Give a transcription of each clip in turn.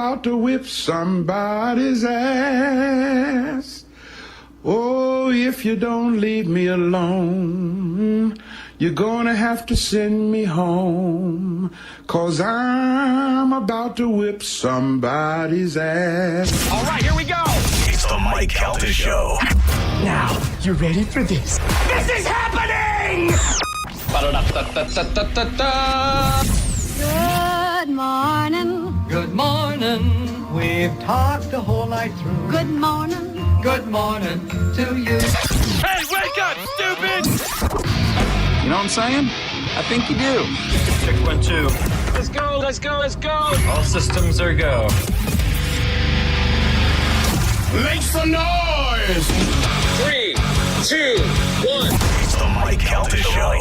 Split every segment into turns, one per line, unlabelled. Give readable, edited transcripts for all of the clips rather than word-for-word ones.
about to whip somebody's ass. Oh, if you don't leave me alone, you're gonna have to send me home, 'cause I'm about to whip somebody's ass.
All right, here we go.
It's the Mike Calta Show.
Now, you ready for this? This is happening!
Good morning.
Good morning. We've talked the whole night through.
Good morning.
Good morning to you.
Hey, wake up, stupid!
You know what I'm saying? I think you do.
Check 1, 2.
Let's go, let's go, let's go!
All systems are go.
Make some noise!
3, 2, 1.
It's the Mike Calta Show.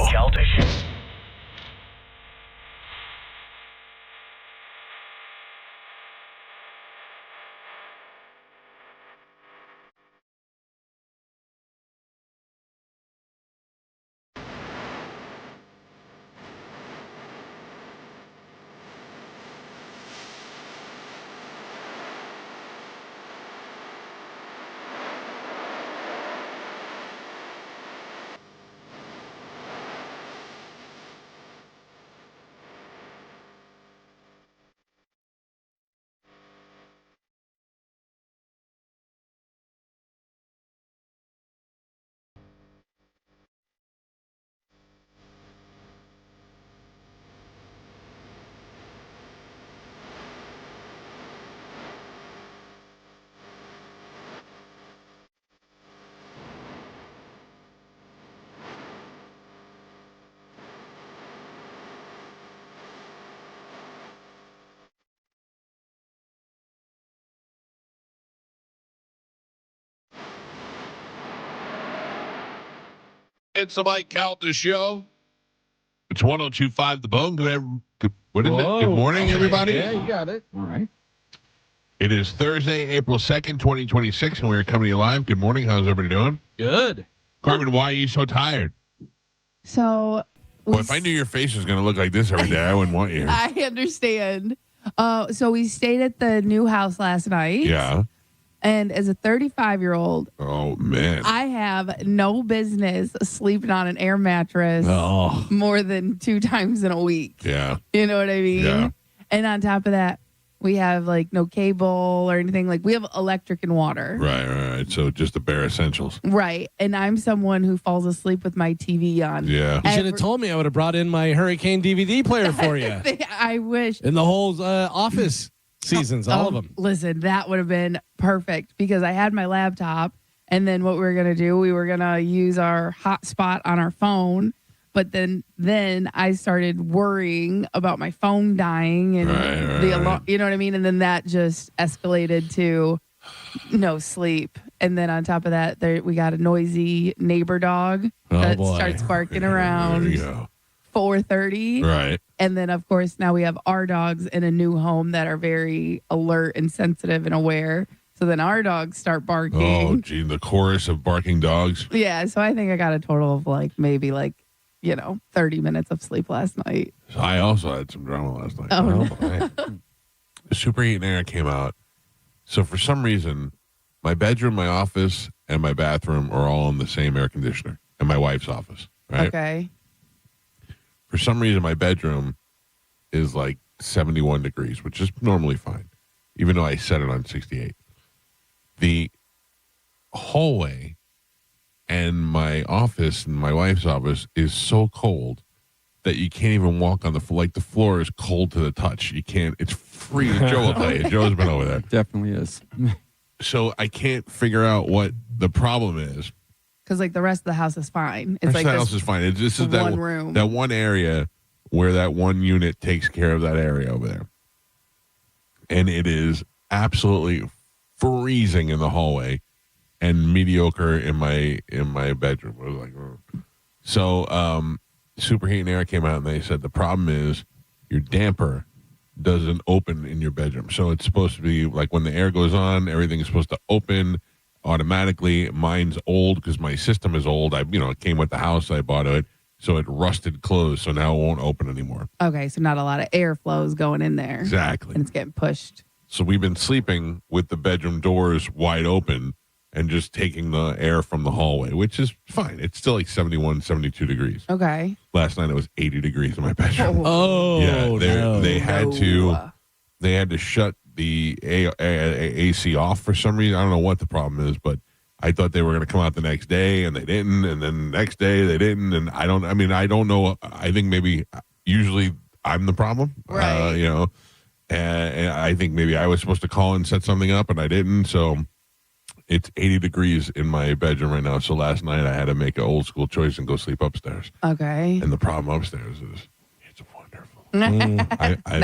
It's the Mike Calta Show. It's 102.5 The Bone. Good morning, everybody.
Yeah, you got it. All right.
It is Thursday, April 2nd, 2026, and we're coming to you live. Good morning. How's everybody doing?
Good.
Carmen, why are you so tired?
So,
Well, if I knew your face was going to look like this every day, I wouldn't want you here.
I understand. So we stayed at the new house last night.
Yeah.
And as a 35-year-old,
Oh, man.
I have no business sleeping on an air mattress more than 2 times in a week.
Yeah.
You know what I mean?
Yeah.
And on top of that, we have like no cable or anything. Like we have electric and water.
Right. So just the bare essentials.
Right. And I'm someone who falls asleep with my TV on.
Yeah.
You should have told me. I would have brought in my Hurricane DVD player for you.
I wish.
In the whole Office seasons, all of them.
Listen, that would have been perfect because I had my laptop, and then what we were going to do, we were going to use our hotspot on our phone, but then I started worrying about my phone dying and the alarm, you know what I mean? And then that just escalated to no sleep. And then on top of that, we got a noisy neighbor dog that starts barking around 4:30.
Right.
And then, of course, now we have our dogs in a new home that are very alert and sensitive and aware. So then our dogs start barking.
Oh, gee, the chorus of barking dogs.
Yeah, so I think I got a total of maybe 30 minutes of sleep last night.
So I also had some drama last night.
Oh,
The superheating air came out. So for some reason, my bedroom, my office, and my bathroom are all in the same air conditioner, and my wife's office. Right?
Okay.
For some reason, my bedroom is like 71 degrees, which is normally fine, even though I set it on 68. The hallway and my office and my wife's office is so cold that you can't even walk on the floor. Like the floor is cold to the touch. You can't. It's freezing. Joe will tell you. Joe's been over there.
Definitely is.
So I can't figure out what the problem is.
Because the rest of the house is fine.
The rest of the house is fine. This is
one room.
That one area where that one unit takes care of that area over there. And it is absolutely freezing in the hallway and mediocre in my bedroom. I was like, oh. So Superheating Air came out and they said the problem is your damper doesn't open in your bedroom. So it's supposed to be like when the air goes on, everything is supposed to open automatically. Mine's old because my system is old. It came with the house. I bought it. So it rusted closed. So now it won't open anymore.
Okay, so not a lot of airflow is going in there.
Exactly.
And it's getting pushed.
So we've been sleeping with the bedroom doors wide open and just taking the air from the hallway, which is fine. It's still like 71, 72 degrees.
Okay.
Last night it was 80 degrees in my bedroom.
Oh,
yeah, they had to shut the AC off for some reason. I don't know what the problem is, but I thought they were going to come out the next day, and they didn't. And then the next day they didn't. And I don't know. I think maybe usually I'm the problem,
right?
And I think maybe I was supposed to call and set something up, and I didn't. So it's 80 degrees in my bedroom right now. So last night I had to make an old school choice and go sleep upstairs.
Okay.
And the problem upstairs is it's wonderful.
Now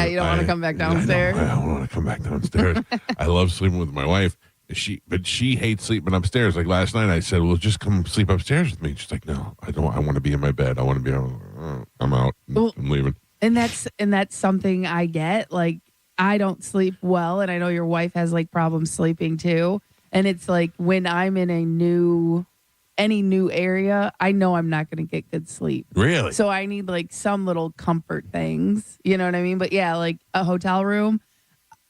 you don't want to come back downstairs?
I don't want to come back downstairs. I love sleeping with my wife. But she hates sleeping upstairs. Like last night I said, well, just come sleep upstairs with me. She's like, no, I don't. I want to be in my bed. I want to be I'm out. I'm leaving.
And that's something I get. Like, I don't sleep well, and I know your wife has like problems sleeping too. And it's like when I'm in any new area, I know I'm not going to get good sleep.
Really?
So I need like some little comfort things. You know what I mean? But yeah, like a hotel room,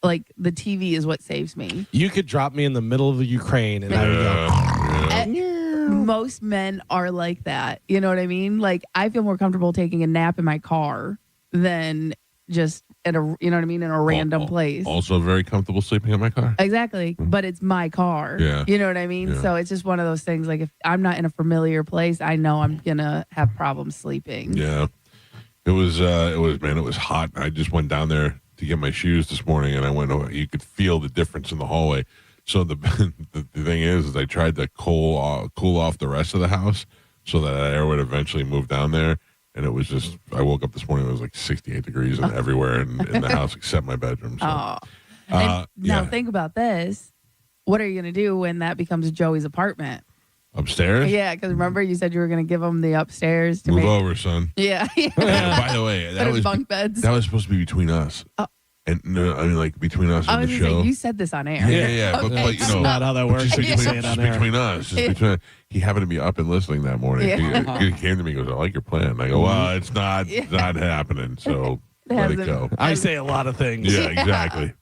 like the TV is what saves me.
You could drop me in the middle of the Ukraine and I would go.
Most men are like that. You know what I mean? Like I feel more comfortable taking a nap in my car than just at a, you know what I mean, in a random place.
Also very comfortable sleeping in my car.
Exactly. But it's my car.
Yeah.
You know what I mean?
Yeah.
So it's just one of those things. Like if I'm not in a familiar place, I know I'm going to have problems sleeping.
Yeah. It was hot. I just went down there to get my shoes this morning, and I went over. You could feel the difference in the hallway. So the thing is I tried to cool off the rest of the house so that air would eventually move down there. And it was just, I woke up this morning, it was like 68 degrees and everywhere in the house except my bedroom. So.
Now think about this. What are you going to do when that becomes Joey's apartment?
Upstairs?
Yeah, because remember you said you were going to give him the upstairs to
Move over, son.
Yeah.
By the way, that was
bunk beds.
That was supposed to be between us. And no, I mean, like between us and the show.
Say, you said this on air.
Yeah.
Okay.
But you know,
not how that works.
Just between us. He happened to be up and listening that morning.
Yeah.
He came to me and goes, I like your plan. And I go, well, it's not happening. So let it go.
I say a lot of things.
Yeah, exactly.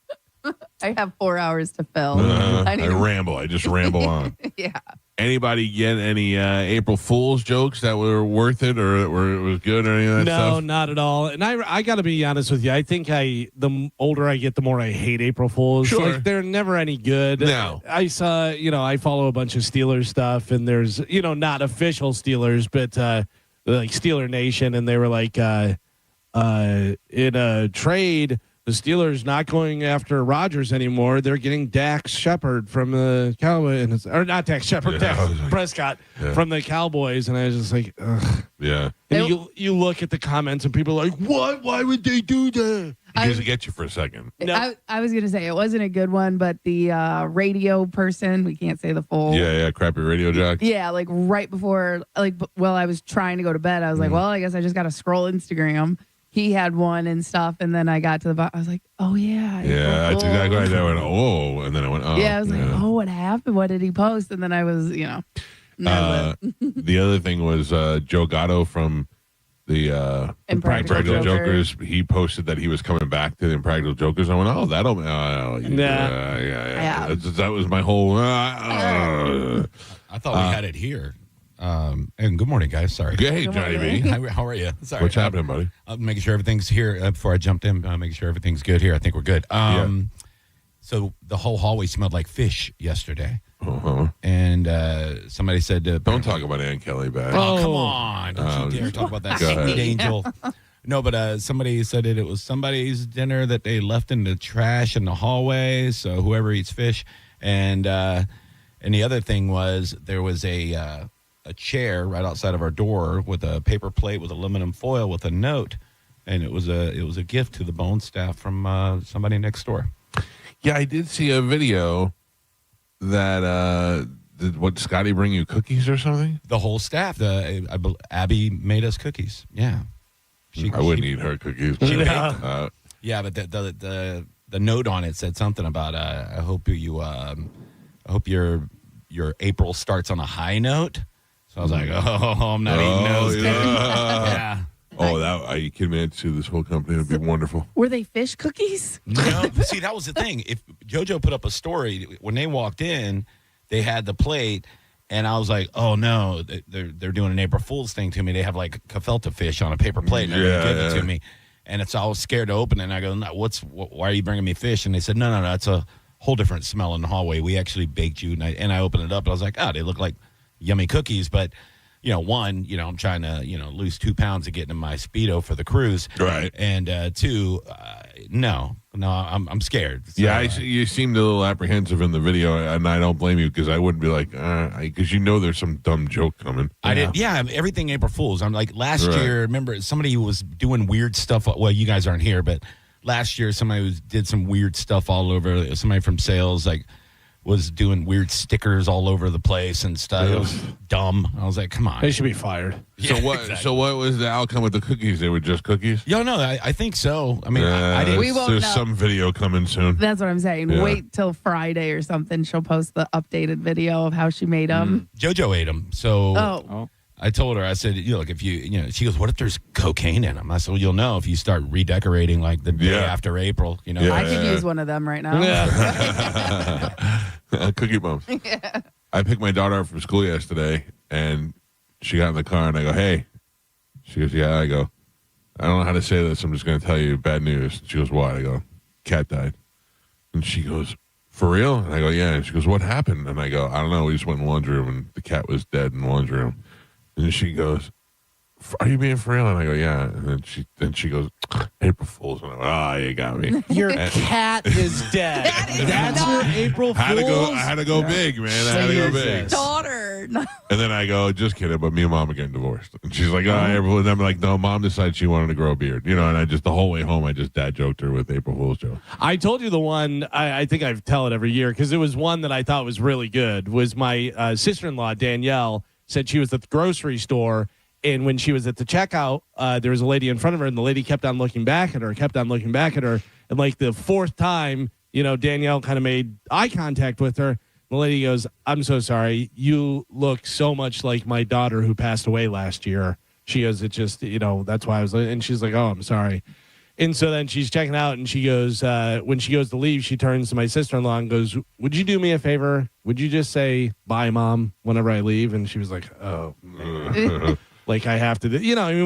I have 4 hours to fill.
I ramble. I just ramble on.
Yeah.
Anybody get any April Fool's jokes that were worth it or that it was good or any of that stuff?
No, not at all. And I got to be honest with you. I think the older I get, the more I hate April Fools.
Sure.
Like, they're never any good.
No.
I saw, I follow a bunch of Steelers stuff, and there's, not official Steelers, but like Steeler Nation, and they were like, in a trade, the Steelers not going after Rodgers anymore. They're getting Dax Shepard from the Cowboys, or not Dax Shepard, Dax Prescott from the Cowboys. And I was just like, ugh.
Yeah.
And you look at the comments and people are like, what? Why would they do that?
He doesn't get you for a second.
No. I was going to say it wasn't a good one, but the radio person, we can't say the full.
Yeah, crappy radio jock.
Yeah, like right before, I was trying to go to bed. I was like, well, I guess I just got to scroll Instagram. He had one and stuff, and then I got to the bottom. I was like, oh, yeah.
Yeah, that's exactly right. I went, oh, and then I went, oh.
Yeah, I was like, oh, what happened? What did he post? And then I was,
the other thing was Joe Gatto from the Impractical Jokers. He posted that he was coming back to the Impractical Jokers. I went, oh, that'll, yeah. That was my whole.
I thought we had it here. And good morning, guys. Sorry.
Hey, Johnny B.
How are you? Sorry.
What's happening, buddy?
Making sure everything's here before I jumped in. Making sure everything's good here. I think we're good. So the whole hallway smelled like fish yesterday.
Uh-huh.
And somebody said,
don't talk about Ann Kelly back.
Oh, come on. Don't you dare talk about that sweet angel. No, but somebody said it was somebody's dinner that they left in the trash in the hallway. So whoever eats fish. And the other thing was there was a chair right outside of our door with a paper plate with aluminum foil with a note, and it was a gift to the Bone staff from somebody next door.
Yeah, I did see a video that did Scotty bring you cookies or something?
The whole staff. Abby made us cookies. Yeah,
I wouldn't eat her cookies.
She baked. Yeah, but the note on it said something about I hope your April starts on a high note. So I was like, I'm not eating those.
Yeah. Oh, are you kidding me? I'd sue this whole company. It'd be wonderful.
Were they fish cookies?
No, see, that was the thing. If JoJo put up a story when they walked in, they had the plate, and I was like, "Oh no, they're doing an April Fool's thing to me. They have like gefilte fish on a paper plate, and they're gonna give it to me." And I was scared to open it. And I go, "No, why are you bringing me fish?" And they said, "No, it's a whole different smell in the hallway. We actually baked you." And I opened it up, and I was like, "Oh, they look like yummy cookies." But one, I'm trying to lose 2 pounds of getting in my Speedo for the cruise,
right?
And two, no, I'm scared. So,
yeah, you seemed a little apprehensive in the video, and I don't blame you because I wouldn't be like, because there's some dumb joke coming.
I did, yeah. Everything April Fools. I'm like last year. Remember somebody who was doing weird stuff. Well, you guys aren't here, but last year somebody did some weird stuff all over. Somebody from sales was doing weird stickers all over the place and stuff. It was dumb. I was like, come on.
They should be fired.
So what? Exactly. So what was the outcome with the cookies? They were just cookies?
No, I think so. I mean, I didn't.
We won't
There's
know.
some video coming soon.
That's what I'm saying.
Yeah.
Wait till Friday or something. She'll post the updated video of how she made them.
JoJo ate them. So
Oh.
I told her, I said, look, if she goes, what if there's cocaine in them? I said, well, you'll know if you start redecorating like the day after April.
I could use one of them right now.
Cookie bumps. Yeah. I picked my daughter up from school yesterday, and she got in the car, and I go, hey. She goes, yeah. I go, I don't know how to say this. I'm just going to tell you bad news. She goes, what? I go, cat died. And she goes, for real? And I go, yeah. And she goes, what happened? And I go, I don't know. We just went in the laundry room, and the cat was dead in the laundry room. And she goes, are you being for real? And I go, yeah. And then she goes, April Fool's. And I go, you got me.
Your cat is dead. That's your April Fool's?
I had to go big, man. I had to go big.
Daughter.
And then I go, just kidding, but me and Mom are getting divorced. And she's like, April. And I'm like, no, Mom decided she wanted to grow a beard. And the whole way home, I just dad joked her with April Fool's joke.
I told you the one, I think I tell it every year, because it was one that I thought was really good, was my sister-in-law, Danielle, said she was at the grocery store, and when she was at the checkout, there was a lady in front of her, and the lady kept on looking back at her, and like the fourth time, Danielle kind of made eye contact with her. The lady goes, I'm so sorry. You look so much like my daughter who passed away last year. She goes, it just, that's why I was, and she's like, oh, I'm sorry. And so then she's checking out, and she goes, when she goes to leave, she turns to my sister-in-law and goes, would you do me a favor? Would you just say, bye, Mom, whenever I leave? And she was like, oh, like I have to,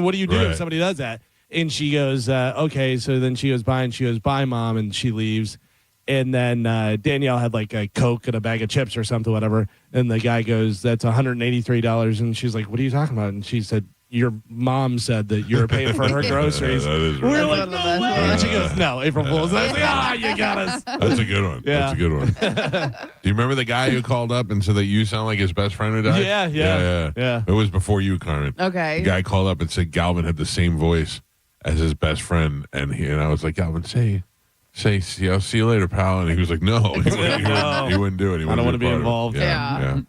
what do you do if somebody does that? And she goes, okay. So then she goes, bye, and she goes, bye, Mom, and she leaves. And then Danielle had like a Coke and a bag of chips or something, whatever. And the guy goes, that's $183. And she's like, what are you talking about? And she said, your mom said that you were paying for her groceries.
That is
We're
right.
like, no way. And she goes, no, April Fool's. And I was like, you got us.
That's a good one.
Yeah.
That's a good one. Do you remember the guy who called up and said that you sound like his best friend who died?
Yeah.
It was before you, Carmen.
Okay.
The guy called up and said Galvin had the same voice as his best friend. And I was like, Galvin, say, I'll see you later, pal. And he was like, no. He wouldn't do it.
I don't want to be involved.
Yeah.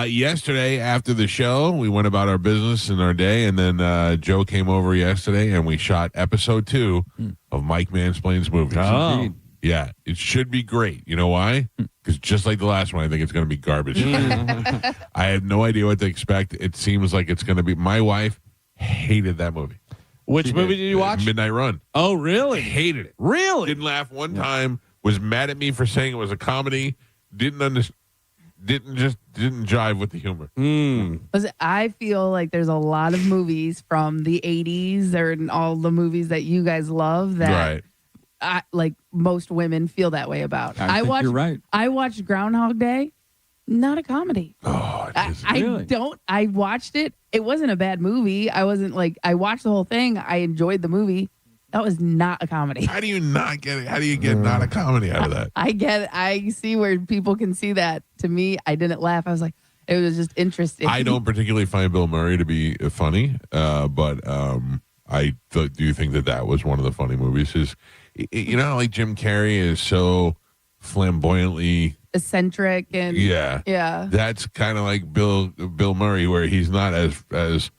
Yesterday after the show, we went about our business and our day, and then Joe came over yesterday, and we shot episode 2 of Mike Mansplains Movies.
Oh.
Yeah, it should be great. You know why? Because just like the last one, I think it's going to be garbage. I have no idea what to expect. It seems like it's going to be. My wife hated that movie.
Which movie did you watch?
Midnight Run.
Oh, really?
Hated it.
Really?
Didn't laugh one time. Was mad at me for saying it was a comedy. Didn't understand. Didn't jive with the humor.
Listen, I feel like there's a lot of movies from the 80s and all the movies that you guys love that like most women feel that way about.
I think you're right.
I watched Groundhog Day. Not a comedy.
Oh,
I watched it. It wasn't a bad movie. I watched the whole thing. I enjoyed the movie. That was not a comedy.
How do you not get it? How do you get not a comedy out of that?
I get it. I see where people can see that. To me, I didn't laugh. I was like, it was just interesting.
I don't particularly find Bill Murray to be funny, but I do think that was one of the funny movies. Like Jim Carrey is so flamboyantly
eccentric and yeah.
That's kind of like Bill Murray, where he's not as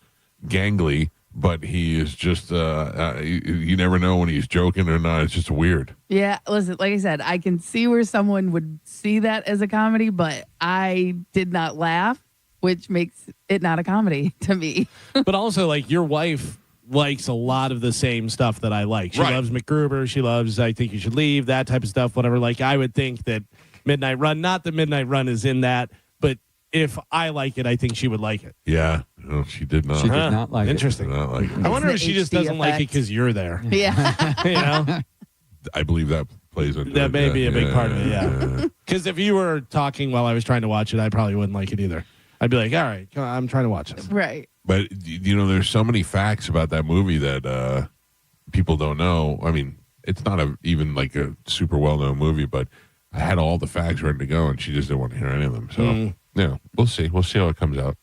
gangly. But he is just, you never know when he's joking or not. It's just weird.
Yeah, listen, like I said, I can see where someone would see that as a comedy, but I did not laugh, which makes it not a comedy to me.
But also, like, your wife likes a lot of the same stuff that I like. She
Right.
loves MacGruber. She loves I Think You Should Leave, that type of stuff, whatever. Like, I would think that Midnight Run, not that Midnight Run is in that, but if I like it, I think she would like it.
Yeah. No, she did not.
She did not like
Interesting.
Did not like it.
I wonder
the
if she just
HD
doesn't like it
effect.
because you're there.
Yeah.
You know?
I believe that plays into
That
it.
may
Yeah,
be a big part of it, yeah. Because if you were talking while I was trying to watch it, I probably wouldn't like it either. I'd be like, all right, I'm trying to watch this.
Right.
But there's so many facts about that movie that people don't know. I mean, it's not even like a super well-known movie, but I had all the facts ready to go, and she just didn't want to hear any of them. So, yeah, we'll see. We'll see how it comes out.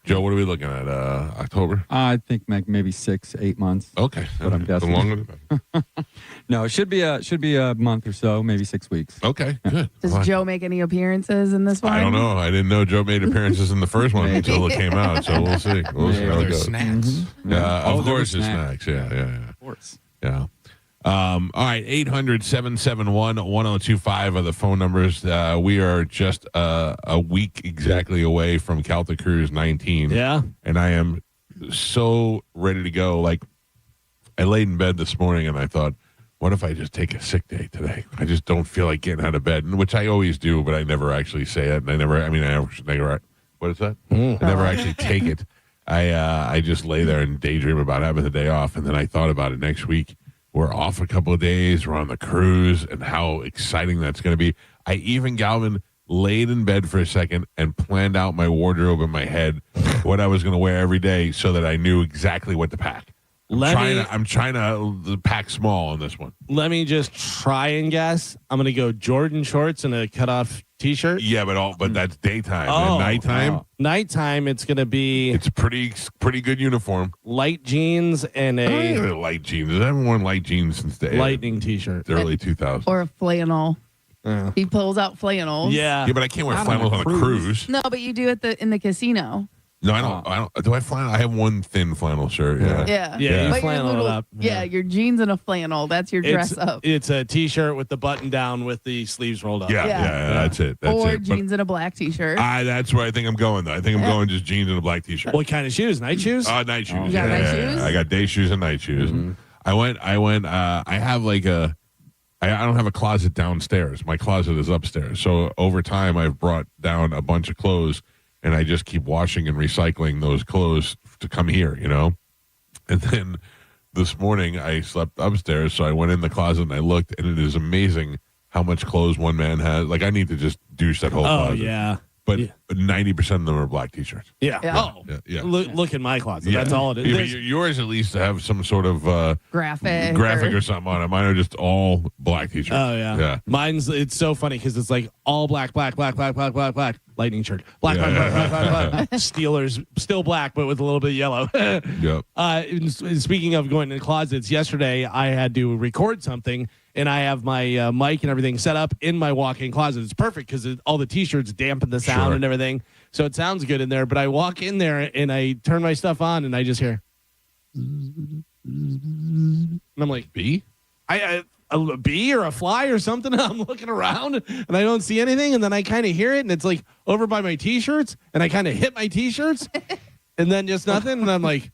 Joe, what are we looking at? October?
I think maybe 6-8 months.
Okay,
What I'm guessing.
The longer the better.
No, it should be a month or so, maybe 6 weeks.
Okay, good.
Does
Well,
Joe make any appearances in this one?
I don't know. I didn't know Joe made appearances in the first one until it came out. So we'll see. We'll see how it
There's
goes.
snacks.
Yeah,
Oh,
of
there
course,
were
it's snacks. Yeah.
Of course.
Yeah. All right, 800-771-1025 are the phone numbers. We are just a week exactly away from Calta Cruise 19.
Yeah.
And I am so ready to go. Like, I laid in bed this morning and I thought, what if I just take a sick day today? I just don't feel like getting out of bed, which I always do, but I never actually say it. And I never, what is that? I never actually take it. I just lay there and daydream about having the day off. And then I thought about it next week. We're off a couple of days. We're on the cruise and how exciting that's going to be. I even, Galvin, laid in bed for a second and planned out my wardrobe in my head, what I was going to wear every day so that I knew exactly what to pack. I'm trying to pack small on this one.
Let me just try and guess. I'm going to go Jordan shorts and a cutoff T-shirt.
Yeah, but that's daytime.
Oh,
and nighttime,
wow.
Nighttime, it's going to be
it's pretty good uniform.
light jeans and a
Light jeans. I haven't worn light jeans since the
lightning T-shirt.
early 2000s.
Or a flannel. He pulls out flannels.
Yeah.
Yeah, but I can't wear
Not
flannels
on
on
a
a
cruise.
cruise.
No, but you do it in the casino.
No, I don't. Do I flannel? I have one thin flannel shirt. Yeah.
Yeah.
Yeah, you
But your
flannel it up.
Yeah, your jeans and a flannel. That's your dress up.
It's a T-shirt with the button down with the sleeves rolled up.
Yeah,
Yeah.
that's it. That's
Or
it.
jeans and a black T-shirt.
That's where I think I'm going, though. I think I'm going just jeans and a black T-shirt.
What kind of shoes? Night shoes?
Night shoes.
You got night shoes?
I got day shoes and night shoes. I have like I don't have a closet downstairs. My closet is upstairs. So over time, I've brought down a bunch of clothes, and I just keep washing and recycling those clothes to come here, And then this morning, I slept upstairs, so I went in the closet and I looked, and it is amazing how much clothes one man has. Like, I need to just douche that whole closet.
Yeah.
But
Yeah.
90% of them are black T-shirts.
Yeah.
Yeah.
Oh.
Yeah.
Look in my closet.
Yeah.
That's all it is.
Yeah, but
There's-
yours at least have some sort of
graphic.
graphic or something on it. Mine are just all black T-shirts.
Oh yeah.
Yeah.
Mine's it's so funny because it's like all black, lightning shirt, black. Steelers still black, but with a little bit of yellow.
Yep.
And speaking of going in closets, yesterday I had to record something, and I have my mic and everything set up in my walk-in closet. It's perfect because all the T-shirts dampen the sound
Sure.
and everything, so it sounds good in there. But I walk in there and I turn my stuff on, and I just hear, and I'm like,
B?
a bee or a fly or something. I'm looking around and I don't see anything, and then I kind of hear it, and it's like over by my T-shirts, and I kind of hit my T-shirts, and then just nothing, and I'm like,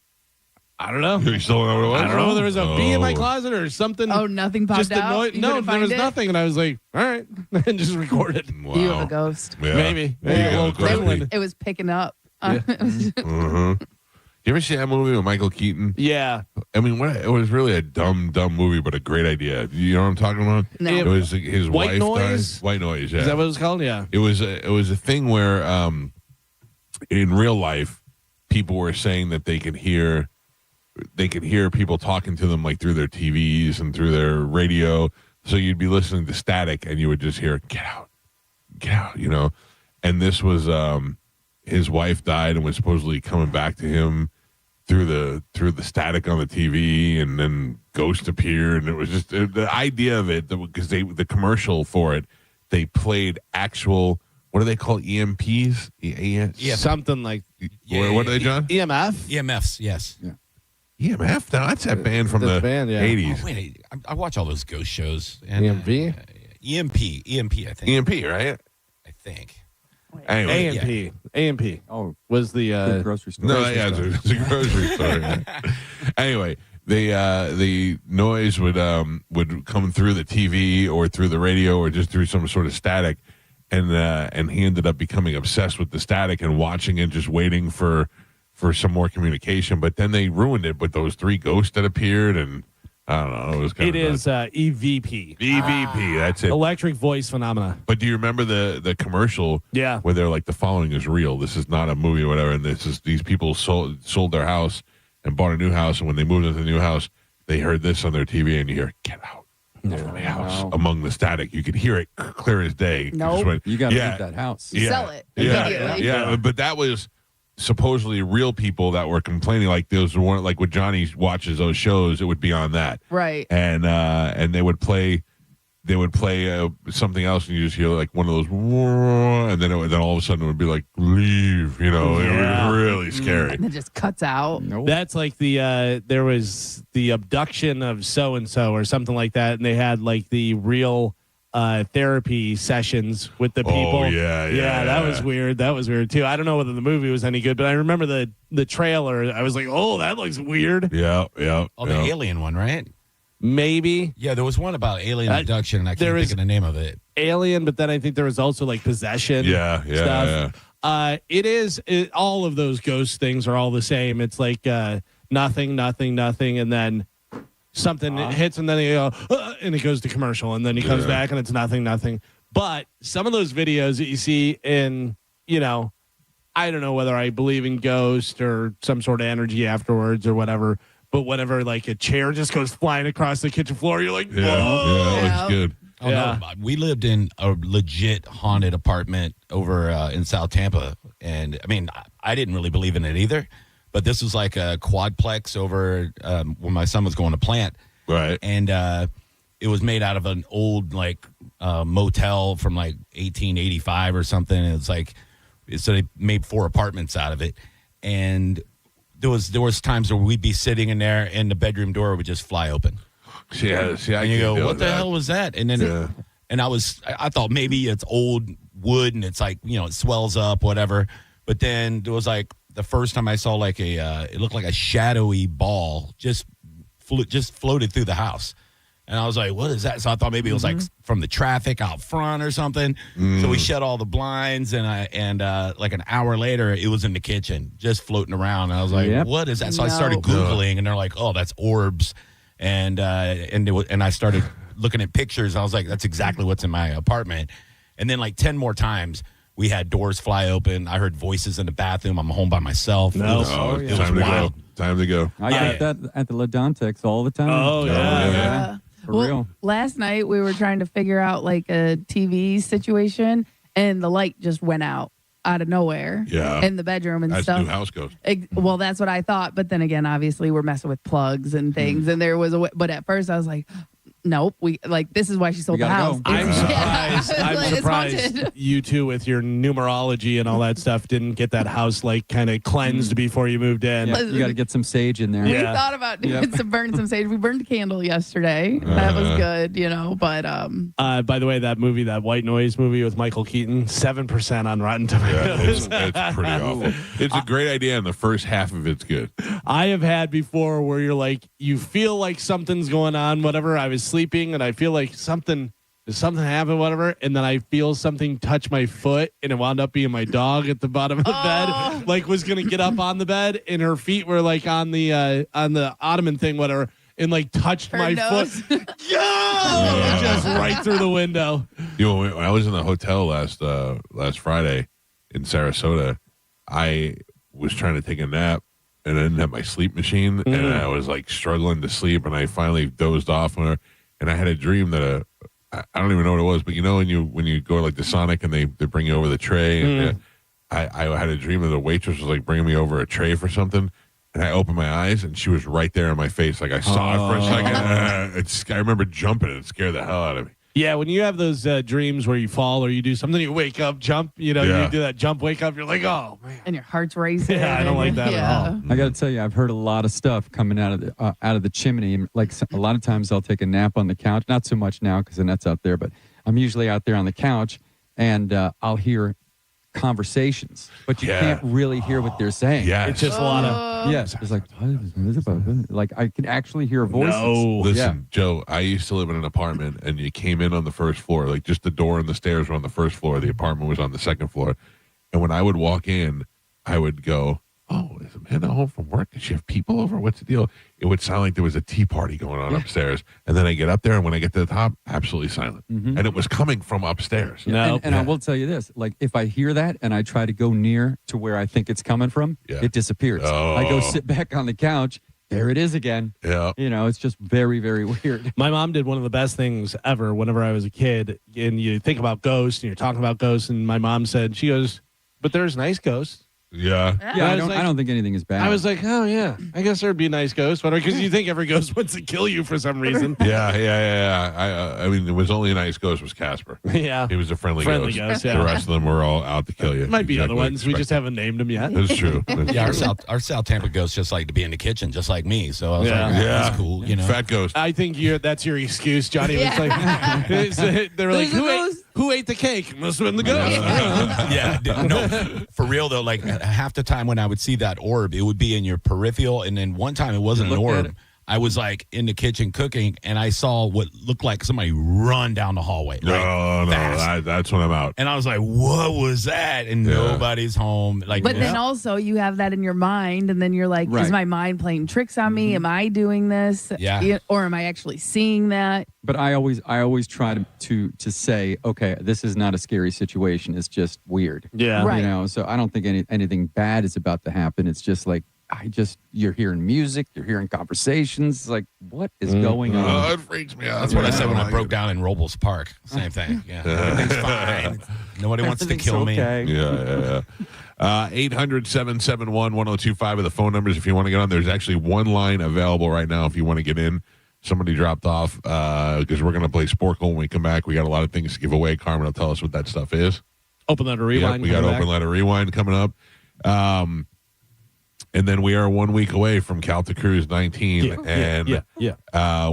I don't know.
You still don't know what it was?
I don't know. There was a bee in my
Oh.
closet or something.
Oh, nothing popped
just
out?
annoyed.
You
No,
couldn't
there
find
was
it?
nothing, and I was like, all right, and just recorded.
Wow.
You have a ghost.
Yeah.
Maybe
Yeah,
a little
it could be.
gremlin.
It was picking up.
Mhm. You ever see that movie with Michael Keaton?
Yeah.
I mean, it was really a dumb movie, but a great idea. You know what I'm talking about?
No.
It was his
White
wife
Noise?
died. White Noise, yeah.
Is that what it's called? Yeah.
It was a thing where in real life people were saying that they could hear people talking to them like through their TVs and through their radio. So you'd be listening to static and you would just hear get out, And this was his wife died and was supposedly coming back to him through the static on the TV, and then Ghost appeared, and it was just the idea of it because the commercial for it, they played actual, what do they call EMPs?
Yeah.
Something like
What are they, John?
EMF.
EMFs, yes.
EMF? No, that's that band from
That's
the
band, yeah.
80s.
Oh, wait, I watch all those ghost shows. And,
EMV?
EMP, I think.
EMP, right?
I think.
Anyway,
A&P.
Oh,
Was the
grocery store.
no, yeah, it's a grocery store. Yeah. Anyway, the noise would come through the TV or through the radio or just through some sort of static, and he ended up becoming obsessed with the static and watching it, just waiting for some more communication. But then they ruined it with those 3 ghosts that appeared, and I don't know. It was kind of
is EVP.
EVP. That's it.
Electric voice phenomena.
But do you remember the commercial?
Yeah.
Where they're like, the following is real. This is not a movie or whatever. And these people sold their house and bought a new house. And when they moved into the new house, they heard this on their TV, and you hear, "Get out of my house." Among the static, you could hear it clear as day.
Nope.
You got to leave that house.
Sell it
Yeah,
immediately.
yeah. But that was supposedly real people that were complaining. Like those weren't, like when Johnny watches those shows, it would be on that.
Right.
And they would play something else, and you just hear like one of those, and then all of a sudden it would be like, "Leave," It was really scary.
And it just cuts out.
Nope.
That's like there was the abduction of so and so or something like that, and they had like the real therapy sessions with the people.
Oh, yeah.
That was weird. That was weird too. I don't know whether the movie was any good, but I remember the trailer. I was like, "Oh, that looks weird."
Yeah.
The alien one, right?
Maybe
Yeah, there was one about alien abduction, and I can't think of the name of it.
Alien, but then I think there was also like possession. Stuff. All of those ghost things are all the same. It's like nothing, and then something hits, and then they go, and it goes to commercial, and then he comes back, and it's nothing. But some of those videos that you see in, I don't know whether I believe in ghosts or some sort of energy afterwards or whatever, but whenever like a chair just goes flying across the kitchen floor, you're like, "Whoa!"
Yeah, it looks good.
Oh, no, we lived in a legit haunted apartment over in South Tampa, and I mean, I didn't really believe in it either. But this was like a quadplex over when my son was going to plant.
Right.
And it was made out of an old like motel from like 1885 or something. And it's like, so they made 4 apartments out of it. And there was times where we'd be sitting in there and the bedroom door would just fly open.
And
you go, "What the hell was that?" And then and I thought maybe it's old wood and it's like, it swells up, whatever. But then there was like, the first time I saw like it looked like a shadowy ball just floated through the house. And I was like, "What is that?" So I thought maybe it was like from the traffic out front or something. So we shut all the blinds, and like an hour later, it was in the kitchen just floating around. And I was like, "What is that?" So I started Googling, and they're like, "Oh, that's orbs." And I started looking at pictures. I was like, "That's exactly what's in my apartment." And then like 10 more times, we had doors fly open. I heard voices in the bathroom. I'm home by myself. It was wild.
Time to go.
I get that at the Ladontex all the time.
Oh, yeah.
For real.
Last night we were trying to figure out like a TV situation, and the light just went out of nowhere.
Yeah.
In the bedroom and
That's
stuff.
new house ghost.
Well, that's what I thought. But then again, obviously we're messing with plugs and things, and there was but at first I was like, "Nope, this is why she sold the house."
Go.
I'm surprised. I'm
It's
surprised
haunted.
you two with your numerology and all that stuff didn't get that house like kind of cleansed before you moved in.
Yeah, you got to get some sage in there.
We
Yeah.
thought about doing burning some sage. We burned a candle yesterday. That was good, but
By the way, that movie, that White Noise movie with Michael Keaton, 7% on Rotten Tomatoes.
It's pretty awful. It's a great idea, and the first half of it's good.
I have had before where you're like, you feel like something's going on, whatever. I was sleeping and I feel like something happened, whatever, and then I feel something touch my foot, and it wound up being my dog at the bottom of the bed, like was gonna get up on the bed, and her feet were like on the ottoman thing, whatever, and like touched my
nose.
foot. Just right through the window.
When I was in the hotel last Friday in Sarasota, I was trying to take a nap, and I didn't have my sleep machine, and I was like struggling to sleep, and I finally dozed off on her, and I had a dream that I don't even know what it was, but when you go like to Sonic and they bring you over the tray, and I had a dream that the waitress was like bringing me over a tray for something, and I opened my eyes and she was right there in my face, like I saw it for a second. I remember jumping, and it scared the hell out of me.
Yeah, when you have those dreams where you fall or you do something, you wake up, jump, you do that jump, wake up, you're like, "Oh man,"
and your heart's racing.
Yeah, I don't like that at all.
I got to tell you, I've heard a lot of stuff coming out of the chimney. Like a lot of times, I'll take a nap on the couch. Not so much now because Annette's out there, but I'm usually out there on the couch, and I'll hear conversations, but you can't really hear what they're saying.
Yeah,
It's just a lot of.
Yes, it's like I can actually hear voices.
No.
Listen, Joe, I used to live in an apartment, and you came in on the first floor, like just the door and the stairs were on the first floor. The apartment was on the second floor. And when I would walk in, I would go, "Oh, is Amanda home from work? Does she have people over? What's the deal?" It would sound like there was a tea party going on upstairs. And then I get up there, and when I get to the top, absolutely silent. And it was coming from upstairs.
No.
And I will tell you this, like if I hear that and I try to go near to where I think it's coming from, it disappears. I go sit back on the couch. There it is again.
Yeah.
You know, it's just very, very weird.
My mom did one of the best things ever whenever I was a kid. And you think about ghosts and you're talking about ghosts. And my mom said, she goes, "But there's nice ghosts."
Yeah.
Yeah, I don't think anything is bad.
I was like, oh, yeah, I guess there'd be nice ghosts. Because you think every ghost wants to kill you for some reason.
Yeah. I mean, it was only a nice ghost was Casper.
Yeah.
He was a friendly
Friendly
ghost.
ghost, yeah.
The rest of them were all out to kill you.
Might be other
Exactly
ones. We just haven't named them yet.
That's true. That's
Yeah,
true.
our South Tampa ghost just like to be in the kitchen, just like me. So I was
Yeah.
like, that's cool. You know,
Fat ghost.
I think that's your excuse, Johnny. It's like, they're like, who ate the cake? Must have been the ghost.
No, for real though. Like half the time when I would see that orb, it would be in your peripheral, and then one time it wasn't an orb. I was like in the kitchen cooking, and I saw what looked like somebody run down the hallway.
No, that's when I'm out.
And I was like, "What was that?" And nobody's home. Like,
But then also you have that in your mind, and then you're like,
Right.
is my mind playing tricks on me? Am I doing this?
Yeah.
Or am I actually seeing that?
But I always try to say, okay, this is not a scary situation. It's just weird.
Yeah.
Right.
You know, so I don't think anything bad is about to happen. It's just like, you're hearing music, you're hearing conversations. It's like, what is going on?
Oh, it freaks me out.
that's what I said when I broke down in Robles Park. Same thing. Yeah, everything's fine. Nobody wants to kill me.
Okay.
Yeah. 800-771-1025 are the phone numbers if you want to get on. There's actually one line available right now if you want to get in. Somebody dropped off because we're going to play Sporkle when we come back. We got a lot of things to give away. Carmen will tell us what that stuff is.
Open Letter Rewind.
We got Open Letter Rewind coming up. And then we are 1 week away from Calta Cruise 19.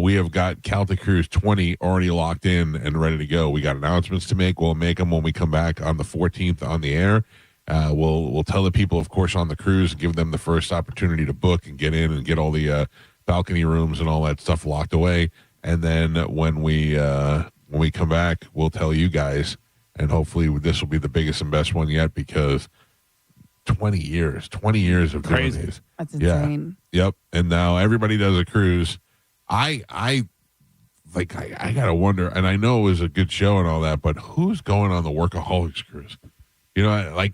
We have got Calta Cruise 20 already locked in and ready to go. We got announcements to make. We'll make them when we come back on the 14th on the air. We'll tell the people, of course, on the cruise, give them the first opportunity to book and get in and get all the balcony rooms and all that stuff locked away. And then when we come back, we'll tell you guys, and hopefully this will be the biggest and best one yet because 20 years of doing these.
That's insane.
Yep. And now everybody does a cruise. I gotta wonder, and I know it was a good show and all that, but who's going on the Workaholics cruise? You know,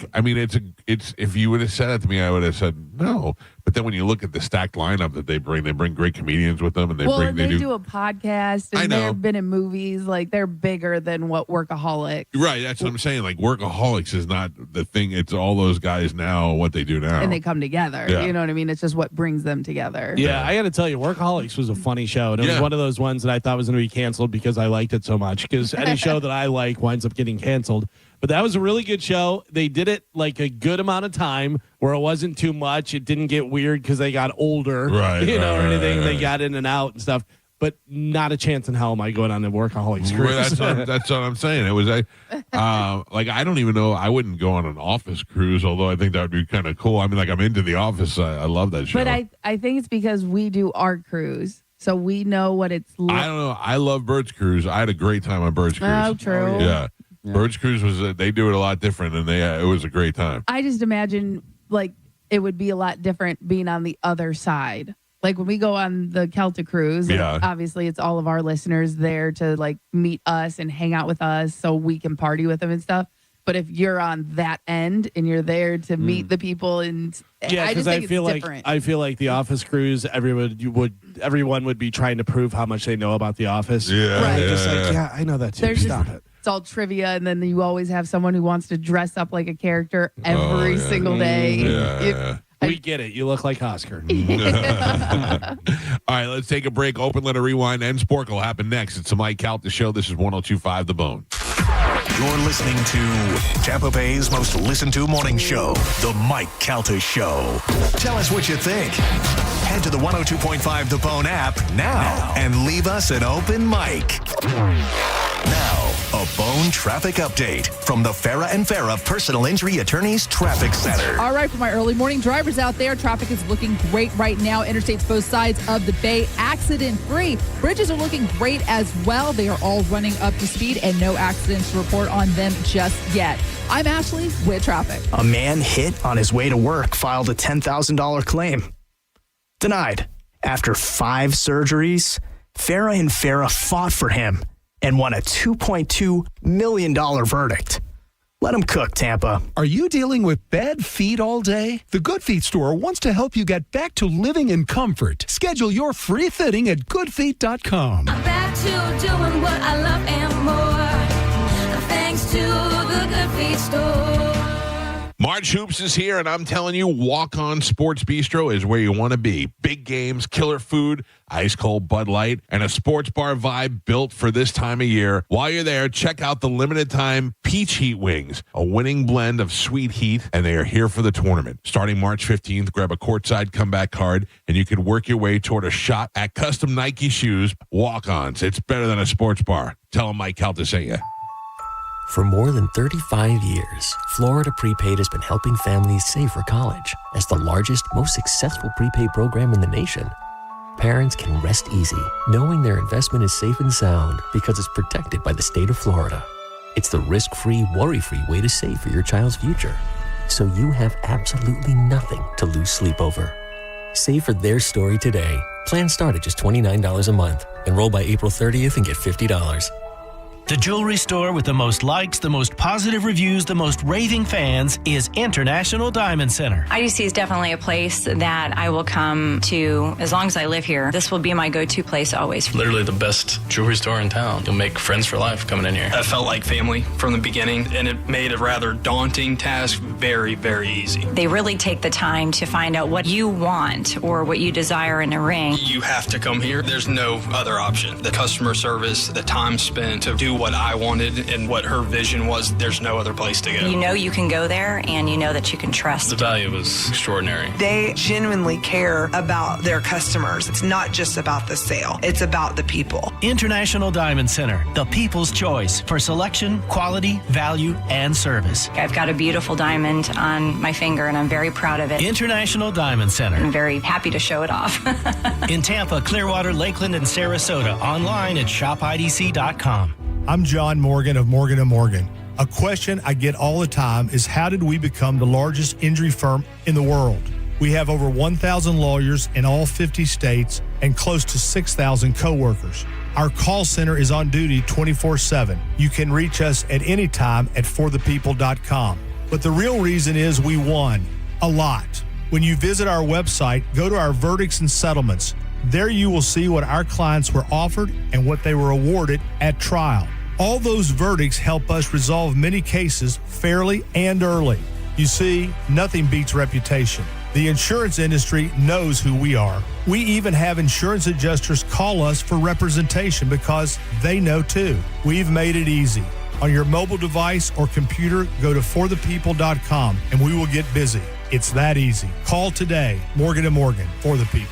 it's if you would have said it to me, I would have said no. But then when you look at the stacked lineup that they bring great comedians with them, and they
do a podcast, and they've been in movies. Like they're bigger than what Workaholics.
Right, that's what I'm saying. Like Workaholics is not the thing. It's all those guys now, what they do now,
and they come together.
Yeah.
You know what I mean? It's just what brings them together.
Yeah, I got to tell you, Workaholics was a funny show. And it was one of those ones that I thought was going to be canceled because I liked it so much. Because any show that I like winds up getting canceled. But that was a really good show. They did it like a good amount of time where it wasn't too much. It didn't get weird because they got older, or anything. They got in and out and stuff. But not a chance in hell am I going on the Workaholics cruise.
That's what I'm saying. It was like I don't even know. I wouldn't go on an office cruise, although I think that would be kind of cool. I mean, like I'm into The Office. I love that show.
But I think it's because we do our cruise. So we know what it's like.
I don't know. I love Bird's Cruise. I had a great time on Bird's Cruise.
Oh, true.
Yeah. Bird's Cruise they do it a lot different, and it was a great time.
I just imagine like it would be a lot different being on the other side. Like when we go on the Calta cruise, obviously it's all of our listeners there to like meet us and hang out with us so we can party with them and stuff. But if you're on that end and you're there to meet the people, and
because I feel like the Office cruise, everyone would be trying to prove how much they know about the Office.
Yeah,
right. I know that too. Stop it.
It's all trivia, and then you always have someone who wants to dress up like a character every single day.
We get it. You look like Oscar.
All right, let's take a break. Open Letter Rewind and Sporkle happen next. It's the Mike Calta Show. This is 102.5 The Bone.
You're listening to Tampa Bay's most listened to morning show, The Mike Calta Show. Tell us what you think. Head to the 102.5 The Bone app now and leave us an open mic. Now, a bone traffic update from the Farah and Farah Personal Injury Attorneys Traffic Center.
All right, for my early morning drivers out there, traffic is looking great right now. Interstates both sides of the bay, accident-free. Bridges are looking great as well. They are all running up to speed and no accidents to report on them just yet. I'm Ashley with traffic.
A man hit on his way to work filed a $10,000 claim. Denied. After 5 surgeries, Farah and Farah fought for him and won a $2.2 million verdict. Let him cook, Tampa.
Are you dealing with bad feet all day? The Good Feet store wants to help you get back to living in comfort. Schedule your free fitting at goodfeet.com.
I'm back to doing what I love and more. Thanks to the Good Feet store.
March Hoops is here, and I'm telling you, Walk On Sports Bistro is where you want to be. Big games, killer food, ice cold Bud Light, and a sports bar vibe built for this time of year. While you're there, check out the limited time Peach Heat Wings, a winning blend of sweet heat, and they are here for the tournament. Starting March 15th, grab a courtside comeback card, and you can work your way toward a shot at custom Nike shoes. Walk-Ons. It's better than a sports bar. Tell them Mike Calta sent you.
For more than 35 years, Florida Prepaid has been helping families save for college. As the largest, most successful prepaid program in the nation, parents can rest easy knowing their investment is safe and sound because it's protected by the state of Florida. It's the risk-free, worry-free way to save for your child's future, so you have absolutely nothing to lose sleep over. Save for their story today. Plans start at just $29 a month. Enroll by April 30th and get $50.
The jewelry store with the most likes, the most positive reviews, the most raving fans is International Diamond Center.
IDC is definitely a place that I will come to as long as I live here. This will be my go-to place always.
Literally the best jewelry store in town. You'll make friends for life coming in here. I felt like family from the beginning, and it made a rather daunting task very, very easy.
They really take the time to find out what you want or what you desire in a ring.
You have to come here. There's no other option. The customer service, the time spent to do what I wanted and what her vision was, there's no other place to go.
You know you can go there, and you know that you can trust.
The value was extraordinary.
They genuinely care about their customers. It's not just about the sale. It's about the people.
International Diamond Center, the people's choice for selection, quality, value, and service.
I've got a beautiful diamond on my finger, and I'm very proud of it.
International Diamond Center.
I'm very happy to show it off.
In Tampa, Clearwater, Lakeland, and Sarasota. Online at shopidc.com.
I'm John Morgan of Morgan & Morgan. A question I get all the time is, how did we become the largest injury firm in the world? We have over 1,000 lawyers in all 50 states and close to 6,000 coworkers. Our call center is on duty 24/7. You can reach us at any time at forthepeople.com. But the real reason is we won a lot. When you visit our website, go to our verdicts and settlements. There you will see what our clients were offered and what they were awarded at trial. All those verdicts help us resolve many cases fairly and early. You see, nothing beats reputation. The insurance industry knows who we are. We even have insurance adjusters call us for representation because they know too. We've made it easy. On your mobile device or computer, go to forthepeople.com and we will get busy. It's that easy. Call today. Morgan & Morgan, for the people.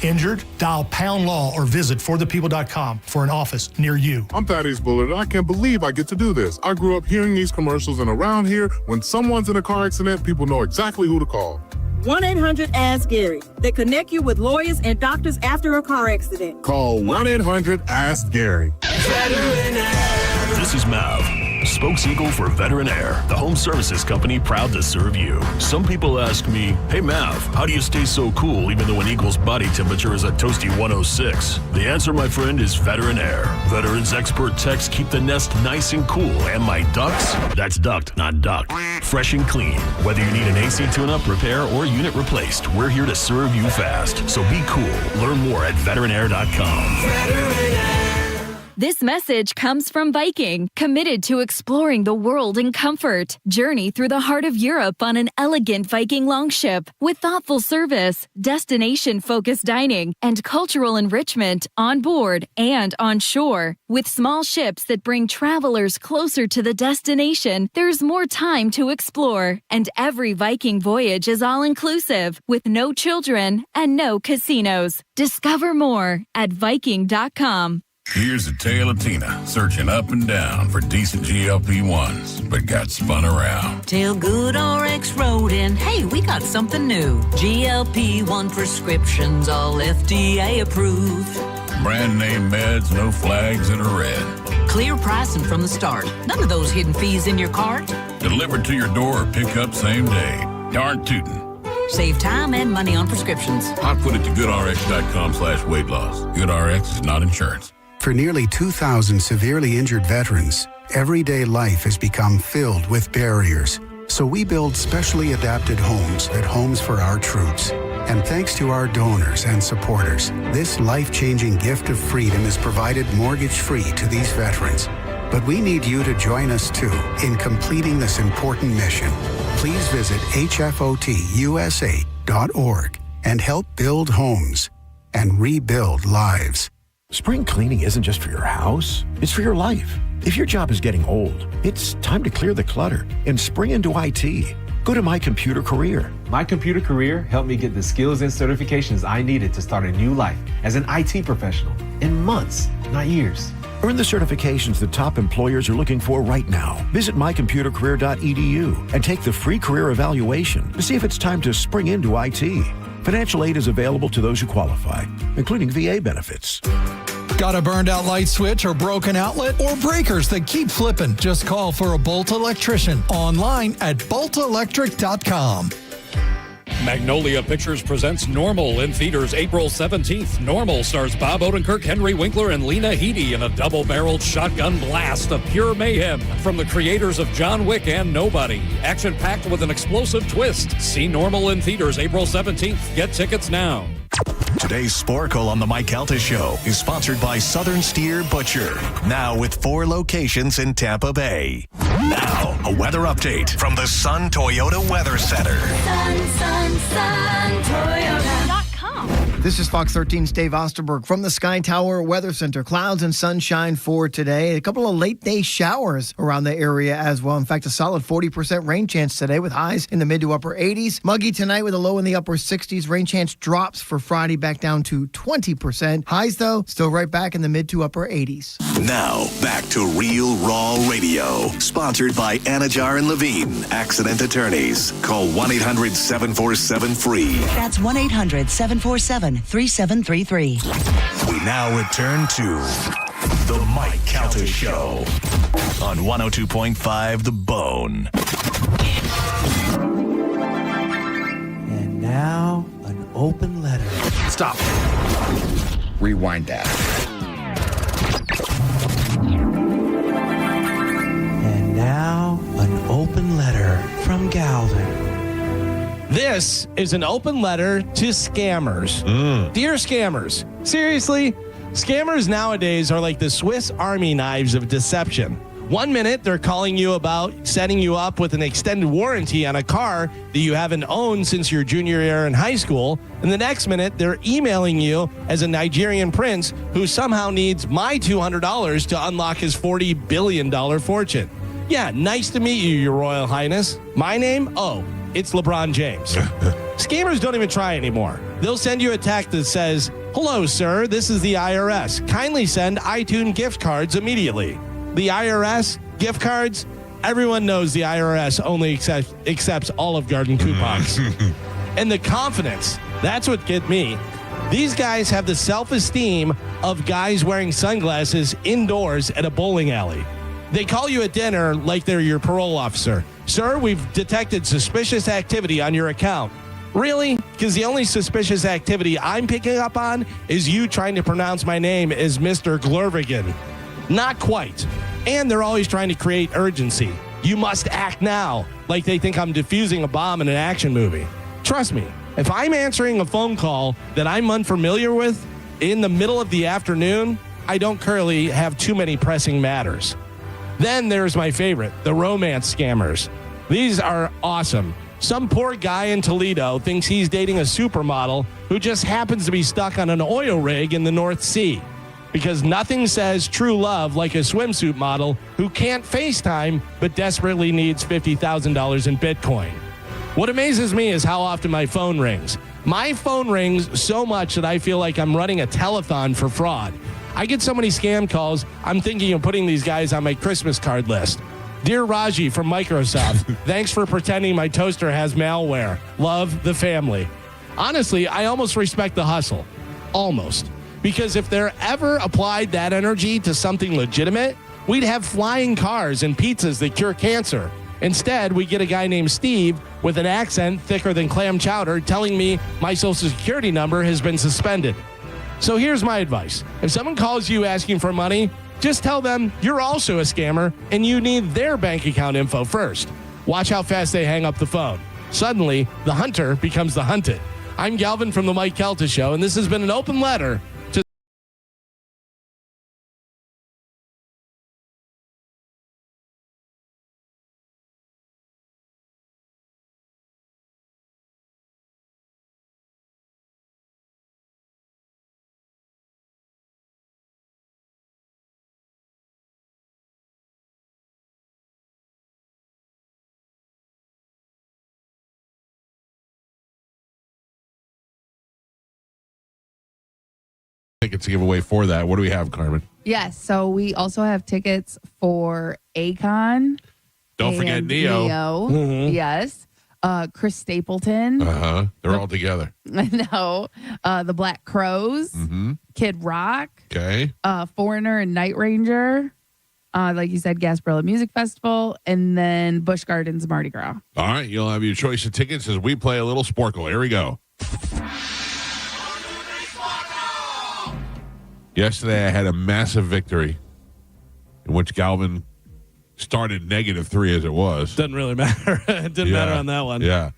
Injured? Dial pound law or visit forthepeople.com for an office near you.
I'm Thaddeus Bullard, and I can't believe I get to do this. I grew up hearing these commercials, and around here, when someone's in a car accident, people know exactly who to call.
1-800-ASK-GARY. They connect you with lawyers and doctors after a car accident.
Call 1-800-ASK-GARY.
This is Mav, Spokeseagull for Veteran Air, the home services company proud to serve you. Some people ask me, hey Mav, how do you stay so cool even though an eagle's body temperature is a toasty 106? The answer, my friend, is Veteran Air. Veterans expert techs keep the nest nice and cool, and my ducts, that's duct, not duck, fresh and clean. Whether you need an AC tune-up, repair, or unit replaced, we're here to serve you fast. So be cool. Learn more at veteranair.com.
Veteran Air. This message comes from Viking, committed to exploring the world in comfort. Journey through the heart of Europe on an elegant Viking longship with thoughtful service, destination-focused dining, and cultural enrichment on board and on shore. With small ships that bring travelers closer to the destination, there's more time to explore. And every Viking voyage is all-inclusive, with no children and no casinos. Discover more at Viking.com.
Here's the tale of Tina, searching up and down for decent GLP-1s, but got spun around.
Tell Good RX Road and hey, we got something new. GLP-1 prescriptions, all FDA approved.
Brand name meds, no flags that are red.
Clear pricing from the start. None of those hidden fees in your cart.
Delivered to your door or pick up same day. Darn tootin'.
Save time and money on prescriptions.
I put it to goodrx.com/weight loss. GoodRx is not insurance.
For nearly 2,000 severely injured veterans, everyday life has become filled with barriers. So we build specially adapted homes at Homes for Our Troops. And thanks to our donors and supporters, this life-changing gift of freedom is provided mortgage-free to these veterans. But we need you to join us, too, in completing this important mission. Please visit hfotusa.org and help build homes and rebuild lives.
Spring cleaning isn't just for your house, it's for your life. If your job is getting old, it's time to clear the clutter and spring into IT. Go to My Computer Career.
My Computer Career helped me get the skills and certifications I needed to start a new life as an IT professional in months, not years.
Earn the certifications that top employers are looking for right now. Visit mycomputercareer.edu and take the free career evaluation to see if it's time to spring into IT. Financial aid is available to those who qualify, including VA benefits.
Got a burned out light switch or broken outlet or breakers that keep flipping? Just call for a Bolt electrician online at boltelectric.com.
Magnolia Pictures presents Normal in theaters April 17th. Normal stars Bob Odenkirk, Henry Winkler, and Lena Headey in a double-barreled shotgun blast of pure mayhem from the creators of John Wick and Nobody. Action-packed with an explosive twist. See Normal in theaters April 17th. Get tickets now.
Today's Sporkle on the Mike Calta Show is sponsored by Southern Steer Butcher. Now with 4 locations in Tampa Bay. Now, a weather update from the Sun Toyota Weather Center.
Sun, Toyota.com.
This is Fox 13's Dave Osterberg from the Sky Tower Weather Center. Clouds and sunshine for today. A couple of late-day showers around the area as well. In fact, a solid 40% rain chance today with highs in the mid to upper 80s. Muggy tonight with a low in the upper 60s. Rain chance drops for Friday back down to 20%. Highs, though, still right back in the mid to upper 80s.
Now, back to Real Raw Radio. Sponsored by Anajar and Levine, accident attorneys. Call 1-800-747-FREE.
That's 1-800-747-3733.
We now return to The Mike Calta Show on 102.5 The Bone.
And now, an open letter.
Stop. Rewind that.
And now, an open letter from Galvin.
This is an open letter to scammers. Dear scammers, seriously, scammers nowadays are like the Swiss Army knives of deception. 1 minute, they're calling you about setting you up with an extended warranty on a car that you haven't owned since your junior year in high school. And the next minute, they're emailing you as a Nigerian prince who somehow needs my $200 to unlock his $40 billion fortune. Yeah, nice to meet you, Your Royal Highness. My name? Oh, it's LeBron James. Scammers don't even try anymore. They'll send you a text that says, "Hello, sir, this is the IRS. Kindly send iTunes gift cards immediately." The IRS, gift cards, everyone knows the IRS only accepts Olive Garden coupons. And the confidence, that's what get me. These guys have the self-esteem of guys wearing sunglasses indoors at a bowling alley. They call you at dinner like they're your parole officer. "Sir, we've detected suspicious activity on your account." Really? Because the only suspicious activity I'm picking up on is you trying to pronounce my name as Mr. Glurvigan. Not quite. And they're always trying to create urgency. You must act now, like they think I'm defusing a bomb in an action movie. Trust me, if I'm answering a phone call that I'm unfamiliar with in the middle of the afternoon, I don't currently have too many pressing matters. Then there's my favorite, the romance scammers. These are awesome. Some poor guy in Toledo thinks he's dating a supermodel who just happens to be stuck on an oil rig in the North Sea. Because nothing says true love like a swimsuit model who can't FaceTime but desperately needs $50,000 in Bitcoin. What amazes me is how often my phone rings. My phone rings so much that I feel like I'm running a telethon for fraud. I get so many scam calls, I'm thinking of putting these guys on my Christmas card list. Dear Raji from Microsoft, thanks for pretending my toaster has malware. Love, the family. Honestly, I almost respect the hustle. Almost. Because if they're ever applied that energy to something legitimate, we'd have flying cars and pizzas that cure cancer. Instead, we get a guy named Steve with an accent thicker than clam chowder telling me my social security number has been suspended. So here's my advice. If someone calls you asking for money, just tell them you're also a scammer and you need their bank account info first. Watch how fast they hang up the phone. Suddenly, the hunter becomes the hunted. I'm Galvin from the Mike Calta Show, and this has been an open letter to...
Tickets to give away for that. What do we have, Carmen?
Yes. So we also have tickets for Akon.
Don't forget Neo.
Mm-hmm.
Yes. Chris Stapleton.
They're all together.
No. The Black Crows. Kid Rock.
Okay.
Foreigner and Night Ranger. Like you said, Gasparilla Music Festival. And then Busch Gardens Mardi Gras.
All right. You'll have your choice of tickets as we play a little Sporkle. Here we go. Yesterday, I had a massive victory in which Galvin started -3 as it was.
Doesn't really matter. It didn't matter on that one.
Yeah.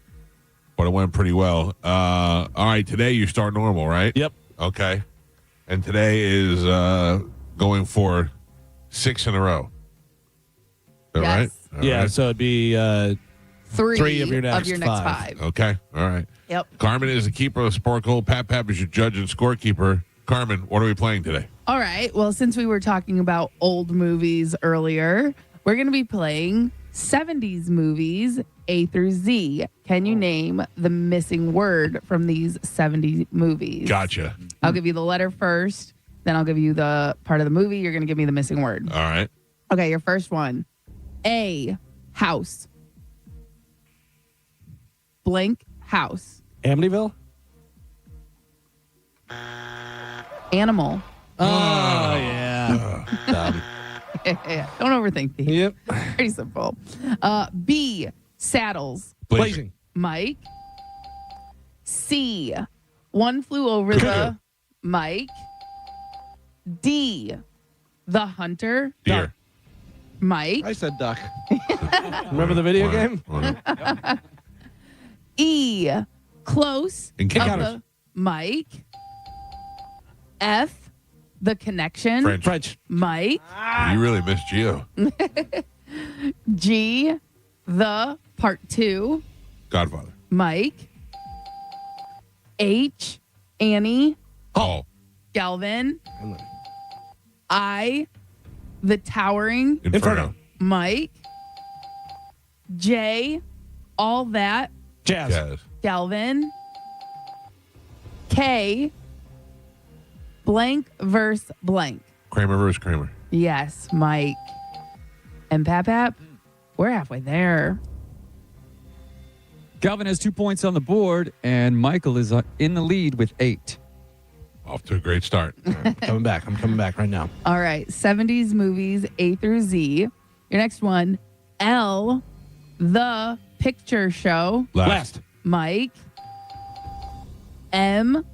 But it went pretty well. All right. Today, you start normal, right?
Yep.
Okay. And today is going for 6 in a row. Is that right? All
yeah.
right.
So it'd be three of your next five.
Okay. All right.
Yep.
Carmen is the keeper of Sporkle. Pap Pap is your judge and scorekeeper. Carmen, what are we playing today?
All right. Well, since we were talking about old movies earlier, we're going to be playing 70s movies A through Z. Can you name the missing word from these 70s movies?
Gotcha.
I'll give you the letter first, then I'll give you the part of the movie. You're going to give me the missing word.
All right.
Okay, your first one. A, house. Blank house.
Amityville?
Animal.
Oh, yeah.
Don't overthink these.
Yep.
Pretty simple. B, saddles.
Blazing.
Mike. C, one flew over the Mike. D, the hunter.
Deer.
Mike.
I said duck. Remember the video game?
E, close.
Encounters.
The Mike. F, the connection.
French.
Mike.
You really missed Geo.
G, the part 2.
Godfather.
Mike. H, Annie.
Oh.
Galvin. I, the towering.
Inferno.
Mike. J, all that.
Jazz.
Galvin. K, blank verse blank.
Kramer versus Kramer.
Yes, Mike. And Pap Pap, we're halfway there.
Galvin has 2 points on the board, and Michael is in the lead with 8.
Off to a great start.
I'm coming back right now.
All right, 70s movies A through Z. Your next one, L, the picture show.
Last.
Mike. M,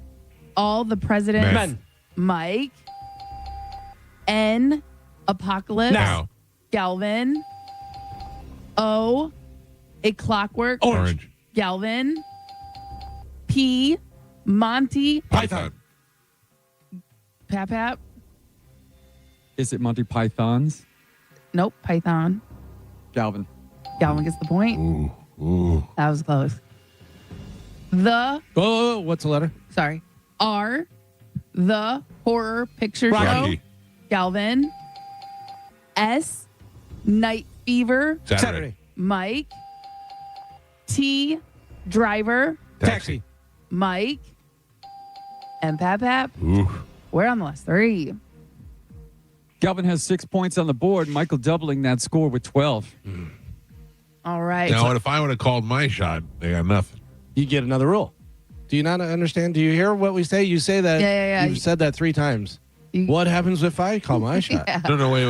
all the presidents.
Men.
Mike. N, apocalypse.
Now.
Galvin. O, a clockwork.
Orange.
Galvin. P, Monty.
Python.
Pap Pap.
Is it Monty Python's?
Nope, Python.
Galvin.
Galvin gets the point.
Ooh.
That was close. The,
Oh, what's the letter?
sorry, R, the horror picture
Rocky.
show. Galvin. S, Night Fever.
Saturday.
Mike. T, Driver.
Taxi.
Mike. And Pap Pap.
Ooh.
We're on the last 3.
Galvin has 6 points on the board. Michael doubling that score with 12.
All right.
Now, if I would have called my shot, they got nothing.
You get another rule. Do you not understand? Do you hear what we say? You say that.
Yeah.
You've said that 3 times. What happens if I call my shot?
No, wait.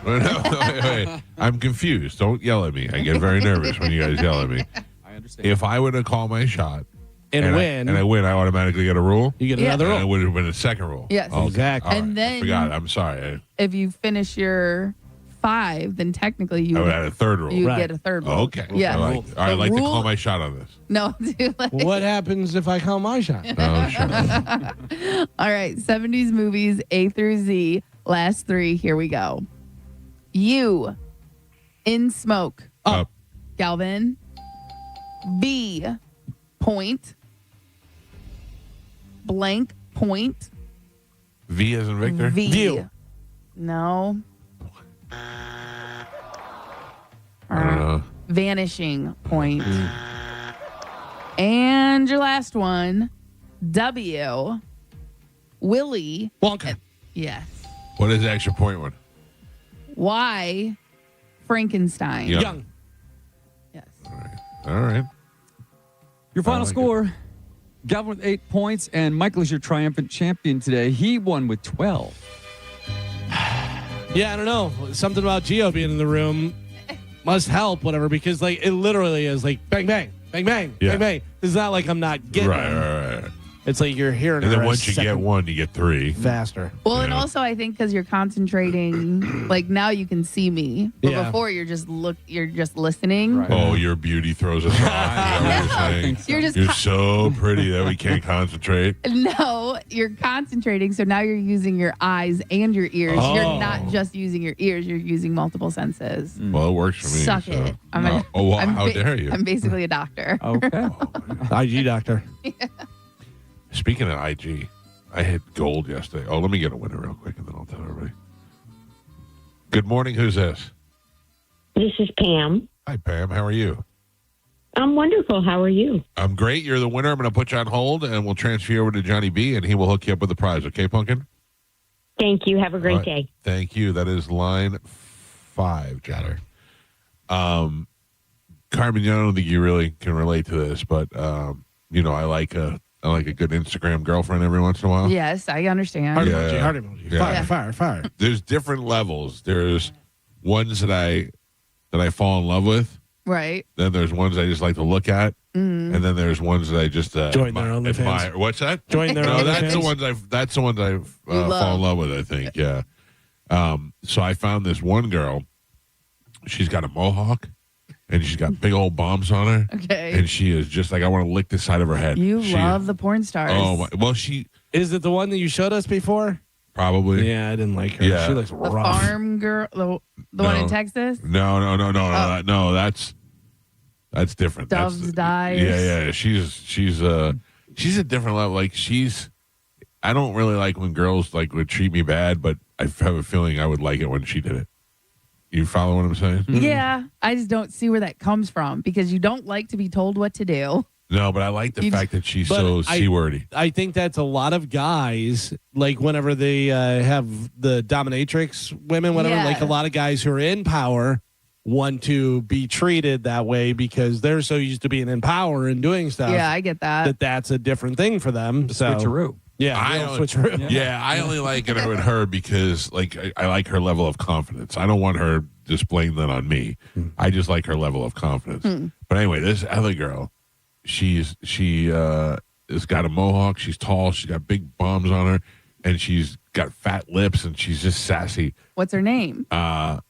Wait. I'm confused. Don't yell at me. I get very nervous when you guys yell at me.
I understand.
If I would have called my shot
and win,
I win, I automatically get a rule?
You get another rule.
And it would have been a second rule.
Yes.
Okay.
Exactly.
All right.
And then
I forgot. I'm sorry.
if you finish your 5, then technically you
I would
would
have had a third rule.
You get a third rule.
Okay.
Yeah.
I like to call my shot on this.
No.
What happens if I call my shot?
Oh, sure.
All right. 70s movies A through Z. Last 3. Here we go. U. In smoke.
Up.
Galvin. V. Point. Blank point.
V as in Victor?
V.
View.
No.
I don't know.
Vanishing point. And your last one. W. Willie.
Wonka.
Yes.
What is the extra point one?
Y. Frankenstein.
Young.
Yes.
All right.
Your final
like
score, Galvin with 8 points, and Michael is your triumphant champion today. He won with 12.
Yeah, I don't know. Something about Gio being in the room must help, whatever, because like it literally is like bang, bang, bang, bang, bang, bang. It's not like I'm not getting it.
Right.
It's like you're hearing
And
her
then
a
once you get
second
one, you get 3.
faster.
Well, and also I think because you're concentrating, like now you can see me, but
Yeah.
before you're just listening.
Right.
Oh, your beauty throws us off. Is that what you're saying?
You're just
You're so pretty that we can't concentrate.
No, you're concentrating. So now you're using your eyes and your ears.
Oh.
You're not just using your ears. You're using multiple senses.
Well, it works for me.
Suck
so.
it.
Well, how dare you?
I'm basically a doctor.
Okay.
IG doctor.
Speaking of IG, I hit gold yesterday. Oh, let me get a winner real quick, and then I'll tell everybody. Good morning. Who's this?
This is Pam.
Hi, Pam. How are you?
I'm wonderful. How are you?
I'm great. You're the winner. I'm going to put you on hold, and we'll transfer you over to Johnny B, and he will hook you up with the prize. Okay, Pumpkin?
Thank you. Have a great
All right.
day.
Thank you. That is line 5, Johnny. Carmen, I don't think you really can relate to this, but I like a good Instagram girlfriend every once in a while.
Yes, I understand.
Heart emoji, heart emoji.
Yeah.
Fire.
There's different levels. There's ones that I fall in love with.
Right.
Then there's ones I just like to look at. And then there's ones that I just
join their OnlyFans.
admire. What's that?
Join their
No,
OnlyFans.
that's the ones I fall in love with, I think. Yeah. So I found this one girl. She's got a mohawk. And she's got big old bombs on her.
Okay.
And she is just like, I want to lick the side of her head.
You love the porn stars.
Oh, my. Well, she.
Is it the one that you showed us before?
Probably.
Yeah, I didn't like her.
Yeah.
She looks
The
rough.
farm girl, the one in Texas.
No. No, that's different.
Dove's Dives.
Yeah. She's a different level. Like I don't really like when girls like would treat me bad, but I have a feeling I would like it when she did it. You follow what I'm saying?
Yeah, I just don't see where that comes from because you don't like to be told what to do.
No, but I like the fact that she's so C-wordy.
I think that's a lot of guys, like whenever they have the dominatrix women, whatever, like a lot of guys who are in power want to be treated that way because they're so used to being in power and doing stuff.
Yeah, I get that.
That's a different thing for them.
Switcheroo.
Yeah, switcheroo.
Yeah, I only like it with her because like I like her level of confidence. I don't want her displaying that on me. I just like her level of confidence. But anyway, this other girl, she has got a mohawk. She's tall. She's got big bombs on her, and she's got fat lips, and she's just sassy.
What's her name?
I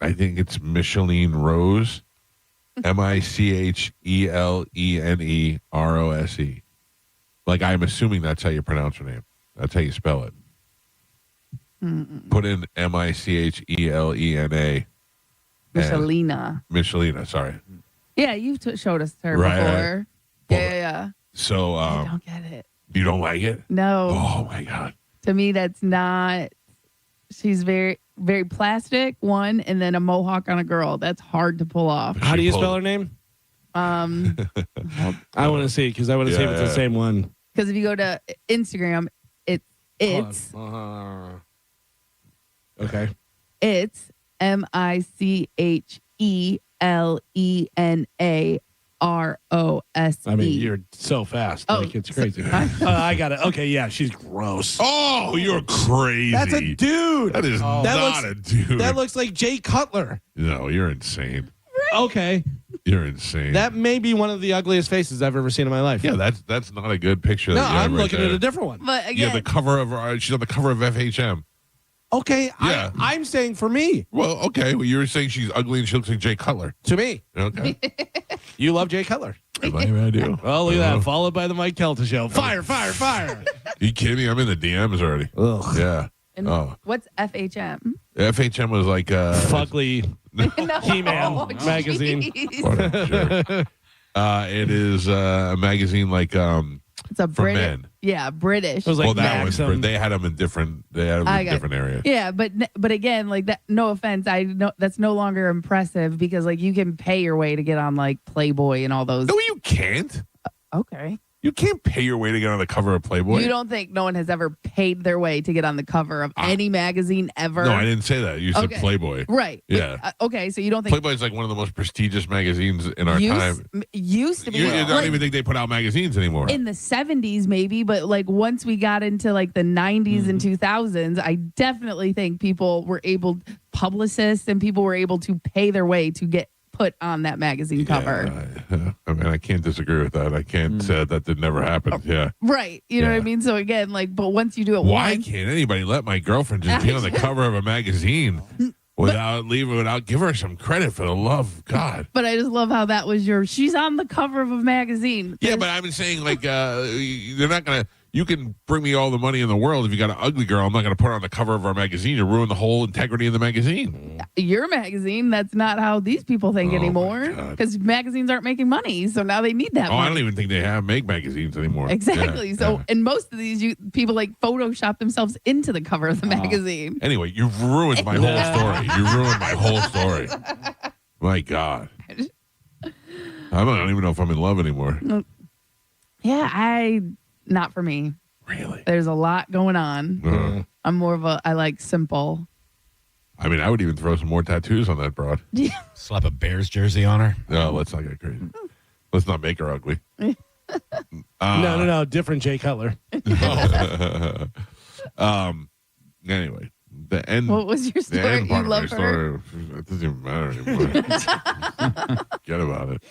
think it's Micheline Rose, MICHELENEROSE. Like, I'm assuming that's how you pronounce her name. That's how you spell it. Put in MICHELENA.
Michelina.
Sorry.
Yeah, you showed us her
Right,
before.
right.
Yeah.
So,
I don't get it.
You don't like it?
No.
Oh, my God.
To me, that's not. She's very, very plastic, one, and then a mohawk on a girl. That's hard to pull off.
How do you spell her name? I want to see because I want to see if it's the same one.
Because if you go to Instagram, it's
Okay.
It's MICHELENAROSE.
I mean, you're so fast.
Oh,
Like, it's crazy. I got it. Okay, yeah, she's gross.
Oh, you're crazy.
That's a dude.
That is not a dude.
That looks like Jay Cutler.
No, you're insane.
Okay.
You're insane.
That may be one of the ugliest faces I've ever seen in my life.
Yeah, that's not a good picture.
No,
that you have
I'm
right
looking
there.
at a different one.
But again,
Yeah, the cover of she's on the cover of FHM.
Okay,
Yeah.
I'm saying for me.
Well, okay. Well, you were saying she's ugly and she looks like Jay Cutler.
To me.
Okay.
You love Jay Cutler.
I do.
Well, look at that. Followed by the Mike Calta Show. Fire, fire, fire.
You kidding me? I'm in the DMs already.
Ugh.
Yeah.
and what's FHM?
FHM was like
Fugly
No.
He-Man
Oh,
magazine.
jeez.
What a jerk. It is a magazine like
It's a
for
British.
men.
Yeah, British.
It was like
Well, that
Maxim.
was they had them in different. They had them
I
in
got-
different areas.
Yeah, but again, like that. No offense, I know that's no longer impressive because like you can pay your way to get on like Playboy and all those.
No, you can't.
Okay.
You can't pay your way to get on the cover of Playboy.
You don't think no one has ever paid their way to get on the cover of any magazine ever?
No, I didn't say that. You said
Okay.
Playboy.
Right.
Yeah.
But, okay, so you don't think
Playboy is like one of the most prestigious magazines in our time.
used to be?
You don't
like,
even think they put out magazines anymore.
in the 70s maybe, but like once we got into like the 90s and 2000s, I definitely think publicists and people were able to pay their way to get put on that magazine cover.
I mean, I can't disagree with that. I can't say that did never happen. Yeah.
Right. You know what I mean? So again, like, but once you do it
Why
once,
can't anybody let my girlfriend just be on the cover of a magazine without give her some credit for the love of God?
but I just love how that was she's on the cover of a magazine.
Yeah, but I've been saying like they're not gonna. You can bring me all the money in the world if you got an ugly girl. I'm not gonna put her on the cover of our magazine. You ruin the whole integrity of the magazine.
Your magazine, that's not how these people think
Oh,
anymore because magazines aren't making money. So now they need that
Oh,
money.
I don't even think they make magazines anymore.
Exactly.
Yeah,
So,
yeah.
and most of these, people like Photoshop themselves into the cover of the magazine.
Anyway, you've ruined my whole story. You ruined my whole story. My God. I don't even know if I'm in love anymore.
Yeah, not for me.
Really?
There's a lot going on. I'm more of I like simple.
I mean, I would even throw some more tattoos on that broad.
Slap a Bears jersey on her.
No, let's not get crazy. Let's not make her ugly.
No. Different Jay Cutler.
Anyway, the end.
What was your
The
story?
end part
You love
of my
her?
story. It doesn't even matter anymore. Forget about it.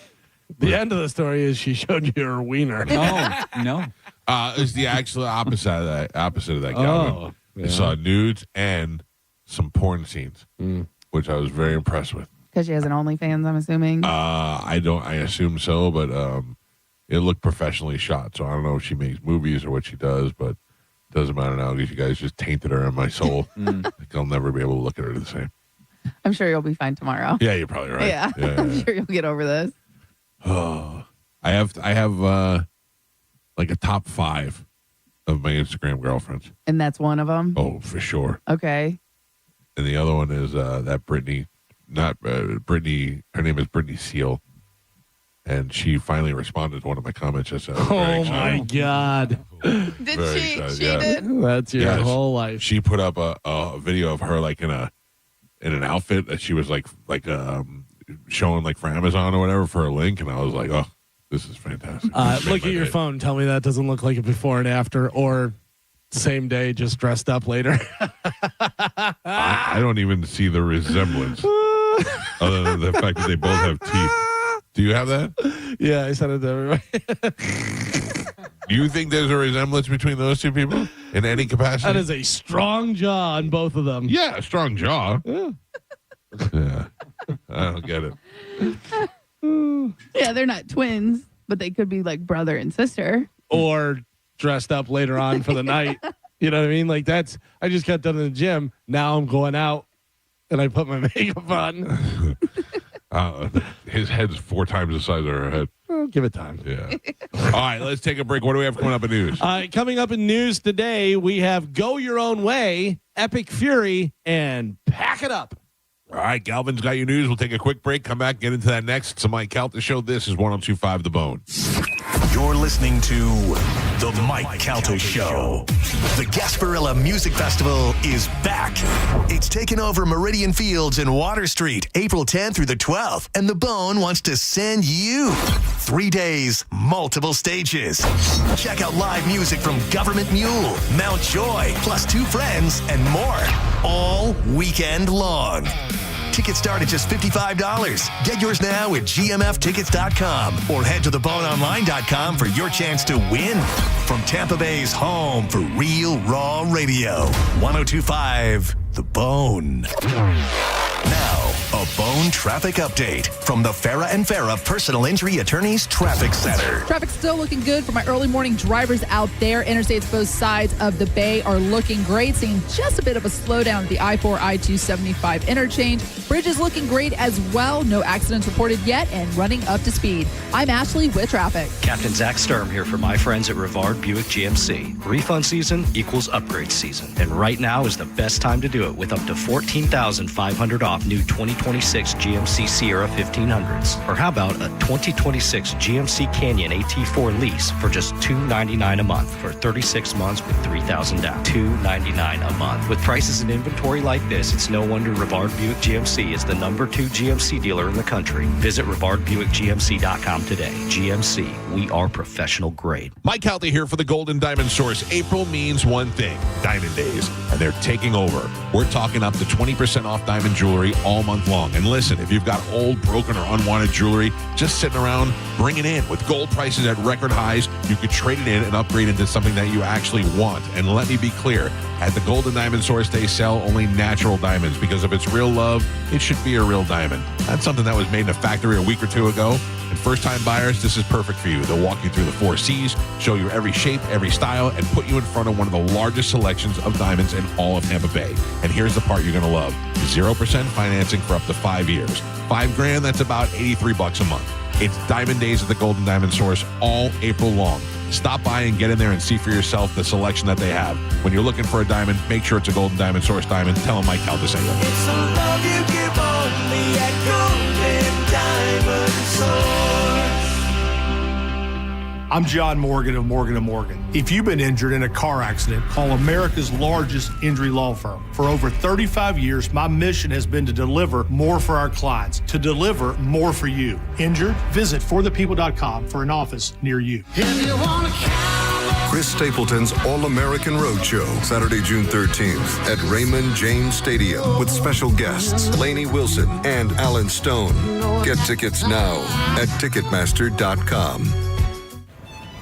The end of the story is she showed you her wiener.
No.
It's the actual opposite of that. Galvin.
Oh,
I saw nudes and some porn scenes, which I was very impressed with.
Because she has an OnlyFans, I'm assuming.
I assume so, but it looked professionally shot. So I don't know if she makes movies or what she does, but it doesn't matter now because you guys just tainted her in my soul. Like, I'll never be able to look at her the same.
I'm sure you'll be fine tomorrow.
Yeah, you're probably right.
Yeah. I'm sure you'll get over this.
Oh, I have like a top 5 of my Instagram girlfriends.
And that's one of them?
Oh, for sure.
Okay.
And the other one is that Brittany, not Brittany. Her name is Brittany Seal, and she finally responded to one of my comments. Just
Oh my God!
Did she? She did.
That's your whole life.
She put up a video of her like in an outfit that she was like showing like for Amazon or whatever for a link, and I was like, oh, this is fantastic.
Look at your phone. Tell me that doesn't look like a before and after, or same day, just dressed up later.
I don't even see the resemblance, other than the fact that they both have teeth. Do you have that?
Yeah, I sent it to everybody.
Do you think there's a resemblance between those two people in any capacity?
That is a strong jaw on both of them.
Yeah, a strong jaw. Yeah. I don't get it.
Yeah, they're not twins, but they could be like brother and sister.
Or dressed up later on for the night. You know what I mean? Like I just got done in the gym. Now I'm going out and I put my makeup on.
His head's 4 times the size of her head.
Well, give it time.
Yeah. All right, let's take a break. What do we have coming up in news?
Coming up in news today, we have Go Your Own Way, Epic Fury, and Pack It Up.
All right, Galvin's got your news. We'll take a quick break, come back, get into that next. It's the Mike Calta Show. This is 102.5 The Bone.
You're listening to The Mike Calta Show. The Gasparilla Music Festival is back. It's taken over Meridian Fields in Water Street, April 10th through the 12th, and The Bone wants to send you 3 days, multiple stages. Check out live music from Government Mule, Mount Joy, plus 2 Friends, and more, all weekend long. Tickets start at just $55. Get yours now at gmftickets.com or head to theboneonline.com for your chance to win. From Tampa Bay's home for real raw radio, 102.5 The Bone. Now, a Bone traffic update from the Farah and Farah Personal Injury Attorneys Traffic Center.
Traffic's still looking good for my early morning drivers out there. Interstates both sides of the bay are looking great, seeing just a bit of a slowdown at the I-4, I-275 interchange. Bridge is looking great as well. No accidents reported yet and running up to speed. I'm Ashley with traffic.
Captain Zach Sturm here for my friends at Rivard Buick GMC. Refund season equals upgrade season. And right now is the best time to do it with up to $14,500 off new 2026 GMC Sierra 1500s. Or how about a 2026 GMC Canyon AT4 lease for just $299 a month for 36 months with $3,000 down. $299 a month. With prices and inventory like this, it's no wonder Rivard Buick GMC is the #2 GMC dealer in the country. Visit RivardBuickGMC.com today. GMC, we are professional grade.
Mike Calta here for the Golden Diamond Source. April means one thing, Diamond Days, and they're taking over. We're talking up to 20% off diamond jewelry all month long. And listen, if you've got old, broken, or unwanted jewelry just sitting around, bring it in. With gold prices at record highs, you could trade it in and upgrade into something that you actually want. And let me be clear, at the Golden Diamond Source, they sell only natural diamonds because if it's real love, it should be a real diamond. That's something that was made in a factory a week or two ago. And first-time buyers, this is perfect for you. They'll walk you through the 4 C's, show you every shape, every style, and put you in front of one of the largest selections of diamonds in all of Tampa Bay. And here's the part you're going to love. 0% financing for up to 5 years. $5,000, that's about $83 a month. It's Diamond Days at the Golden Diamond Source all April long. Stop by and get in there and see for yourself the selection that they have. When you're looking for a diamond, make sure it's a Golden Diamond Source diamond. Tell them Mike Calta sent you.
It's a love you give only at Golden Diamond Source.
I'm John Morgan of Morgan & Morgan. If you've been injured in a car accident, call America's largest injury law firm. For over 35 years, my mission has been to deliver more for our clients, to deliver more for you. Injured? Visit forthepeople.com for an office near you.
Chris Stapleton's All-American Roadshow, Saturday, June 13th at Raymond James Stadium with special guests Lainey Wilson and Alan Stone. Get tickets now at Ticketmaster.com.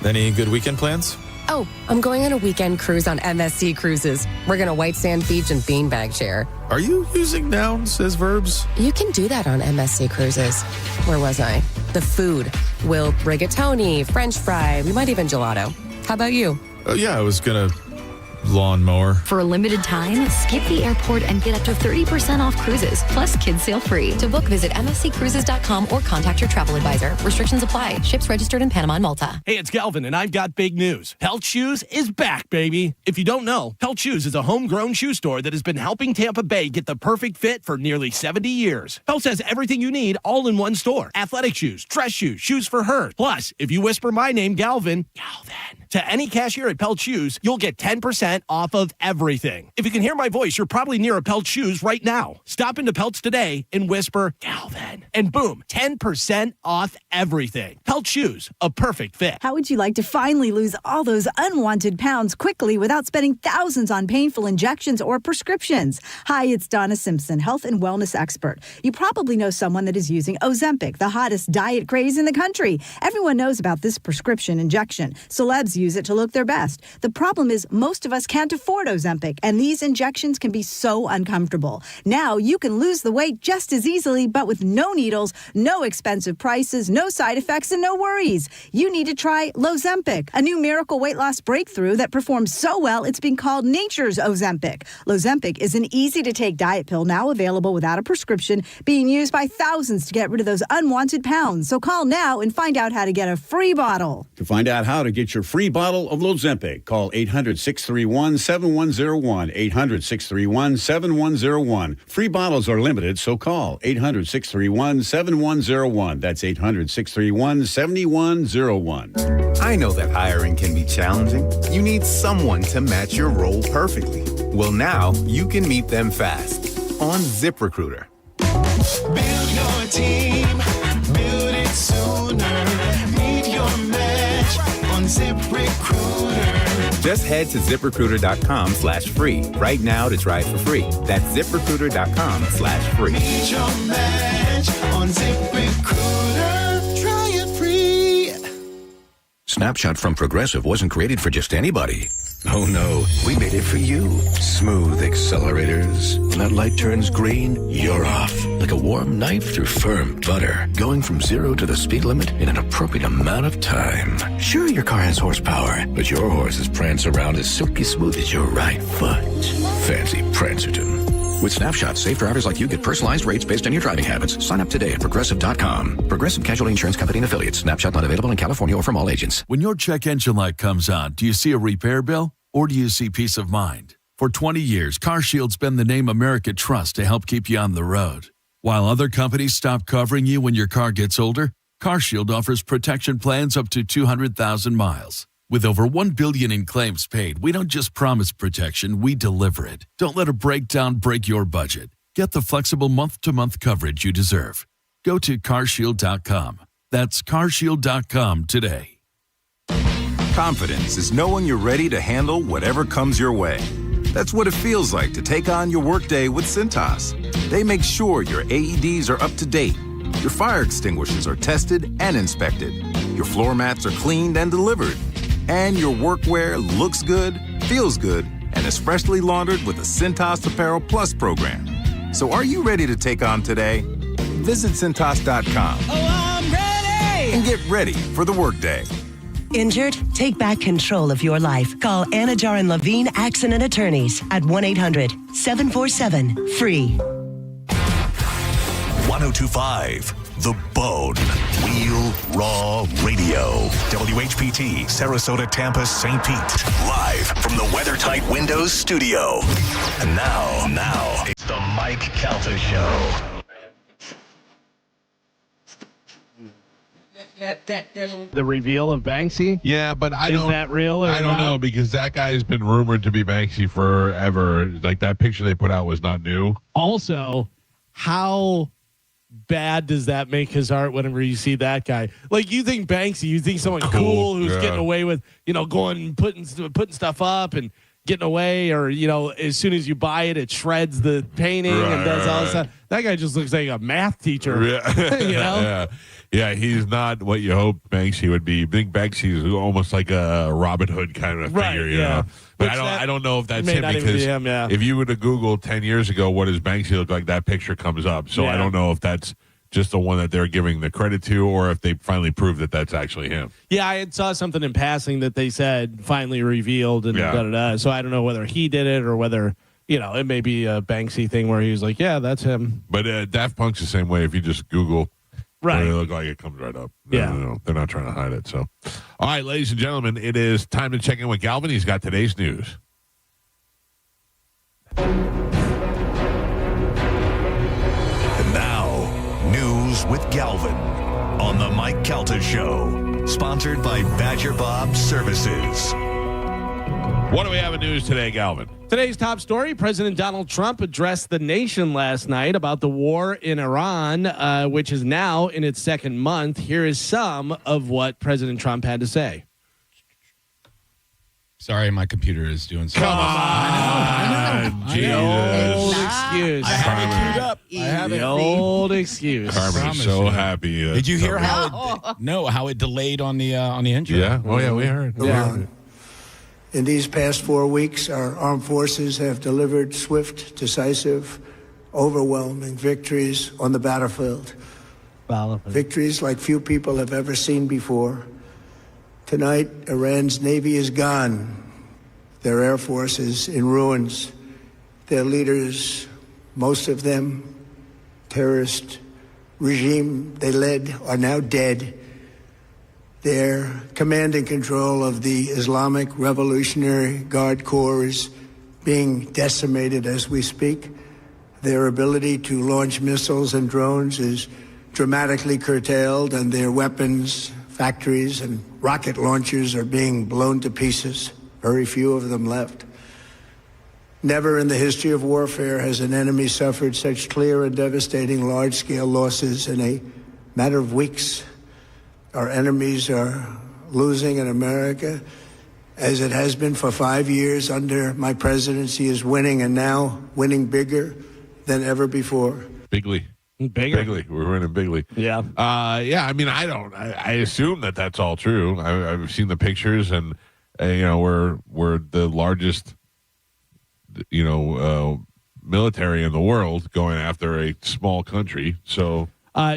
Any good weekend plans?
Oh, I'm going on a weekend cruise on MSC Cruises. We're going to White Sand Beach and Beanbag Share.
Are you using nouns as verbs?
You can do that on MSC Cruises. Where was I? The food. We'll rigatoni, French fry, we might even gelato. How about you?
Yeah, I was going to lawnmower.
For a limited time, skip the airport and get up to 30% off cruises, plus kids sail free. To book, visit msccruises.com or contact your travel advisor. Restrictions apply. Ships registered in Panama and Malta.
Hey, it's Galvin, and I've got big news. Pelt Shoes is back, baby. If you don't know, Pelt Shoes is a homegrown shoe store that has been helping Tampa Bay get the perfect fit for nearly 70 years. Pelt has everything you need all in one store. Athletic shoes, dress shoes, shoes for her. Plus, if you whisper my name, Galvin, to any cashier at Pelt Shoes, you'll get 10% off of everything. If you can hear my voice, you're probably near a Pelt Shoes right now. Stop into Pelt's today and whisper, Galvin, and boom, 10% off everything. Pelt Shoes, a perfect fit.
How would you like to finally lose all those unwanted pounds quickly without spending thousands on painful injections or prescriptions? Hi, it's Donna Simpson, health and wellness expert. You probably know someone that is using Ozempic, the hottest diet craze in the country. Everyone knows about this prescription injection. Celebs use it to look their best. The problem is most of us can't afford Ozempic, and these injections can be so uncomfortable. Now you can lose the weight just as easily, but with no needles, no expensive prices, no side effects, and no worries. You need to try Lozempic, a new miracle weight loss breakthrough that performs so well it's being called nature's Ozempic. Lozempic is an easy-to-take diet pill now available without a prescription, being used by thousands to get rid of those unwanted pounds. So call now and find out how to get a free bottle.
To find out how to get your free bottle of Lozempic, call 800-631-7101, 800-631-7101. Free bottles are limited, so call 800-631-7101. That's 800-631-7101.
I know that hiring can be challenging. You need someone to match your role perfectly. Well, now you can meet them fast on ZipRecruiter.
Build your team, build it sooner. Meet your match on ZipRecruiter.
Just head to ZipRecruiter.com/free right now to try it for free. That's ZipRecruiter.com/free.
Meet your match on ZipRecruiter. Try it free.
Snapshot from Progressive wasn't created for just anybody. Oh no, we made it for you. Smooth accelerators. When that light turns green, you're off. Like a warm knife through firm butter. Going from 0 to the speed limit in an appropriate amount of time. Sure, your car has horsepower, but your horses prance around as silky smooth as your right foot. Fancy Prancerton. With Snapshot, safe drivers like you get personalized rates based on your driving habits. Sign up today at Progressive.com. Progressive Casualty Insurance Company and Affiliates. Snapshot not available in California or from all agents.
When your check engine light comes on, do you see a repair bill or do you see peace of mind? For 20 years, CarShield's been the name America trusts to help keep you on the road. While other companies stop covering you when your car gets older, CarShield offers protection plans up to 200,000 miles. With over $1 billion in claims paid, we don't just promise protection, we deliver it. Don't let a breakdown break your budget. Get the flexible month-to-month coverage you deserve. Go to carshield.com. That's carshield.com today.
Confidence is knowing you're ready to handle whatever comes your way. That's what it feels like to take on your workday with Cintas. They make sure your AEDs are up to date, your fire extinguishers are tested and inspected, your floor mats are cleaned and delivered, and your workwear looks good, feels good, and is freshly laundered with the Cintas Apparel Plus program. So are you ready to take on today? Visit Cintas.com.
Oh, I'm ready!
And get ready for the workday.
Injured? Take back control of your life. Call Anajar and Levine Accident Attorneys at 1-800-747-FREE.
1025 The Bone. Real Raw Radio. WHPT, Sarasota, Tampa, St. Pete. Live from the WeatherTight Windows studio. And now, it's the Mike Calta Show.
The reveal of Banksy?
Yeah, but
Is that real or
I don't
not?
know, because that guy's been rumored to be Banksy forever. Like, that picture they put out was not new.
Also, how bad does that make his art whenever you see that guy? Like, you think Banksy, you think someone cool who's getting away with, going, putting stuff up and getting away, or, as soon as you buy it, it shreds the painting and does all this stuff. That guy just looks like a math teacher.
Yeah. Yeah, he's not what you hope Banksy would be. I think Banksy's almost like a Robin Hood kind of figure, you know. But I don't know if that's him, because if you were to Google 10 years ago, what does Banksy look like, that picture comes up. So I don't know if that's just the one that they're giving the credit to, or if they finally proved that that's actually him.
Yeah, I had saw something in passing that they said finally revealed and da-da-da. So I don't know whether he did it or whether, it may be a Banksy thing where he was like, yeah, that's him.
But Daft Punk's the same way. If you just Google what they look like, it comes right up. No, they're not trying to hide it. So, all right, ladies and gentlemen, it is time to check in with Galvin. He's got today's news.
And now, news with Galvin on the Mike Calta Show. Sponsored by Badger Bob Services.
What do we have in news today, Galvin?
Today's top story, President Donald Trump addressed the nation last night about the war in Iran, which is now in its second month. Here is some of what President Trump had to say.
Sorry, my computer is doing something.
Come on.
I know.
Old excuse.
I have it queued up. I have it.
Old excuse.
Carmen is so happy.
Did you hear how it delayed on the intro?
Yeah. Oh, yeah, we heard.
In these past 4 weeks, our armed forces have delivered swift, decisive, overwhelming victories on the battlefield. Victories like few people have ever seen before. Tonight, Iran's navy is gone. Their air force is in ruins. Their leaders, most of them, terrorist regime they led, are now dead. Their command and control of the Islamic Revolutionary Guard Corps is being decimated as we speak. Their ability to launch missiles and drones is dramatically curtailed, and their weapons, factories, and rocket launchers are being blown to pieces, very few of them left. Never in the history of warfare has an enemy suffered such clear and devastating large-scale losses in a matter of weeks. Our enemies are losing in America, as it has been for 5 years under my presidency, is winning, and now winning bigger than ever before.
Bigly. Bigly. We're winning bigly.
Yeah.
Yeah, I mean, I assume that that's all true. I've seen the pictures, and, we're the largest, military in the world going after a small country. So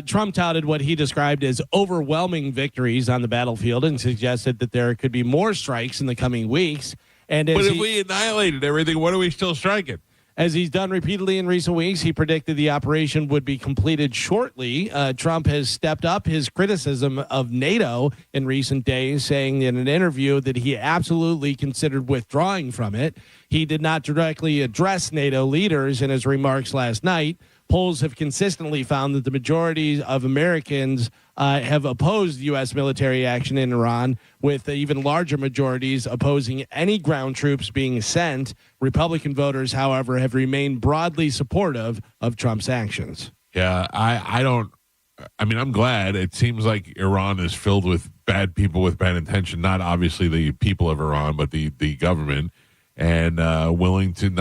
Trump touted what he described as overwhelming victories on the battlefield and suggested that there could be more strikes in the coming weeks. But
if we annihilated everything, what are we still striking?
As he's done repeatedly in recent weeks, he predicted the operation would be completed shortly. Trump has stepped up his criticism of NATO in recent days, saying in an interview that he absolutely considered withdrawing from it. He did not directly address NATO leaders in his remarks last night. Polls have consistently found that the majority of Americans have opposed U.S. military action in Iran, with even larger majorities opposing any ground troops being sent. Republican voters, however, have remained broadly supportive of Trump's actions.
Yeah, I'm glad. It seems like Iran is filled with bad people with bad intention, not obviously the people of Iran, but the government. And not willing to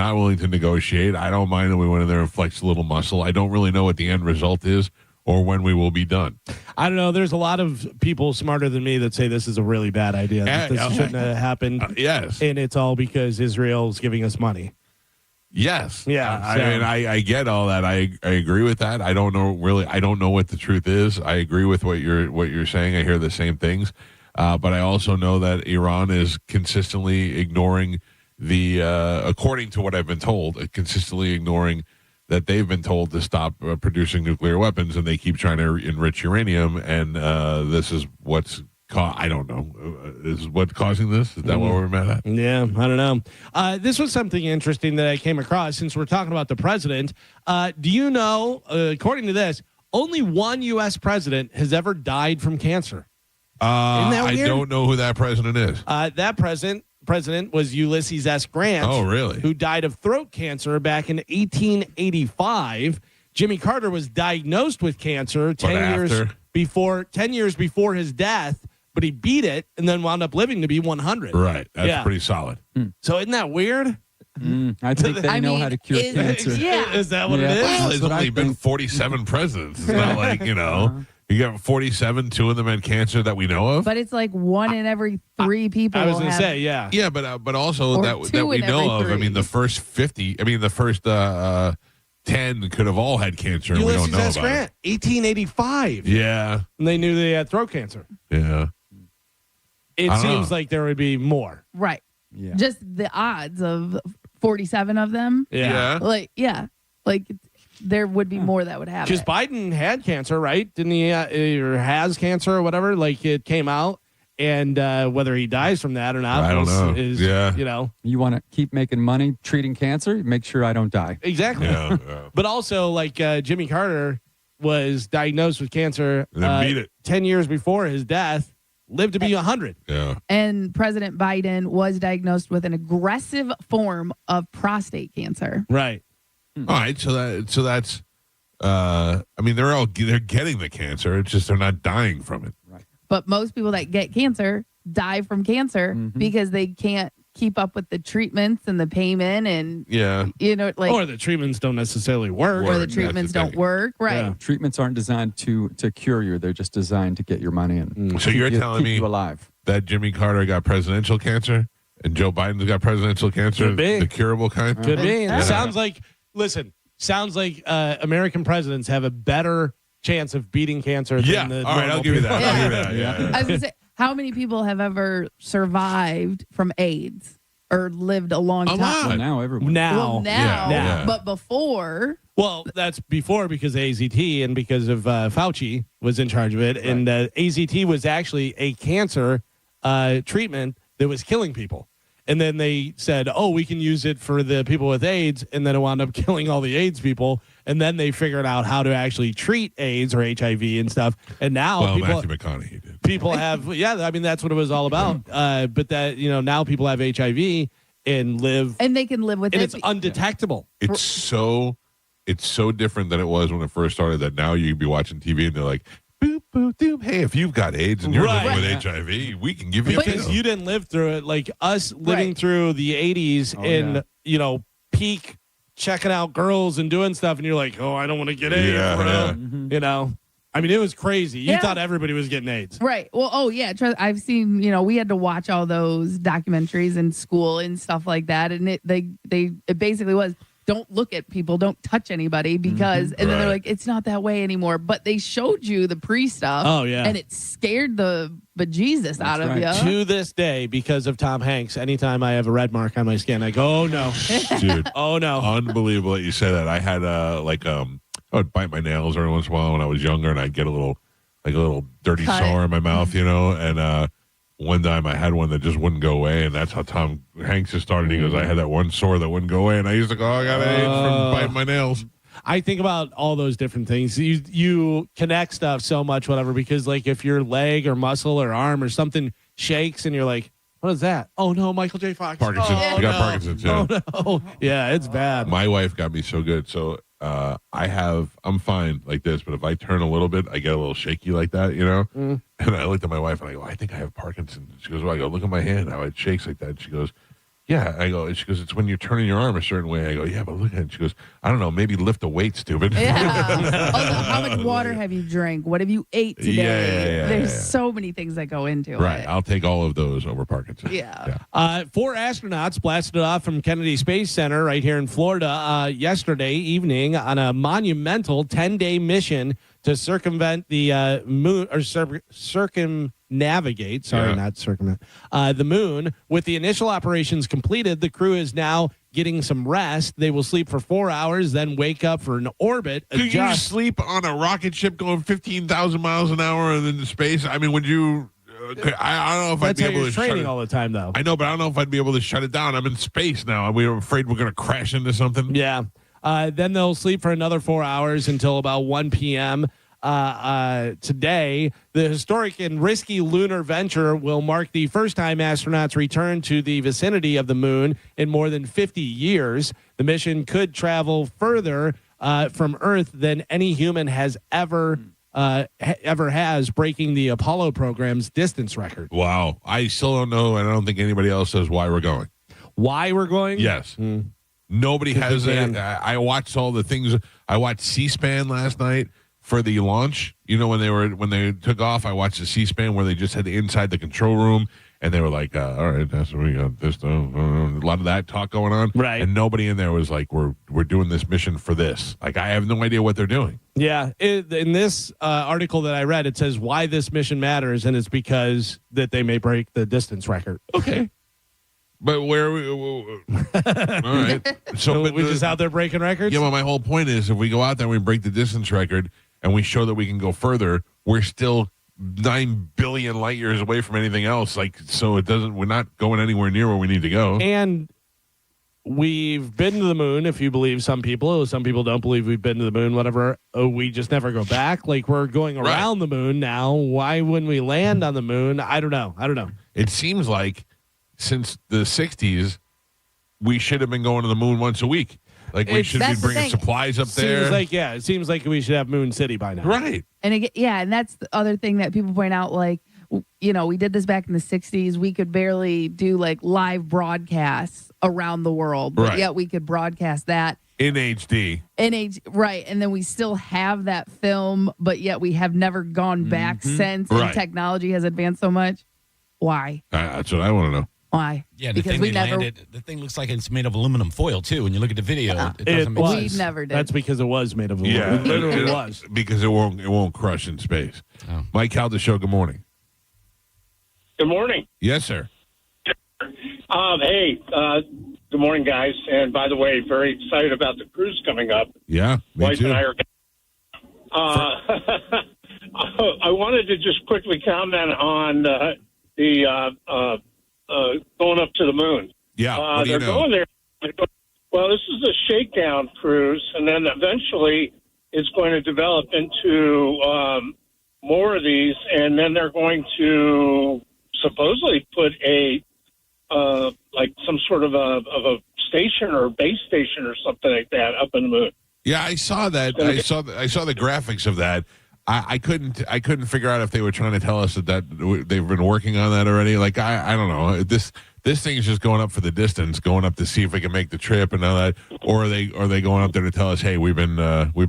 negotiate. I don't mind that we went in there and flexed a little muscle. I don't really know what the end result is or when we will be done.
I don't know. There's a lot of people smarter than me that say this is a really bad idea. That this shouldn't have happened.
Yes.
And it's all because Israel's giving us money.
Yes.
Yeah.
I get all that. I agree with that. I don't know what the truth is. I agree with what you're saying. I hear the same things. But I also know that Iran is consistently ignoring according to what I've been told, consistently ignoring that they've been told to stop producing nuclear weapons, and they keep trying to enrich uranium. And this is what's I don't know. Is what causing this? Is that what we're mad at?
Yeah, I don't know. This was something interesting that I came across since we're talking about the president. Do you know, according to this, only one U.S. president has ever died from cancer? Isn't that weird?
I don't know who that president is.
That president was Ulysses S. Grant.
Oh, really?
Who died of throat cancer back in 1885. Jimmy Carter was diagnosed with cancer 10 years before his death, but he beat it and then wound up living to be 100.
Right. That's pretty solid.
So isn't that weird?
I think they know how to cure cancer.
Yeah. Is that what it is?
Well, there's only been 47 presidents. It's not like, you got 47, 2 of them had cancer that we know of.
But it's like 1 in every 3 people.
I was going to say, yeah.
Yeah, but also that we know of.
3.
I mean, the first 50, the first 10 could have all had cancer, and
Ulysses
we don't know
S.
about
Grant,
it.
1885.
Yeah.
And they knew they had throat cancer.
Yeah.
It seems like there would be more.
Right.
Yeah.
Just the odds of 47 of them.
Yeah.
Like there would be more that would happen.
Because Biden had cancer, right? Didn't he? Or has cancer or whatever. Like it came out, and whether he dies from that or not,
I don't know.
Is,
You want to keep making money treating cancer? Make sure I don't die.
Exactly.
Yeah.
But also, like Jimmy Carter was diagnosed with cancer
And then beat it.
10 years before his death, lived to be 100.
Yeah.
And President Biden was diagnosed with an aggressive form of prostate cancer.
Right.
All right. So that's. They're getting the cancer. It's just they're not dying from it.
Right.
But most people that get cancer die from cancer because they can't keep up with the treatments and the payment and
or the treatments don't necessarily work.
Or the treatments don't work. Right.
Yeah. Treatments aren't designed to cure you. They're just designed to get your money in.
So you're telling me
you alive.
that Jimmy Carter got presidential cancer and Joe Biden's got presidential cancer,
Could be.
the curable kind?
Could be.
Yeah.
Sounds like American presidents have a better chance of beating cancer than the
all right, I'll give you that.
Yeah.
I'll give you that. Yeah.
I was gonna say, how many people have ever survived from AIDS or lived a long time?
Well, now everyone.
Now.
Yeah.
But before.
Well, that's before because of AZT and because of Fauci was in charge of it. Right. And AZT was actually a cancer treatment that was killing people. And then they said, we can use it for the people with AIDS. And then it wound up killing all the AIDS people. And then they figured out how to actually treat AIDS or HIV and stuff. And now
Matthew McConaughey did.
people have, I mean, that's what it was all about. But that, now people have HIV and live.
And they can live with
and
it.
it's undetectable.
It's so different than it was when it first started that now you'd be watching TV and they're like, boop, boop, doop. Hey, if you've got AIDS and you're living with HIV, we can give you
because you didn't live through it. Like us living through the 80s and, peak checking out girls and doing stuff. And you're like, oh, I don't want to get AIDS, bro. I mean, it was crazy. You thought everybody was getting AIDS.
Right. Well, I've seen, we had to watch all those documentaries in school and stuff like that. And it basically was, don't look at people, don't touch anybody because, and then they're like, it's not that way anymore. But they showed you the pre-stuff.
Oh, yeah.
And it scared the bejesus out of you.
To this day, because of Tom Hanks, anytime I have a red mark on my skin, I go, oh, no.
Dude.
Oh, no.
Unbelievable that you say that. I had, I would bite my nails every once in a while when I was younger, and I'd get a little dirty sore in my mouth, and one time I had one that just wouldn't go away, and that's how Tom Hanks just started. He goes, I had that one sore that wouldn't go away, and I used to go, I got AIDS from biting my nails.
I think about all those different things. You connect stuff so much, whatever, because like if your leg or muscle or arm or something shakes and you're like, what is that? Oh, no, Michael J. Fox.
Parkinson's.
Oh,
you got
no.
Parkinson's, yeah.
Oh, no. Yeah, it's bad.
My wife got me so good. So I'm fine like this, but if I turn a little bit, I get a little shaky like that, And I looked at my wife and I go, I think I have Parkinson's. She goes, well, I go, look at my hand, how it shakes like that. And she goes, yeah. I go, she goes, it's when you're turning your arm a certain way. I go, yeah, but look at it. She goes, I don't know, maybe lift a weight, stupid.
Yeah. Also, how much water have you drank? What have you ate today?
Yeah,
There's so many things that go into
right.
it.
I'll take all of those over Parkinson's.
Yeah.
4 astronauts blasted off from Kennedy Space Center right here in Florida yesterday evening on a monumental 10-day mission to circumvent the moon, or circumnavigate. Sorry, not circumvent. The moon. With the initial operations completed, the crew is now getting some rest. They will sleep for 4 hours, then wake up for an orbit.
Could you sleep on a rocket ship going 15,000 miles an hour and into space? I mean, would you? I don't know if I'd be able to shut
training
it
all the time, though.
I know, but I don't know if I'd be able to shut it down. I'm in space now. We're afraid we're going to crash into something.
Yeah. Then they'll sleep for another 4 hours until about 1 p.m. Today. The historic and risky lunar venture will mark the first time astronauts return to the vicinity of the moon in more than 50 years. The mission could travel further from Earth than any human has ever has, breaking the Apollo program's distance record.
Wow. I still don't know, and I don't think anybody else knows why we're going.
Why we're going?
Yes. Nobody has it. I watched all the things. I watched C-SPAN last night for the launch. When they took off, I watched the C-SPAN where they just had inside the control room, and they were like, all right, that's what we got this. A lot of that talk going on.
Right.
And nobody in there was like, we're doing this mission for this. Like, I have no idea what they're doing.
Yeah. In this article that I read, it says why this mission matters, and it's because that they may break the distance record.
Okay. But where we? All right.
So we're just out there breaking records?
Yeah, well, my whole point is if we go out there and we break the distance record and we show that we can go further, we're still 9 billion light years away from anything else. Like, so we're not going anywhere near where we need to go.
And we've been to the moon, if you believe some people. Some people don't believe we've been to the moon, whatever. We just never go back. Like, we're going around the moon now. Why wouldn't we land on the moon? I don't know.
It seems like since the 60s, we should have been going to the moon once a week. Like, we should be bringing supplies up there.
It seems like we should have Moon City by now.
Right.
And and that's the other thing that people point out, like, we did this back in the 60s. We could barely do like live broadcasts around the world, but yet we could broadcast that
in HD.
Right. And then we still have that film, but yet we have never gone back since, and technology has advanced so much. Why?
That's what I want to know.
Why?
Yeah, the thing landed, the thing looks like it's made of aluminum foil, too. When you look at the video, it doesn't make sense.
We never did.
That's because it was made of aluminum.
Yeah,
it literally was.
Because it won't crush in space. Oh. Mike Calta Show, good morning.
Good morning.
Yes, sir.
Hey, good morning, guys. And by the way, very excited about the cruise coming up.
Yeah, me
Wife
too.
and I are. I wanted to just quickly comment on the going up to the moon.
Yeah, what do you
they're
know?
going there. Well, this is a shakedown cruise, and then eventually it's going to develop into more of these, and then they're going to supposedly put a like some sort of a station or base station or something like that up in the moon.
Yeah, I saw that. I saw the graphics of that. I couldn't figure out if they were trying to tell us that they've been working on that already. Like I don't know. This thing is just going up for the distance, going up to see if we can make the trip and all that, or are they going up there to tell us, hey, we've been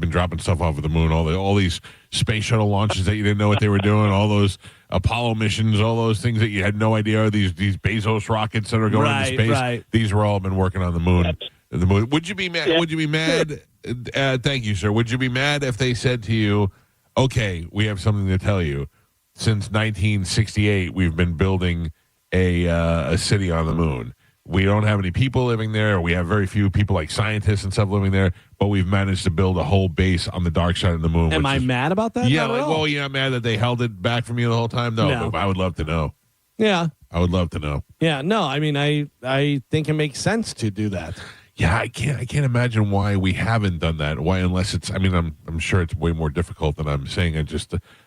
dropping stuff off of the moon, all these space shuttle launches that you didn't know what they were doing, all those Apollo missions, all those things that you had no idea, these Bezos rockets that are going into space. Right. These were all been working on the moon. The moon. Would you be mad? Yeah. Would you be mad? Thank you, sir. Would you be mad if they said to you, okay, we have something to tell you. Since 1968, we've been building a city on the moon. We don't have any people living there. We have very few people like scientists and stuff living there, but we've managed to build a whole base on the dark side of the moon.
Am I mad about that?
Yeah, well, you're not mad that they held it back from you the whole time? No, but I would love to know.
Yeah.
I would love to know.
Yeah, no, I mean, I think it makes sense to do that.
Yeah, I can't imagine why we haven't done that. Why, unless it's, I mean, I'm sure it's way more difficult than I'm saying.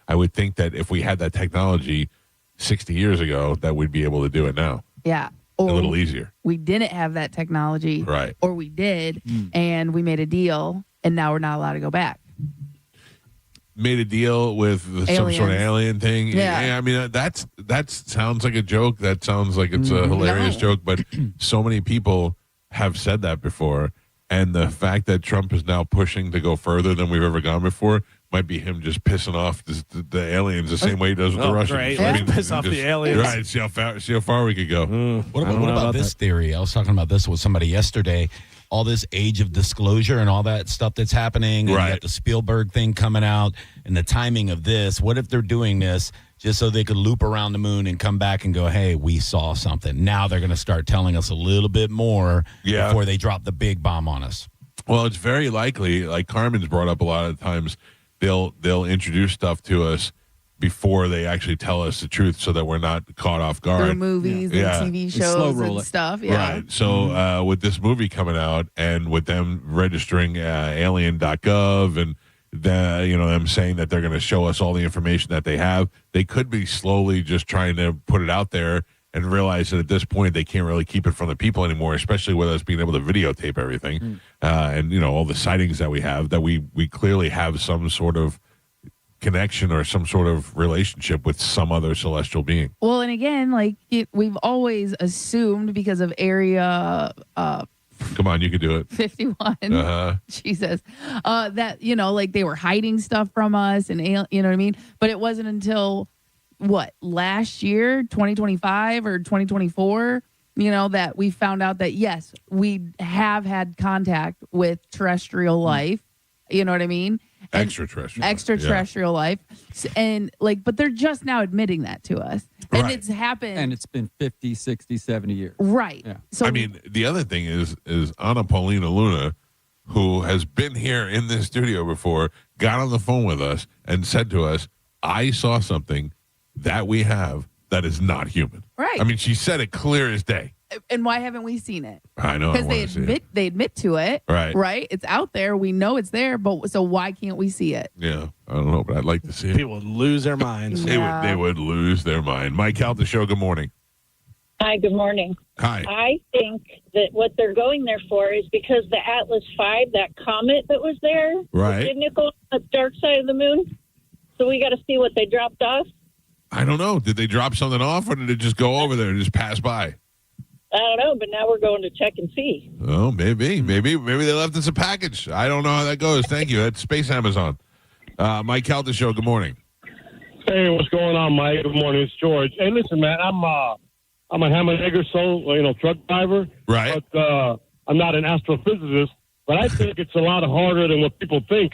I would think that if we had that technology 60 years ago, that we'd be able to do it now.
Yeah.
A little easier.
We didn't have that technology.
Right.
Or we did, and we made a deal, and now we're not allowed to go back.
Made a deal with some sort of alien thing.
Yeah.
I mean, that sounds like a joke. That sounds like it's a hilarious joke, but so many people have said that before, and the fact that Trump is now pushing to go further than we've ever gone before might be him just pissing off the aliens the same way he does with the Russians.
Great.
I
Let's
mean,
piss off the aliens.
Right, see how far we could go.
What about this theory? I was talking about this with somebody yesterday. All this age of disclosure and all that stuff that's happening. And you got the Spielberg thing coming out and the timing of this. What if they're doing this just so they could loop around the moon and come back and go, hey, we saw something. Now they're going to start telling us a little bit more before they drop the big bomb on us.
Well, it's very likely, like Carmen's brought up a lot of times, they'll introduce stuff to us before they actually tell us the truth so that we're not caught off guard.
Through movies and TV shows and stuff. Yeah.
Right. So with this movie coming out and with them registering alien.gov and them saying that they're going to show us all the information that they have, they could be slowly just trying to put it out there and realize that at this point they can't really keep it from the people anymore, especially with us being able to videotape everything and all the sightings that we have, that we clearly have some sort of connection or some sort of relationship with some other celestial being.
Well, and again, we've always assumed because of area
come on, you could do it.
51. Jesus. That, they were hiding stuff from us and, you know what I mean? But it wasn't until, last year, 2025 or 2024, that we found out that, yes, we have had contact with terrestrial life. You know what I mean? Extraterrestrial life. And but they're just now admitting that to us. And it's happened.
And it's been 50, 60, 70 years.
Right.
Yeah.
So
I mean, the other thing is Anna Paulina Luna, who has been here in this studio before, got on the phone with us and said to us, I saw something that we have that is not human.
Right.
I mean, she said it clear as day.
And why haven't we seen it?
I know.
Because they admit to it.
Right.
Right. It's out there. We know it's there. But so why can't we see it?
Yeah. I don't know, but I'd like to see it.
People would lose their minds.
Yeah.
They would lose their mind. Mike Calta Show, good morning.
Hi, good morning.
Hi.
I think that what they're going there for is because the Atlas V, that comet that was there,
right,
didn't it go on the dark side of the moon? So we got to see what they dropped off.
I don't know. Did they drop something off, or did it just go over there and just pass by?
I don't know, but now we're going to check and see.
Oh, maybe they left us a package. I don't know how that goes. Thank you. That's Space Amazon. Mike Calta Show. Good morning.
Hey, what's going on, Mike? Good morning. It's George. Hey, listen, man. I'm a Hammer truck driver.
Right.
But I'm not an astrophysicist. But I think it's a lot harder than what people think.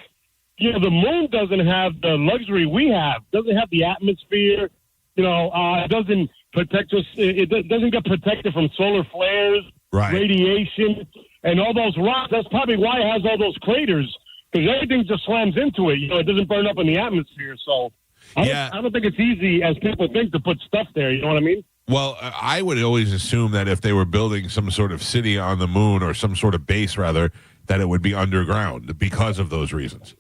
The moon doesn't have the luxury we have. Doesn't have the atmosphere. It doesn't protect us. It doesn't get protected from solar flares, radiation, and all those rocks. That's probably why it has all those craters, because everything just slams into it. It doesn't burn up in the atmosphere. So I don't think it's easy as people think to put stuff there. You know what I mean?
Well, I would always assume that if they were building some sort of city on the moon or some sort of base, rather, that it would be underground because of those reasons.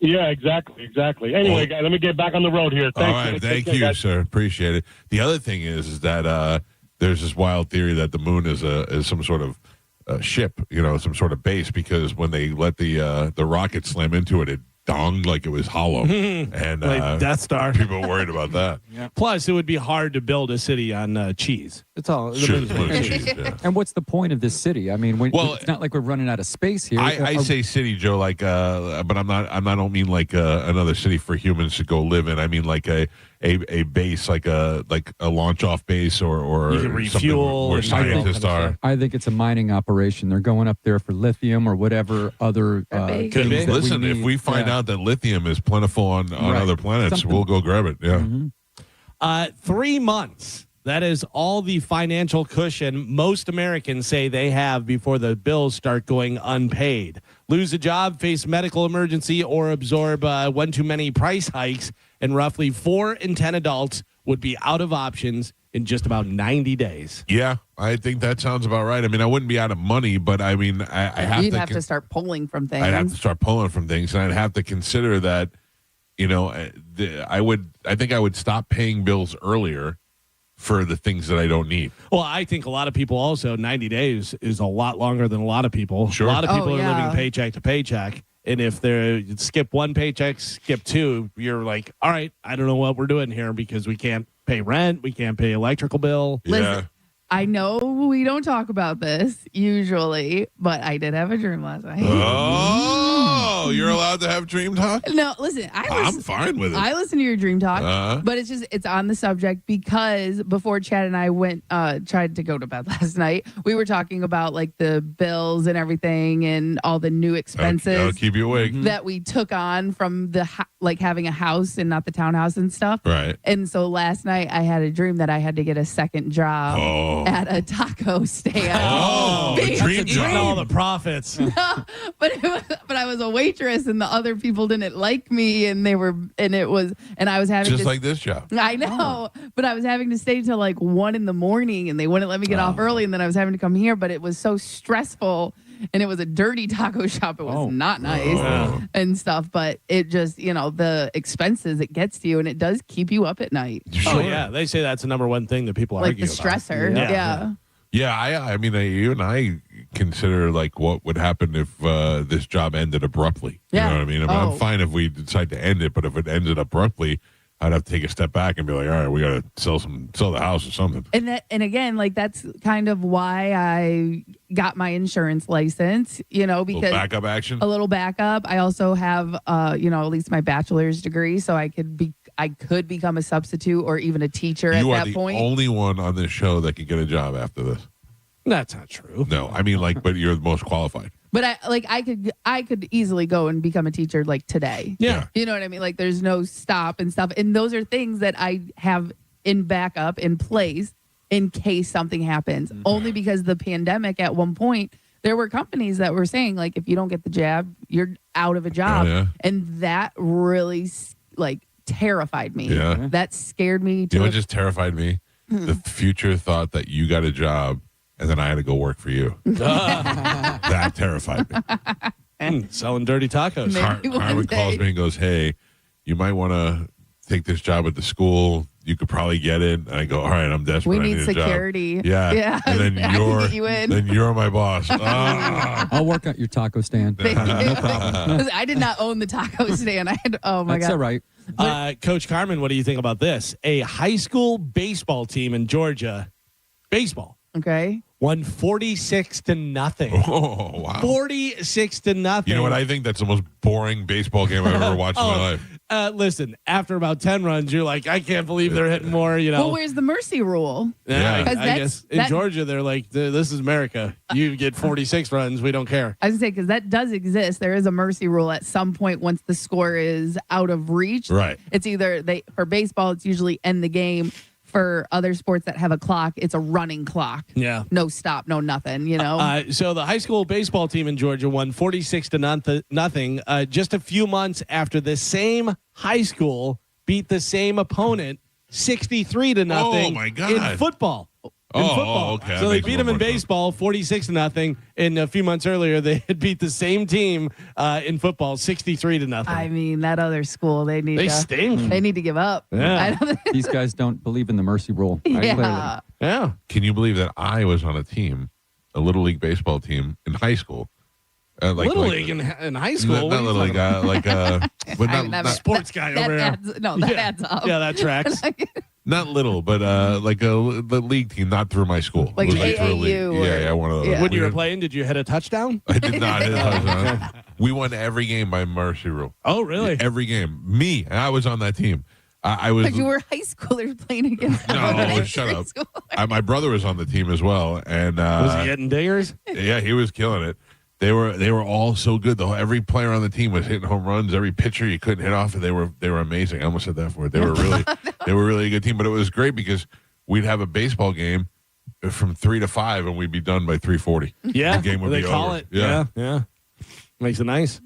Yeah, exactly. Anyway, guys, let me get back on the road here.
All right, thank you, sir. Appreciate it. The other thing is that there's this wild theory that the moon is some sort of ship, some sort of base, because when they let the rocket slam into it, it donged like it was hollow, and
like Death Star.
People are worried about that.
Yeah. Plus, it would be hard to build a city on cheese. That's all.
Sure, cheese, yeah.
And what's the point of this city? I mean, it's not like we're running out of space here.
I say city, Joe, like, but I don't mean like another city for humans to go live in. I mean like a base, like a launch off base, or
you can refuel
where scientists are.
I think it's a mining operation. They're going up there for lithium or whatever other.
Could be. Listen, if we find out that lithium is plentiful on other planets, we'll go grab it. Yeah.
Mm-hmm. 3 months. That is all the financial cushion most Americans say they have before the bills start going unpaid. Lose a job, face medical emergency, or absorb one too many price hikes, and roughly 4 in 10 adults would be out of options in just about 90 days.
Yeah, I think that sounds about right. I mean, I wouldn't be out of money, but I mean,
You'd have to start pulling from things.
I'd have to start pulling from things, and I'd have to consider that, I think I would stop paying bills earlier for the things that I don't need.
Well, I think a lot of people also, 90 days is a lot longer than a lot of people.
Sure.
A lot of people are living paycheck to paycheck. And if they're skip one paycheck, skip two, you're like, all right, I don't know what we're doing here because we can't pay rent. We can't pay electrical bill.
Listen, I know we don't talk about this usually, but I did have a dream last night.
Oh, you're allowed to have dream talk?
No, listen,
I'm fine with it.
I listen to your dream talk, but it's on the subject because before Chad and I tried to go to bed last night, we were talking about like the bills and everything and all the new expenses
I'll keep you awake.
that we took on from the having a house and not the townhouse and stuff.
Right.
And so last night I had a dream that I had to get a second job at a taco stand.
Oh, dream job.
All the profits.
but I was a waitress and the other people didn't like me and I was having
just like this job.
I know, but I was having to stay till like 1 a.m. and they wouldn't let me get off early, and then I was having to come here, but it was so stressful and it was a dirty taco shop. It was not nice and stuff, but it just, the expenses it gets to you and it does keep you up at night.
Sure. Oh yeah, they say that's the number one thing that people
like
argue
the stressor.
about.
Yeah, I mean, you and I consider like what would happen if this job ended abruptly. You know what I mean? I'm fine if we decide to end it, but if it ended abruptly, I'd have to take a step back and be like, all right, we got to sell the house or something.
And again, like that's kind of why I got my insurance license, because
a little backup action.
A little backup. I also have, at least my bachelor's degree, so I could become a substitute or even a teacher at that point.
You are the only one on this show that can get a job after this.
That's not true.
No, I mean, but you're the most qualified.
But I could easily go and become a teacher like today.
Yeah.
You know what I mean? Like there's no stop and stuff. And those are things that I have in backup in place in case something happens. Only because the pandemic at one point, there were companies that were saying like, if you don't get the jab, you're out of a job.
Yeah.
And that really terrified me.
Yeah.
That scared me.
You know what just terrified me? The future thought that you got a job and then I had to go work for you. That terrified me.
Selling dirty tacos.
Carmen calls me and goes, hey, you might want to take this job at the school. You could probably get it. And I go, all right, I'm desperate.
We
I
need
a
security.
Job. Yeah. And then
I can get you in.
Then you're my boss.
I'll work at your taco stand. No problem.
I did not own the taco stand. Oh my God.
That's all right.
Coach Carmen, what do you think about this? A high school baseball team in Georgia, baseball.
Okay.
Won 46-0.
Oh, wow.
46-0.
You know what? I think that's the most boring baseball game I've ever watched in my life.
Listen, after about 10 runs, you're like, I can't believe they're hitting more,
Well, where's the mercy rule?
I guess in Georgia, they're like, this is America. You get 46 runs. We don't care.
I was going to say, because that does exist. There is a mercy rule at some point once the score is out of reach.
Right.
It's either, for baseball, it's usually end the game. For other sports that have a clock, it's a running clock.
Yeah.
No stop, no nothing,
So the high school baseball team in Georgia won 46-0 just a few months after the same high school beat the same opponent 63-0
Oh, my God.
in football. in
Oh,
football.
okay. That
So they
makes a
beat
little
them in
more sense.
baseball 46-0. And a few months earlier, they had beat the same team in football 63-0.
I mean, that other school, they
stink.
They need to give up.
Yeah.
These guys don't believe in the mercy rule.
Yeah.
Yeah.
Can you believe that I was on a team, a little league baseball team in high school?
Little league in high school.
Not little league, but not
sports guy over here.
That adds up.
Yeah, that tracks.
not little, but the league team, not through my school.
Like
It was through a league.
AAU.
Yeah, one of those.
Yeah.
When you were playing, did you hit a touchdown?
I did not hit a touchdown. We won every game by mercy rule.
Oh, really?
Every game. Me, and I was on that team. I was.
But you were high schoolers playing against
No, shut up. My brother was on the team as well, and
Was he getting dingers?
yeah, he was killing it. They were all so good. Every player on the team was hitting home runs. Every pitcher you couldn't hit off, and they were amazing. I almost said that for it. They were really a good team. But it was great because we'd have a baseball game from 3 to 5, and we'd be done by 3:40.
Yeah,
the game would
they
be
call
over.
it. Yeah. Makes it nice.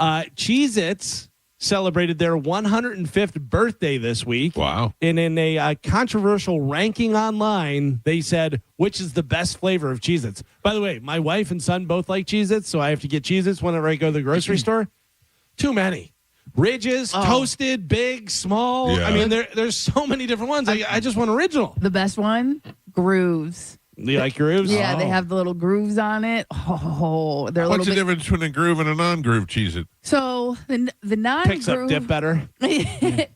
Cheez-Its celebrated their 105th birthday this week.
Wow.
And in a controversial ranking online, they said, which is the best flavor of Cheez-Its? By the way, my wife and son both like Cheez-Its, so I have to get Cheez-Its whenever I go to the grocery store. Too many. Ridges, toasted, big, small.
Yeah.
I mean, there's so many different ones. I just want original.
The best one, Grooves.
Do you like grooves?
Yeah, they have the little grooves on it. Oh, they're a
What's
little
the
bit.
difference between a groove and a non-groove Cheez-It?
So the non
Picks up dip better.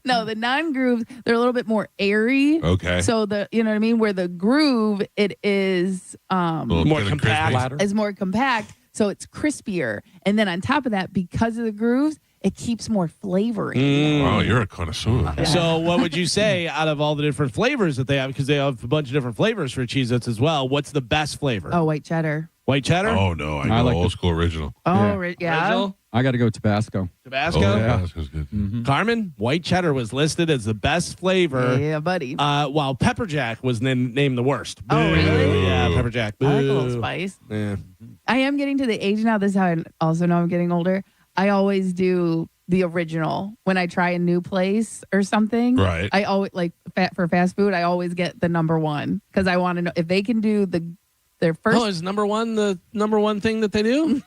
No, the non-grooves, they're a little bit more airy.
Okay.
So you know what I mean? Where the groove, it is
More compact.
is more compact, so it's crispier. And then on top of that, because of the grooves, it keeps more flavoring.
Oh, you're a connoisseur.
So what would you say out of all the different flavors that they have? Because they have a bunch of different flavors for Cheez-Its as well. What's the best flavor?
Oh, white cheddar.
White cheddar?
Oh, no. I
I
go
like
old school original.
Oh, yeah.
Original?
I got to go Tabasco.
Tabasco?
Oh, yeah. That's good.
Carmen, white cheddar was listed as the best flavor.
Yeah, buddy.
While pepper jack was named the worst.
Oh, really?
Yeah, pepper jack.
I like a little
Boo.
spice.
Yeah.
I am getting to the age now. This is how I also know I'm getting older. I always do the original when I try a new place or something.
Right.
I always for fast food. I always get the number one because I want to know if they can do their first.
Oh, is number one the number one thing that they do?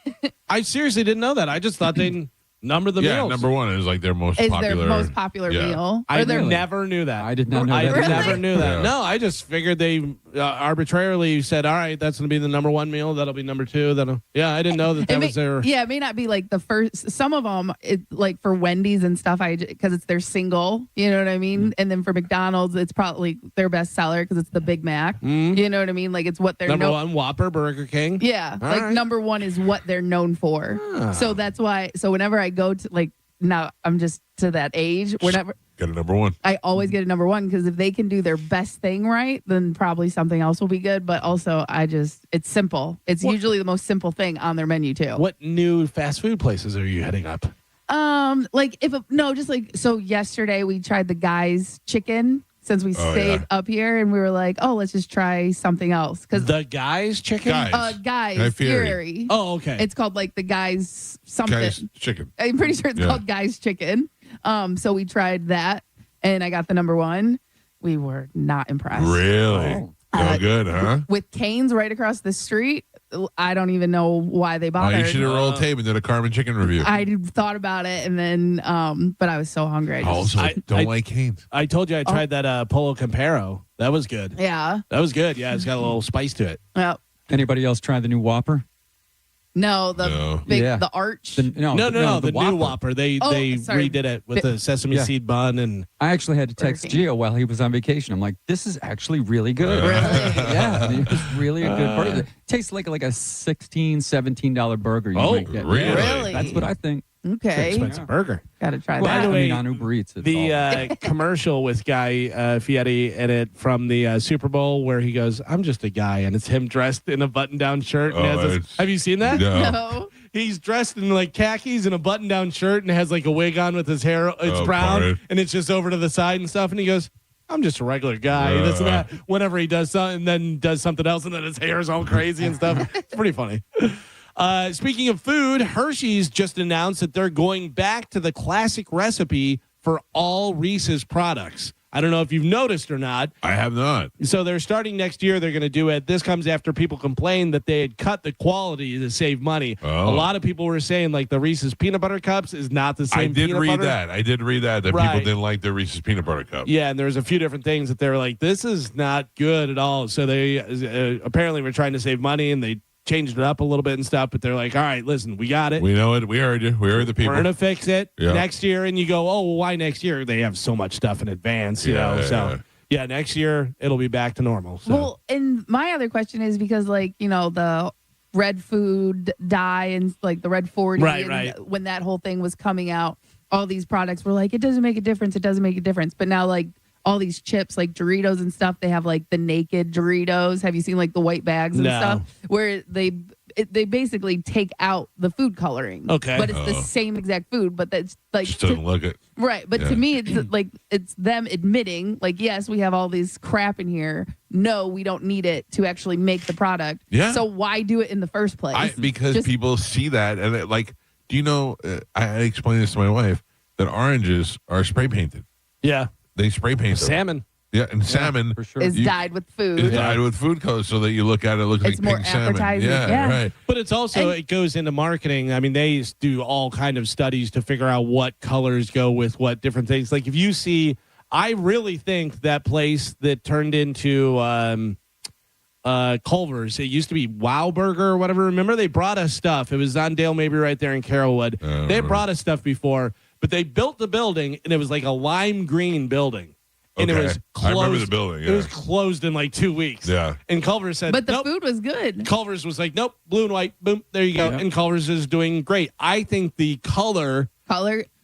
I seriously didn't know that. I just thought they number the
Yeah,
meals.
number one is like their most
is
popular.
their most popular
Yeah.
meal.
I
Or their
never knew that.
I did not know
I
that.
never knew that.
Yeah.
No, I just figured they arbitrarily said, all right, that's going to be the number one meal. That'll be number two. Yeah, I didn't know that was their.
Yeah, it may not be like the first. Some of them, like for Wendy's and stuff, because it's their single. You know what I mean? And then for McDonald's, it's probably their best seller because it's the Big Mac. You know what I mean? Like it's what they're
Number one, Whopper, Burger King.
Yeah,
All
like
right.
number one is what they're known for. So that's why. So whenever I go to now, I'm just to that age. Whenever
Got a number one.
I always get a number one because if they can do their best thing right, then probably something else will be good. But also, it's simple. It's usually the most simple thing on their menu too.
What new fast food places are you heading up?
So yesterday we tried the Guy's Chicken since we
Oh,
stayed
yeah.
up here and we were like, oh, let's just try something else because
The Guy's Chicken?
Guys.
Guy's
Guy Fieri.
Fury.
Oh, okay.
It's called like the Guy's something.
Guys, chicken.
I'm pretty sure it's
Yeah.
called Guy's Chicken. So we tried that and I got the number one. We were not impressed.
Really? No good, huh?
With Cane's right across the street, I don't even know why they
Oh,
bothered.
you should have rolled tape and did a Carmen chicken review.
I thought about it and then, but I was so hungry. I just-
Also, don't like Cane's.
I told you I tried that Polo Campero. That was good.
Yeah.
That was good. Yeah, it's got a little spice to it.
Well,
Anybody else try the new Whopper?
no, the
No.
big,
Yeah.
the arch.
No, the new Whopper. They
sorry.
redid it with the sesame
Yeah.
seed bun and
I actually had to text
Burger King.
Gio while he was on vacation. I'm like, this is actually really good.
Really?
Yeah, I mean, it was really a good burger. It tastes like a $16, $17 burger. You
Oh,
might get.
really?
Really?
That's what I think.
Okay.
expensive burger.
Got to try
Well,
that.
By the way,
on Uber Eats. It's
The
all-
commercial with Guy Fieri in it from the Super Bowl where he goes, I'm just a guy, and it's him dressed in a button-down shirt. And has
it's-
have you seen that?
No.
No.
He's dressed in like khakis and a button-down shirt and has like a wig on with his hair. It's
Oh,
brown
party.
and it's just over to the side and stuff. And he goes, I'm just a regular guy.
Yeah.
This and that. Whenever he does something, and then does something else, and then his hair is all crazy and stuff. It's pretty funny. Speaking of food, Hershey's just announced that they're going back to the classic recipe for all Reese's products. I don't know if you've noticed or not.
I have not.
So they're starting next year. They're going to do it. This comes after people complained that they had cut the quality to save money.
Oh.
A lot of people were saying like the Reese's peanut butter cups is not the same.
I did
peanut
read
butter.
that. I did read that
Right.
people didn't like the Reese's peanut butter cup.
Yeah, and there's a few different things that they were like, this is not good at all. So they apparently were trying to save money, and they changed it up a little bit and stuff. But they're like, all right, listen, we got it.
We know it. We heard you. We heard the people.
We're going to fix it
Yeah.
next year. And you go, oh, well, why next year? They have so much stuff in advance, you know. So, yeah, next year it'll be back to normal. So.
Well, and my other question is because, like, you know, the red food dye and like the red 40, and when that whole thing was coming out, all these products were like, it doesn't make a difference. It doesn't make a difference. But now, like, all these chips, like Doritos and stuff, they have like the naked Doritos. Have you seen like the white bags and stuff where they basically take out the food coloring?
Okay,
but it's the same exact food, but that's like
Just doesn't look it.
Right, but to me, it's like it's them admitting, like, yes, we have all this crap in here. No, we don't need it to actually make the product.
Yeah.
So why do it in the first place?
Because people see that and it, like, do you know? I explained this to my wife that oranges are spray painted.
Yeah,
they spray paint them.
Salmon.
Yeah, and salmon
for sure is dyed with food.
Is dyed with food colors, so that you look at it, looks
It's
like
more
pink salmon.
appetizing, yeah.
Right.
But it's also, it goes into marketing. I mean, they do all kind of studies to figure out what colors go with what different things. Like if you see, I really think that place that turned into Culver's, it used to be Wow Burger or whatever. Remember, they brought us stuff. It was on Dale Mabry right there in Carrollwood. They brought us stuff before, but they built the building, and it was like a lime green building. And it was closed.
I remember the building. Yeah.
It was closed in like 2 weeks.
Yeah.
And Culver's said,
but the
nope.
food was good.
Culver's was like, nope, blue and white, boom, there you go.
Yeah.
And Culver's is doing great. I think the color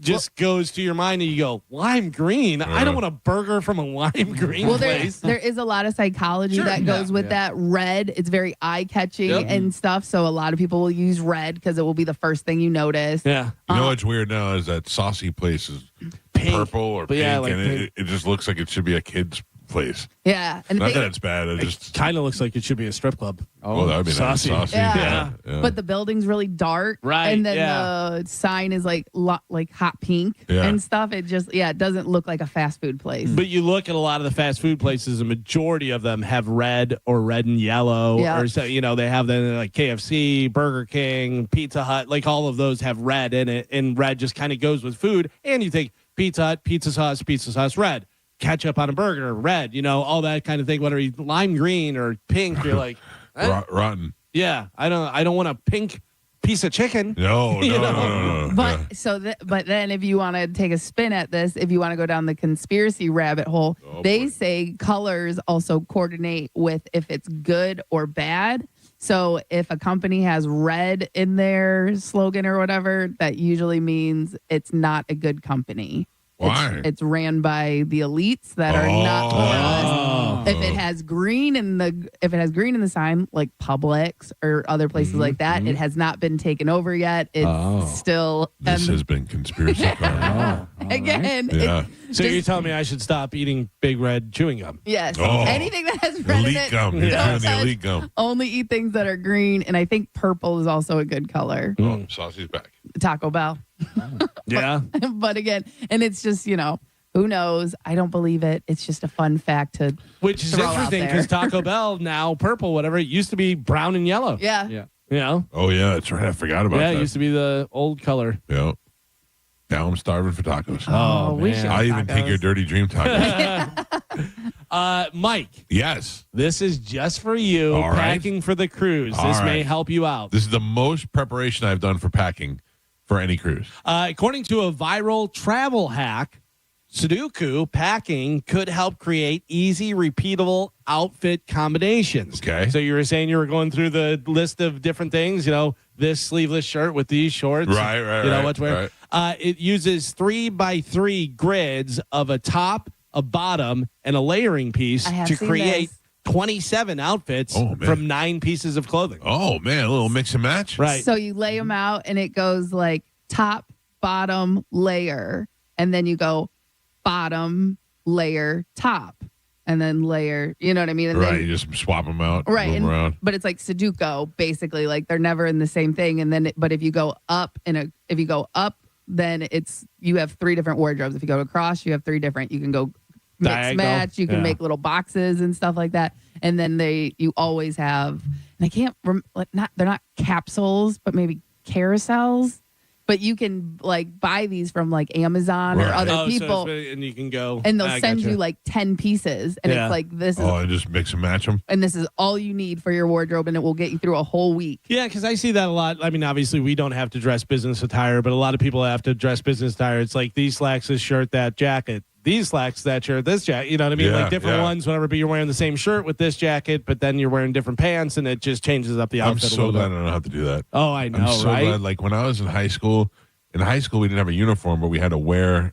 just goes to your mind and you go, lime green? I don't want a burger from a lime green place.
There is a lot of psychology that goes with that. Red, it's very eye-catching and stuff, so a lot of people will use red because it will be the first thing you notice.
Yeah.
You know what's weird now is that saucy place is purple or pink, and it just looks like it should be a kid's place.
Yeah. And
Not that it's bad. It just
kind of looks like it should be a strip club.
Oh, that would be
saucy.
Nice. Saucy.
Yeah.
Yeah.
But the building's really dark.
Right,
And then the sign is like hot pink and stuff. It just, it doesn't look like a fast food place.
But you look at a lot of the fast food places, a majority of them have red or red and yellow.
Yeah.
Or, so, you know, they have the like KFC, Burger King, Pizza Hut, like all of those have red in it. And red just kind of goes with food. And you think Pizza Hut, pizza sauce, red. Ketchup on a burger, red, you know, all that kind of thing. Whether you lime green or pink, you're like
rotten.
Yeah, I don't want a pink piece of chicken.
No.
But then if you want to take a spin at this, if you want to go down the conspiracy rabbit hole, they say colors also coordinate with if it's good or bad. So if a company has red in their slogan or whatever, that usually means it's not a good company.
Why?
It's ran by the elites that are not for us. If it has green in the sign, like Publix or other places like that, it has not been taken over yet. It's still
This has been conspiracy.
again.
Yeah.
So you're telling me I should stop eating Big Red chewing gum?
Yes.
Oh.
Anything that has red in
Elite
it.
gum. You're
don't
doing the
touch.
elite gum.
Only eat things that are green, and I think purple is also a good color.
Oh, saucy's back.
Taco Bell.
Yeah.
But again, and it's just, you know, who knows? I don't believe it. It's just a fun fact to
Which is
throw out
interesting
there.
because Taco Bell now purple, whatever. It used to be brown and yellow.
Yeah.
You know?
Oh yeah, that's right. I forgot about
Yeah,
that.
it used to be the old color.
Yeah. Now I'm starving for tacos.
Oh,
we
man.
should
I even
tacos.
take your dirty dream tacos.
Mike,
Yes.
this is just for you.
All right.
Packing for the cruise.
All
This may
right.
help you out.
This is the most preparation I've done for packing for any cruise.
According to a viral travel hack, Sudoku packing could help create easy, repeatable outfit combinations.
Okay.
So you were saying you were going through the list of different things, you know, this sleeveless shirt with these shorts.
Right,
You know
right,
what to wear.
right.
It uses 3x3 grids of a top, a bottom, and a layering piece
I have
to
seen
create
this.
27 outfits
Oh, man.
from 9 pieces of clothing.
Oh man, a little mix and match.
Right.
So you lay them out, and it goes like top, bottom, layer, and then you go bottom, layer, top, and then layer. You know what I mean? And
Right.
then-
You just swap them out.
Right,
Move 'em around.
but it's like Sudoku, basically. Like they're never in the same thing. And then, but if you go up then you have 3 different wardrobes. If you go across, you have 3 different. You can go mix
Diagonal.
match. You can
Yeah.
make little boxes and stuff like that. And then you always have, and I can't they're not capsules, but maybe carousels. But you can like buy these from like Amazon or other people,
and you can go,
and they'll send you like 10 pieces, and it's like this is,
and just mix and match them.
and this is all you need for your wardrobe, and it will get you through a whole week.
Yeah, because I see that a lot. I mean, obviously, we don't have to dress business attire, but a lot of people have to dress business attire. It's like these slacks, this shirt, that jacket. These slacks, that shirt, this jacket. You know what I mean?
Yeah,
like different
yeah.
ones, whatever. But you're wearing the same shirt with this jacket, but then you're wearing different pants, and it just changes up the
I'm
outfit a
so
little
glad I
bit.
don't have to do that.
Oh, I know,
I'm so
right?
glad. Like when I was in high school, we didn't have a uniform, but we had to wear,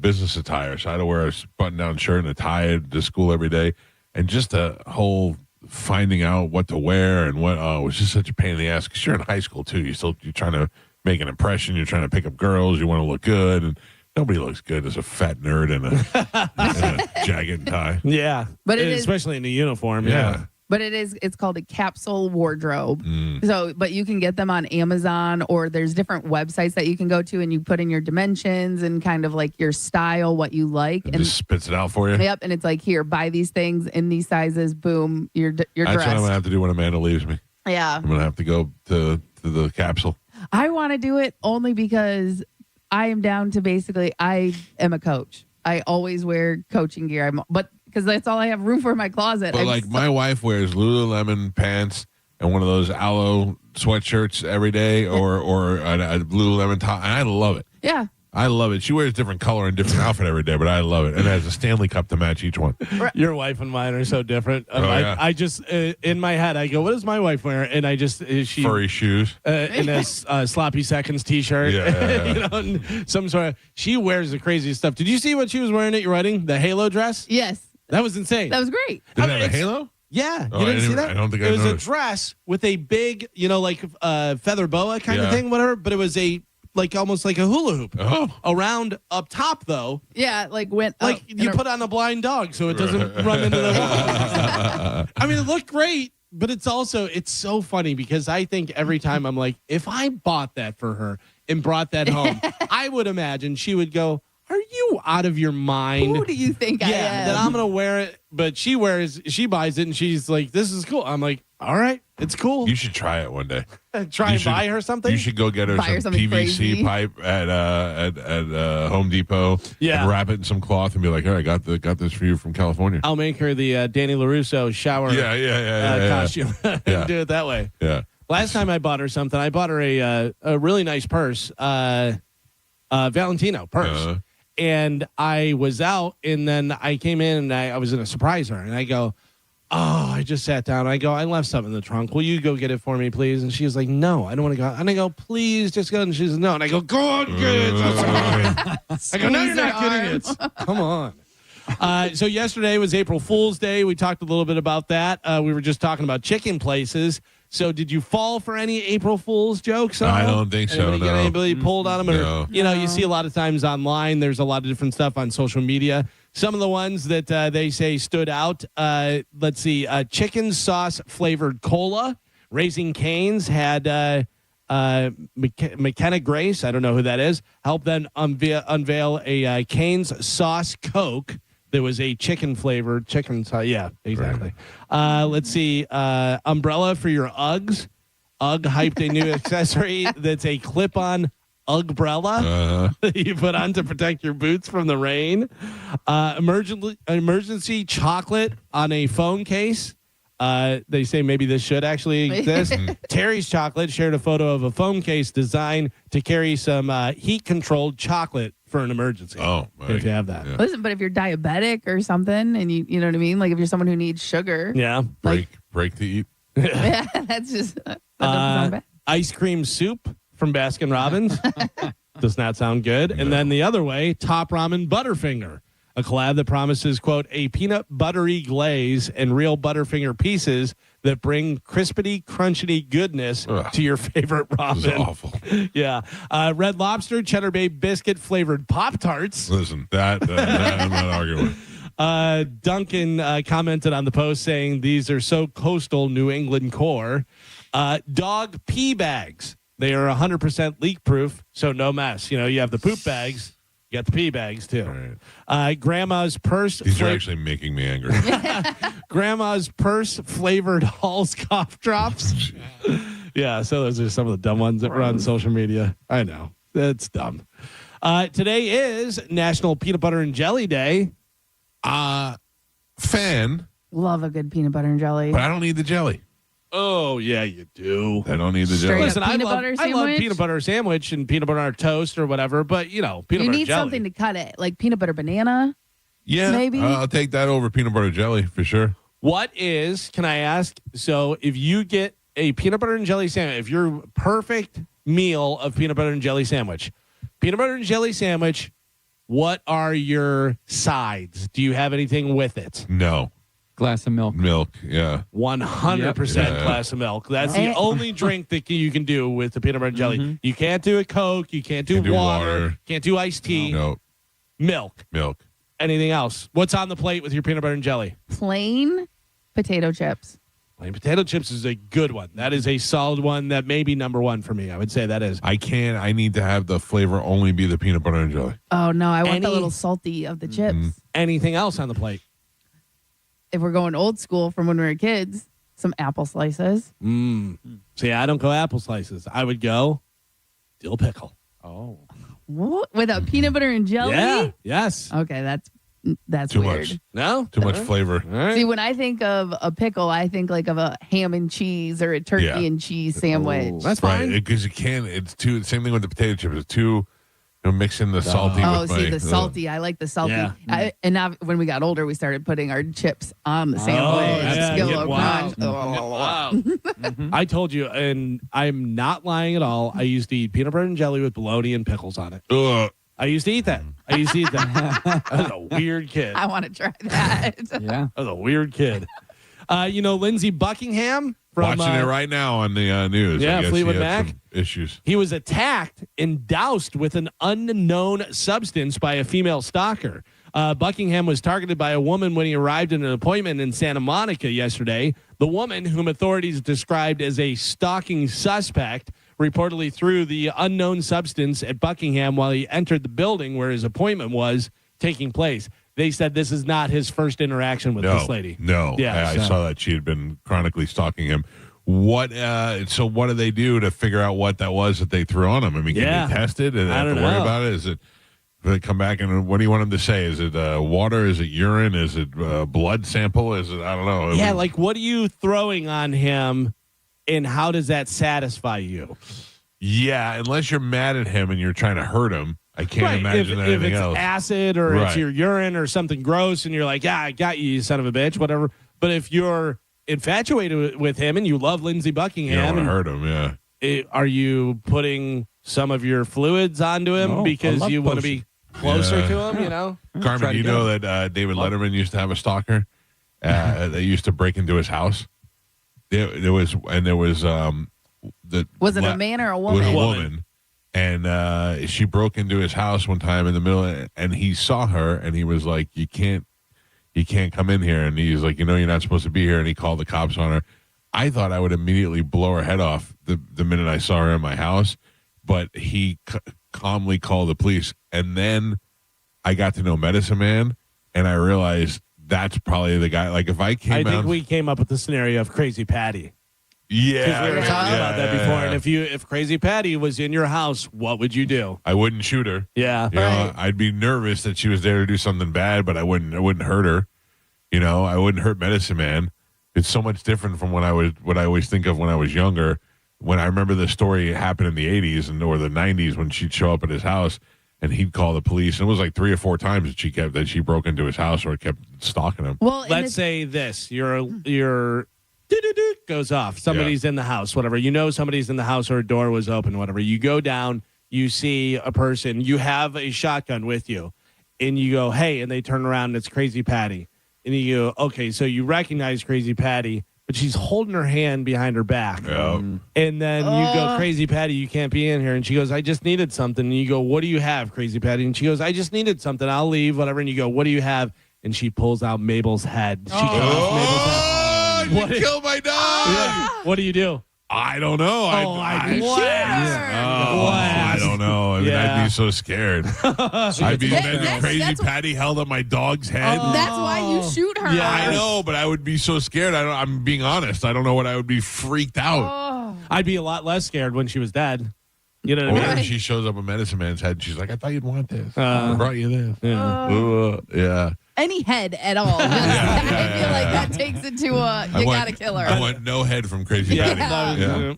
business attire. So I had to wear a button-down shirt and a tie to school every day. And just the whole finding out what to wear and what, it was just such a pain in the ass because you're in high school too. You're trying to make an impression. You're trying to pick up girls. You want to look good. And nobody looks good as a fat nerd in a jacket and tie.
Yeah.
But it
especially in a uniform.
Yeah.
But it's called a capsule wardrobe. So, but you can get them on Amazon, or there's different websites that you can go to, and you put in your dimensions and kind of like your style, what you like,
It
and
just spits it out for you.
Yep, and it's like, here, buy these things in these sizes. Boom, you're
That's
dressed.
what I'm going to have to do when Amanda leaves me.
Yeah,
I'm going to have to go to the capsule.
I want to do it only because I am down to basically. I am a coach. I always wear coaching gear. Because that's all I have room for in my closet.
But like my wife wears Lululemon pants and one of those aloe sweatshirts every day, or a Lululemon top, and I love it.
Yeah.
I love it. She wears different color and different outfit every day, but I love it. And it has a Stanley Cup to match each one.
Your wife and mine are so different.
Yeah.
I just, in my head, I go, what does my wife wear? And I just, she.
Furry shoes.
In a Sloppy Seconds t-shirt.
Yeah.
And some sort of, she wears the craziest stuff. Did you see what she was wearing at your wedding? The Halo dress?
Yes.
That was insane.
That was great.
Did it have a halo?
Yeah,
Oh,
you
I
didn't see
didn't-
that?
I don't think
it
I
was
noticed.
a dress with a big, feather boa kind of
Yeah.
thing, whatever. But it was almost like a hula hoop.
Oh.
Around up top though,
Yeah, went
like you put on a blind dog so it doesn't run into the wall. I mean, it looked great, but it's so funny because I think every time I'm like, if I bought that for her and brought that home, I would imagine she would go, "Are you out of your mind?
Who do you think I am?
That I'm gonna wear it." But she buys it and she's like, "This is cool." I'm like, "All right, it's cool."
You should try it one day.
Try and buy her something.
You should go get her
Buy her
some
something
PVC
crazy.
pipe at Home Depot.
Yeah.
And wrap it in some cloth and be like, "All right, got this for you from California."
I'll make her the Danny LaRusso shower
Yeah.
costume and
Yeah.
do it that way.
Yeah.
Last time I bought her something, I bought her a really nice purse, Valentino purse. And I was out, and then I came in, and I was going to surprise her. And I go, I just sat down. I go, I left something in the trunk. Will you go get it for me, please? And she was like, no, I don't want to go. And I go, please, just go. And she says, no. And I go, go on, get it. I go, no, you're not getting it. Come on. So yesterday was April Fool's Day. We talked a little bit about that. We were just talking about chicken places. So did you fall for any April Fool's jokes?
I don't think so,
Anybody get
no.
anybody pulled on them? Or,
No.
you see a lot of times online, there's a lot of different stuff on social media. Some of the ones that they say stood out, let's see, chicken sauce flavored cola. Raising Cane's had McKenna Grace, I don't know who that is, helped them unveil a Cane's sauce Coke. There was a chicken flavored chicken sauce. Yeah, exactly. Let's see. Umbrella for your Uggs. Ugg hyped a new accessory that's a clip-on Ugbrella that you put on to protect your boots from the rain. Emergency chocolate on a phone case. They say maybe this should actually exist. Terry's Chocolate shared a photo of a phone case designed to carry some heat-controlled chocolate for an emergency.
Oh,
if you have that.
Yeah.
Listen, but if you're diabetic or something, and you know what I mean, like if you're someone who needs sugar,
Yeah.
Break to eat.
yeah, that's just that doesn't sound bad.
Ice cream soup from Baskin Robbins. Does not sound good. And then the other way, Top Ramen Butterfinger, a collab that promises, quote, a peanut buttery glaze and real Butterfinger pieces that bring crispity, crunchity goodness to your favorite ramen.
This is awful.
Yeah. Red Lobster, Cheddar Bay Biscuit flavored Pop-Tarts.
Listen, that I'm not arguing with.
Duncan commented on the post saying these are so coastal New England core. Dog pee bags. They are 100% leak proof, so no mess. You have the poop bags. You got the pee bags, too. Grandma's purse.
These are actually making me angry.
Grandma's purse-flavored Hall's cough drops. Yeah, so those are some of the dumb ones that were on social media. I know. That's dumb. Today is National Peanut Butter and Jelly Day.
Fan.
Love a good peanut butter and jelly.
But I don't need the jelly.
Oh, yeah, you do.
I don't need the jelly.
Listen, I
peanut
love
butter sandwich?
peanut butter sandwich and peanut butter on toast or whatever, but, peanut
You
butter
need
jelly.
something to cut it, like peanut butter banana.
Yeah,
maybe.
I'll take that over peanut butter jelly for sure.
Can I ask, so if you get a peanut butter and jelly sandwich, if your perfect meal of peanut butter and jelly sandwich, what are your sides? Do you have anything with it?
No.
Glass of milk.
Milk, yeah.
100% glass of milk. That's the only drink that you can do with the peanut butter and jelly. You can't do a Coke. You can't do water. Can't do iced tea.
No.
Milk. Anything else? What's on the plate with your peanut butter and jelly?
Plain potato chips.
Plain potato chips is a good one. That is a solid one. That may be number one for me. I would say that is.
I need to have the flavor only be the peanut butter and jelly.
Oh, no. I want the little salty of the chips.
Anything else on the plate?
If we're going old school from when we were kids, some apple slices.
See, I don't go apple slices. I would go dill pickle.
Oh.
What? With a peanut butter and jelly?
Yeah. Yes.
Okay, that's
Too
weird.
much.
No?
Too much flavor.
All right.
See, when I think of a pickle, I think like of a ham and cheese or a turkey and cheese sandwich.
That's fine.
Right, because it's too, same thing with the potato chips. It's too, mixing the salty with
the salty. I like the salty.
Yeah.
And now when we got older, we started putting our chips on the sandwich.
yeah.
Skillet
Wow.
crunch.
Wow. I told you, and I'm not lying at all. I used to eat peanut butter and jelly with bologna and pickles on it.
Ugh.
I used to eat that. I was a weird kid.
I want to try that.
Yeah.
I was a weird kid. Lindsey Buckingham from
Watching it right now on the news.
Yeah,
I guess
Fleetwood
he had
Mac.
some issues.
He was attacked and doused with an unknown substance by a female stalker. Buckingham was targeted by a woman when he arrived at an appointment in Santa Monica yesterday. The woman, whom authorities described as a stalking suspect, reportedly threw the unknown substance at Buckingham while he entered the building where his appointment was taking place. They said this is not his first interaction with this lady.
No.
Yeah,
I saw that she had been chronically stalking him. So what do they do to figure out what that was that they threw on him? I mean, can they test it and
I
have to
don't
worry
know.
about it? Do they come back and what do you want them to say? Is it water? Is it urine? Is it blood sample? Is it, I don't know.
Yeah, like what are you throwing on him and how does that satisfy you?
Yeah, unless you're mad at him and you're trying to hurt him, I can't imagine
if
anything
it's
else.
acid or it's your urine or something gross and you're like, yeah, I got you son of a bitch, whatever. But if you're infatuated with him and you love Lindsey Buckingham,
you don't want to hurt him, yeah.
Are you putting some of your fluids onto him because you want to be closer to him, you know?
Carmen, you know that David Letterman used to have a stalker that used to break into his house? There was
Was it a man or a
It
woman?
was a woman. And she broke into his house one time in the middle, and he saw her, and he was like, you can't come in here. And he's like, you're not supposed to be here. And he called the cops on her. I thought I would immediately blow her head off the minute I saw her in my house, but he calmly called the police. And then I got to know Medicine Man, and I realized that's probably the guy. Like, if I came
I think we came up with the scenario of Crazy Patty.
Yeah,
because we were talking about that before. And if Crazy Patty was in your house, what would you do?
I wouldn't shoot her.
Yeah,
I'd be nervous that she was there to do something bad, but I wouldn't hurt her. I wouldn't hurt Medicine Man. It's so much different from what I always think of when I was younger. When I remember the story happened in the 80s or the 90s when she'd show up at his house and he'd call the police. And it was like 3 or 4 times that she broke into his house or kept stalking him.
Well,
let's say this: your goes off. Somebody's in the house, whatever. Somebody's in the house or a door was open, whatever. You go down, you see a person, you have a shotgun with you, and you go, hey, and they turn around and it's Crazy Patty. And you go, okay, so you recognize Crazy Patty, but she's holding her hand behind her back. And then you go, Crazy Patty, you can't be in here. And she goes, I just needed something. And you go, what do you have, Crazy Patty? And she goes, I just needed something. I'll leave, whatever. And you go, what do you have? And she pulls out Mabel's head. She kills Mabel's head.
You killed my dog.
Yeah. What do you do?
I don't know.
I'd shoot her.
I don't know. I mean, I'd be so scared. I'd be crazy.
that's-
Patty held up my dog's head.
That's why you shoot her.
Yeah, I know, but I would be so scared. I'm being honest. I don't know what I would be freaked out.
I'd be a lot less scared when she was dead. You know
Or
what I mean?
if she shows up a medicine man's head and she's like, I thought you'd want this. I brought you this. Yeah.
Any head at all. I feel like that takes it to you gotta kill her.
I want no head from Crazy Patty.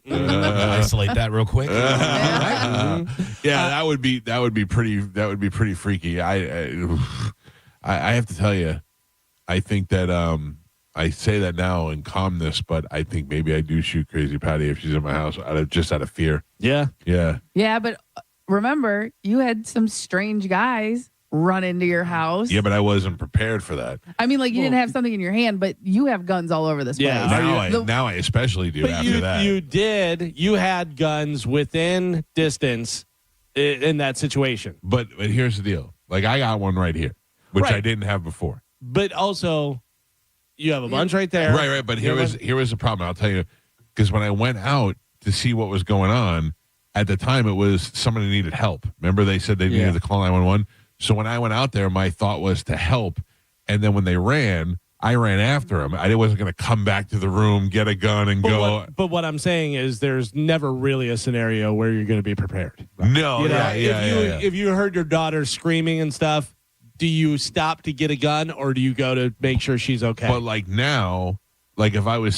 Isolate that real quick.
Yeah, that would be pretty freaky. I have to tell you, I think that I say that now in calmness, but I think maybe I do shoot Crazy Patty if she's in my house out of fear.
Yeah.
Yeah, but remember, you had some strange guys run into your house.
Yeah, but I wasn't prepared for that.
I mean, like you didn't have something in your hand, but you have guns all over this place.
Now I especially do after that.
You did. You had guns within distance in that situation.
But here's the deal. Like, I got one right here, which I didn't have before.
But also, you have a bunch right there.
Right. But here was the problem. I'll tell you, because when I went out to see what was going on, at the time it was somebody needed help. Remember, they said they needed to call 911. So when I went out there, my thought was to help. And then when they ran, I ran after them. I wasn't going to come back to the room, get a gun, and go.
But what I'm saying is there's never really a scenario where you're going to be prepared.
No.
If you heard your daughter screaming and stuff, do you stop to get a gun or do you go to make sure she's okay?
But like now, like if I was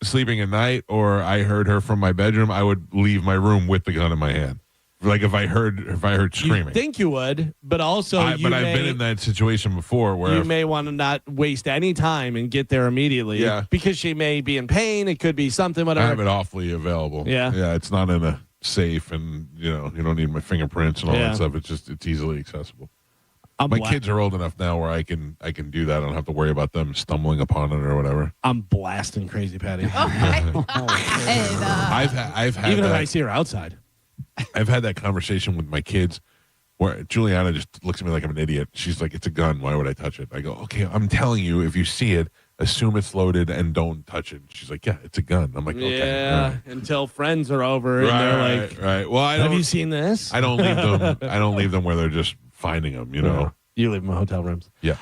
sleeping at night or I heard her from my bedroom, I would leave my room with the gun in my hand. Like if I heard screaming.
You think you would, but also
I've been in that situation before where
you may want to not waste any time and get there immediately.
Yeah.
Because she may be in pain. It could be something, whatever.
I have it awfully available.
Yeah.
Yeah. It's not in a safe and you don't need my fingerprints and all that stuff. It's easily accessible. My kids are old enough now where I can do that. I don't have to worry about them stumbling upon it or whatever.
I'm blasting Crazy Patty.
I've had
even if I see her outside.
I've had that conversation with my kids where Juliana just looks at me like I'm an idiot. She's like, it's a gun. Why would I touch it? I go, okay, I'm telling you, if you see it, assume it's loaded and don't touch it. She's like, yeah, it's a gun. I'm like, okay.
Yeah, until friends are over and they're like,
right. Well,
have you seen this?
I don't leave them. I don't leave them where they're just finding them,
Yeah. You leave them in hotel rooms.
Yeah.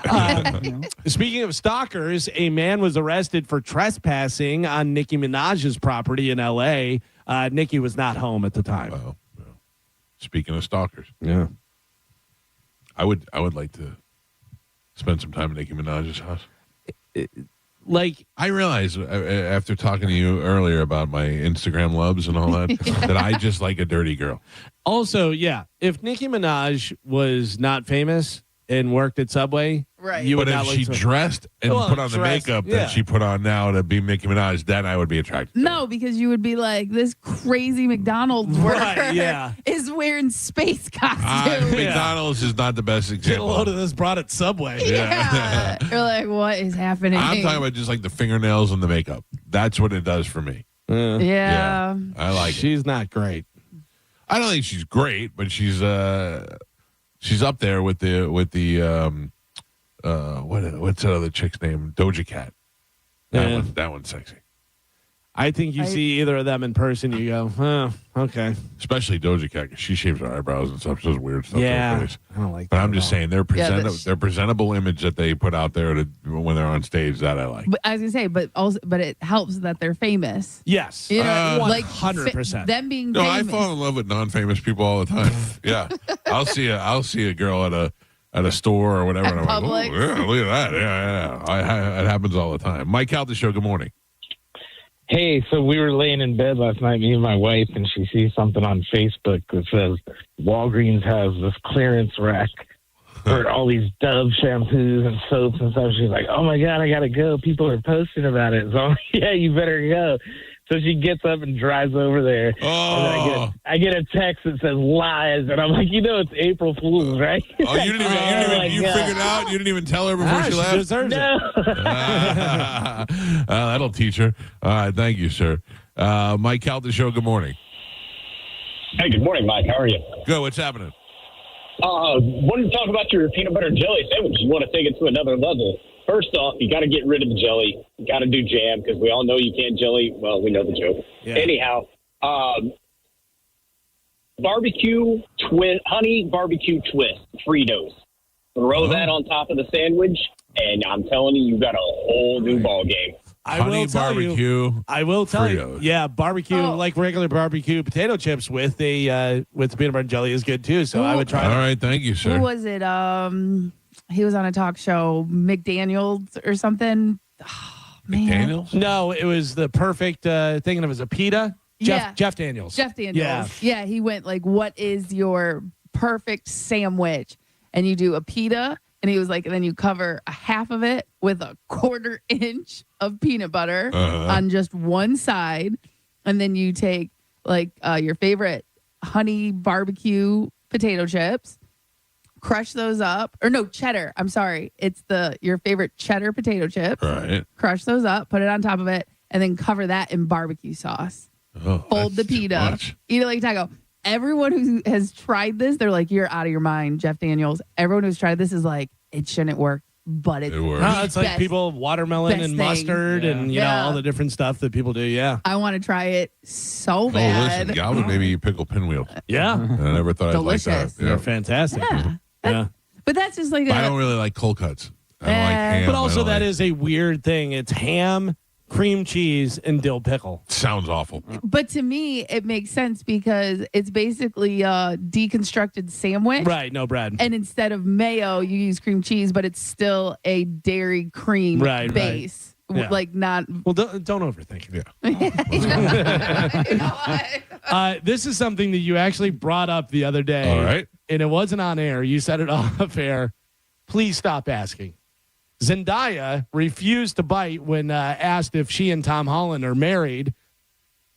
Speaking of stalkers, a man was arrested for trespassing on Nicki Minaj's property in L.A. Nicki was not home at the time.
Well, speaking of stalkers,
yeah,
I would like to spend some time at Nicki Minaj's house.
I
realize after talking to you earlier about my Instagram loves and all that, that I just like a dirty girl.
Also, yeah, if Nicki Minaj was not famous and worked at Subway,
right?
You
but
would
if
not
she dressed and put on the makeup that she put on now to be Nicki Minaj, then I would be attracted.
No, because you would be like, this crazy McDonald's worker is wearing space costumes.
McDonald's is not the best example.
Get a load of this brought at Subway.
Yeah. You're like, what is happening?
I'm talking about just like the fingernails and the makeup. That's what it does for me.
Yeah.
I like it.
She's not great.
I don't think she's great, but she's up there with the what's that other chick's name? Doja Cat. That one's sexy.
I think you see either of them in person, you go, oh, okay.
Especially Doja Cat, 'cause she shaves her eyebrows and stuff. She does weird stuff.
Yeah,
to her face.
I don't like.
But I'm just saying their presentable image that they put out there when they're on stage, that I like.
But I was gonna say, but it helps that they're famous.
Yes,
you know,
100%.
Them being
no,
famous.
I fall in love with non-famous people all the time. Yeah, I'll see a girl at a store or whatever. And I'm like, oh, yeah, look at that. Yeah. It happens all the time. Mike Calta Show, good morning.
Hey, so we were laying in bed last night, me and my wife, and she sees something on Facebook that says Walgreens has this clearance rack for all these Dove shampoos and soaps and stuff. She's like, oh, my God, I got to go. People are posting about it. So, yeah, you better go. So she gets up and drives over there.
Oh.
And I get a text that says lies, and I'm like, it's April Fool's, right?
Oh, you didn't even you figured out? You didn't even tell her before she left?
Deserves it.
That'll teach her. All right, thank you, sir. Mike Calta Show, good morning.
Hey, good morning, Mike. How are you?
Good. What's happening?
Wanted to talk about your peanut butter jelly sandwich. You want to take it to another level. First off, you got to get rid of the jelly. You got to do jam because we all know you can't jelly. Well, we know the joke.
Yeah.
Anyhow, honey barbecue twist, Fritos. Throw that on top of the sandwich, and I'm telling you, you got a whole new ball game.
I will tell you.
Fritos.
Yeah, barbecue like regular barbecue potato chips with the peanut butter and jelly is good too. So I would try.
All right, thank you, sir.
Who was it? He was on a talk show, McDaniels or something. Oh,
McDaniels?
No, it was the perfect thinking of as a pita.
Yeah.
Jeff Daniels.
Jeff Daniels. Yeah, he went like, what is your perfect sandwich? And you do a pita, and he was like, and then you cover a half of it with a 1/4 inch of peanut butter on just one side. And then you take like your favorite honey barbecue potato chips, crush those up, or no, cheddar. I'm sorry. It's your favorite cheddar potato chips.
Right.
Crush those up, put it on top of it, and then cover that in barbecue sauce. Fold the pita, eat it like a taco. Everyone who has tried this, they're like, you're out of your mind, Jeff Daniels. Everyone who's tried this is like, it shouldn't work, but it works.
No, it's like people watermelon and mustard and you know all the different stuff that people do. Yeah,
I want to try it so
Oh,
bad.
listen, Galvin maybe eat pickle pinwheels.
Yeah.
I never thought I'd like that.
Delicious.
Yeah.
They're fantastic. Yeah.
But that's just like
But I don't really like cold cuts. I don't like ham.
But also
I don't
is a weird thing. It's ham, cream cheese, and dill pickle.
Sounds awful.
But to me, it makes sense because it's basically a deconstructed sandwich.
Right, no bread.
And instead of mayo, you use cream cheese, but it's still a dairy cream base.
Yeah.
Like not.
Well, don't overthink it.
Yeah.
This is something that you actually brought up the other day.
All right.
And it wasn't on air. You said it off air. Please stop asking. Zendaya refused to bite when asked if she and Tom Holland are married.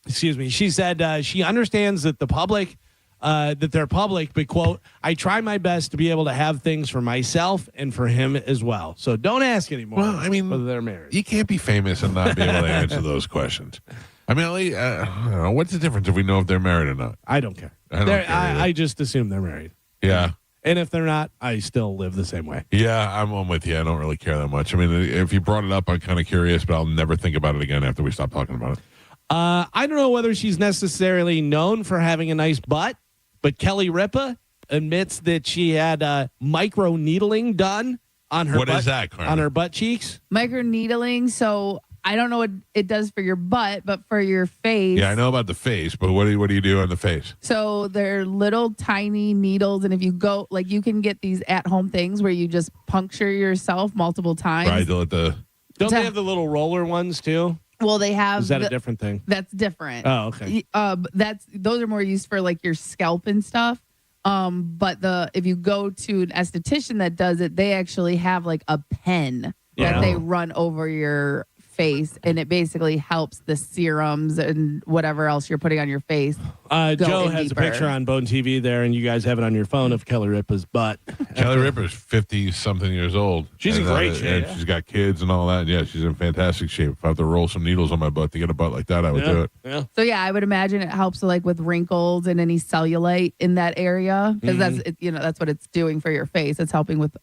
Excuse me. She said she understands that that they're public, but quote, I try my best to be able to have things for myself and for him as well. So don't ask anymore.
Well, I mean,
whether they're married.
You can't be famous and not be able to answer those questions. I mean, I don't know. What's the difference if we know if they're married or not?
I don't care.
I don't care either.
I just assume they're married.
Yeah.
And if they're not, I still live the same way.
Yeah, I'm with you. I don't really care that much. I mean, if you brought it up, I'm kind of curious, but I'll never think about it again after we stop talking about it.
I don't know whether she's necessarily known for having a nice butt, but Kelly Ripa admits that she had micro needling done on her
What is that, Carmen?
on her butt cheeks.
Micro needling. So I don't know what it does for your butt, but for your face.
Yeah, I know about the face, but what do you do on the face?
So they're little tiny needles, and if you go, like, you can get these at-home things where you just puncture yourself multiple times.
Right, they'll let the
Don't they have the little roller ones too?
Well, they have.
Is that a different thing?
That's different.
Oh, okay.
Those are more used for like your scalp and stuff. But if you go to an esthetician that does it, they actually have like a pen that they run over your face, and it basically helps the serums and whatever else you're putting on your face.
Joe has a picture on Bone TV there, and you guys have it on your phone of Kelly Ripa's butt.
Kelly Ripa's 50-something years old.
She's in great shape.
And she's got kids and all that. Yeah, she's in fantastic shape. If I have to roll some needles on my butt to get a butt like that, I would do it.
Yeah.
So yeah, I would imagine it helps like with wrinkles and any cellulite in that area because that's what it's doing for your face. It's helping with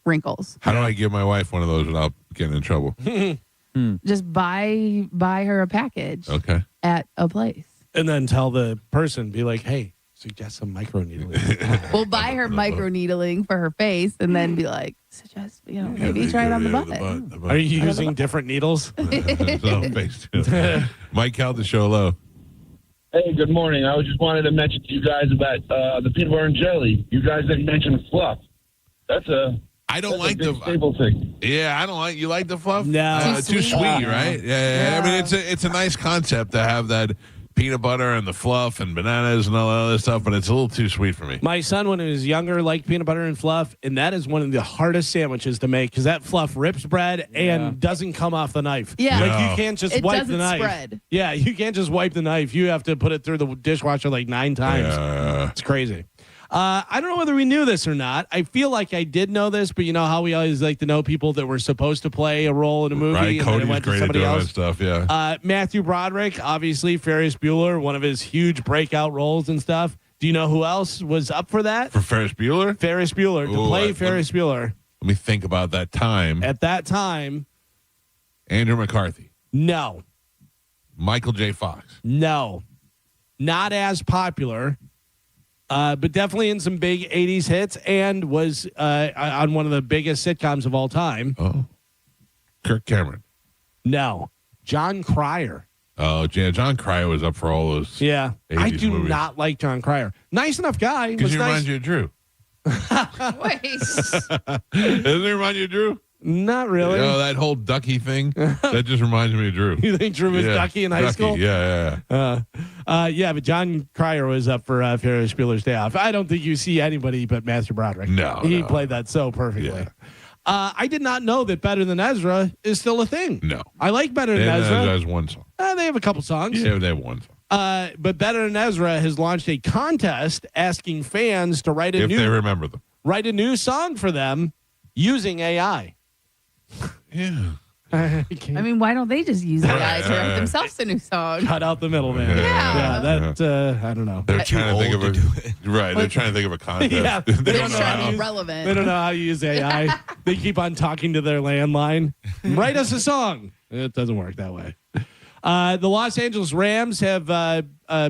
wrinkles.
How do I give my wife one of those without getting in trouble?
Just buy her a package.
Okay.
At a place.
And then tell the person, be like, hey, suggest some micro needling.
We'll buy her micro needling for her face and then be like, suggest, maybe try it on the butt.
Are you using different needles?
Face too. Mike Calta Show, hello.
Hey, good morning. I just wanted to mention to you guys about the peanut butter and jelly. You guys didn't mention fluff.
I don't like the
staple thing.
Yeah, I don't like. You like the fluff?
No,
too sweet, right? Yeah. I mean, it's a nice concept to have that peanut butter and the fluff and bananas and all that other stuff, but it's a little too sweet for me.
My son, when he was younger, liked peanut butter and fluff, and that is one of the hardest sandwiches to make because that fluff rips bread and doesn't come off the knife.
Yeah,
like you can't just wipe the knife.
Spread.
Yeah, you can't just wipe the knife. You have to put it through the dishwasher like 9 times. It's crazy. I don't know whether we knew this or not. I feel like I did know this, but you know how we always like to know people that were supposed to play a role in a movie,
Right,
and
Cody's
then it went to
great at
somebody
doing
else.
that stuff. Yeah.
Matthew Broderick, obviously Ferris Bueller, one of his huge breakout roles and stuff. Do you know who else was up for that?
For Ferris Bueller?
Ferris Bueller to play Ferris Bueller.
Let me think about that time.
At that time,
Andrew McCarthy.
no.
Michael J. Fox.
No. Not as popular, but definitely in some big 80s hits and was on one of the biggest sitcoms of all time.
Oh. Kirk Cameron.
No. John Cryer.
Oh, yeah, John Cryer was up for all those.
Yeah. I
80s
do
movies.
not like John Cryer. Nice enough guy.
Because
Was
he
nice.
reminds you of Drew.
Wait.
Doesn't he remind you of Drew?
Not really.
Oh, that whole Ducky thing. That just reminds me of Drew.
You think Drew was Ducky in high school?
Yeah.
Yeah, but John Cryer was up for Ferris Bueller's Day Off. I don't think you see anybody but Matthew Broderick.
No,
He
no.
played that so perfectly.
Yeah.
I did not know that Better Than Ezra is still a thing.
No.
I like Better Than Ezra.
There's one song.
They have a couple songs.
Yeah, they have one song.
But Better Than Ezra has launched a contest asking fans to write
If they remember them.
write a new song for them using AI.
Yeah.
I mean, why don't they just use AI to write themselves a new song?
Cut out the middleman.
Yeah.
That I don't know.
They're trying to think of right. They're trying to think of a contest.
Yeah,
they
They're
don't know
trying to
how.
be relevant.
They don't know how to use AI. They keep on talking to their landline. Write us a song. It doesn't work that way. The Los Angeles Rams have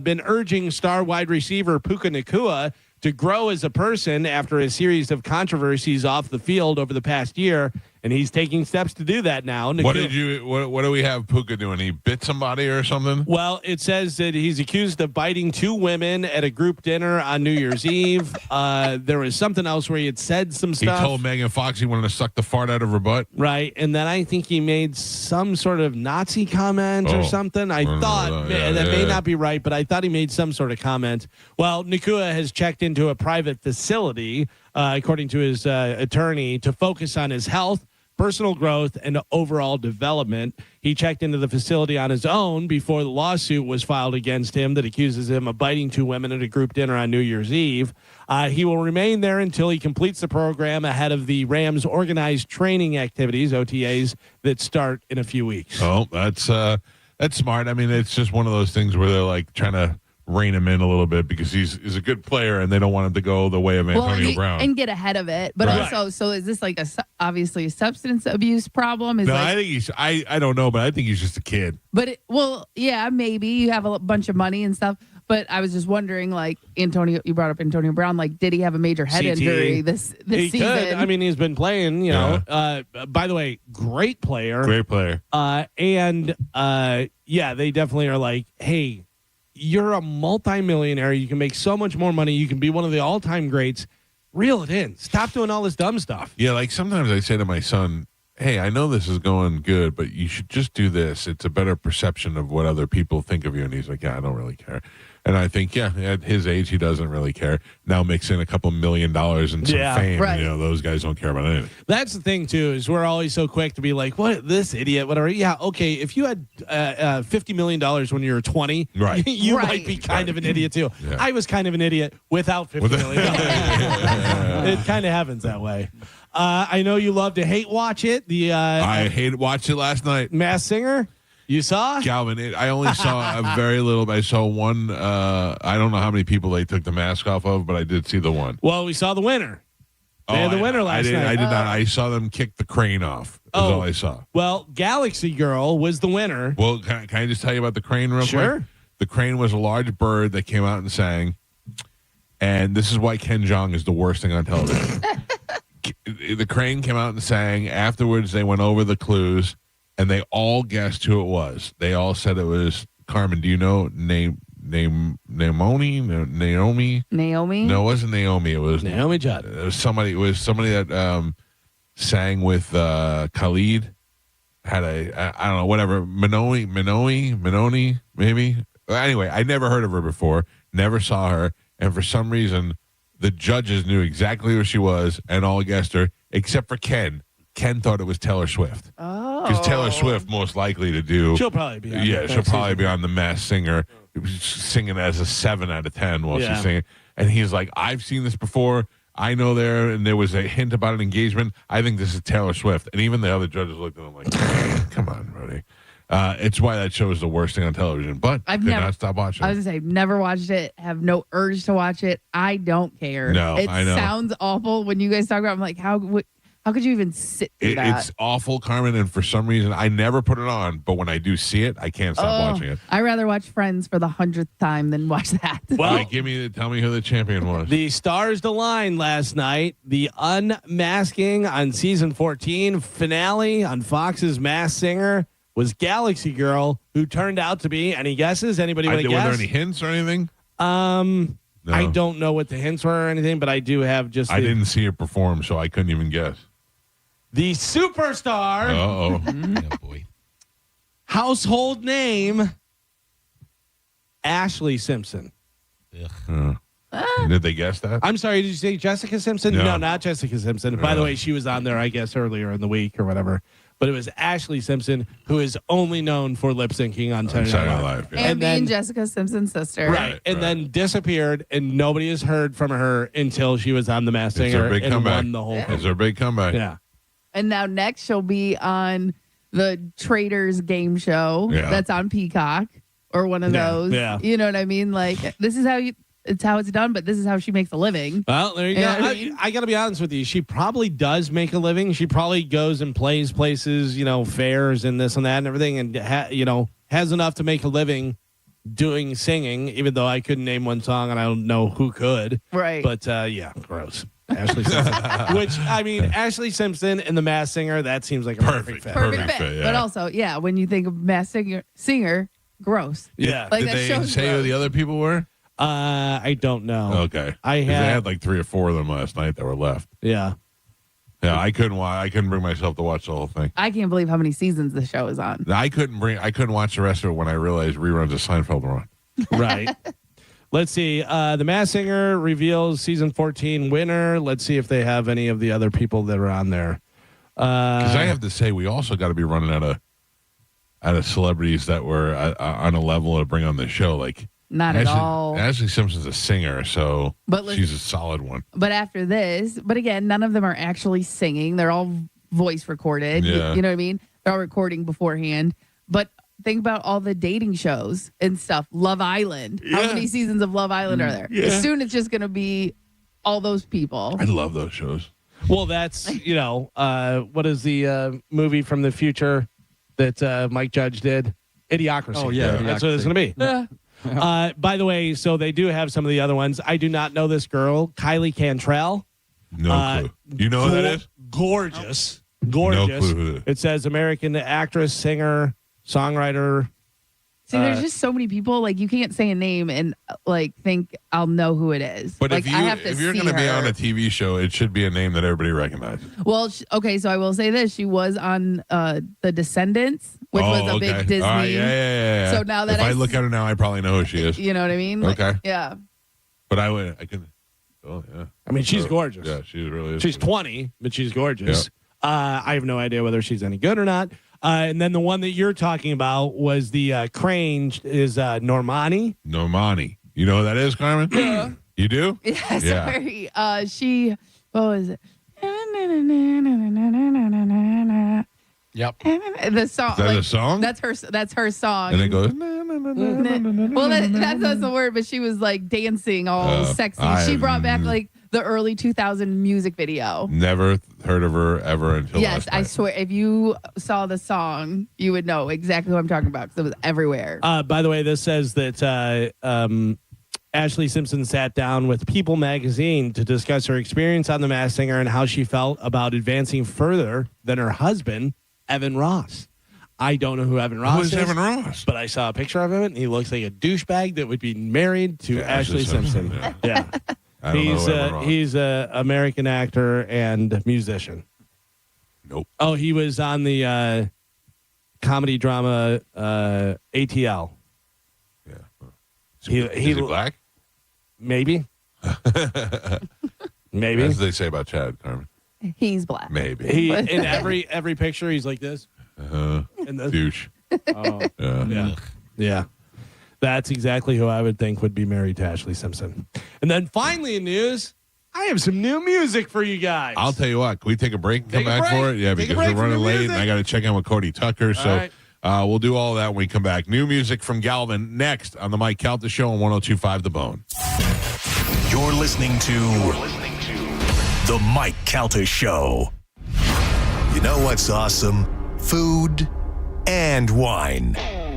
been urging star wide receiver Puka Nacua to grow as a person after a series of controversies off the field over the past year, and he's taking steps to do that now.
What do we have Puka doing? He bit somebody or something?
Well, it says that he's accused of biting 2 women at a group dinner on New Year's Eve. There was something else where he had said some
He
stuff.
told Megan Fox he wanted to suck the fart out of her butt.
Right, and then I think he made some sort of Nazi comment or something. I thought that may not be right, but I thought he made some sort of comment. Well, Nacua has checked into a private facility, according to his attorney, to focus on his health, personal growth, and overall development. He checked into the facility on his own before the lawsuit was filed against him that accuses him of biting 2 women at a group dinner on New Year's Eve. He will remain there until he completes the program ahead of the Rams' organized training activities, OTAs, that start in a few weeks.
Oh, that's smart. I mean, it's just one of those things where they're like trying to rein him in a little bit because he's a good player and they don't want him to go the way of Antonio Brown.
And get ahead of it. But
Right.
also, so is this like obviously a substance abuse problem?
No, I think he's. I don't know, but I think he's just a kid.
But yeah, maybe you have a bunch of money and stuff. But I was just wondering, like Antonio, you brought up Antonio Brown. Like, did he have a major head
CTE.
injury this
He
season?
could. I mean, he's been playing. You know. By the way, great player.
Great player.
Yeah, they definitely are like, hey, you're a multimillionaire. You can make so much more money. You can be one of the all-time greats. Reel it in. Stop doing all this dumb stuff.
Yeah, like sometimes I say to my son, hey, I know this is going good, but you should just do this. It's a better perception of what other people think of you. And he's like, yeah, I don't really care. And I think, yeah, at his age, he doesn't really care. Now mix in a couple $1 million and some fame.
Right.
You know, those guys don't care about anything.
That's the thing, too, is we're always so quick to be like, what, this idiot, whatever. Yeah, okay, if you had $50 million when you were 20,
Right.
you might be kind of an idiot, too.
Yeah.
I was kind of an idiot without $50 million. It kind of happens that way. I know you love to hate watch it.
I watched it last night.
Masked Singer? You saw?
Galvin, I only saw a very little. I saw one. I don't know how many people they took the mask off of, but I did see the one.
Well, we saw the winner. They had the winner last night.
I did not. I saw them kick the crane off. That's all I saw.
Well, Galaxy Girl was the winner.
Well, can I just tell you about the crane real
Sure.
quick? The crane was a large bird that came out and sang. And this is why Ken Jeong is the worst thing on television. The crane came out and sang. Afterwards, they went over the clues, and they all guessed who it was. They all said it was Carmen. Do you know Naomi?
Naomi?
No, it wasn't Naomi. It was
Naomi Judd.
It was somebody that sang with Khalid. Had I don't know, whatever. Minoni, maybe. Anyway, I never heard of her before. Never saw her. And for some reason, the judges knew exactly who she was and all guessed her, except for Ken. Ken thought it was Taylor Swift.
Oh.
Because Taylor Swift most likely to do.
She'll probably be on
she'll probably be on The Masked Singer, singing as a 7 out of 10 while she's singing. And he's like, I've seen this before. I know there was a hint about an engagement. I think this is Taylor Swift. And even the other judges looked at him like, come on, Rudy. It's why that show is the worst thing on television. But I could not stop watching
I was going to say, never watched it, have no urge to watch it. I don't care.
No,
it
I know.
sounds awful when you guys talk about it. I'm like, How could you even sit through that?
It's awful, Carmen, and for some reason, I never put it on, but when I do see it, I can't stop watching it.
I'd rather watch Friends for the 100th time than watch that.
Well, tell me who the champion was.
The stars aligned last night. The unmasking on season 14 finale on Fox's Masked Singer was Galaxy Girl, who turned out to be, any guesses? Anybody want to guess?
Were there any hints or anything? No.
I don't know what the hints were or anything, but I do have just.
I didn't see it perform, so I couldn't even guess.
The superstar.
Uh-oh.
Yeah, boy.
Household name. Ashley Simpson.
Did they guess that?
I'm sorry, did you say Jessica Simpson? No, not Jessica Simpson. By the way, she was on there, I guess, earlier in the week or whatever. But it was Ashley Simpson, who is only known for lip syncing on Saturday Night Live.
Yeah. And being Jessica Simpson's sister.
Right. And then disappeared, and nobody has heard from her until she was on The Masked Singer and won the whole thing.
It's her big comeback.
Yeah.
And now next she'll be on the Traders game show that's on Peacock or one of those.
Yeah.
You know what I mean? Like, this is how it's how it's done, but this is how she makes a living.
Well, there you go. I got to be honest with you. She probably does make a living. She probably goes and plays places, fairs and this and that and everything, and has enough to make a living doing singing. Even though I couldn't name one song, and I don't know who could.
Right.
But gross. Ashley Simpson. Which Ashley Simpson and The Masked Singer. That seems like a perfect fit.
Perfect fit. Yeah. But also, when you think of Masked Singer, gross.
Yeah.
Like
Did they say who the other people were?
I don't know.
Okay.
They
had like 3 or 4 of them last night that were left.
Yeah.
Yeah, I couldn't bring myself to watch the whole thing.
I can't believe how many seasons the show is on.
I couldn't watch the rest of it when I realized reruns of Seinfeld were on.
Right. Let's see. The Masked Singer reveals season 14 winner. Let's see if they have any of the other people that are on there.
Because I have to say, we also got to be running out of celebrities that were on a level to bring on the show. Like,
Not at all.
Ashley Simpson's a singer, so she's a solid one.
But after this, again, none of them are actually singing. They're all voice recorded.
Yeah.
You know what I mean? They're all recording beforehand. But think about all the dating shows and stuff. Love Island. How many seasons of Love Island are there?
Yeah.
Soon it's just going to be all those people.
I love those shows.
Well, that's, what is the movie from the future that Mike Judge did? Idiocracy.
Oh, yeah.
That's what it's going to be.
Yeah.
By the way, so they do have some of the other ones. I do not know this girl, Kylie Cantrell.
No clue. You know who that is?
Gorgeous.
No clue who that is.
It says American actress, singer, songwriter.
See, there's just so many people. Like, you can't say a name and think I'll know who it is.
But
like,
if you're going to be on a TV show, it should be a name that everybody recognizes.
Well, okay, so I will say this: she was on The Descendants, which was a big Disney.
All right, yeah.
So now that
if I look at her now, I probably know who she is.
You know what I mean?
Okay.
Yeah.
But I can. Oh yeah.
I mean, she's gorgeous.
Yeah, she really is.
She's 20, but she's gorgeous. Yeah. I have no idea whether she's any good or not. And then the one that you're talking about was the Crane is Normani.
Normani. You know who that is, Carmen?
Yeah.
You do?
Yeah, sorry. She, what was it?
Yep.
The song.
Is that a song?
That's her song.
And it goes.
Well, that's the word, but she was like dancing all sexy. She brought back the early 2000 music video.
Never heard of her ever until
yes,
last night.
I swear, if you saw the song, you would know exactly what I'm talking about because it was everywhere.
By the way, this says that Ashley Simpson sat down with People magazine to discuss her experience on The Masked Singer and how she felt about advancing further than her husband, Evan Ross. I don't know who Evan Ross is.
Who is Evan Ross?
But I saw a picture of him, and he looks like a douchebag that would be married to Ashley Simpson. Yeah.
I don't know Evan Ross.
He's an American actor and musician.
Nope.
Oh, he was on the comedy drama ATL.
Yeah.
Is he
black?
Maybe. Maybe.
As they say about Chad, Carmen.
He's black.
Maybe.
He in every picture he's like this.
Douche.
Oh, yeah. That's exactly who I would think would be married to Ashley Simpson. And then finally in news, I have some new music for you guys.
I'll tell you what. Can we take a break and come back for it? Yeah, because we're running late and I got to check in with Cody Tucker. So we'll do all that when we come back. New music from Galvin next on the Mike Calta Show on 102.5 The Bone.
You're listening to The Mike Calta Show. You know what's awesome? Food and wine.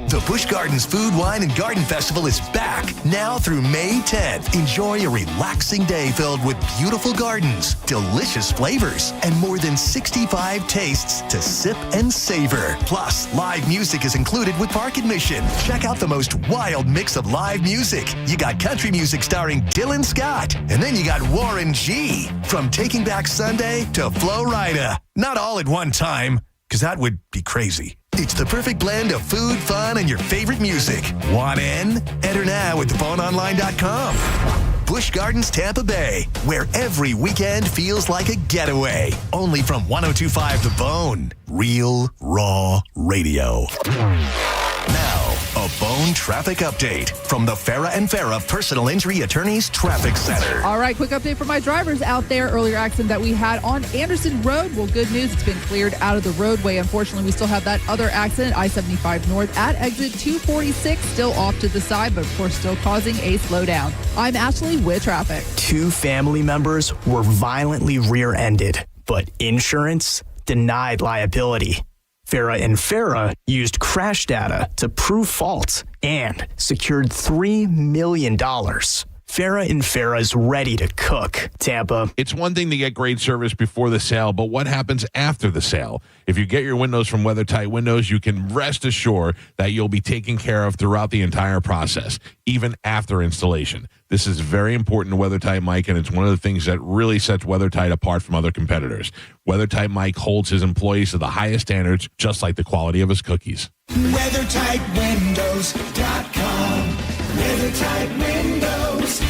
The Busch Gardens Food, Wine, and Garden Festival is back now through May 10th. Enjoy a relaxing day filled with beautiful gardens, delicious flavors, and more than 65 tastes to sip and savor. Plus, live music is included with park admission. Check out the most wild mix of live music. You got country music starring Dylan Scott, and then you got Warren G. From Taking Back Sunday to Flo Rida. Not all at one time, because that would be crazy. It's the perfect blend of food, fun, and your favorite music. Want in? Enter now at theboneonline.com. Busch Gardens, Tampa Bay, where every weekend feels like a getaway. Only from 102.5 The Bone. Real, raw radio. Now, a Bone traffic update from the Farah and Farah Personal Injury Attorneys Traffic Center.
All right, quick update for my drivers out there. Earlier accident that we had on Anderson Road. Well, good news, it's been cleared out of the roadway. Unfortunately, we still have that other accident, I-75 North at exit 246, still off to the side, but of course still causing a slowdown. I'm Ashley with traffic.
2 family members were violently rear-ended, but insurance denied liability. Farah and Farah used crash data to prove fault and secured $3 million. Farah and Farah's ready to cook. Tampa.
It's one thing to get great service before the sale, but what happens after the sale? If you get your windows from WeatherTight Windows, you can rest assured that you'll be taken care of throughout the entire process, even after installation. This is very important to WeatherTight Mike, and it's one of the things that really sets WeatherTight apart from other competitors. WeatherTight Mike holds his employees to the highest standards, just like the quality of his cookies.
WeatherTightWindows.com. WeatherTight Windows.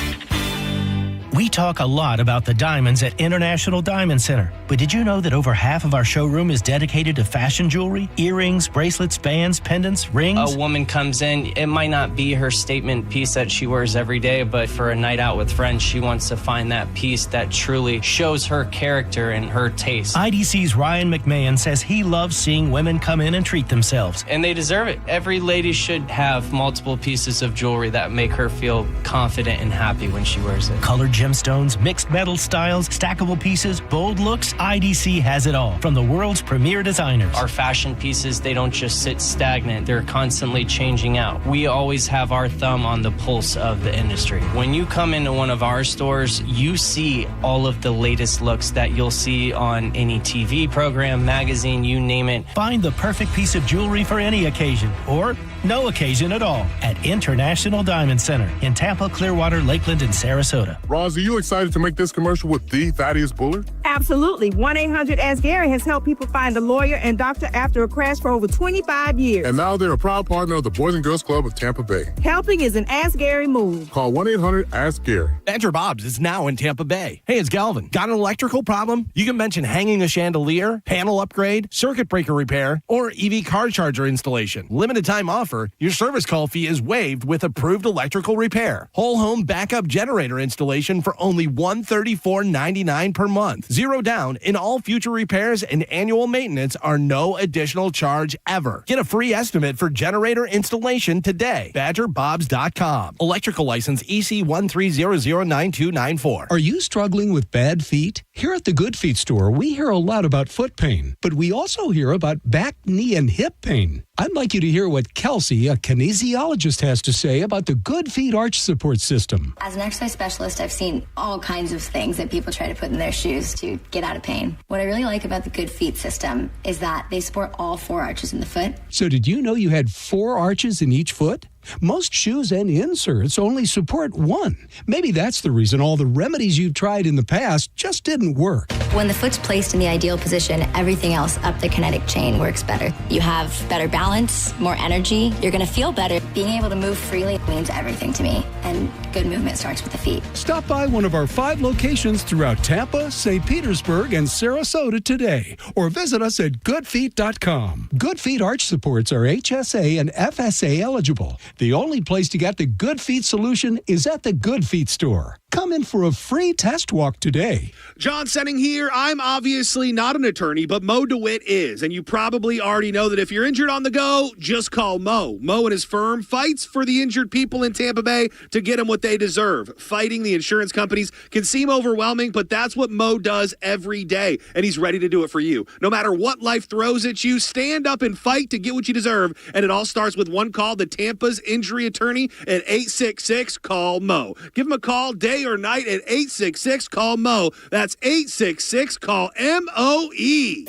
We talk a lot about the diamonds at International Diamond Center, but did you know that over half of our showroom is dedicated to fashion jewelry? Earrings, bracelets, bands, pendants, rings?
A woman comes in, it might not be her statement piece that she wears every day, but for a night out with friends, she wants to find that piece that truly shows her character and her taste.
IDC's Ryan McMahon says he loves seeing women come in and treat themselves.
And they deserve it. Every lady should have multiple pieces of jewelry that make her feel confident and happy when she wears it.
Colored gemstones, mixed metal styles, stackable pieces, bold looks, IDC has it all from the world's premier designers.
Our fashion pieces, they don't just sit stagnant. They're constantly changing out. We always have our thumb on the pulse of the industry. When you come into one of our stores, you see all of the latest looks that you'll see on any TV program, magazine, you name it.
Find the perfect piece of jewelry for any occasion or no occasion at all at International Diamond Center in Tampa, Clearwater, Lakeland, and Sarasota.
Roz, are you excited to make this commercial with the Thaddeus Bullard?
Absolutely. 1-800-ASK-GARY has helped people find a lawyer and doctor after a crash for over 25 years.
And now they're a proud partner of the Boys and Girls Club of Tampa Bay.
Helping is an Ask Gary move.
Call 1-800-ASK-GARY.
Banter Bob's is now in Tampa Bay. Hey, it's Galvin. Got an electrical problem? You can mention hanging a chandelier, panel upgrade, circuit breaker repair, or EV car charger installation. Limited time offer. Your service call fee is waived with approved electrical repair. Whole home backup generator installation for only $134.99 per month. Zero down in all future repairs and annual maintenance are no additional charge ever. Get a free estimate for generator installation today. BadgerBobs.com. Electrical license EC130092994.
Are you struggling with bad feet? Here at the Good Feet store, we hear a lot about foot pain, but we also hear about back, knee, and hip pain. I'd like you to hear what Kelsey, a kinesiologist, has to say about the Good Feet Arch Support System.
As an exercise specialist, I've seen all kinds of things that people try to put in their shoes to get out of pain. What I really like about the Good Feet system is that they support all 4 arches in the foot.
So did you know you had 4 arches in each foot? Most shoes and inserts only support 1. Maybe that's the reason all the remedies you've tried in the past just didn't work.
When the foot's placed in the ideal position, everything else up the kinetic chain works better. You have better balance, more energy. You're going to feel better. Being able to move freely means everything to me, and good movement starts with the feet.
Stop by one of our 5 locations throughout Tampa, St. Petersburg, and Sarasota today, or visit us at goodfeet.com. Good Feet Arch Supports are HSA and FSA eligible. The only place to get the Good Feet solution is at the Good Feet store. Come in for a free test walk today.
John Senning here. I'm obviously not an attorney, but Mo DeWitt is. And you probably already know that if you're injured on the go, just call Mo. Mo and his firm fights for the injured people in Tampa Bay to get them what they deserve. Fighting the insurance companies can seem overwhelming, but that's what Mo does every day. And he's ready to do it for you. No matter what life throws at you, stand up and fight to get what you deserve. And it all starts with one call to Tampa's injury attorney at 866-CALL-MO. Give him a call day or night at 866-CALL-MO. That's 866-CALL-MOE.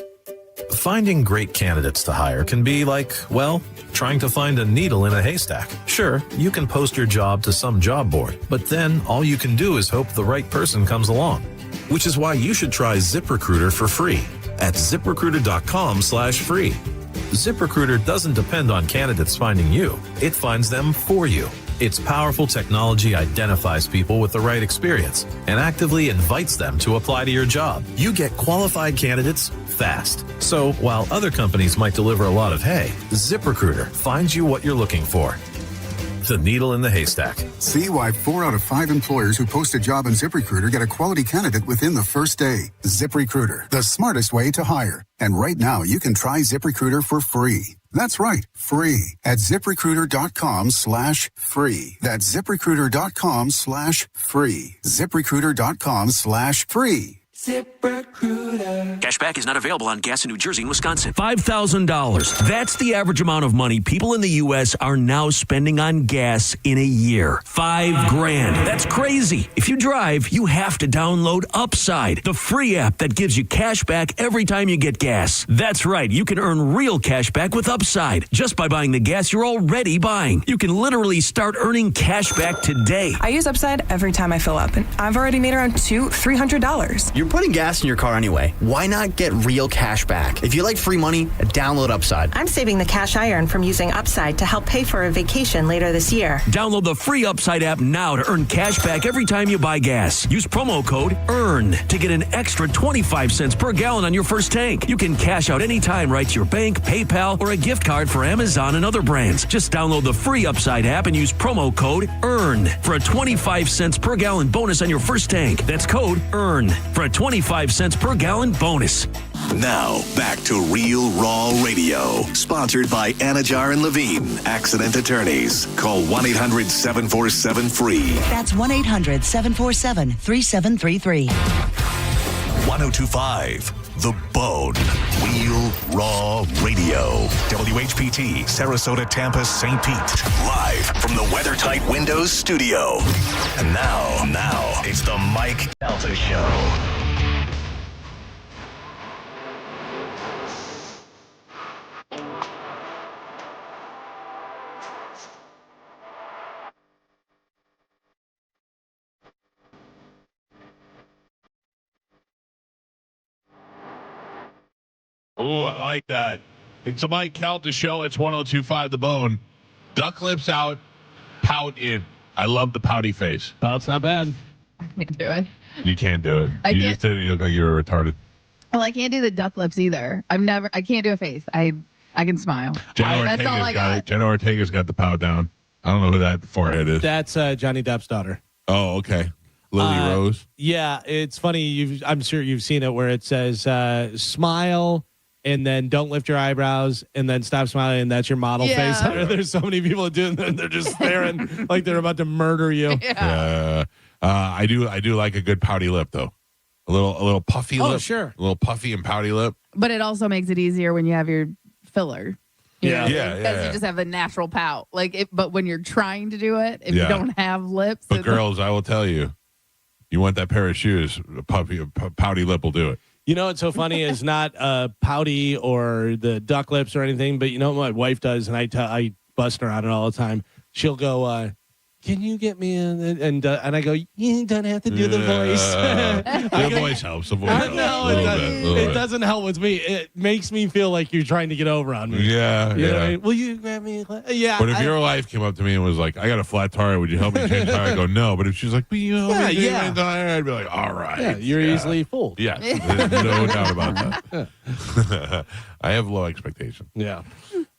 Finding great candidates to hire can be like, well, trying to find a needle in a haystack. Sure, you can post your job to some job board, but then all you can do is hope the right person comes along. Which is why you should try ZipRecruiter for free at ZipRecruiter.com/free. ZipRecruiter doesn't depend on candidates finding you. It finds them for you. Its powerful technology identifies people with the right experience and actively invites them to apply to your job. You get qualified candidates fast. So while other companies might deliver a lot of hay, ZipRecruiter finds you what you're looking for. The needle in the haystack.
See why 4 out of 5 employers who post a job on ZipRecruiter get a quality candidate within the first day. ZipRecruiter, the smartest way to hire. And right now, you can try ZipRecruiter for free. That's right, free at ZipRecruiter.com/free. That's ZipRecruiter.com/free. ZipRecruiter.com/free.
ZipRecruiter. Cashback is not available on gas in New Jersey and Wisconsin. $5,000. That's the average amount of money people in the U.S. are now spending on gas in a year. $5,000. That's crazy. If you drive, you have to download Upside, the free app that gives you cash back every time you get gas. That's right. You can earn real cash back with Upside just by buying the gas you're already buying. You can literally start earning cash back today.
I use Upside every time I fill up, and I've already made around $300.
You're putting gas in your car anyway. Why not get real cash back? If you like free money, download Upside.
I'm saving the cash I earn from using Upside to help pay for a vacation later this year.
Download the free Upside app now to earn cash back every time you buy gas. Use promo code EARN to get an extra 25 cents per gallon on your first tank. You can cash out anytime right to your bank, PayPal, or a gift card for Amazon and other brands. Just download the free Upside app and use promo code EARN for a 25 cents per gallon bonus on your first tank. That's code EARN for a 25 cents per gallon bonus.
Now, back to Real Raw Radio. Sponsored by Anajar and Levine, Accident Attorneys. Call 1-800-747-FREE.
That's 1-800-747-3733.
1025, The Bone. Real Raw Radio. WHPT, Sarasota, Tampa, St. Pete. Live from the WeatherTight Windows studio. And now, it's the Mike Calta Show.
Oh, I like that. It's a Mike Calta Show. It's 1025 The Bone. Duck lips out, pout in. I love the pouty face.
Pout's not bad.
I can't do it.
You can't do it.
I
You
can't.
just did it. You look like you were retarded.
Well, I can't do the duck lips either. I can't do a face. I can smile. That's all I got.
Jenna Ortega's got the pout down. I don't know who that forehead is.
That's Johnny Depp's daughter.
Oh, okay. Lily Rose.
Yeah, it's funny. I'm sure you've seen it where it says smile and then don't lift your eyebrows and then stop smiling and that's your model face. There's so many people doing that. They're just staring like they're about to murder you.
Yeah. I do like a good pouty lip though. A little puffy lip.
Oh, sure.
A little puffy and pouty lip.
But it also makes it easier when you have your filler.
Yeah.
Because you just have the natural pout. But when you're trying to do it, if you don't have lips.
But girls, I will tell you, you want that pair of shoes, a pouty lip will do it.
You know what's so funny is not pouty or the duck lips or anything, but you know what my wife does, and I bust her on it all the time. She'll go, can you get me in? And I go, you don't have to do the voice.
The voice helps. The voice helps.
No, it doesn't help with me. It makes me feel like you're trying to get over on me.
Yeah,
you know what I mean? Will you grab me? Yeah.
But if your wife came up to me and was like, I got a flat tire, would you help me change tire? I go, no. But if she's like, will you help me change my tire? I'd be like, all right.
Yeah, you're easily fooled.
Yeah, there's no doubt about that. I have low expectations.
Yeah.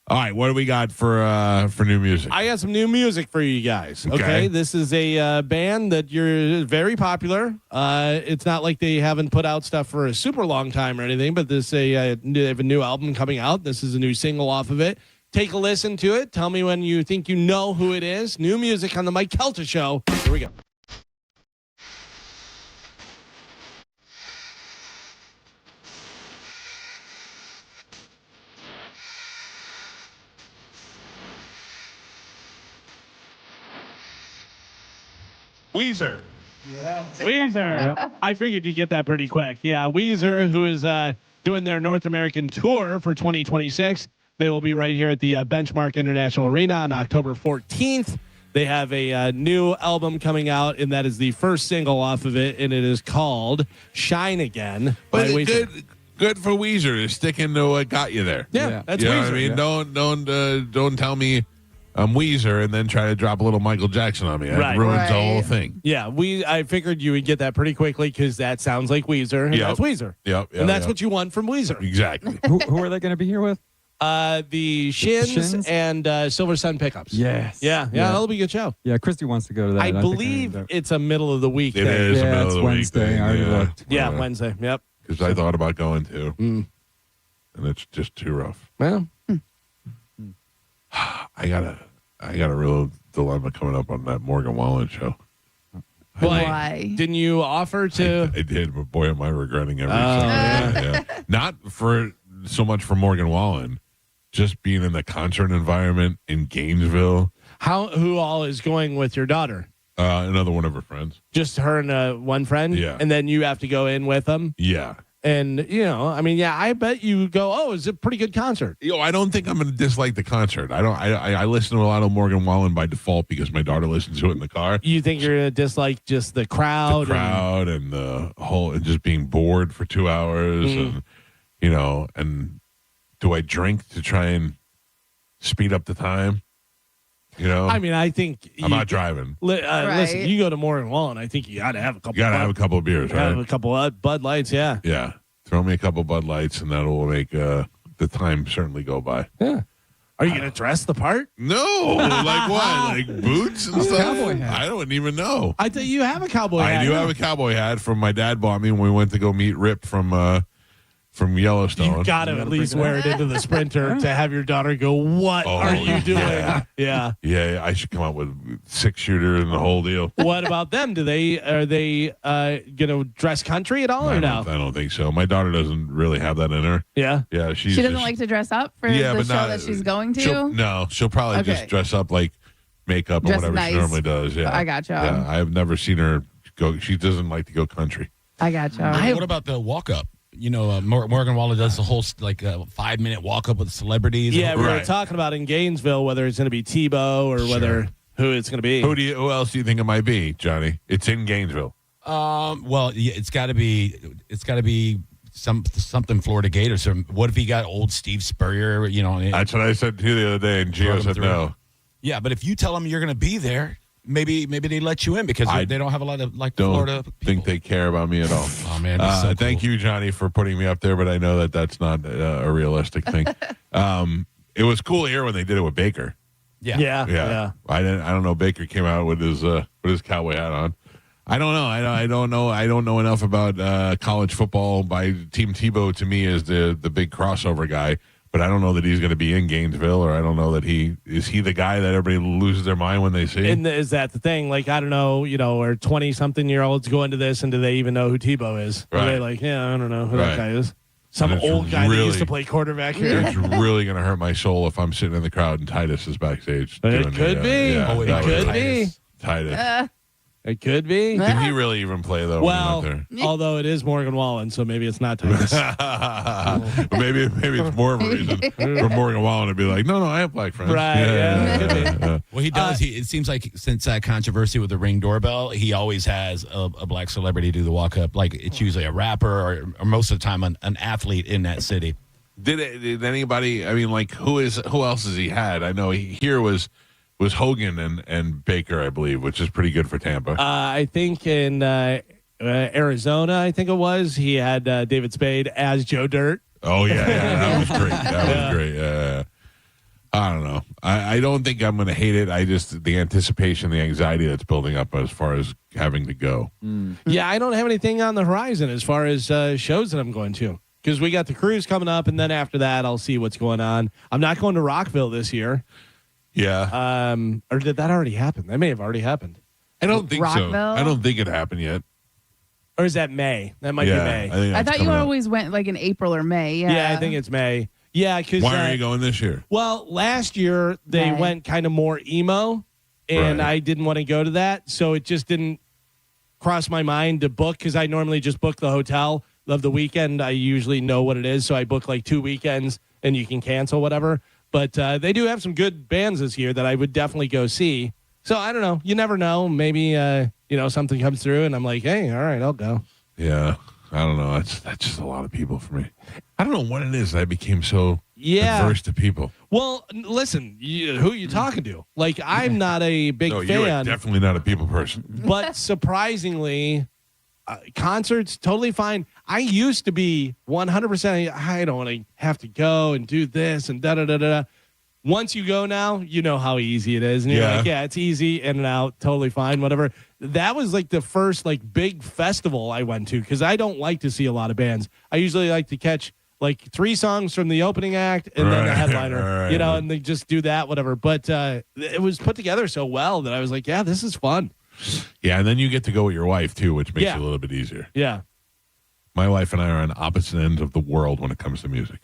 All right, what do we got for new music?
I got some new music for you guys.
Okay.
This is a band that you're very popular. It's not like they haven't put out stuff for a super long time or anything, but they have a new album coming out. This is a new single off of it. Take a listen to it. Tell me when you think you know who it is. New music on the Mike Calta Show. Here we go.
Weezer.
Weezer. I figured you'd get that pretty quick. Yeah, Weezer, who is doing their North American tour for 2026. They will be right here at the Benchmark International Arena on October 14th. They have a new album coming out, and that is the first single off of it, and it is called Shine Again.
But good for Weezer to sticking to what got you there.
Yeah, that's
you know
Weezer.
what I mean?
Yeah.
Don't tell me I'm Weezer and then try to drop a little Michael Jackson on me. That
Right.
ruins the whole thing.
Yeah, I figured you would get that pretty quickly because that sounds like Weezer, and that's Weezer.
Yep.
And that's what you want from Weezer.
Exactly.
Who are they going to be here with?
The Shins and Silver Sun Pickups.
Yes.
Yeah, that'll be a good show.
Yeah, Christy wants to go to that.
I
think
believe it's a middle of the week
It
thing.
is a middle of the
Wednesday.
week.
I already looked.
Yeah, Wednesday. Yep.
Because I thought about going to, and it's just too rough.
Well,
I got a real dilemma coming up on that Morgan Wallen show.
Why?
Didn't you offer to?
I did, but boy, am I regretting every second. Yeah. Not for so much for Morgan Wallen, just being in the concert environment in Gainesville.
Who all is going with your daughter?
Another one of her friends.
Just her and one friend?
Yeah.
And then you have to go in with them?
Yeah.
And, I bet you go, oh, it's a pretty good concert.
I don't think I'm going to dislike the concert. I listen to a lot of Morgan Wallen by default because my daughter listens to it in the car.
You think you're going to dislike just the crowd?
And the whole, and just being bored for 2 hours. And, and do I drink to try and speed up the time?
I think
I'm not driving.
Listen, you go to Morgan Wallen, I think you got to have a couple.
You got to have a couple of beers, right?
Have a couple of Bud Lights, yeah.
Yeah. Throw me a couple Bud Lights, and that will make the time certainly go by.
Yeah. Are you going to dress the part?
No. Like what? Like boots and stuff?
Cowboy hat.
I don't even know.
I thought you have a cowboy hat.
I do have a cowboy hat from my dad bought me when we went to go meet Rip from Yellowstone.
You got to at least wear it into the Sprinter to have your daughter go, what are you doing? Yeah.
Yeah, I should come up with 6-shooter and the whole deal.
What about them? Are they going to dress country at all or no?
I don't think so. My daughter doesn't really have that in her.
Yeah.
Yeah, she
doesn't like to dress up for the show that she's going to?
She'll probably just dress up like makeup or
Just
whatever
nice.
she normally does. Yeah.
I gotcha.
Yeah, I've never seen her go. She doesn't like to go country.
I gotcha.
What about the walk up? Morgan Wallen does the whole 5-minute walk up with celebrities.
Yeah, we were talking about in Gainesville whether it's going to be Tebow or whether who it's going to be.
Who else do you think it might be, Johnny? It's in Gainesville.
It's got to be something Florida Gators. So what if he got old Steve Spurrier?
That's what I said to you the other day, and Gio said no.
Yeah, but if you tell them you're going to be there, maybe they let you in because they don't have a lot of Florida people.
Think they care about me at all.
Oh man, that's so cool.
Thank you, Johnny, for putting me up there, but I know that that's not a realistic thing. It was cool here when they did it with Baker.
Yeah.
I don't know. Baker came out with his cowboy hat on. I don't know. I don't know enough about college football. By Team Tebow to me is the big crossover guy. But I don't know that he's going to be in Gainesville, or I don't know that is he the guy that everybody loses their mind when they see.
And is that the thing? Like, I don't know, or 20-something-year-olds go into this, and do they even know who Tebow is?
Right.
Are they like, I don't know who that guy is. Some old guy that used to play quarterback here.
It's really going to hurt my soul if I'm sitting in the crowd and Titus is backstage.
It could be.
It
could be.
Titus.
It could be.
Did he really even play, though?
Well,
when he went
although it is Morgan Wallen, so maybe it's not Titus.
there? maybe it's more of a reason for Morgan Wallen to be like, no, I have black friends.
Right, yeah.
Well, he does. It seems like since that controversy with the Ring doorbell, he always has a black celebrity do the walk up. Like it's usually a rapper or most of the time an athlete in that city.
Did anybody? I mean, like who else has he had? I know here was Hogan and Baker, I believe, which is pretty good for Tampa.
I think in Arizona, I think it was, he had David Spade as Joe Dirt.
Oh, yeah, that was great. That was great. I don't know. I don't think I'm going to hate it. I just, the anticipation, the anxiety that's building up as far as having to go.
Yeah, I don't have anything on the horizon as far as shows that I'm going to. Because we got the cruise coming up, and then after that, I'll see what's going on. I'm not going to Rockville this year.
Yeah.
Or did that already happen? That may have already happened.
I don't think
Rockville?
so. I don't think it happened yet.
Or is that May? That might be May.
I thought you always went like in April or May.
Yeah, I think it's May. Yeah, because
why are you going this year?
Well, last year they went kind of more emo, and I didn't want to go to that, so it just didn't cross my mind to book because I normally just book the hotel of the weekend. I usually know what it is, so I book like 2 weekends, and you can cancel whatever. But they do have some good bands this year that I would definitely go see. So I don't know. You never know. Maybe something comes through, and I'm like, hey, all right, I'll go.
Yeah. I don't know. That's just a lot of people for me. I don't know what it is. I became so averse to people.
Well, listen, who are you talking to? Like, I'm not a big fan.
You're definitely not a people person.
But surprisingly, concerts, totally fine. I used to be 100%, I don't want to have to go and do this and da-da-da-da. Once you go now, you know how easy it is. And you're like, yeah, it's easy, in and out, totally fine, whatever. That was like the first like big festival I went to because I don't like to see a lot of bands. I usually like to catch like 3 songs from the opening act and then the headliner, and they just do that, whatever. But it was put together so well that I was like, yeah, this is fun.
Yeah, and then you get to go with your wife, too, which makes it a little bit easier.
Yeah.
My wife and I are on opposite ends of the world when it comes to music.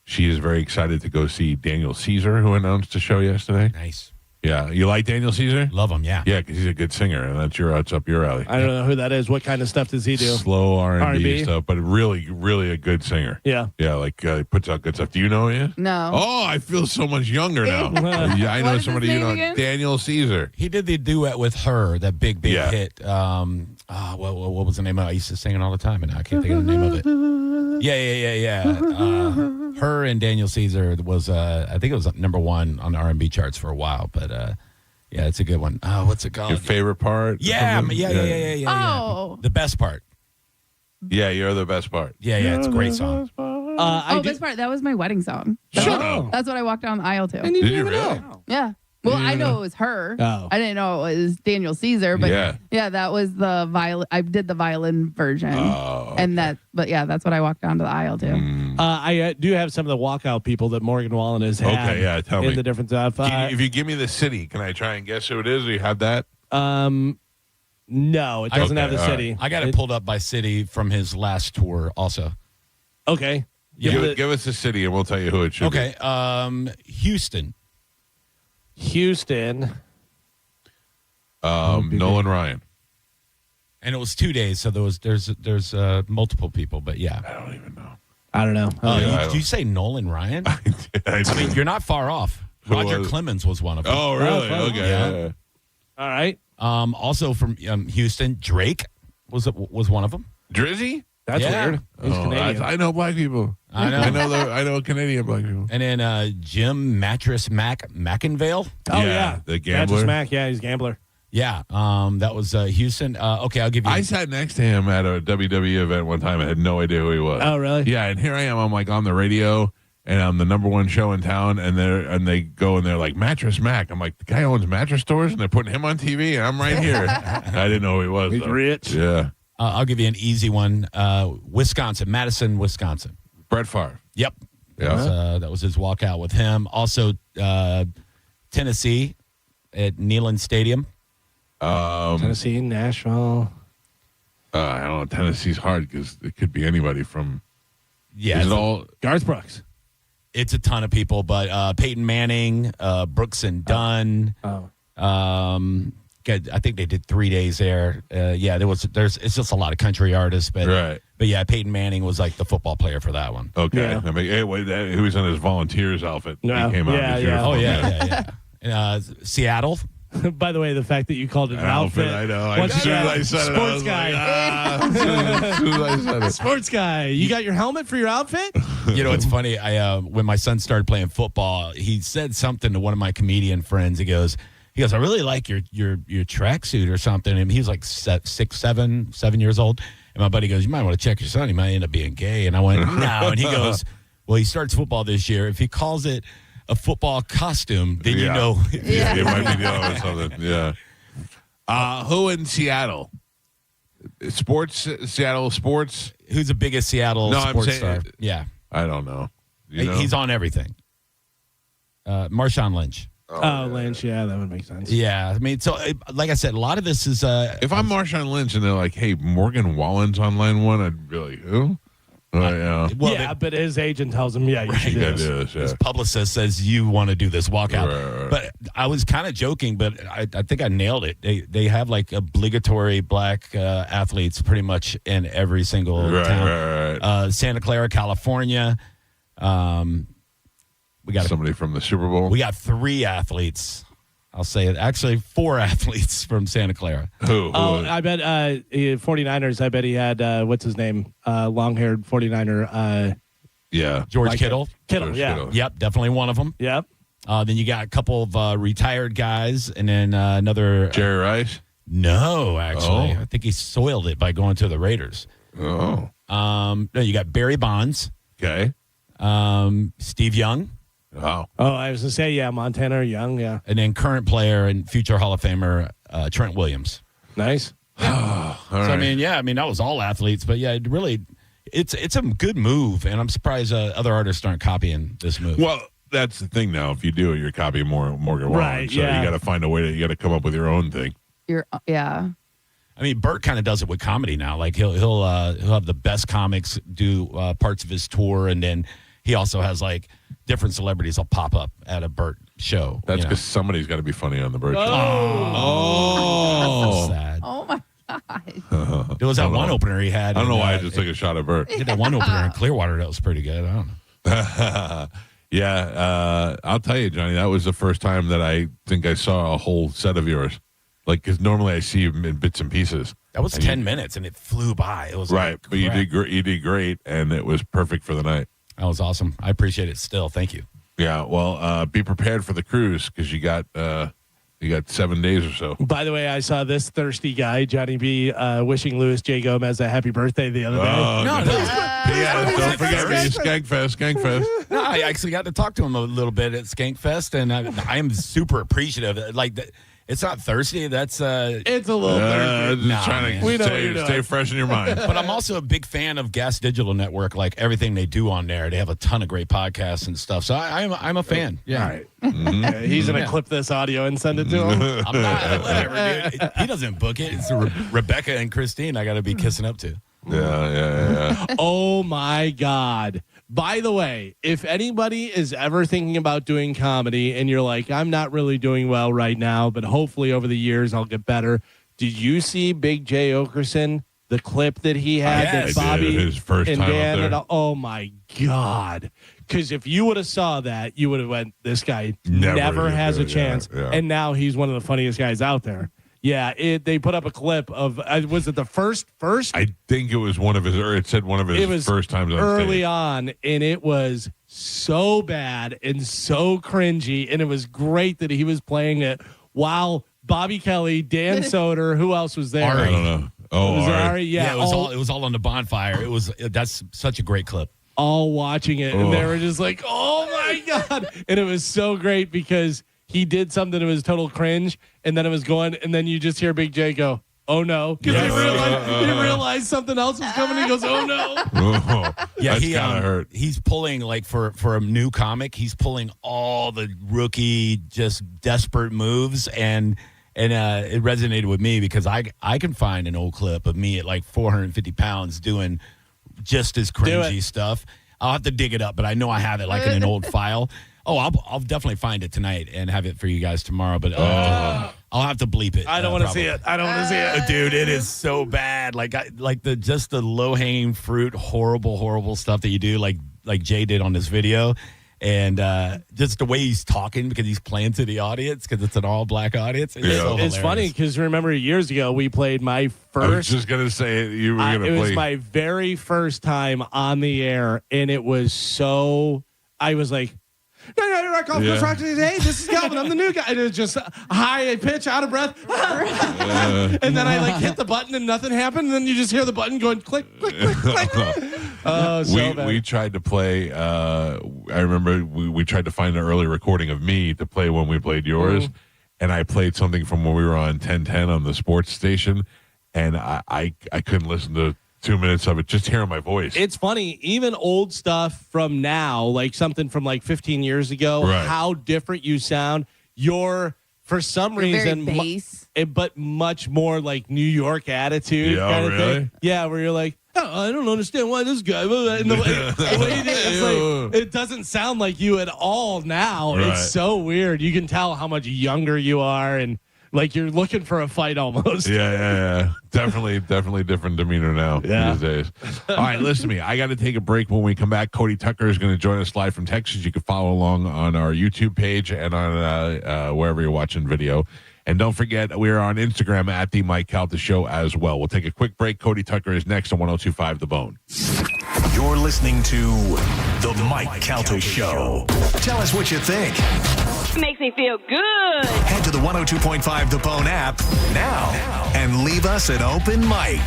She is very excited to go see Daniel Caesar, who announced a show yesterday.
Nice.
Yeah. You like Daniel Caesar?
Love him, yeah.
Yeah, because he's a good singer, and that's up your alley.
I don't know who that is. What kind of stuff does he do?
Slow R&B stuff, but really, really a good singer.
Yeah.
Yeah, like he puts out good stuff. Do you know him?
No.
Oh, I feel so much younger now. Yeah, I know somebody you know.
Again?
Daniel Caesar.
He did the duet with her, that big hit. What was the name of it? I used to sing it all the time, and now I can't think of the name of it. Yeah. Her and Daniel Caesar was, I think it was number 1 on the R&B charts for a while, but yeah, it's a good one. What's it called?
Your favorite part?
Yeah.
Oh.
The best part.
Yeah, you're the best part.
Yeah, it's a great song.
Best part. That was my wedding song.
Shut up.
That's what I walked down the aisle to.
And you
Did
didn't
you
even
really?
know.
Yeah. Well, I know it was her.
Oh.
I didn't know it was Daniel Caesar, but
Yeah.
that was the violin. I did the violin version, and that's what I walked down to the aisle to.
I do have some of the walkout people that Morgan Wallen has had.
Okay, yeah, tell me.
In the different stuff.
If you give me the city, can I try and guess who it is? Do you have that?
No, it doesn't have the city.
I got it pulled up by city from his last tour also.
Okay.
Give us the city, and we'll tell you who it should be.
Houston.
Nolan Ryan.
And it was 2 days, so there's multiple people, but yeah.
I don't even know.
I don't know.
Did you say Nolan Ryan?
I
mean, you're not far off. Roger Clemens was one of them.
Oh, really? Okay. Yeah.
All right.
Also from Houston, Drake was one of them.
Drizzy?
That's weird. He's Canadian.
I know black people.
I know.
I know Canadian black people.
And then Jim Mattress McInvale.
Oh yeah,
the gambler.
Mattress Mac. Yeah, he's a gambler.
Yeah, that was Houston. Okay, I'll give you.
I sat next to him at a WWE event one time. I had no idea who he was.
Oh, really?
Yeah, and here I am. I'm like on the radio, and I'm the number 1 show in town. And they go and they're like Mattress Mac. I'm like, the guy owns mattress stores, and they're putting him on TV, and I'm right here. I didn't know who he was.
He's rich.
Yeah.
I'll give you an easy one. Wisconsin, Madison, Wisconsin.
Brett Favre.
Yep.
Yeah.
That was his walkout with him. Also, Tennessee at Neyland Stadium.
Tennessee, Nashville.
I don't know. Tennessee's hard because it could be anybody from.
Yeah.
Is it all
Garth Brooks?
It's a ton of people, but Peyton Manning, Brooks and Dunn. I think they did 3 days there. It's just a lot of country artists, but yeah, Peyton Manning was like the football player for that one.
Okay.
Yeah.
I mean, he was in his volunteers outfit.
No.
He came out in his uniform.
Oh yeah. Seattle.
By the way, the fact that you called it an outfit.
I know.
Once
As soon as I said it, I
sports
was
guy.
like, as soon as I said it.
Sports guy. You got your helmet for your outfit?
You know, it's funny. When my son started playing football, he said something to one of my comedian friends. He goes, I really like your tracksuit or something. And he was like 7 years old. And my buddy goes, you might want to check your son. He might end up being gay. And I went, no. And he goes, well, he starts football this year. If he calls it a football costume, then you know.
Yeah, you might be dealing with something. Yeah. Who in Seattle? Seattle sports.
Who's the biggest Seattle sports star? Yeah.
I don't know. You know?
He's on everything. Marshawn Lynch.
Lynch. Yeah, that would make sense.
Yeah. I mean, so like I said, a lot of this is.
If I'm Marshawn Lynch and they're like, hey, Morgan Wallen's on line one, I'd be like, who?
But his agent tells him, you should do this.
His publicist says you want to do this walkout. Right. But I was kind of joking, but I think I nailed it. They have like obligatory black athletes pretty much in every single town.
Right.
Santa Clara, California. We got
somebody from the Super Bowl.
We got 3 athletes. I'll say it. Actually, 4 athletes from Santa Clara.
Who?
I bet 49ers. I bet he had what's his name? Long-haired 49er.
George Kittle.
Kittle.
Yep, definitely one of them.
Yep.
Then you got a couple of retired guys, and then another
Jerry Rice.
No, actually, I think he soiled it by going to the Raiders.
Oh.
No, you got Barry Bonds.
Okay.
Steve Young.
Wow.
Oh, I was going to say, Montana or Young, yeah.
And then current player and future Hall of Famer Trent Williams.
Nice.
Right. I mean, that was all athletes, but it really, it's a good move, and I'm surprised other artists aren't copying this move.
Well, that's the thing now. If you do it, you're copying Morgan Wallen.
Right,
so you got to find a way you got to come up with your own thing.
Yeah.
I mean, Bert kind of does it with comedy now. Like he'll have the best comics do parts of his tour, and then he also has like different celebrities will pop up at a Bert show.
That's because somebody's got to be funny on the Bert show.
Oh, that's sad.
Oh my God.
There was that one opener he had.
I don't know why I just took a shot at Bert.
He had that one opener in Clearwater that was pretty good. I don't know.
I'll tell you, Johnny, that was the first time that I think I saw a whole set of yours. Like, because normally I see them in bits and pieces.
That was 10 minutes, and it flew by. It was
right, but you did great, and it was perfect for the night.
That was awesome. I appreciate it still. Thank you.
Yeah, well, be prepared for the cruise because you got 7 days or so.
By the way, I saw this thirsty guy, Johnny B, wishing Louis J. Gomez a happy birthday the other day.
Don't forget me, Skankfest.
No, I actually got to talk to him a little bit at Skankfest, and I am super appreciative. Like, it's not thirsty. That's
it's a little thirsty.
Just trying to stay fresh in your mind.
But I'm also a big fan of Gas Digital Network. Like everything they do on there, they have a ton of great podcasts and stuff. So I'm a fan. Yeah,
all right. Mm-hmm. He's gonna clip this audio and send it to him.
I'm not. Whatever, dude. He doesn't book it. It's Rebecca and Christine. I got to be kissing up to.
Yeah.
Oh my God. By the way, if anybody is ever thinking about doing comedy and you're like, I'm not really doing well right now, but hopefully over the years I'll get better. Did you see Big J. Okerson, the clip that he had that Bobby
his first
and
time
Dan?
up there.
Oh my God. Because if you would have saw that, you would have went, this guy never has a chance.
Yeah.
And now he's one of the funniest guys out there. Yeah, they put up a clip of, was it the first?
I think it was one of his, or it said one of his first times on
early
stage.
on, and it was so bad and so cringy, and it was great that he was playing it while Bobby Kelly, Dan Soder, who else was there?
I don't know. Oh,
it was
Ari.
Ari, yeah.
It was all on the bonfire. That's such a great clip.
All watching it, and they were just like, oh my God. And it was so great because he did something that was total cringe, and then it was going, and then you just hear Big J go, oh no. Because he realized something else was coming. He goes, oh no.
Yeah,
that's kind of hurt.
He's pulling, like, for a new comic, he's pulling all the rookie, just desperate moves, and it resonated with me because I can find an old clip of me at like 450 pounds doing just as cringy stuff. I'll have to dig it up, but I know I have it like in an old file. Oh, I'll definitely find it tonight and have it for you guys tomorrow. But I'll have to bleep it.
I don't want to see it. I don't want to see it,
dude. It is so bad. Like the low hanging fruit, horrible stuff that you do, like Jay did on this video, and just the way he's talking because he's playing to the audience because it's an all black audience.
It's funny because remember years ago we played my first.
I was just gonna say you were gonna play.
It was my very first time on the air, and it was so. I was like. Hey, this is Galvin. I'm the new guy. And it was just high pitch, out of breath. And then I hit the button and nothing happened. And then you just hear the button going click, click, click, click. Oh, so bad.
We tried to play. I remember we tried to find an early recording of me to play when we played yours, and I played something from when we were on 1010 on the sports station, and I couldn't listen to 2 minutes of it, just hearing my voice.
It's funny, even old stuff from now, like something from like 15 years ago, how different you sound. For some reason,
very bass.
But much more like New York attitude kind of thing. Yeah, where you're like, oh, I don't understand why this guy. And the way it's like, it doesn't sound like you at all now.
Right.
It's so weird. You can tell how much younger you are and like you're looking for a fight almost.
Yeah. Definitely different demeanor now these days. All right, listen to me. I got to take a break. When we come back, Cody Tucker is going to join us live from Texas. You can follow along on our YouTube page and on wherever you're watching video. And don't forget, we're on Instagram at the Mike Calta Show as well. We'll take a quick break. Cody Tucker is next on 102.5 The Bone.
You're listening to The Mike Calta Show. Tell us what you think.
Makes me feel good.
Head to the 102.5 The Bone app now and leave us an open mic.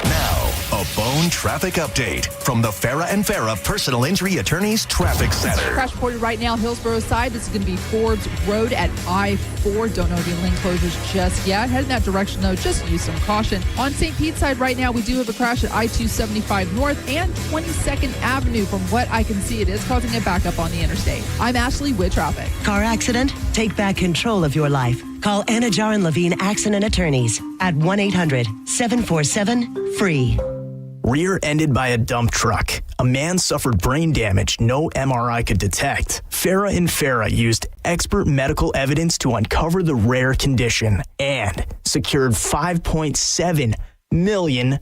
Now, a Bone traffic update from the Farah and Farah Personal Injury Attorneys Traffic Center.
Crash reported right now, Hillsborough side. This is going to be Forbes Road at I-4. Don't know the lane closures just yet. Head in that direction, though. Just use some caution. On St. Pete's side right now, we do have a crash at I-275 North and 22nd Avenue. From what I can see, it is causing a backup on the interstate. I'm Ashley with traffic.
Car accident? Take back control of your life. Call Anna Jar and Levine Accident Attorneys at 1-800-747-FREE.
Rear-ended by a dump truck. A man suffered brain damage no MRI could detect. Farah and Farah used expert medical evidence to uncover the rare condition and secured $5.7 million.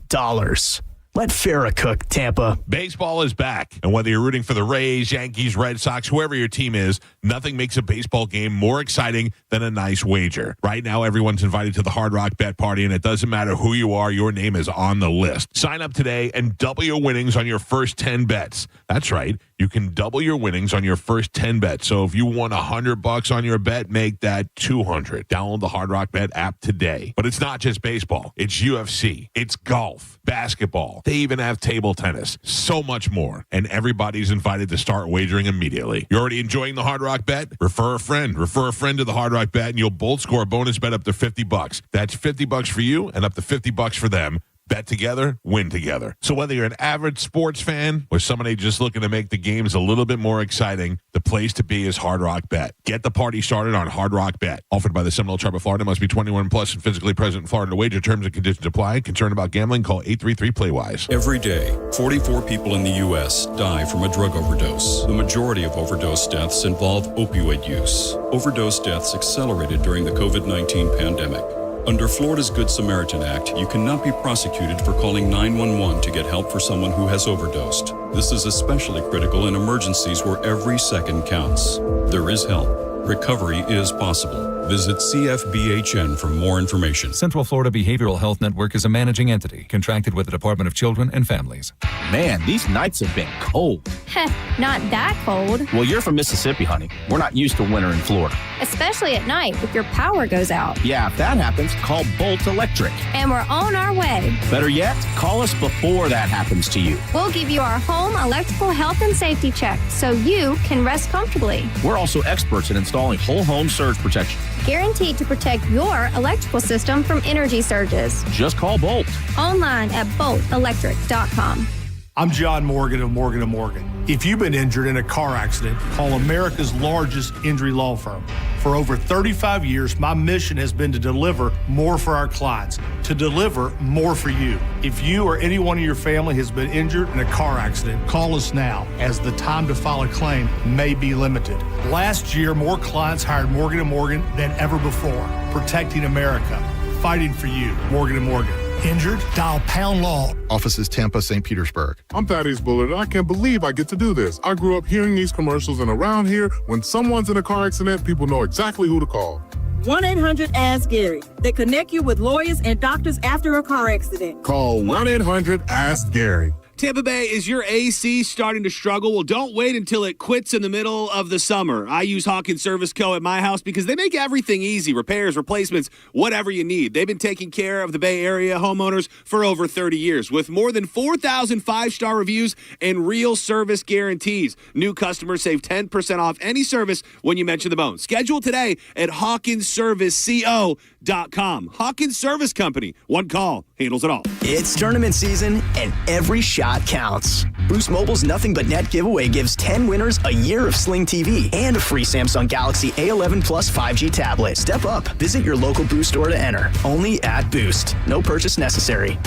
Let Farah cook, Tampa.
Baseball is back, and whether you're rooting for the Rays, Yankees, Red Sox, whoever your team is, nothing makes a baseball game more exciting than a nice wager. Right now, everyone's invited to the Hard Rock Bet Party, and it doesn't matter who you are, your name is on the list. Sign up today and double your winnings on your first 10 bets. That's right. You can double your winnings on your first 10 bets. So if you won $100 on your bet, make that $200. Download the Hard Rock Bet app today. But it's not just baseball. It's UFC. It's golf, basketball. They even have table tennis. So much more. And everybody's invited to start wagering immediately. You're already enjoying the Hard Rock Bet? Refer a friend. Refer a friend to the Hard Rock Bet, and you'll both score a bonus bet up to $50. That's $50 for you and up to $50 for them. Bet together, win together. So whether you're an average sports fan or somebody just looking to make the games a little bit more exciting, the place to be is Hard Rock Bet. Get the party started on Hard Rock Bet. Offered by the Seminole Tribe of Florida. Must be 21 plus and physically present in Florida to wager. Terms and conditions apply. Concerned about gambling? Call 833-PLAY-WISE.
Every day, 44 people in the U.S. die from a drug overdose. The majority of overdose deaths involve opioid use. Overdose deaths accelerated during the COVID-19 pandemic. Under Florida's Good Samaritan Act, you cannot be prosecuted for calling 911 to get help for someone who has overdosed. This is especially critical in emergencies where every second counts. There is help. Recovery is possible. Visit CFBHN for more information.
Central Florida Behavioral Health Network is a managing entity contracted with the Department of Children and Families.
Man, these nights have been cold.
Heh, not that cold.
Well, you're from Mississippi, honey. We're not used to winter in Florida.
Especially at night if your power goes out.
Yeah, if that happens, call Bolt Electric.
And we're on our way.
Better yet, call us before that happens to you.
We'll give you our home electrical health and safety check so you can rest comfortably.
We're also experts in installing whole home surge protection.
Guaranteed to protect your electrical system from energy surges.
Just call Bolt.
Online at boltelectric.com.
I'm John Morgan of Morgan & Morgan. If you've been injured in a car accident, call America's largest injury law firm. For over 35 years, my mission has been to deliver more for our clients, to deliver more for you. If you or anyone in your family has been injured in a car accident, call us now, as the time to file a claim may be limited. Last year, more clients hired Morgan & Morgan than ever before, protecting America, fighting for you. Morgan & Morgan. Injured? Dial pound law.
Offices Tampa, St. Petersburg. I'm Thaddeus Bullard, and I can't believe I get to do this. I grew up hearing these commercials, and around here, when someone's in a car accident, people know exactly who to call.
1-800-ASK-GARY. They connect you with lawyers and doctors after a car accident.
Call 1-800-ASK-GARY.
Tampa Bay, is your AC starting to struggle? Well, don't wait until it quits in the middle of the summer. I use Hawkins Service Co. at my house because they make everything easy. Repairs, replacements, whatever you need. They've been taking care of the Bay Area homeowners for over 30 years with more than 4,000 five-star reviews and real service guarantees. New customers save 10% off any service when you mention the bone. Schedule today at HawkinsServiceCO.com. Hawkins Service Company. One call handles it all.
It's tournament season, and every shot counts. Boost Mobile's Nothing But Net giveaway gives 10 winners a year of Sling TV and a free Samsung Galaxy A11 Plus 5G tablet. Step up. Visit your local Boost store to enter. Only at Boost. No purchase necessary.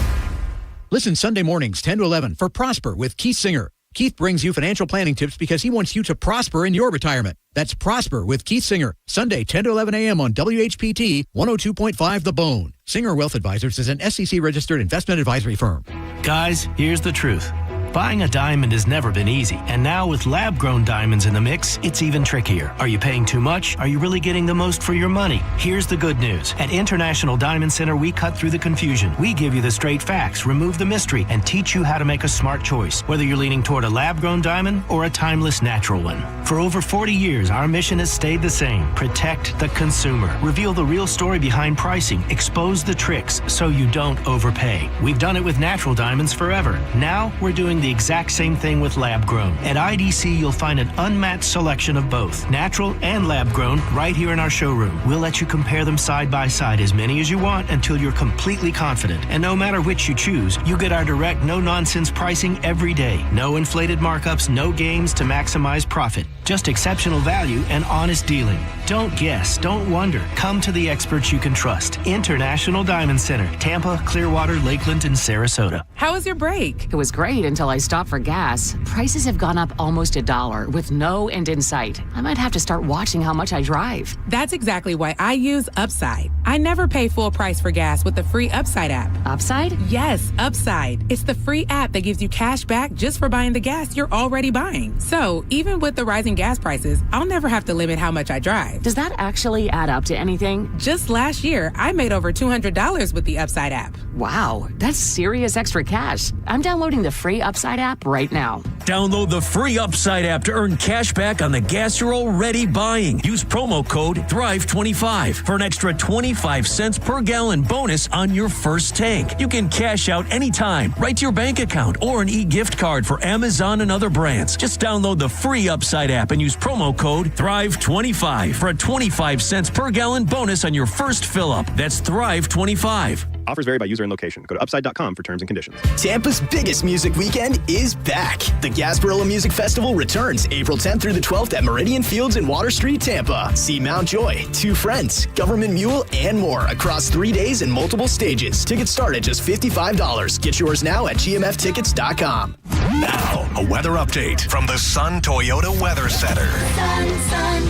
Listen Sunday mornings 10 to 11 for Prosper with Keith Singer. Keith brings you financial planning tips because he wants you to prosper in your retirement. That's Prosper with Keith Singer, Sunday 10 to 11 a.m. on WHPT 102.5 The Bone. Singer Wealth Advisors is an SEC-registered investment advisory firm.
Guys, here's the truth. Buying a diamond has never been easy, and now with lab-grown diamonds in the mix, it's even trickier. Are you paying too much? Are you really getting the most for your money? Here's the good news. At International Diamond Center, we cut through the confusion. We give you the straight facts, remove the mystery, and teach you how to make a smart choice, whether you're leaning toward a lab-grown diamond or a timeless natural one. For over 40 years, our mission has stayed the same. Protect the consumer. Reveal the real story behind pricing. Expose the tricks so you don't overpay. We've done it with natural diamonds forever. Now, we're doing the exact same thing with lab grown. At IDC, you'll find an unmatched selection of both natural and lab grown right here in our showroom. We'll let you compare them side by side, as many as you want, until you're completely confident. And no matter which you choose, you get our direct, no-nonsense pricing every day. No inflated markups, no games to maximize profit. Just exceptional value and honest dealing. Don't guess, don't wonder. Come to the experts you can trust. International Diamond Center, Tampa, Clearwater, Lakeland, and Sarasota.
How was your break? It was great until I stopped for gas. Prices have gone up almost $1 with no end in sight. I might have to start watching how much I drive.
That's exactly why I use Upside. I never pay full price for gas with the free Upside app.
Upside?
Yes, Upside. It's the free app that gives you cash back just for buying the gas you're already buying. So even with the rising gas prices, I'll never have to limit how much I drive.
Does that actually add up to anything?
Just last year, I made over $200 with the Upside app.
Wow, that's serious extra cash. I'm downloading the free Upside app right now.
Download the free Upside app to earn cash back on the gas you're already buying. Use promo code THRIVE25 for an extra 25 cents per gallon bonus on your first tank. You can cash out anytime, right to your bank account, or an e-gift card for Amazon and other brands. Just download the free Upside app and use promo code THRIVE25 for a 25 cents per gallon bonus on your first fill-up. That's THRIVE25.
Offers vary by user and location. Go to upside.com for terms and conditions.
Tampa's biggest music weekend is back. The Gasparilla Music Festival returns April 10th through the 12th at Meridian Fields in Water Street, Tampa. See Mount Joy, Two Friends, Government Mule, and more across 3 days and multiple stages. Tickets start at just $55. Get yours now at gmftickets.com.
Now, a weather update from the Sun Toyota Weather Center.
Sun,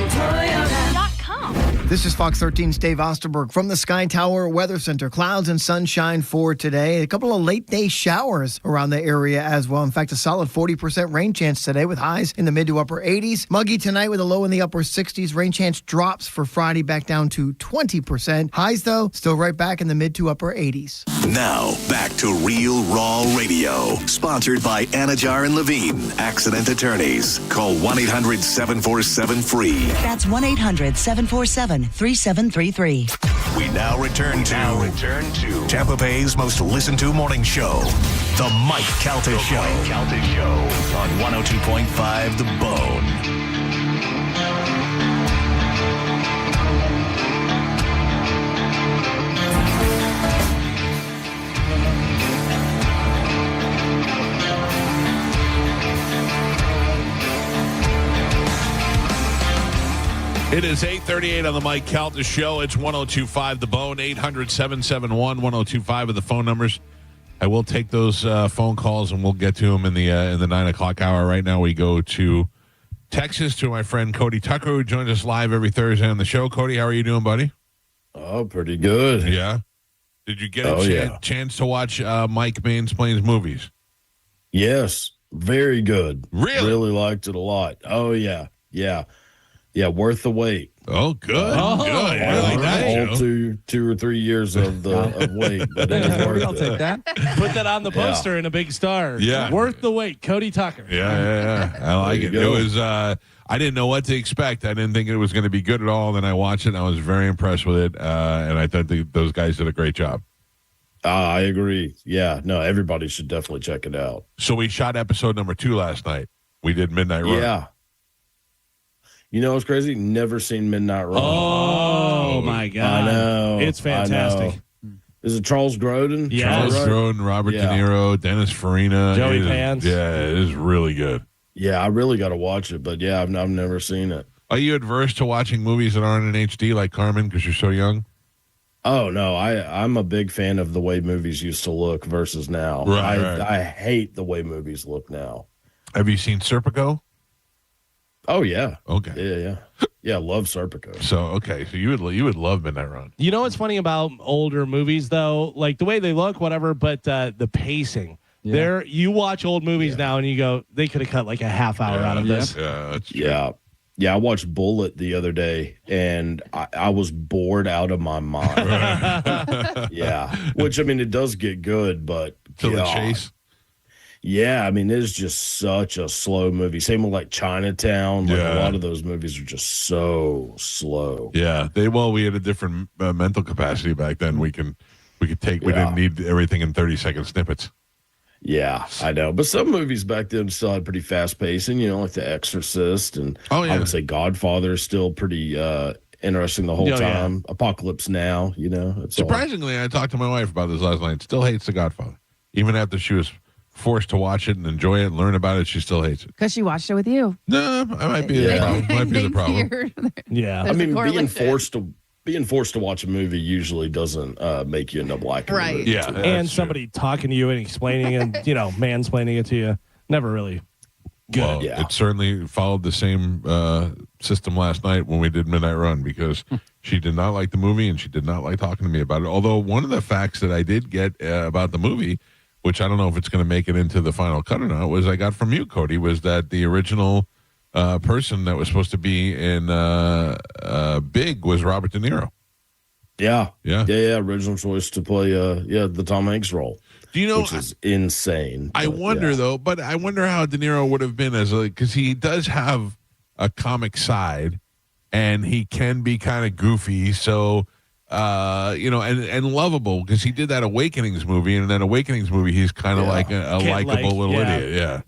Toyota.com.
This is Fox 13's Dave Osterberg from the Sky Tower Weather Center. Clouds and sunshine for today. A couple of late day showers around the area as well. In fact, a solid 40% rain chance today with highs in the mid to upper 80s. Muggy tonight with a low in the upper 60s. Rain chance drops for Friday back down to 20%. Highs, though, still right back in the mid to upper 80s.
Now, back to Real Raw Radio. Sponsored by Anajar and Levine, Accident Attorneys. Call 1-800-747-FREE.
That's 1-800-747-3733.
We now return to Tampa Bay's most listened to morning show, The Mike Calta Show. On 102.5 The Bone.
It is 8:38 on the Mike Calta Show. It's 102.5 The Bone, 800-771-1025 are the phone numbers. I will take those phone calls and we'll get to them in the 9 o'clock hour. Right now we go to Texas to my friend Cody Tucker, who joins us live every Thursday on the show. Cody, how are you doing, buddy?
Oh, pretty good.
Yeah? Did you get a chance to watch Mike Mansplain's movies?
Yes, very good.
Really?
Really liked it a lot. Oh, yeah. Yeah. Yeah, Worth the Wait.
Oh, good. Good. I like that
All
show.
2 or 3 years of wait, but it was worth
I'll
it.
take that.
Put that on the poster in a big star.
Yeah.
Worth the wait. Cody Tucker.
Yeah. I like it. It was, I didn't know what to expect. I didn't think it was going to be good at all. Then I watched it, and I was very impressed with it, and I thought those guys did a great job.
I agree. Yeah, no, everybody should definitely check it out.
So we shot episode number 2 last night. We did Midnight Run.
Yeah. You know what's crazy? Never seen Midnight Run.
Oh my God.
I know.
It's fantastic.
Is it Charles Grodin?
Yeah.
Charles Grodin, Robert De Niro, Dennis Farina.
Joey Pants.
Yeah, it is really good.
Yeah, I really got to watch it, but yeah, I've never seen it.
Are you adverse to watching movies that aren't in HD like Carmen because you're so young?
Oh, no, I'm a big fan of the way movies used to look versus now.
Right.
I hate the way movies look now.
Have you seen Serpico?
Oh, yeah.
Okay.
Yeah. Yeah, love Serpico.
So you would love Midnight Run.
You know what's funny about older movies though? Like the way they look, whatever, but the pacing. Yeah. You watch old movies now and you go, they could have cut like a half hour out of this.
Yeah, that's true.
Yeah, I watched Bullet the other day, and I was bored out of my mind. Yeah, which, I mean, it does get good, but...
Till the chase?
Yeah, I mean, it's just such a slow movie. Same with, like, Chinatown. Like, a lot of those movies are just so slow.
Yeah, we had a different mental capacity back then. We didn't need everything in 30-second snippets.
Yeah, I know. But some movies back then still had pretty fast pacing, like The Exorcist. And I would say Godfather is still pretty interesting the whole time. Yeah. Apocalypse Now,
Surprisingly, I talked to my wife about this last night. Still hates The Godfather. Even after she was forced to watch it and enjoy it and learn about it, she still hates it.
Because she watched it with you.
No, I might be the problem. Might be the problem.
Yeah. I mean, being forced to watch a movie usually doesn't make you end up liking it. Right.
Yeah.
And somebody talking to you and explaining and, mansplaining it to you. Never really good.
Well, it certainly followed the same system last night when we did Midnight Run because she did not like the movie and she did not like talking to me about it. Although one of the facts that I did get about the movie, which I don't know if it's going to make it into the final cut or not, was I got from you, Cody, was that the original person that was supposed to be in Big was Robert De Niro.
Yeah. Original choice to play the Tom Hanks role.
Do you know?
Which is insane.
I wonder though, but I wonder how De Niro would have been because he does have a comic side, and he can be kind of goofy. So. And lovable because he did that Awakenings movie, and in that Awakenings movie, he's kind of like a likable little idiot. Yeah.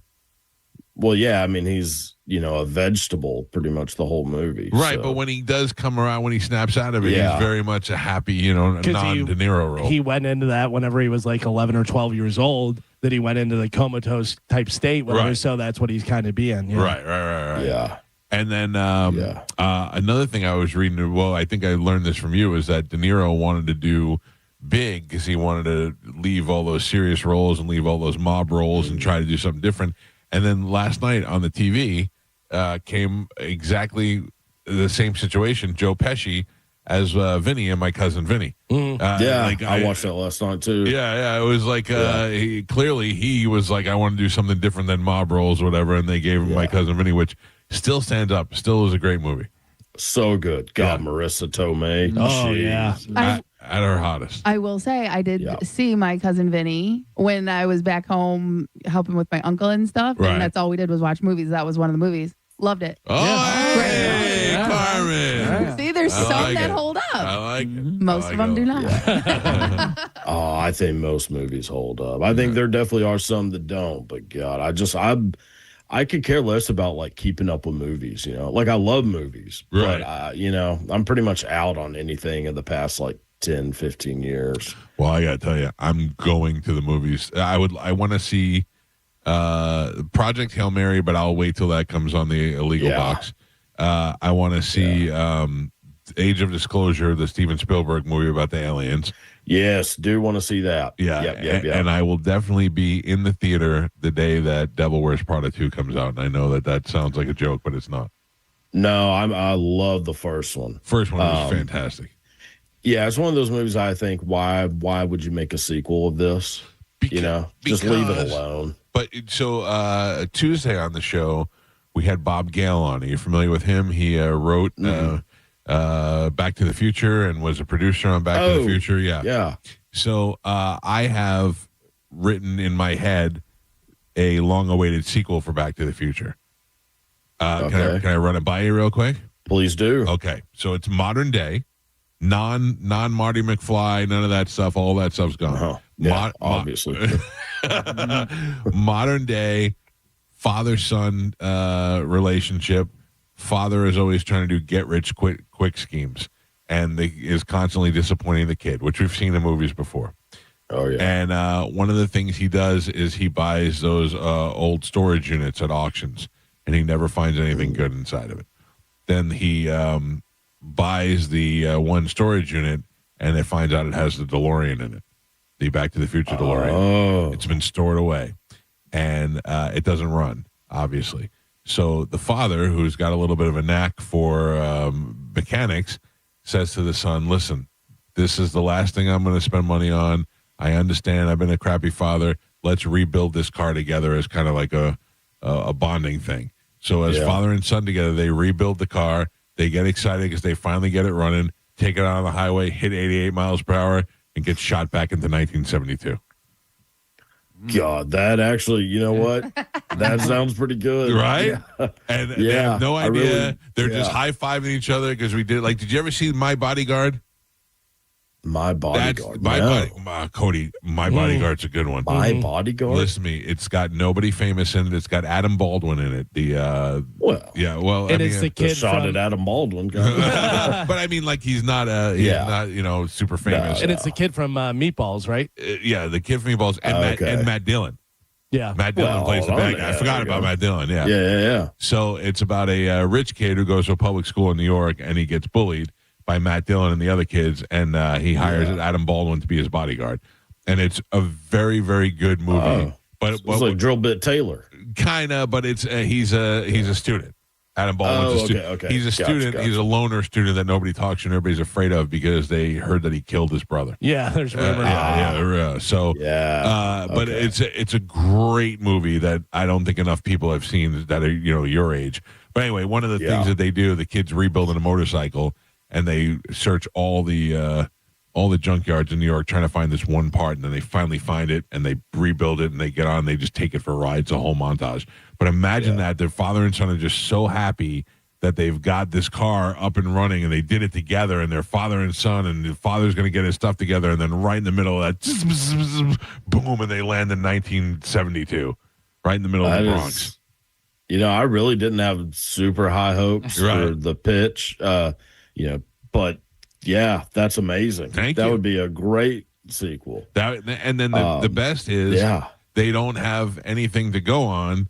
Well, yeah. I mean, he's a vegetable pretty much the whole movie.
Right,
so.
But when he does come around, when he snaps out of it, he's very much a happy, non-De Niro role.
He went into that whenever he was like 11 or 12 years old. That he went into the comatose type state, whatever. So that's what he's kind of being. You know?
Right.
Yeah.
And then another thing I was reading, well, I think I learned this from you, is that De Niro wanted to do Big because he wanted to leave all those serious roles and leave all those mob roles and try to do something different. And then last night on the TV came exactly the same situation, Joe Pesci as Vinny and My Cousin Vinny.
I watched that last night too.
Yeah, it was like he was like, I want to do something different than mob roles or whatever, and they gave him My Cousin Vinny, which still stands up. Still is a great movie.
So good. God, Marissa Tomei.
Oh, yeah.
At her hottest.
I will say I did see My Cousin Vinny when I was back home helping with my uncle and stuff.
Right.
And that's all we did was watch movies. That was one of the movies. Loved it.
Oh, hey, Carmen.
See, there's some that hold up.
I like it.
Most of them do not.
I think most movies hold up. I think there definitely are some that don't. But God, I could care less about like keeping up with movies, like I love movies,
right.
But I'm pretty much out on anything in the past like 10, 15 years.
Well, I got to tell you, I'm going to the movies. I want to see Project Hail Mary, but I'll wait till that comes on the illegal box. I want to see Age of Disclosure, the Steven Spielberg movie about the aliens.
Yes, do want to see that.
Yeah. And I will definitely be in the theater the day that Devil Wears Prada 2 comes out. And I know that sounds like a joke, but it's not.
No, I love the first one.
First one was fantastic.
Yeah, it's one of those movies I think, why would you make a sequel of this? Just leave it alone.
But so Tuesday on the show, we had Bob Gale on. Are you familiar with him? He wrote Back to the Future and was a producer on Back to the Future.
Yeah.
So I have written in my head a long-awaited sequel for Back to the Future. Can I run it by you real quick?
Please do.
Okay, so it's modern day, non Marty McFly, none of that stuff. All that stuff's gone.
Obviously.
Modern day father-son relationship. Father is always trying to do get-rich-quick schemes, and is constantly disappointing the kid, which we've seen in movies before.
Oh, yeah.
And one of the things he does is he buys those old storage units at auctions, and he never finds anything good inside of it. Then he buys the one storage unit, and it finds out it has the DeLorean in it, the Back to the Future DeLorean.
Oh.
It's been stored away, and it doesn't run, obviously. So the father, who's got a little bit of a knack for mechanics, says to the son, listen, this is the last thing I'm going to spend money on. I understand I've been a crappy father. Let's rebuild this car together as kind of like a bonding thing. So as father and son together, they rebuild the car. They get excited because they finally get it running, take it out on the highway, hit 88 miles per hour, and get shot back into 1972.
God, that actually, you know what? That sounds pretty good.
Right? Yeah. And they have no idea. They're just high-fiving each other because we did. Like, did you ever see My Bodyguard?
My Bodyguard.
Cody, My Bodyguard's a good one.
My Bodyguard?
Listen to me. It's got nobody famous in it. It's got Adam Baldwin in it.
It's the kid
shot at Adam Baldwin.
But I mean, like, he's not not super famous.
And it's the kid from Meatballs, right?
The kid from Meatballs and Matt Dillon.
Yeah.
Matt Dillon plays the bad guy. I forgot about Matt Dillon.
Yeah.
So it's about a rich kid who goes to a public school in New York, and he gets bullied by Matt Dillon and the other kids, and he hires Adam Baldwin to be his bodyguard. And it's a very, very good movie. But it's
like Drill Bit Taylor.
Kind of, but it's he's a student. Adam Baldwin's a student.
Okay.
He's a student. He's a loner student that nobody talks to and everybody's afraid of because they heard that he killed his brother.
Yeah, there's rumors.
But it's a great movie that I don't think enough people have seen that are your age. But anyway, one of the things that they do, the kids rebuilding a motorcycle, and they search all the junkyards in New York trying to find this one part, and then they finally find it, and they rebuild it, and they get on, and they just take it for rides, a whole montage. But imagine that their father and son are just so happy that they've got this car up and running, and they did it together, and they're father and son, and the father's going to get his stuff together, and then right in the middle of that, boom, and they land in 1972, right in the middle of the Bronx.
I really didn't have super high hopes for the pitch. But that's amazing.
Thank
you. That
would
be a great sequel.
And then the best is they don't have anything to go on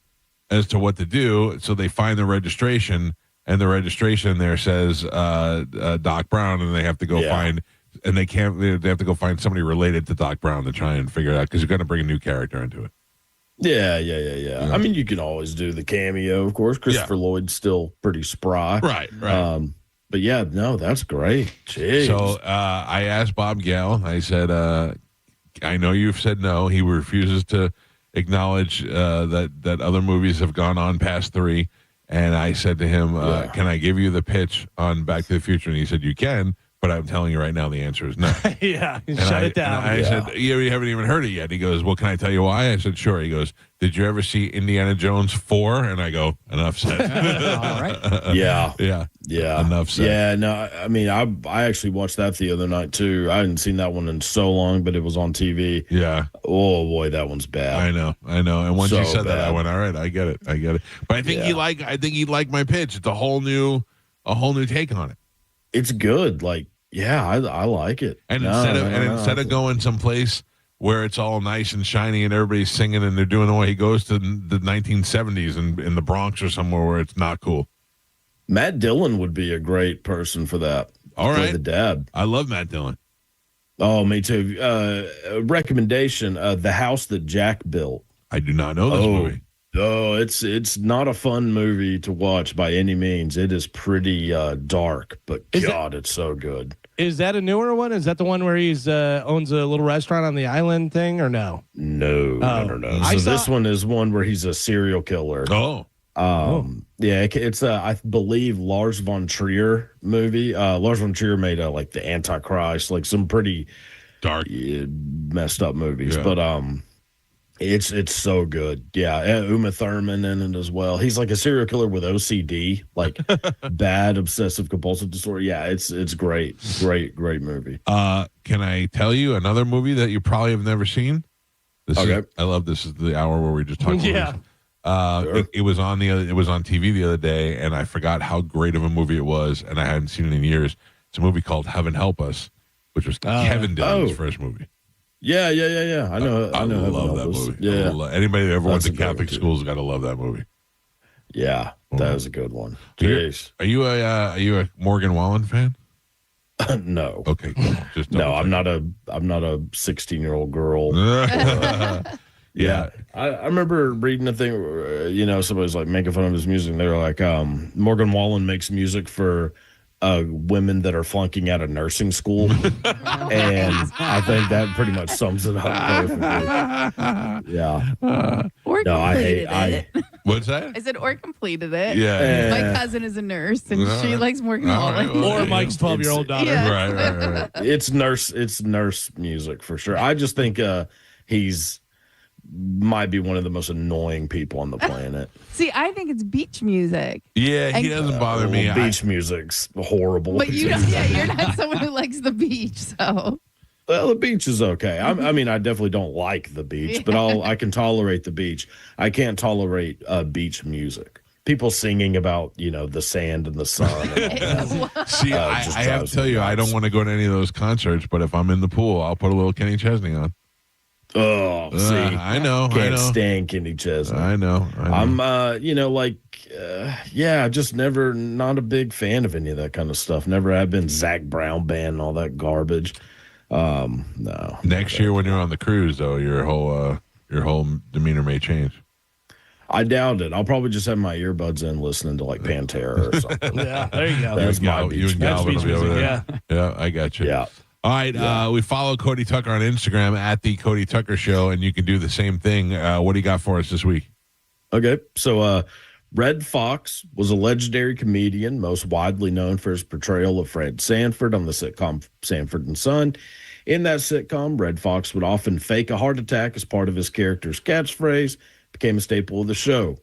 as to what to do, so they find the registration, and the registration there says Doc Brown, and they have to go find, and they have to go find somebody related to Doc Brown to try and figure it out because you're going to bring a new character into it.
Yeah. I mean, you can always do the cameo, of course. Christopher Lloyd's still pretty spry.
Right.
But that's great. Jeez.
So I asked Bob Gale, I said, I know you've said no. He refuses to acknowledge that other movies have gone on past 3. And I said to him, can I give you the pitch on Back to the Future? And he said, you can, but I'm telling you right now, the answer is no.
Shut it down.
I said, you haven't even heard it yet. He goes, well, can I tell you why? I said, sure. He goes, did you ever see Indiana Jones 4? And I go, enough said.
All right.
Yeah.
Enough said.
Yeah, no, I mean, I actually watched that the other night, too. I hadn't seen that one in so long, but it was on TV.
Yeah.
Oh, boy, that one's bad.
I know. And once you said that, I went, all right, I get it. But I think he'd like my pitch. It's a whole new take on it.
It's good. Like, I like it.
And instead of going someplace where it's all nice and shiny and everybody's singing and they're doing the way, he goes to the 1970s in the Bronx or somewhere where it's not cool.
Matt Dillon would be a great person for that.
All right.
The dad.
I love Matt Dillon.
Oh, me too. Recommendation, The House That Jack Built.
I do not know this movie.
Oh, it's not a fun movie to watch by any means. It is pretty dark, but it's so good.
Is that a newer one? Is that the one where he's owns a little restaurant on the island thing, or no?
No. So this one is one where he's a serial killer.
Oh.
Yeah, it's I believe Lars von Trier movie. Lars von Trier made like the Antichrist, like some pretty
dark,
messed up movies. Yeah. But it's so good. Yeah, Uma Thurman in it as well. He's like a serial killer with OCD, like bad obsessive compulsive disorder. Yeah, it's great, great movie.
Can I tell you another movie that you probably have never seen? I love this. Is the hour where we just talk.
Yeah.
Sure. It was on TV the other day, and I forgot how great of a movie it was, and I hadn't seen it in years. It's a movie called Heaven Help Us, which was Kevin Dillon's first movie.
Yeah. I know.
I love that movie.
Yeah.
Anybody that ever went to Catholic schools got to love that movie.
Yeah, that was a good one.
Are you a Morgan Wallen fan?
No.
Okay.
No, I'm not a 16-year-old girl. Yeah. I remember reading a thing where, somebody was like making fun of his music, and they were like, Morgan Wallen makes music for women that are flunking out of nursing school. And I think that pretty much sums it up perfectly. Yeah.
Or completed it.
What's that?
I said, or completed it.
Yeah.
My cousin is a nurse, and she likes Morgan Wallen.
Or Mike's 12-year-old daughter.
Yeah.
Right.
It's nurse music for sure. I just think he's might be one of the most annoying people on the planet.
See, I think it's beach music.
Yeah, he doesn't bother me.
Beach music's horrible.
But you're not someone who likes the beach, so.
Well, the beach is okay. I mean, I definitely don't like the beach, but I can tolerate the beach. I can't tolerate beach music. People singing about, the sand and the sun. And all that.
See, I have to tell you, I don't want to go to any of those concerts, but if I'm in the pool, I'll put a little Kenny Chesney on.
Oh, see,
I know.
Can't stand Kenny Chesney.
I know.
I'm, just never, not a big fan of any of that kind of stuff. Never have been. Zach Brown Band and all that garbage. No.
Next year when you're on the cruise, though, your whole demeanor may change.
I doubt it. I'll probably just have my earbuds in listening to like Pantera or something.
Yeah, there you go.
That's my
you and Galvin will be over there. Yeah, I got you.
Yeah.
All right, we follow Cody Tucker on Instagram at the Cody Tucker Show, and you can do the same thing. What do you got for us this week?
Okay, so Red Fox was a legendary comedian, most widely known for his portrayal of Fred Sanford on the sitcom Sanford and Son. In that sitcom, Red Fox would often fake a heart attack as part of his character's catchphrase, became a staple of the show.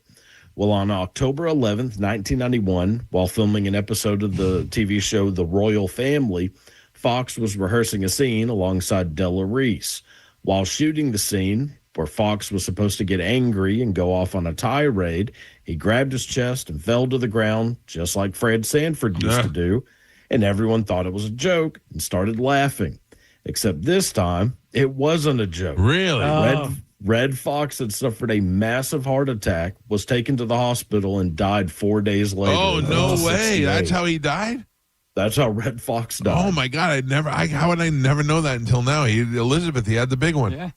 Well, on October 11th, 1991, while filming an episode of the TV show The Royal Family, Fox was rehearsing a scene alongside Della Reese. While shooting the scene, where Fox was supposed to get angry and go off on a tirade, he grabbed his chest and fell to the ground, just like Fred Sanford used to do, and everyone thought it was a joke and started laughing. Except this time, it wasn't a joke.
Really?
Red Fox had suffered a massive heart attack, was taken to the hospital, and died 4 days later.
Oh, no way. That's how he died?
That's how Red Fox died.
Oh, my God. How would I never know that until now? Elizabeth, he had the big one.
Yeah.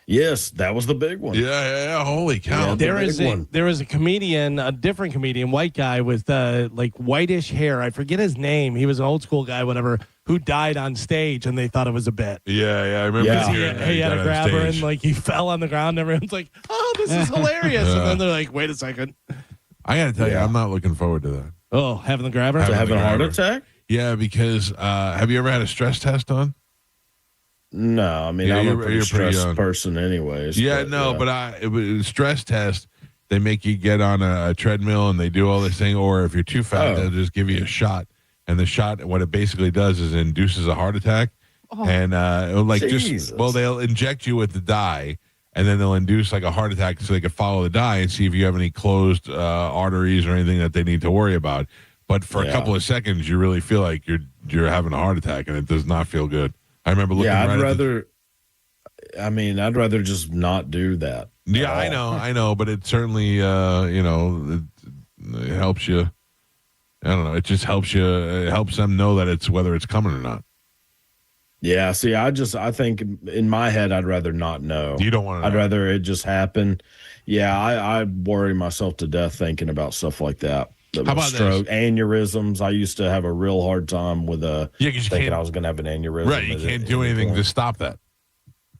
Yes, that was the big one.
Yeah. Holy cow.
There was a comedian, a different comedian, white guy with like whitish hair. I forget his name. He was an old school guy, whatever, who died on stage, and they thought it was a bit.
Yeah. I remember.
He had a grabber, and like he fell on the ground, and everyone's like, "Oh, this is hilarious!" And then they're like, "Wait a second."
I got to tell you, I'm not looking forward to that.
Oh, having the grabber?
Having a heart attack?
Yeah, because have you ever had a stress test on?
No, I mean, I'm a pretty stressed person anyways.
Yeah, but stress test, they make you get on a treadmill and they do all this thing, or if you're too fat, they'll just give you a shot. And the shot, what it basically does is it induces a heart attack. Oh. And they'll inject you with the dye, and then they'll induce like a heart attack so they can follow the dye and see if you have any closed arteries or anything that they need to worry about. But for a couple of seconds, you really feel like you're having a heart attack, and it does not feel good. I remember looking. Yeah,
I'd rather just not do that.
Yeah, I know, but it certainly, it helps you. I don't know. It just helps you. It helps them know that it's whether it's coming or not.
Yeah. See, I think in my head, I'd rather not know.
You don't want to.
I'd rather it just happen. Yeah, I worry myself to death thinking about stuff like that. How about stroke, aneurysms? I used to have a real hard time with thinking I was going to have an aneurysm.
Right, you can't do anything to stop that.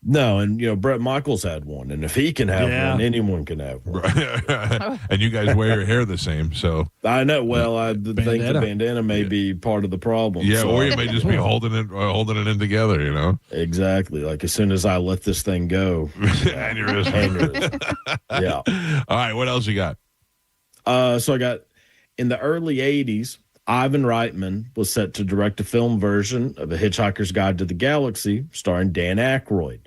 No, and Bret Michaels had one, and if he can have one, anyone can have one.
And you guys wear your hair the same, so
I know. Well, I think the bandana may be part of the problem.
Yeah,
so
or you may just be holding it in together.
Exactly. Like as soon as I let this thing go,
aneurysm.
Yeah.
All right, what else you got?
So I got in the early '80s. Ivan Reitman was set to direct a film version of A Hitchhiker's Guide to the Galaxy starring Dan Aykroyd.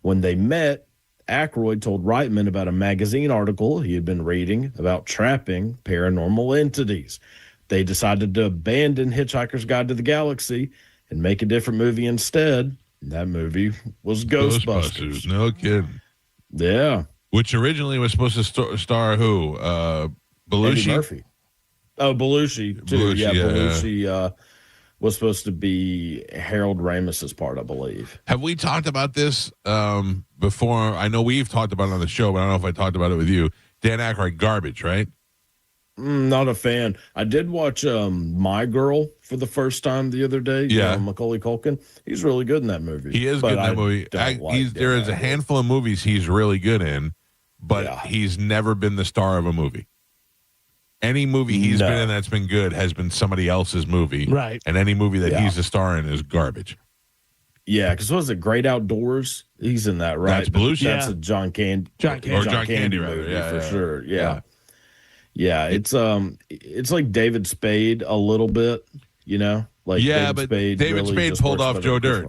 When they met, Aykroyd told Reitman about a magazine article he had been reading about trapping paranormal entities. They decided to abandon Hitchhiker's Guide to the Galaxy and make a different movie instead. That movie was Ghostbusters.
No kidding.
Yeah.
Which originally was supposed to star who? Belushi?
Eddie Murphy. Oh, Belushi, too. Belushi was supposed to be Harold Ramis's part, I believe.
Have we talked about this before? I know we've talked about it on the show, but I don't know if I talked about it with you. Dan Aykroyd, garbage, right?
Not a fan. I did watch My Girl for the first time the other day.
Yeah.
Macaulay Culkin. He's really good in that movie.
He is good in that movie. There is a handful of movies he's really good in, but he's never been the star of a movie. Any movie he's been in that's been good has been somebody else's movie.
Right.
And any movie that he's the star in is garbage.
Yeah, because what was it, Great Outdoors? He's in that, right?
That's Belushi.
That's a John Candy.
John Candy,
movie,
rather.
for sure. Yeah. It's like David Spade a little bit, Like
David Spade pulled off Joe Dirt.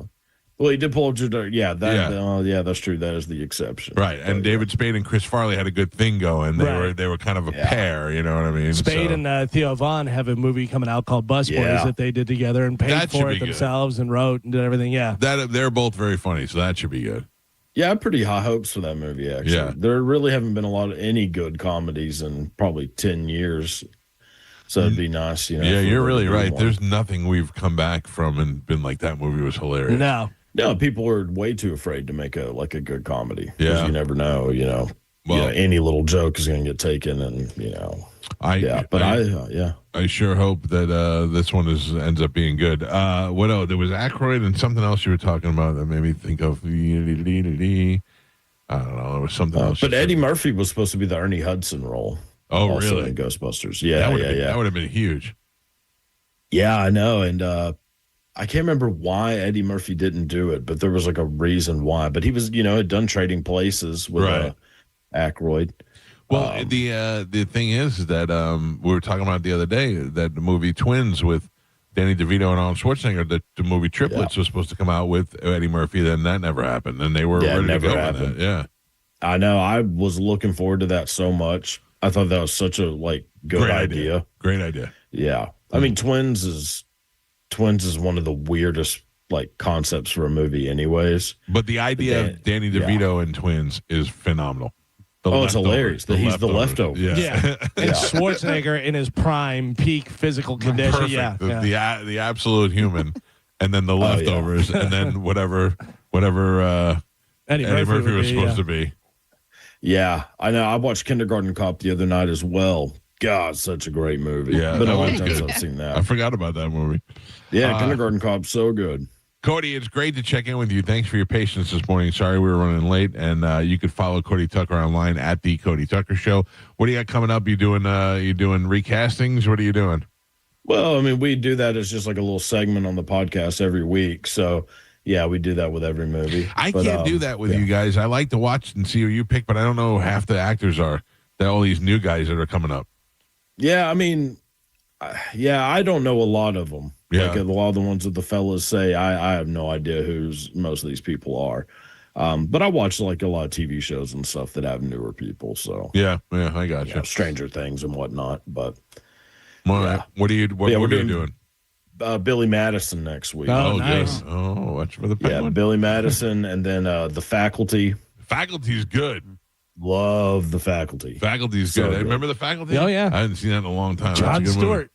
Well, he did pull up Joe Dirt. Yeah, that's true. That is the exception.
Right, and David Spade and Chris Farley had a good thing going. They were kind of a pair, you know what I mean?
Spade and Theo Vaughn have a movie coming out called Busboys that they did together and paid for it themselves and wrote and did everything. Yeah,
they're both very funny, so that should be good.
Yeah, I have pretty high hopes for that movie. Actually, there really haven't been any good comedies in probably 10 years. So it'd be nice,
Yeah, you're really right. There's nothing we've come back from and been like that movie was hilarious.
No, people are way too afraid to make a good comedy.
Yeah,
you never know. Any little joke is going to get taken, and
I sure hope that this one ends up being good. What else? There was Aykroyd and something else you were talking about that made me think of. I don't know. There was something else.
But Eddie Murphy was supposed to be the Ernie Hudson role.
Oh,
also
really?
In Ghostbusters. Yeah,
that would have been huge.
Yeah, I know, and I can't remember why Eddie Murphy didn't do it, but there was like a reason why. But he was, had done Trading Places with Aykroyd.
Well, the thing is that we were talking about the other day that the movie Twins with Danny DeVito and Arnold Schwarzenegger, the movie Triplets was supposed to come out with Eddie Murphy. Then that never happened, and they were ready to go on that. Yeah,
I know. I was looking forward to that so much. I thought that was such a good idea.
Great idea.
Yeah, I mean, Twins is one of the weirdest concepts for a movie, anyways.
But the idea of Danny DeVito and Twins is phenomenal.
It's hilarious. He's the leftover.
Yeah. And Schwarzenegger in his prime peak physical condition.
Perfect.
Yeah.
The absolute human, and then the leftovers, and then whatever Eddie Murphy was supposed to be.
Yeah, I know. I watched Kindergarten Cop the other night as well. God, such a great movie.
Yeah,
been a long time since I've seen that.
I forgot about that movie.
Yeah, Kindergarten Cop's so good.
Cody, it's great to check in with you. Thanks for your patience this morning. Sorry we were running late, and you could follow Cody Tucker online at the Cody Tucker Show. What do you got coming up? You doing recastings? What are you doing?
Well, I mean, we do that as just like a little segment on the podcast every week. So, yeah, we do that with every movie.
I can't do that with you guys. I like to watch and see who you pick, but I don't know who half the actors are. That all these new guys that are coming up.
Yeah, I mean, I don't know a lot of them.
Yeah.
Like a lot of the ones that the fellas say, I have no idea who's most of these people are. But I watch like a lot of TV shows and stuff that have newer people. So
yeah, I got you.
Stranger Things and whatnot. But
all right, what are you doing?
Billy Madison next week.
Oh, nice.
Good. Oh, watch for the penguin.
Billy Madison, and then The Faculty.
Faculty's good.
Love The Faculty.
Faculty's
So
good.
good.
Remember The Faculty?
Oh, yeah.
I hadn't seen that in a long time.
Jon Stewart.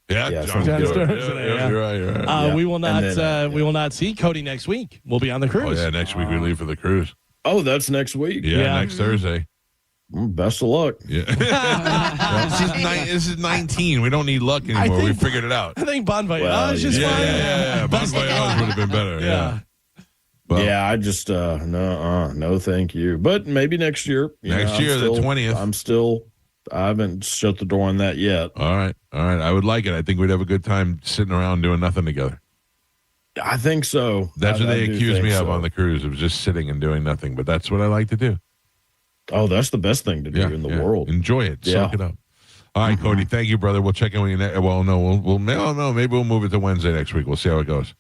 Yeah,
Jon
Stewart.
Yeah.
You're right.
We will not see Cody next week. We'll be on the cruise.
Oh yeah, next week we leave for the cruise.
Oh, that's next week.
Yeah. Next Thursday.
Best of luck.
Yeah. This is 19. We don't need luck anymore. We figured it out.
I think Bon Voyage is just fine.
Yeah. Bon Voyage would have been better. Yeah. Well,
yeah, I just no, thank you. But maybe next year.
Next year, the 20th.
I haven't shut the door on that yet.
All right. I would like it. I think we'd have a good time sitting around doing nothing together.
I think so.
That's what they accuse me of
so.
on the cruise, of just sitting and doing nothing. But that's what I like to do.
Oh, that's the best thing to do in the world.
Enjoy it. Soak it up. All right, Cody. Thank you, brother. We'll check in with you next. Well, no, maybe we'll move it to Wednesday next week. We'll see how it goes.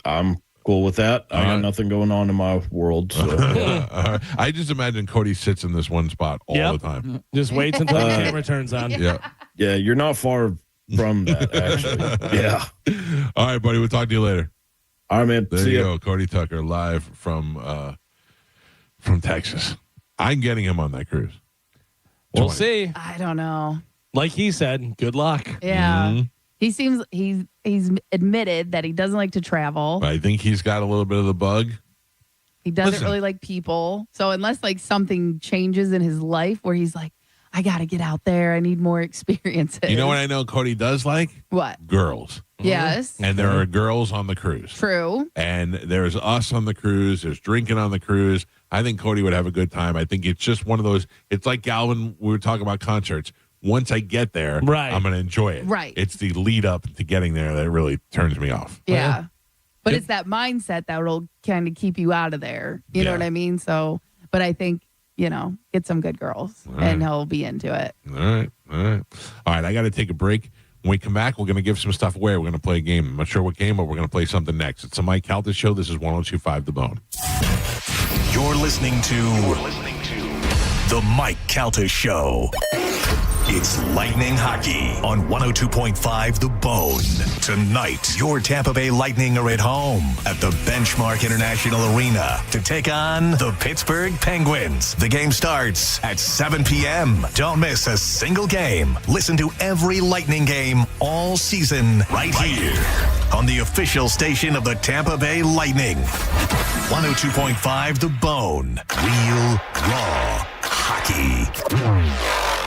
I'm cool with that. I got nothing going on in my world. So.
I just imagine Cody sits in this one spot all the time.
Just waits until the camera turns on.
Yeah, you're not far from that, actually. Yeah.
All right, buddy. We'll talk to you later.
All right, man.
There
See
you
ya.
go. Cody Tucker live from Texas. I'm getting him on that cruise.
We'll see.
I don't know.
Like he said, good luck.
Yeah.
Mm-hmm.
He seems he's admitted that he doesn't like to travel.
I think he's got a little bit of the bug.
He doesn't really like people. So unless like something changes in his life where he's like, I got to get out there. I need more experiences.
You know what I know Cody does like?
What?
Girls.
Yes.
And there are girls on the cruise.
True.
And there's us on the cruise. There's drinking on the cruise. I think Cody would have a good time. I think it's just one of those. It's like Galvin, we were talking about concerts. Once I get there, I'm going to enjoy it.
Right.
It's the lead up to getting there that really turns me off.
Yeah. But it's that mindset that will kind of keep you out of there. You know what I mean? So, but I think, get some good girls and he'll be into it.
All right. I got to take a break. When we come back, we're going to give some stuff away. We're going to play a game. I'm not sure what game, but we're going to play something next. It's the Mike Calta Show. This is 102.5 The Bone.
You're listening to The Mike Calta Show. It's Lightning Hockey on 102.5 The Bone. Tonight, your Tampa Bay Lightning are at home at the Benchmark International Arena to take on the Pittsburgh Penguins. The game starts at 7 p.m. Don't miss a single game. Listen to every Lightning game all season right here on the official station of the Tampa Bay Lightning. 102.5 The Bone. Real, raw hockey.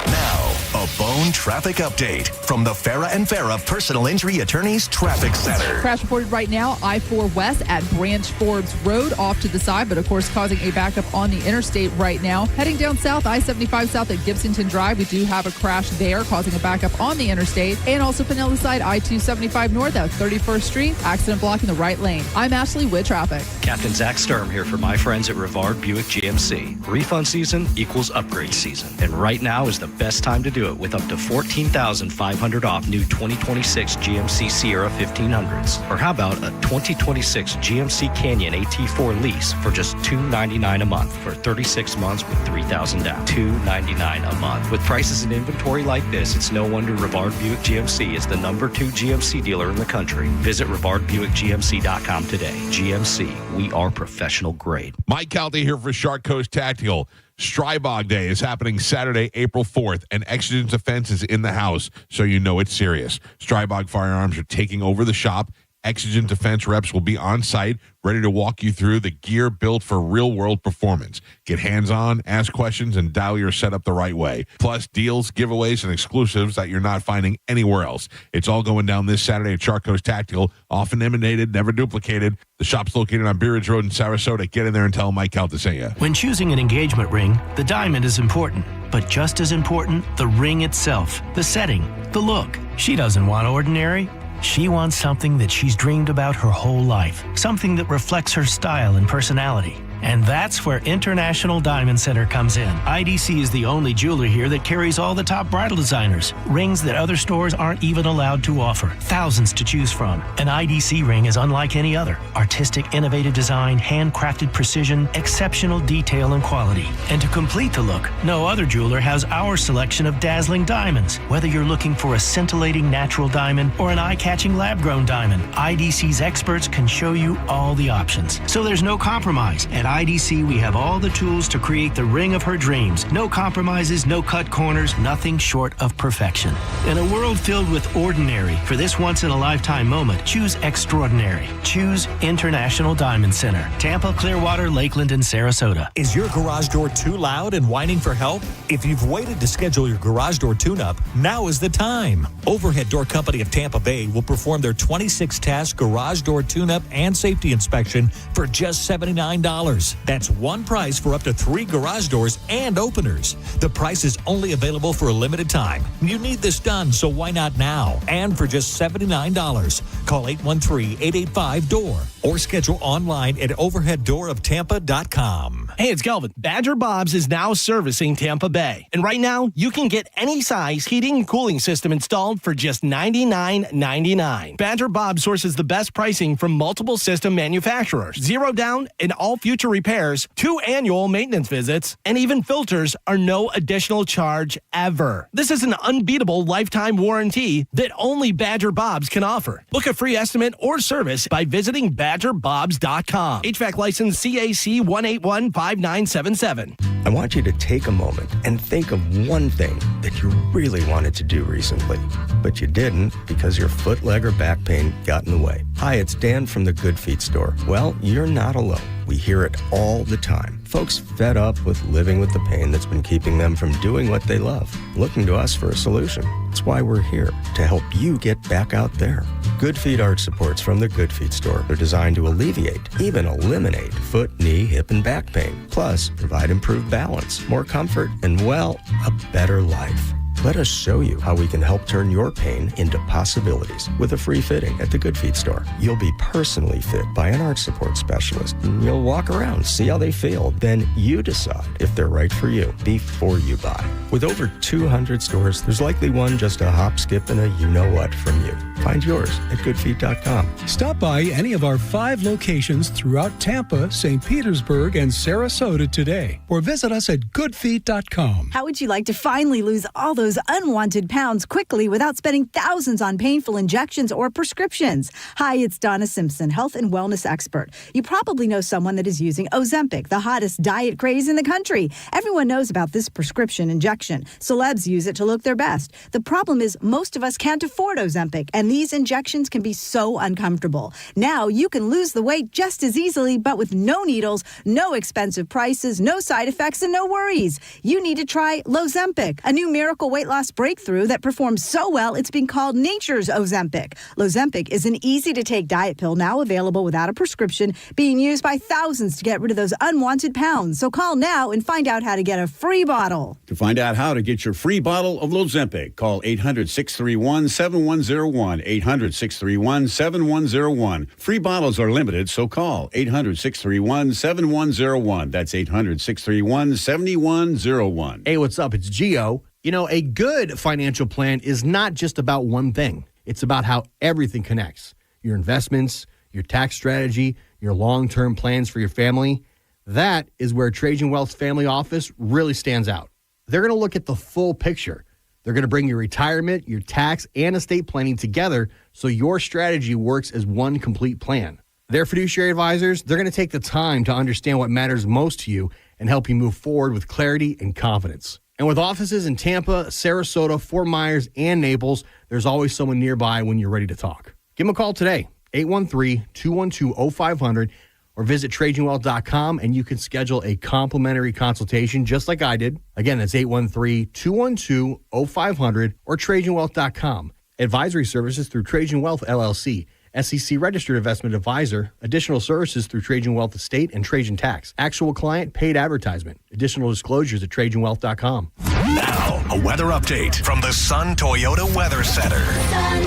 Now, a Bone traffic update from the Farah and Farah Personal Injury Attorneys Traffic Center.
Crash reported right now, I-4 West at Branch Forbes Road off to the side, but of course causing a backup on the interstate right now. Heading down south, I-75 south at Gibsonton Drive. We do have a crash there causing a backup on the interstate. And also Pinellas side, I-275 north at 31st Street. Accident blocking the right lane. I'm Ashley with traffic.
Captain Zach Sturm here for my friends at Rivard Buick GMC. Refund season equals upgrade season. And right now is the best time to do it with up to $14,500 off new 2026 GMC Sierra 1500s. Or how about a 2026 GMC Canyon AT4 lease for just $299 a month for 36 months with $3,000 down. $299 a month. With prices and inventory like this, it's no wonder Rivard Buick GMC is the #2 GMC dealer in the country. Visit RivardBuickGMC.com today. GMC, we are professional grade.
Mike Calta here for Shark Coast Tactical. Strybog Day is happening Saturday, April 4th, and Exigent Defense is in the house, so you know it's serious. Strybog Firearms are taking over the shop. Exigent Defense reps will be on site, ready to walk you through the gear built for real-world performance. Get hands-on, ask questions, and dial your setup the right way. Plus, deals, giveaways, and exclusives that you're not finding anywhere else. It's all going down this Saturday at Shark Coast Tactical. Often imitated, never duplicated. The shop's located on Bee Ridge Road in Sarasota. Get in there and tell Mike Calta sent you.
When choosing an engagement ring, the diamond is important. But just as important, the ring itself, the setting, the look. She doesn't want ordinary. She wants something that she's dreamed about her whole life, something that reflects her style and personality. And that's where International Diamond Center comes in. IDC is the only jeweler here that carries all the top bridal designers, rings that other stores aren't even allowed to offer. Thousands to choose from. An IDC ring is unlike any other. Artistic, innovative design, handcrafted precision, exceptional detail and quality. And to complete the look, no other jeweler has our selection of dazzling diamonds. Whether you're looking for a scintillating natural diamond or an eye-catching lab-grown diamond, IDC's experts can show you all the options. So there's no compromise. At IDC, we have all the tools to create the ring of her dreams. No compromises, no cut corners, nothing short of perfection. In a world filled with ordinary, for this once-in-a-lifetime moment, choose extraordinary. Choose International Diamond Center. Tampa, Clearwater, Lakeland, and Sarasota.
Is your garage door too loud and whining for help? If you've waited to schedule your garage door tune-up, now is the time. Overhead Door Company of Tampa Bay will perform their 26-task garage door tune-up and safety inspection for just $79. That's one price for up to 3 garage doors and openers. The price is only available for a limited time. You need this done, so why not now? And for just $79. Call 813-885-DOOR or schedule online at overheaddooroftampa.com.
Hey, it's Galvin. Badger Bob's is now servicing Tampa Bay. And right now, you can get any size heating and cooling system installed for just $99.99. Badger Bob sources the best pricing from multiple system manufacturers. 0 down in all future repairs, 2 annual maintenance visits, and even filters are no additional charge ever. This is an unbeatable lifetime warranty that only Badger Bob's can offer. Book a free estimate or service by visiting badgerbobs.com. HVAC license CAC 1815977.
I want you to take a moment and think of one thing that you really wanted to do recently, but you didn't because your foot, leg, or back pain got in the way. Hi, it's Dan from the Good Feet store. Well, you're not alone. We hear it all the time. Folks fed up with living with the pain that's been keeping them from doing what they love, looking to us for a solution. That's why we're here, to help you get back out there. Good Feet arch supports from the Good Feet store are designed to alleviate, even eliminate, foot, knee, hip, and back pain. Plus, provide improved balance, more comfort, and, well, a better life. Let us show you how we can help turn your pain into possibilities with a free fitting at the Good Feet store. You'll be personally fit by an arch support specialist, and you'll walk around, see how they feel. Then you decide if they're right for you before you buy. With over 200 stores, there's likely one just a hop, skip, and a you-know-what from you. Find yours at goodfeet.com.
Stop by any of our 5 locations throughout Tampa, St. Petersburg, and Sarasota today, or visit us at goodfeet.com.
How would you like to finally lose all those unwanted pounds quickly without spending thousands on painful injections or prescriptions? Hi, it's Donna Simpson, health and wellness expert. You probably know someone that is using Ozempic, the hottest diet craze in the country. Everyone knows about this prescription injection. Celebs use it to look their best. The problem is most of us can't afford Ozempic, and these injections can be so uncomfortable. Now you can lose the weight just as easily, but with no needles, no expensive prices, no side effects, and no worries. You need to try Lozempic, a new miracle weight loss breakthrough that performs so well it's been called nature's Ozempic. Lozempic is an easy-to-take diet pill now available without a prescription, being used by thousands to get rid of those unwanted pounds. So call now and find out how to get a free bottle.
To find out how to get your free bottle of Lozempic, call 800-631-7101, 800-631-7101. Free bottles are limited, so call 800-631-7101. That's 800-631-7101.
Hey, what's up? It's Gio. You know, a good financial plan is not just about one thing. It's about how everything connects. Your investments, your tax strategy, your long-term plans for your family. That is where Trajan Wealth's family office really stands out. They're going to look at the full picture. They're going to bring your retirement, your tax, and estate planning together so your strategy works as one complete plan. Their fiduciary advisors, they're going to take the time to understand what matters most to you and help you move forward with clarity and confidence. And with offices in Tampa, Sarasota, Fort Myers, and Naples, there's always someone nearby when you're ready to talk. Give them a call today, 813-212-0500, or visit TrajanWealth.com, and you can schedule a complimentary consultation just like I did. Again, that's 813-212-0500 or TrajanWealth.com. Advisory services through Trajan Wealth, LLC. SEC registered investment advisor. Additional services through Trajan Wealth Estate and Trajan Tax. Actual client paid advertisement. Additional disclosures at TrajanWealth.com.
Now, a weather update from the Sun Toyota Weather Center.
Sun,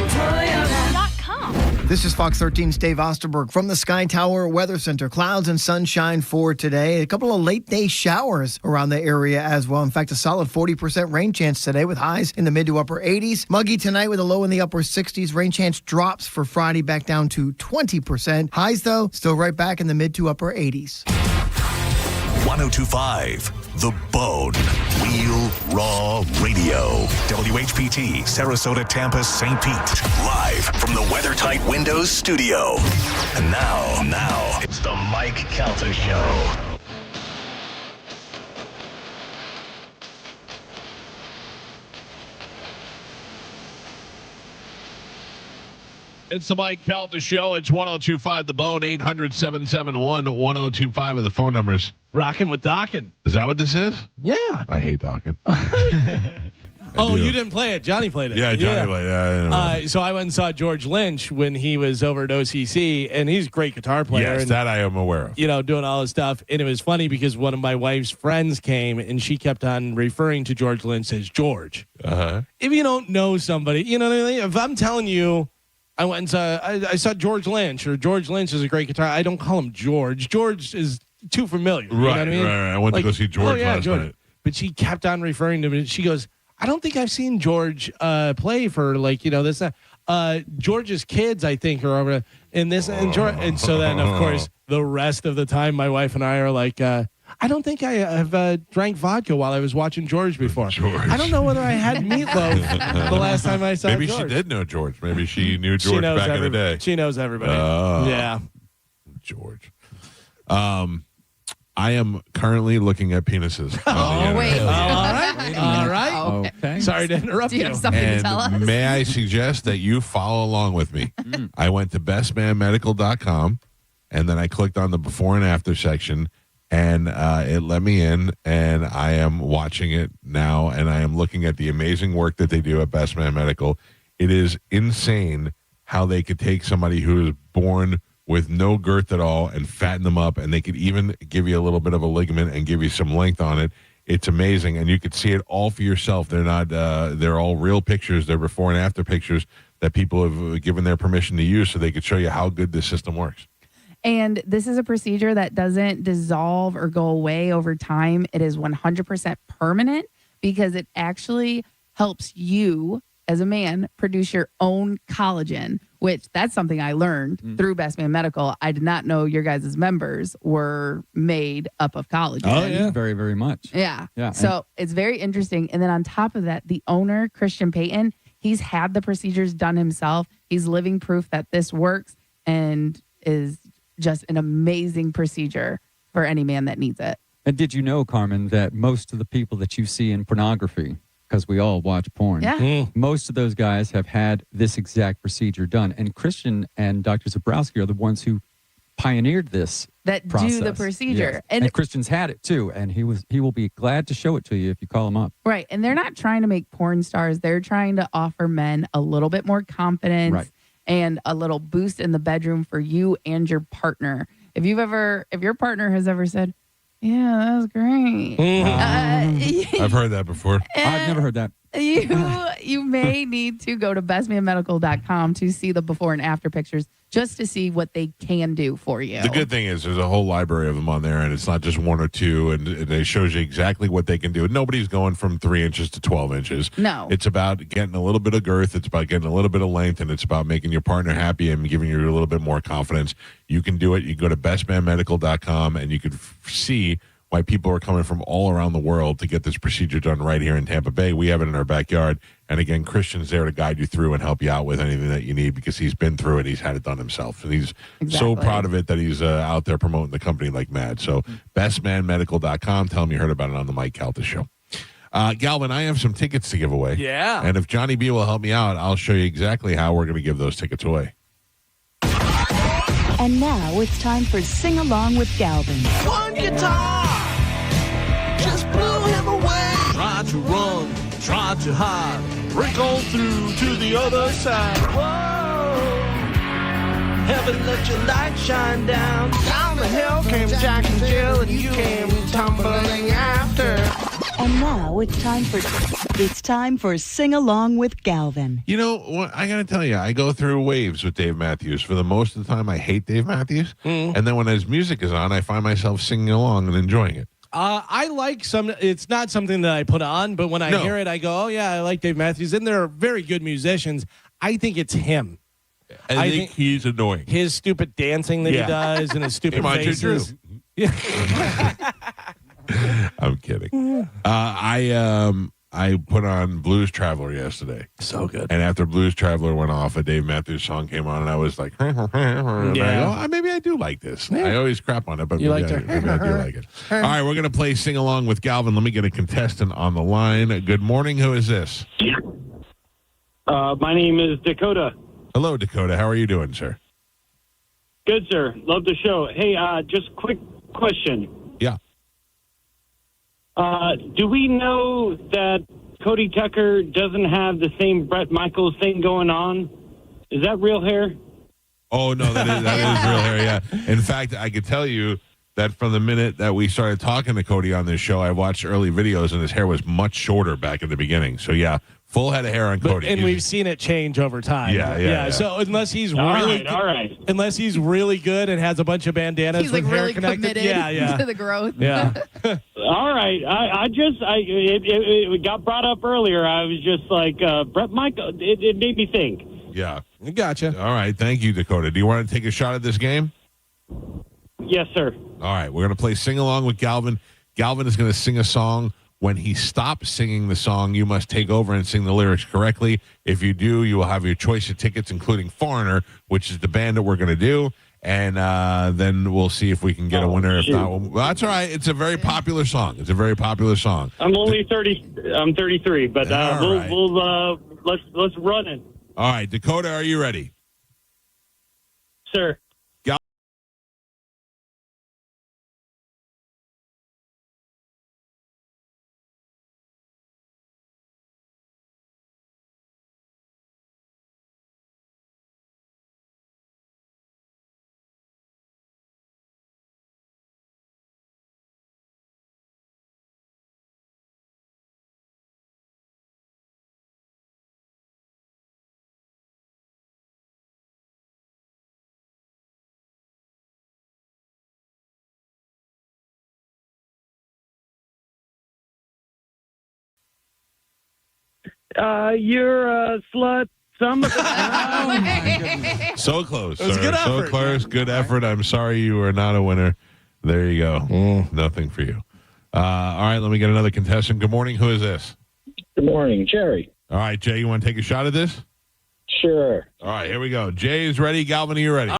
Toyota.com.
This is Fox 13's Dave Osterberg from the Sky Tower Weather Center. Clouds and sunshine for today. A couple of late-day showers around the area as well. In fact, a solid 40% rain chance today with highs in the mid to upper 80s. Muggy tonight with a low in the upper 60s. Rain chance drops for Friday back down to 20%. Highs, though, still right back in the mid to upper 80s.
102.5, The Bone, Real Raw Radio. WHPT, Sarasota, Tampa, St. Pete. Live from the WeatherTight Windows studio. And now, it's
The Mike Calta Show.
It's the Mike Calta Show. It's 1025 The Bone, 800-771-1025 are the phone numbers.
Rockin' with Dockin'.
Is that what this is?
Yeah.
I hate Dockin'.
You didn't play it. Johnny played it.
Yeah, Johnny played it.
So I went and saw George Lynch when he was over at OCC, and he's a great guitar player.
Yes,
and,
that I am aware of.
Doing all this stuff. And it was funny because one of my wife's friends came, and she kept on referring to George Lynch as George.
Uh-huh.
If you don't know somebody, you know what I mean? If I'm telling you, I went and saw, I saw George Lynch, or George Lynch is a great guitar. I don't call him George. George is too familiar. You know what I mean?
Right. I went to go see George last night.
But she kept on referring to me. She goes, I don't think I've seen George play for this. George's kids, I think, are over in this. And so then, of course, the rest of the time, my wife and I are like, I don't think I have drank vodka while I was watching George before. I don't know whether I had meatloaf the last time I saw
Maybe
George.
Maybe she did know George. Maybe she knew George back in the day.
She knows everybody. Yeah.
George. I am currently looking at penises.
Wait.
All right.
Okay.
Sorry to interrupt
Do you have something to tell us?
May I suggest that you follow along with me? I went to bestmanmedical.com, and then I clicked on the before and after section, and it let me in, and I am watching it now, and I am looking at the amazing work that they do at Best Man Medical. It is insane how they could take somebody who is born with no girth at all and fatten them up, and they could even give you a little bit of a ligament and give you some length on it. It's amazing, and you could see it all for yourself. They're not they're all real pictures. They're before and after pictures that people have given their permission to use so they could show you how good this system works.
And this is a procedure that doesn't dissolve or go away over time. It is 100% permanent because it actually helps you as a man produce your own collagen, which that's something I learned through Best Man Medical. I did not know your guys' members were made up of collagen.
Oh, yeah. Very, very much.
Yeah.
Yeah.
So it's very interesting. And then on top of that, the owner, Christian Payton, he's had the procedures done himself. He's living proof that this works and is just an amazing procedure for any man that needs it.
And did you know, Carmen, that most of the people that you see in pornography, because we all watch porn, most of those guys have had this exact procedure done. And Christian and Dr. Zabrowski are the ones who pioneered this process.
Do the procedure.
Yes. And Christian's had it too, and he will be glad to show it to you if you call him up.
Right. And they're not trying to make porn stars. They're trying to offer men a little bit more confidence and a little boost in the bedroom for you and your partner. If your partner has ever said, yeah, that was great.
I've heard that before.
I've never heard that.
You may need to go to bestmanmedical.com to see the before and after pictures just to see what they can do for you.
The good thing is there's a whole library of them on there, and it's not just one or two, and it shows you exactly what they can do. Nobody's going from 3 inches to 12 inches.
No.
It's about getting a little bit of girth. It's about getting a little bit of length, and it's about making your partner happy and giving you a little bit more confidence. You can do it. You can go to bestmanmedical.com, and you can see why people are coming from all around the world to get this procedure done right here in Tampa Bay. We have it in our backyard. And again, Christian's there to guide you through and help you out with anything that you need because he's been through it. He's had it done himself. And he's so proud of it that he's out there promoting the company like mad. So bestmanmedical.com. Tell him you heard about it on the Mike Calta Show. Galvin, I have some tickets to give away.
Yeah.
And if Johnny B will help me out, I'll show you exactly how we're going to give those tickets away.
And now it's time for Sing Along with Galvin.
One guitar just blew him away. Try to run, try to hide, break on through to the other side. Whoa, heaven let your light shine down. Down the hill came Jack and Jill, and you came tumbling after.
And now it's time for Sing Along with Galvin.
You know what? I got to tell you, I go through waves with Dave Matthews. For the most of the time, I hate Dave Matthews. And then when his music is on, I find myself singing along and enjoying it.
I like it's not something that I put on, but when I hear it, I go, oh, yeah, I like Dave Matthews. And they're very good musicians. I think it's him.
I think he's annoying.
His stupid dancing that he does and his stupid faces. Yeah.
I'm kidding. I I put on Blues Traveler yesterday.
So good.
And after Blues Traveler went off, a Dave Matthews song came on, and I was like, maybe I do like this.
Yeah.
I always crap on it, but
You
maybe,
liked her.
maybe I do like it. All right, we're going to play Sing Along with Galvin. Let me get a contestant on the line. Good morning. Who is this?
My name is Dakota.
Hello, Dakota. How are you doing, sir?
Good, sir. Love the show. Hey, just quick question.
Yeah.
Do we know that Cody Tucker doesn't have the same Bret Michaels thing going on? Is that real hair?
Oh, no, that is real hair, yeah. In fact, I could tell you that from the minute that we started talking to Cody on this show, I watched early videos, and his hair was much shorter back in the beginning. So, yeah, full head of hair on Cody.
And we've seen it change over time.
Yeah.
So unless he's
All
really
right.
unless he's really good and has a bunch of bandanas
He's
with
like
hair
really
connected.
committed to the growth.
Yeah.
All right. It got brought up earlier. I was just like, Bret Michaels, it made me think.
Yeah.
Gotcha.
All right. Thank you, Dakota. Do you want to take a shot at this game?
Yes, sir.
All right. We're going to play Sing Along with Galvin. Galvin is going to sing a song. When he stops singing the song, you must take over and sing the lyrics correctly. If you do, you will have your choice of tickets, including Foreigner, which is the band that we're going to do. And then we'll see if we can get a winner. If not, well, that's all right. It's a very popular song.
I'm only 30. I'm 33, but let's run it.
All right, Dakota, are you ready?
Sir. You're a slut.
So close,
It was
sir.
good
So
effort.
close. Good effort. I'm sorry you are not a winner. There you go. Nothing for you. All right, let me get another contestant. Good morning. Who is this?
Good morning, Jerry.
All right, Jay, you want to take a shot at this?
Sure.
All right, here we go. Jay is ready. Galvin, are you ready?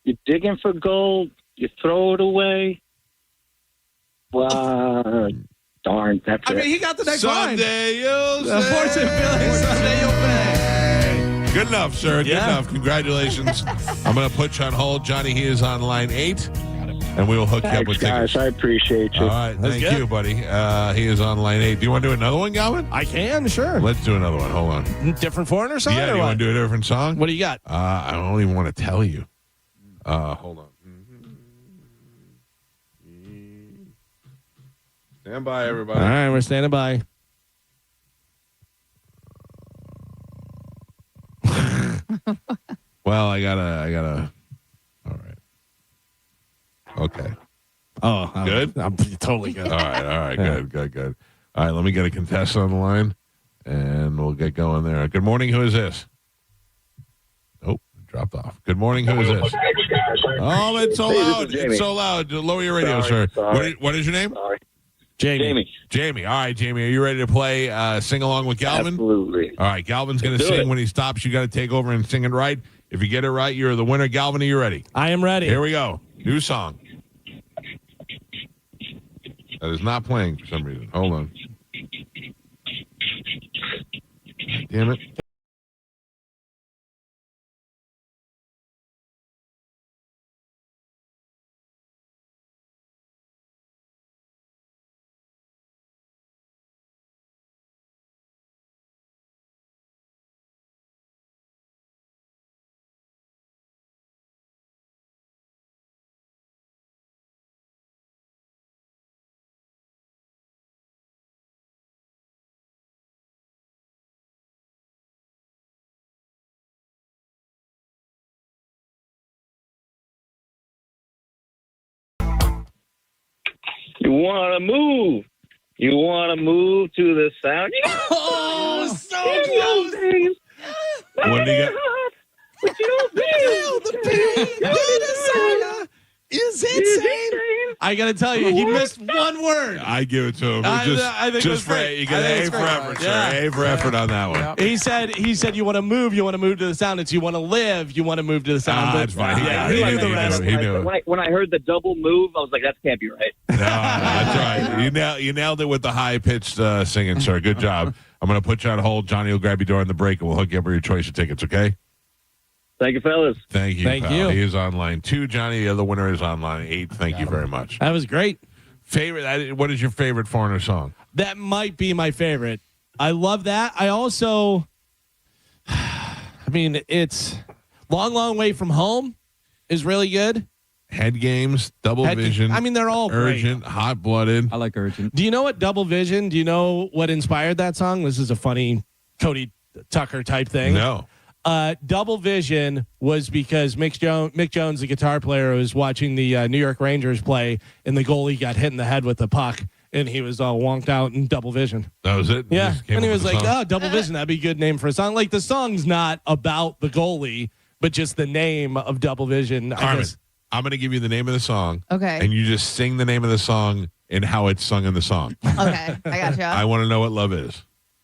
You're digging for gold. You throw it away. Darn, that's
I
it.
mean, he got the next line.
Someday you'll
Fortune feeling, someday you'll pay.
Good enough, sir. Good enough. Congratulations. I'm going to put you on hold. Johnny, he is on line 8, and we will hook you up with tickets.
Guys, I appreciate you.
All right. Thank you, buddy. He is on line 8. Do you want to do another one, Galvin?
I can, sure.
Let's do another one. Hold on.
Different Foreigner song?
Yeah,
or
do you
what?
want to do a different song?
What do you got?
I don't even want to tell you. Hold on. Stand by, everybody.
All right, we're standing by.
Well, I gotta. All right. Okay.
Oh,
good.
I'm totally good.
All right. Good. All right, let me get a contestant on the line, and we'll get going there. Good morning. Who is this? Oh, dropped off. Good morning. Who is this? Oh, it's so loud. It's so loud. Lower your radio, sir. What is your name? Jamie. All right, Jamie. Are you ready to play Sing Along with Galvin?
Absolutely.
All right, Galvin's going to sing. When he stops, you got to take over and sing it right. If you get it right, you're the winner. Galvin, are you ready?
I am ready.
Here we go. New song. That is not playing for some reason. Hold on. Damn it.
You want to move. You want to move to the sound.
Oh, so close.
What do you got?
But you don't feel
the pain. Is insane. I got to tell you, he missed one word.
I give it to him.
I think
Just for you get an A for effort, sir. A for effort on that one.
He said you want to move to the sound. It's you want to live, you want to move to the sound.
That's fine.
He knew the rest.
He knew it.
When I heard the double move, I was like, that can't be right.
No, that's right. You nailed it with the high-pitched singing, sir. Good job. I'm going to put you on hold. Johnny will grab you during the break, and we'll hook you up with your choice of tickets, okay?
Thank you, fellas.
Thank you, pal. He is on line 2. Johnny, the other winner, is on line 8. Thank you very much.
That was great.
What is your favorite foreigner song?
That might be my favorite. I love that. I also, it's Long, Long Way From Home is really good.
Head Games, Double Vision.
They're all
Urgent,
great.
Hot Blooded.
I like Urgent.
Do you know what Double Vision? Do you know what inspired that song? This is a funny Cody Tucker type thing.
No.
Double Vision was because Mick Jones, the guitar player, was watching the New York Rangers play, and the goalie got hit in the head with the puck, and he was all wonked out in Double Vision.
That was it?
Yeah. And he was like, Double Vision, that'd be a good name for a song. Like, the song's not about the goalie, but just the name of Double Vision.
Carmen, I'm going to give you the name of the song.
Okay.
And you just sing the name of the song and how it's sung in the song.
Okay, I gotcha.
I want to know what love is.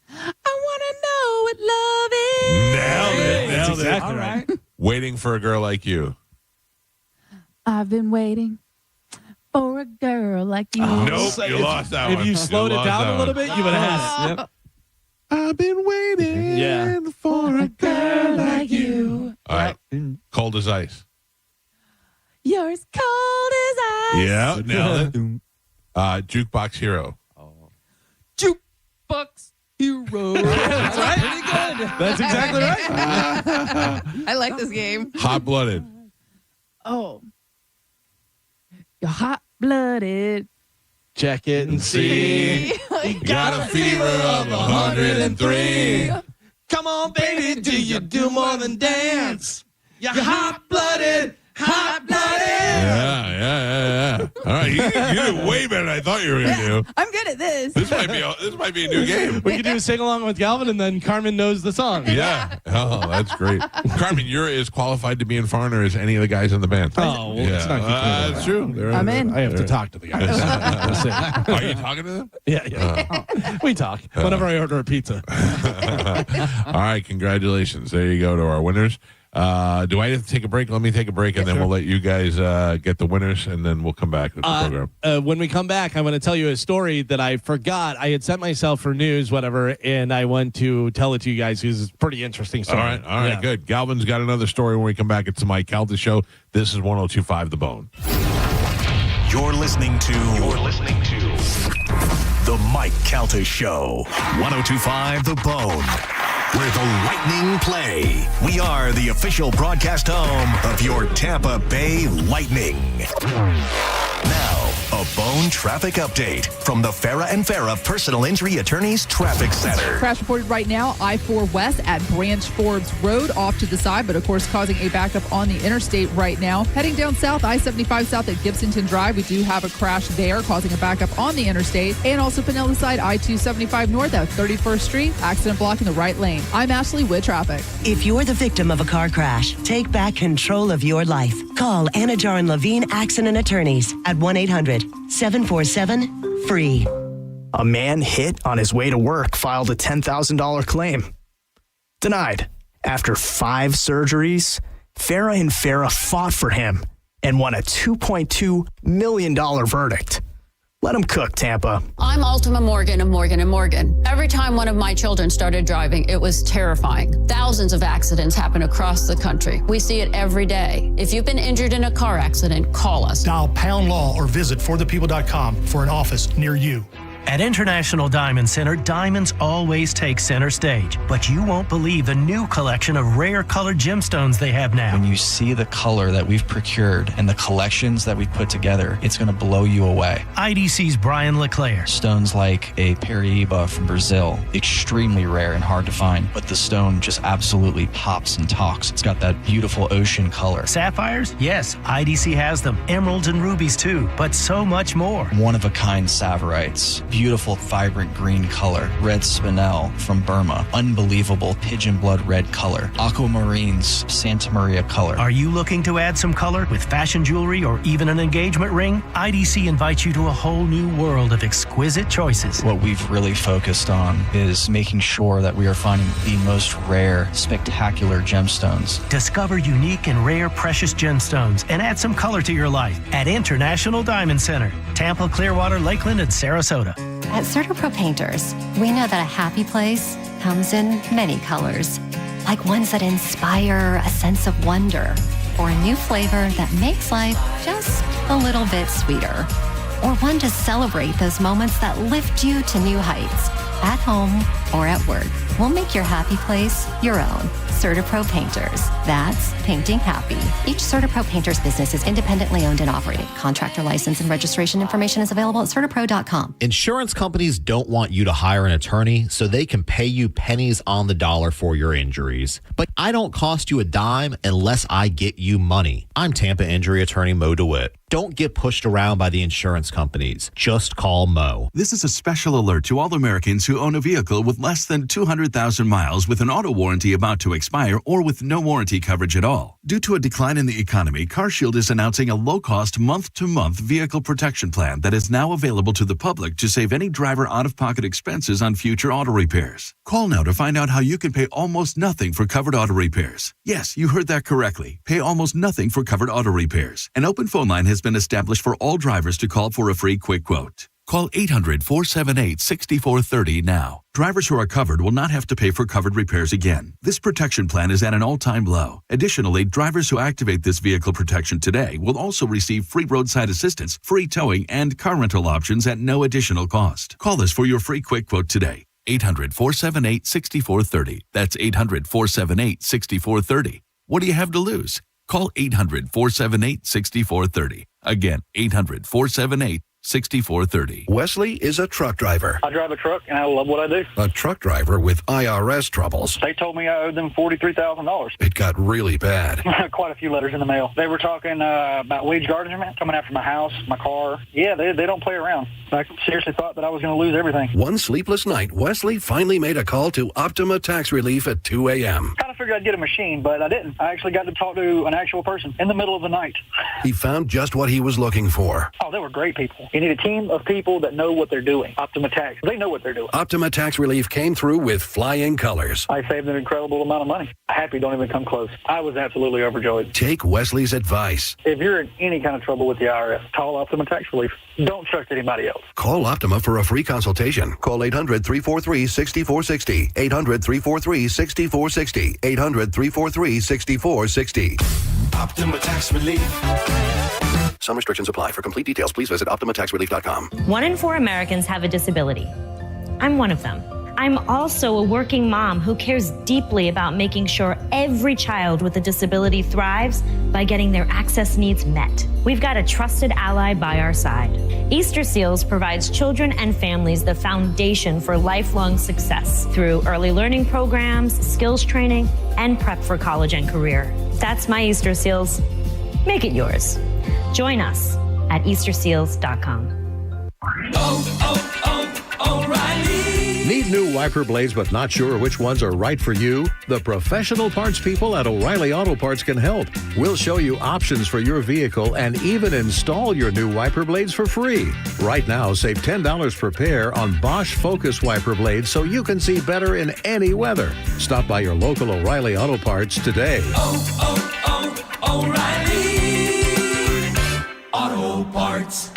I want to know what love is.
Nailed it.
That's exactly right.
Waiting for a girl like you.
I've been waiting for a girl like you.
Nope, you lost that one.
If you slowed it down a little bit, you would have had it.
Yep. I've been waiting for a girl like you. All right. Cold as ice.
You're as cold as ice.
Yeah, nailed it. Jukebox Hero.
Jukebox Hero.
That's right.
Pretty good.
That's exactly right.
I like this game.
Hot Blooded.
Oh. You're hot-blooded.
Check it and see.
You got a fever of 103.
Come on, baby, do you do more than dance? You're hot-blooded. Hot-blooded.
Yeah. All right, you did way better than I thought you were going to do.
I'm good at this.
This might be a new game.
We could do a sing-along with Galvin, and then Carmen knows the song.
Yeah. Oh, that's great. Carmen, you're as qualified to be in Foreigner as any of the guys in the band.
Oh, well, it's not
that's true.
I'm in.
I have to talk to the guys.
Are you talking to them?
Yeah. We talk whenever I order a pizza.
All right, congratulations. There you go to our winners. Do I have to take a break? Let me take a break, and then we'll let you guys get the winners, and then we'll come back with the program.
When we come back, I'm going to tell you a story that I forgot. I had set myself for news, whatever, and I want to tell it to you guys because it's a pretty interesting story.
All right, good. Galvin's got another story when we come back. It's the Mike Calta Show. This is 102.5 The Bone.
You're listening to The Mike Calta Show. 102.5 The Bone. Where the Lightning play. We are the official broadcast home of your Tampa Bay Lightning. Now, a Bone traffic update from the Farah and Farah Personal Injury Attorneys Traffic Center.
Crash reported right now, I-4 West at Branch Forbes Road off to the side, but of course causing a backup on the interstate right now. Heading down south, I-75 south at Gibsonton Drive. We do have a crash there causing a backup on the interstate. And also Pinellas side, I-275 north at 31st Street. Accident blocking the right lane. I'm Ashley with traffic.
If you're the victim of a car crash, take back control of your life. Call Anna Jar and Levine Accident Attorneys at 1-800-747-FREE.
A man hit on his way to work filed a $10,000 claim. Denied. After 5 surgeries, Farah and Farah fought for him and won a $2.2 million verdict. Let him cook, Tampa.
I'm Ultima Morgan of Morgan & Morgan. Every time one of my children started driving, it was terrifying. Thousands of accidents happen across the country. We see it every day. If you've been injured in a car accident, call us.
Dial #law or visit forthepeople.com for an office near you.
At International Diamond Center, diamonds always take center stage, but you won't believe the new collection of rare colored gemstones they have now.
When you see the color that we've procured and the collections that we've put together, it's going to blow you away.
IDC's Brian LeClaire.
Stones like a Paraíba from Brazil, extremely rare and hard to find, but the stone just absolutely pops and talks. It's got that beautiful ocean color.
Sapphires? Yes, IDC has them. Emeralds and rubies too, but so much more.
One-of-a-kind Saverites. Beautiful, vibrant green color. Red spinel from Burma. Unbelievable pigeon blood red color. Aquamarines, Santa Maria color.
Are you looking to add some color with fashion jewelry or even an engagement ring? IDC invites you to a whole new world of exquisite choices.
What we've really focused on is making sure that we are finding the most rare, spectacular gemstones.
Discover unique and rare precious gemstones and add some color to your life at International Diamond Center, Tampa, Clearwater, Lakeland, and Sarasota.
At CertaPro Painters, we know that a happy place comes in many colors, like ones that inspire a sense of wonder, or a new flavor that makes life just a little bit sweeter, or one to celebrate those moments that lift you to new heights, at home or at work. We'll make your happy place your own. CertaPro Painters. That's painting happy. Each CertaPro Painters business is independently owned and operated. Contractor license and registration information is available at CertaPro.com.
Insurance companies don't want you to hire an attorney so they can pay you pennies on the dollar for your injuries. But I don't cost you a dime unless I get you money. I'm Tampa injury attorney Mo DeWitt. Don't get pushed around by the insurance companies. Just call Mo.
This is a special alert to all Americans who own a vehicle with less than 200,000 miles with an auto warranty about to expire or with no warranty coverage at all. Due to a decline in the economy, CarShield is announcing a low-cost month-to-month vehicle protection plan that is now available to the public to save any driver out-of-pocket expenses on future auto repairs. Call now to find out how you can pay almost nothing for covered auto repairs. Yes, you heard that correctly. Pay almost nothing for covered auto repairs. An open phone line has been established for all drivers to call for a free quick quote. Call 800-478-6430 now. Drivers who are covered will not have to pay for covered repairs again. This protection plan is at an all-time low. Additionally, drivers who activate this vehicle protection today will also receive free roadside assistance, free towing, and car rental options at no additional cost. Call us for your free quick quote today. 800-478-6430. That's 800-478-6430. What do you have to lose? Call 800-478-6430. Again, 800-478-6430.
Wesley is a truck driver.
I drive a truck, and I love what I do.
A truck driver with IRS troubles.
They told me I owed them $43,000.
It got really bad.
Quite a few letters in the mail. They were talking about wage garnishment, coming after my house, my car. Yeah, they don't play around. I seriously thought that I was going to lose everything.
One sleepless night, Wesley finally made a call to Optima Tax Relief at 2 a.m.
Kind of figured I'd get a machine, but I didn't. I actually got to talk to an actual person in the middle of the night.
He found just what he was looking for.
Oh, they were great people. You need a team of people that know what they're doing. Optima Tax, they know what they're doing.
Optima Tax Relief came through with flying colors.
I saved an incredible amount of money. Happy don't even come close. I was absolutely overjoyed.
Take Wesley's advice.
If you're in any kind of trouble with the IRS, call Optima Tax Relief. Don't trust anybody else.
Call Optima for a free consultation. Call 800-343-6460. 800-343-6460. 800-343-6460.
Optima Tax Relief.
Some restrictions apply. For complete details, please visit OptimaTaxRelief.com.
1 in 4 Americans have a disability. I'm one of them. I'm also a working mom who cares deeply about making sure every child with a disability thrives by getting their access needs met. We've got a trusted ally by our side. Easter Seals provides children and families the foundation for lifelong success through early learning programs, skills training, and prep for college and career. That's my Easter Seals. Make it yours. Join us at EasterSeals.com.
O'Reilly. Need new wiper blades but not sure which ones are right for you? The professional parts people at O'Reilly Auto Parts can help. We'll show you options for your vehicle and even install your new wiper blades for free. Right now, save $10 per pair on Bosch Focus wiper blades so you can see better in any weather. Stop by your local O'Reilly Auto Parts today.
O'Reilly Auto Parts.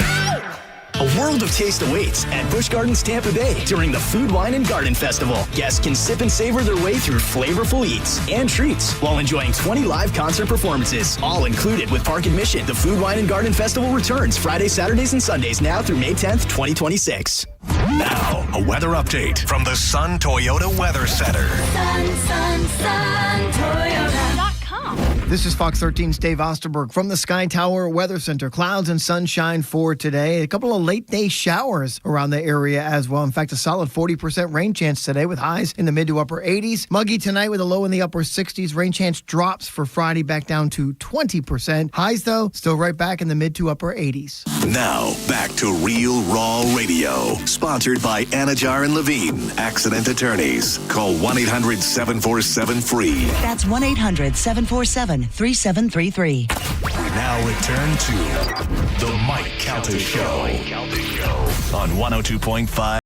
A world of taste awaits at Busch Gardens Tampa Bay during the Food, Wine, and Garden Festival. Guests can sip and savor their way through flavorful eats and treats while enjoying 20 live concert performances, all included with park admission. The Food, Wine, and Garden Festival returns Fridays, Saturdays, and Sundays now through May 10th, 2026.
Now, a weather update from the Sun Toyota Weather Center.
Toyota.com. This is Fox 13's Dave Osterberg from the Sky Tower Weather Center. Clouds and sunshine for today. A couple of late-day showers around the area as well. In fact, a solid 40% rain chance today with highs in the mid to upper 80s. Muggy tonight with a low in the upper 60s. Rain chance drops for Friday back down to 20%. Highs, though, still right back in the mid to upper 80s.
Now, back to Real Raw Radio. Sponsored by Anajar and Levine, accident attorneys. Call 1-800-747-FREE.
That's 1-800-747-3733.
We now return to the Mike Calta Show on 102.5.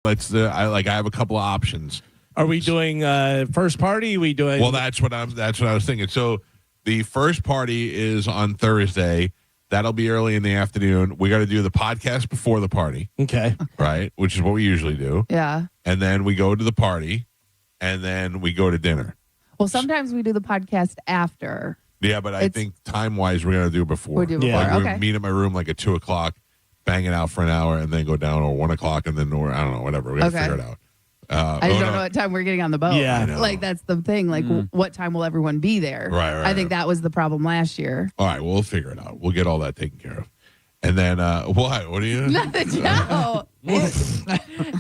I have a couple of options.
Are we doing first party? We doing?
Well, that's what I was thinking. So the first party is on Thursday. That'll be early in the afternoon. We got to do the podcast before the party.
Okay.
Right, which is what we usually do.
Yeah.
And then we go to the party, and then we go to dinner.
Well, sometimes we do the podcast after.
Yeah, but I think time-wise, we're going to do it before.
We do before,
Like,
okay.
we meet at my room like at 2 o'clock, bang it out for an hour, and then go down, or 1 o'clock, and then, or I don't know, whatever. We got to figure it out.
I just don't know what time we're getting on the boat.
Yeah, I know.
Like, that's the thing. Like, what time will everyone be there?
Right.
I think that was the problem last year.
All right, we'll figure it out. We'll get all that taken care of. And then, what? What are you?
Nothing. No.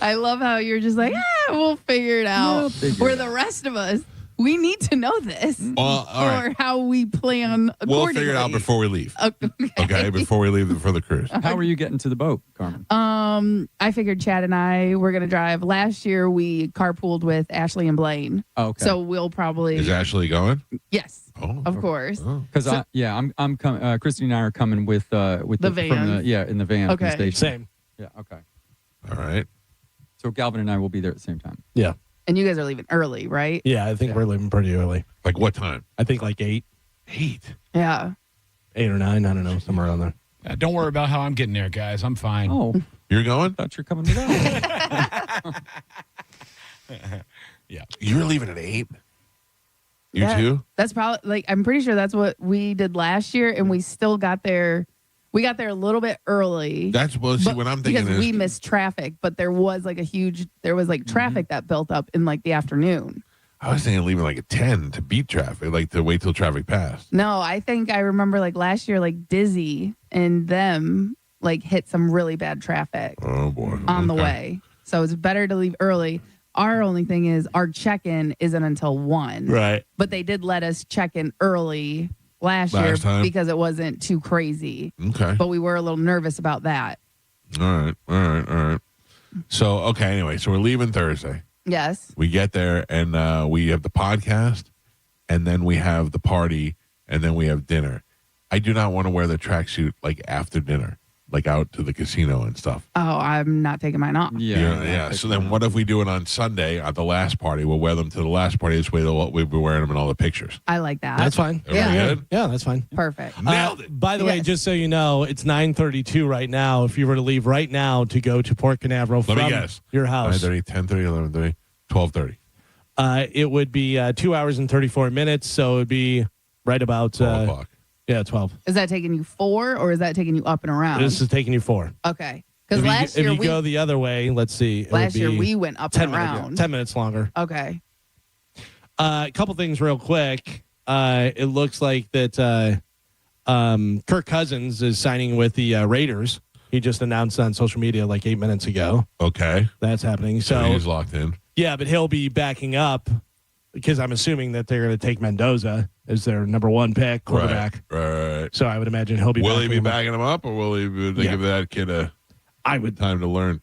I love how you're just like, we'll figure it out. We're the rest of us. We need to know this
Well, all right.
or how we plan accordingly.
We'll figure it out before we leave. Okay, before we leave for the cruise.
How are you getting to the boat, Carmen?
I figured Chad and I were going to drive. Last year, we carpooled with Ashley and Blaine.
Okay.
So we'll probably.
Is Ashley going?
Yes.
Oh,
of course.
Because I'm coming. Christy and I are coming with the
van.
From in the van.
Okay.
From the station.
Same.
Yeah. Okay.
All right.
So Galvin and I will be there at the same time.
Yeah.
And you guys are leaving early, right?
Yeah, I think we're leaving pretty early.
Like what time?
I think like 8.
8?
Yeah.
8 or 9, I don't know, somewhere around there.
Don't worry about how I'm getting there, guys. I'm fine.
Oh,
you're going?
I thought you're coming with us.
Yeah.
You're leaving at 8? You
Yeah.
too?
That's probably, like, I'm pretty sure that's what we did last year, and we still got there. We got there a little bit early.
That's what I'm thinking
because
is
we missed traffic, but there was like traffic that built up in like the afternoon.
I was thinking leaving like at 10 to beat traffic, like to wait till traffic passed.
No, I think I remember like last year, like Dizzy and them like hit some really bad traffic
Oh boy.
on the way. So it's better to leave early. Our only thing is our check-in isn't until 1.
Right.
But they did let us check in early last year
time?
because it wasn't too crazy.
Okay.
But we were a little nervous about that.
All right. So, okay, anyway, so we're leaving Thursday.
Yes.
We get there, and we have the podcast, and then we have the party, and then we have dinner. I do not want to wear the tracksuit, like, after dinner, like out to the casino and stuff.
Oh, I'm not taking mine off.
Yeah. So then what if we do it on Sunday at the last party? We'll wear them to the last party. This way we'll be wearing them in all the pictures.
I like that.
That's fine.
Everybody good?
Yeah, that's fine.
Perfect.
Nailed it.
By the way, just so you know, it's 9:32 right now. If you were to leave right now to go to Port Canaveral
Let me
from
guess.
your house,
9:30, 10:30, 11:30, 12:30.
It would be 2 hours and 34 minutes. So it would be right about
12 o'clock.
Yeah, 12.
Is that taking you 4 or is that taking you up and around?
This is taking you 4.
Okay. Because last year
if you go the other way, let's see. it
last
would
year
be
we went up
10
and around.
10 minutes longer.
Okay.
A couple things real quick. It looks like that Kirk Cousins is signing with the Raiders. He just announced on social media like 8 minutes ago.
Okay.
That's happening.
So he's locked in.
Yeah, but he'll be backing up because I'm assuming that they're going to take Mendoza as their number 1 pick quarterback.
Right.
So I would imagine he'll be.
Will he be backing him up, or will he give that kid time to learn?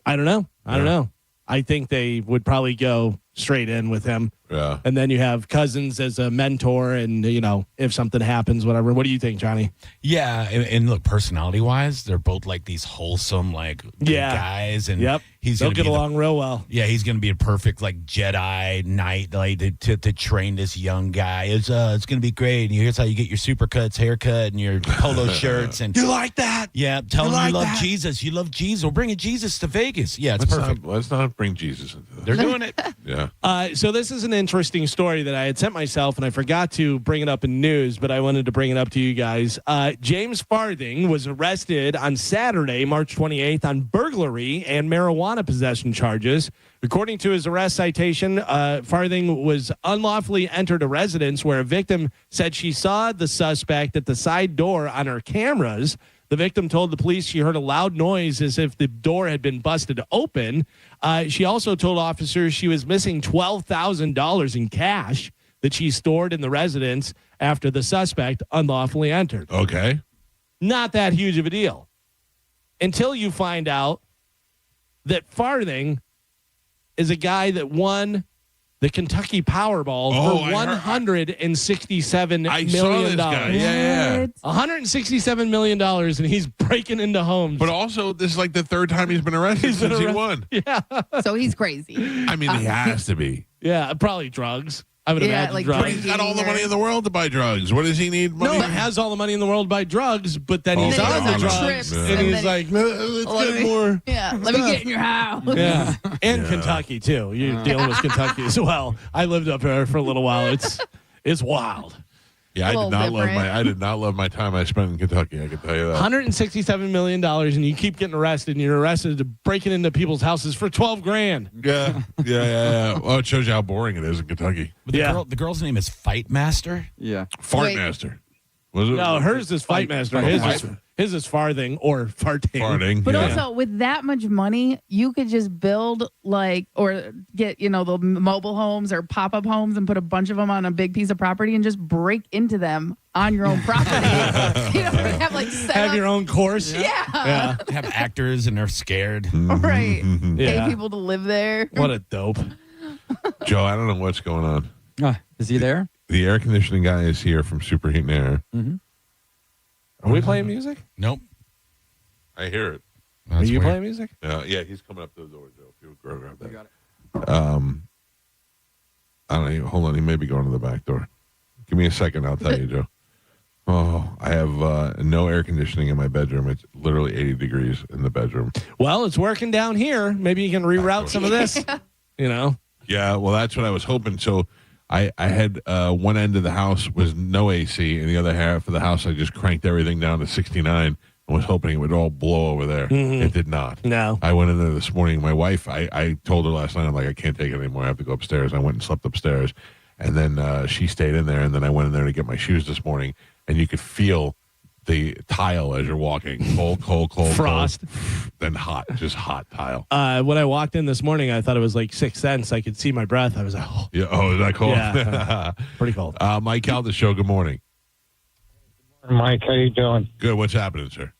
I don't know. I don't know. I think they would probably go straight in with him.
Yeah.
And then you have Cousins as a mentor, and if something happens, whatever. What do you think, Johnny?
Yeah, and look, personality-wise, they're both like these wholesome, like good guys, and
they'll get along real well.
Yeah, he's going to be a perfect like Jedi Knight, like to train this young guy. It's going to be great. And here's how you get your supercuts, haircut, and your polo shirts. And
you like that?
Yeah, tell him you love Jesus. You love Jesus. We're bringing Jesus to Vegas. Yeah, it's perfect.
Let's not bring Jesus into this.
They're doing it.
Yeah.
So this is an interesting story that I had sent myself, and I forgot to bring it up in news, but I wanted to bring it up to you guys. James Farthing was arrested on Saturday, March 28th, on burglary and marijuana possession charges. According to his arrest citation, Farthing was unlawfully entered a residence where a victim said she saw the suspect at the side door on her cameras. The victim told the police she heard a loud noise as if the door had been busted open. She also told officers she was missing $12,000 in cash that she stored in the residence after the suspect unlawfully entered.
Okay.
Not that huge of a deal until you find out that Farthing is a guy that won the Kentucky Powerball for $167 million.
Yeah.
$167 million, and he's breaking into homes.
But also, this is like the 3rd time he's been arrested since he won.
Yeah.
So he's crazy.
I mean, he has to be.
Yeah, probably drugs. I would imagine
like
drugs.
He's got all the money in the world to buy drugs. What does he need money?
No, he has all the money in the world to buy drugs, but then he's on the drugs, and he's like, let's get more.
Yeah, let me get in your house.
Yeah, and Kentucky too. You're dealing with Kentucky as well. I lived up there for a little while. It's wild.
Yeah, I did not love my time I spent in Kentucky. I can tell you that.
$167 million, and you keep getting arrested, and you're arrested breaking into people's houses for $12,000.
Yeah. Well, it shows you how boring it is in Kentucky.
But the girl's name is Fight Master.
Yeah,
Fart Master. Was it?
No, hers is Fight Master. His is Farthing or Farting.
But also with that much money, you could just build or get, the mobile homes or pop-up homes and put a bunch of them on a big piece of property and just break into them on your own property.
Have your own course.
Yeah.
Have actors and they're scared.
Right.
Yeah.
Pay people to live there.
What a dope.
Joe, I don't know what's going on.
Is he there?
The air conditioning guy is here from Superheat and Air.
Mm-hmm.
Are we playing music?
Nope.
I hear it.
Are you playing music?
Yeah, he's coming up to the door, Joe. If you would grab that.
You got it.
I don't know. Hold on. He may be going to the back door. Give me a second. I'll tell you, Joe. Oh, I have no air conditioning in my bedroom. It's literally 80 degrees in the bedroom.
Well, it's working down here. Maybe you can reroute some of this.
Yeah, well, that's what I was hoping. So I had one end of the house was no AC, and the other half of the house I just cranked everything down to 69 and was hoping it would all blow over there.
Mm-hmm.
It did not.
No.
I went in there this morning. My wife, I told her last night, I'm like, I can't take it anymore. I have to go upstairs. I went and slept upstairs, and then she stayed in there, and then I went in there to get my shoes this morning, and you could feel the tile as you're walking. Cold.
Frost.
Then hot. Just hot tile.
When I walked in this morning, I thought it was like 6th Sense. I could see my breath. I was like, oh.
Yeah. Oh, is that cold?
Yeah. Pretty cold.
Mike Calta Show, good morning.
Mike, how you doing?
Good. What's happening, sir?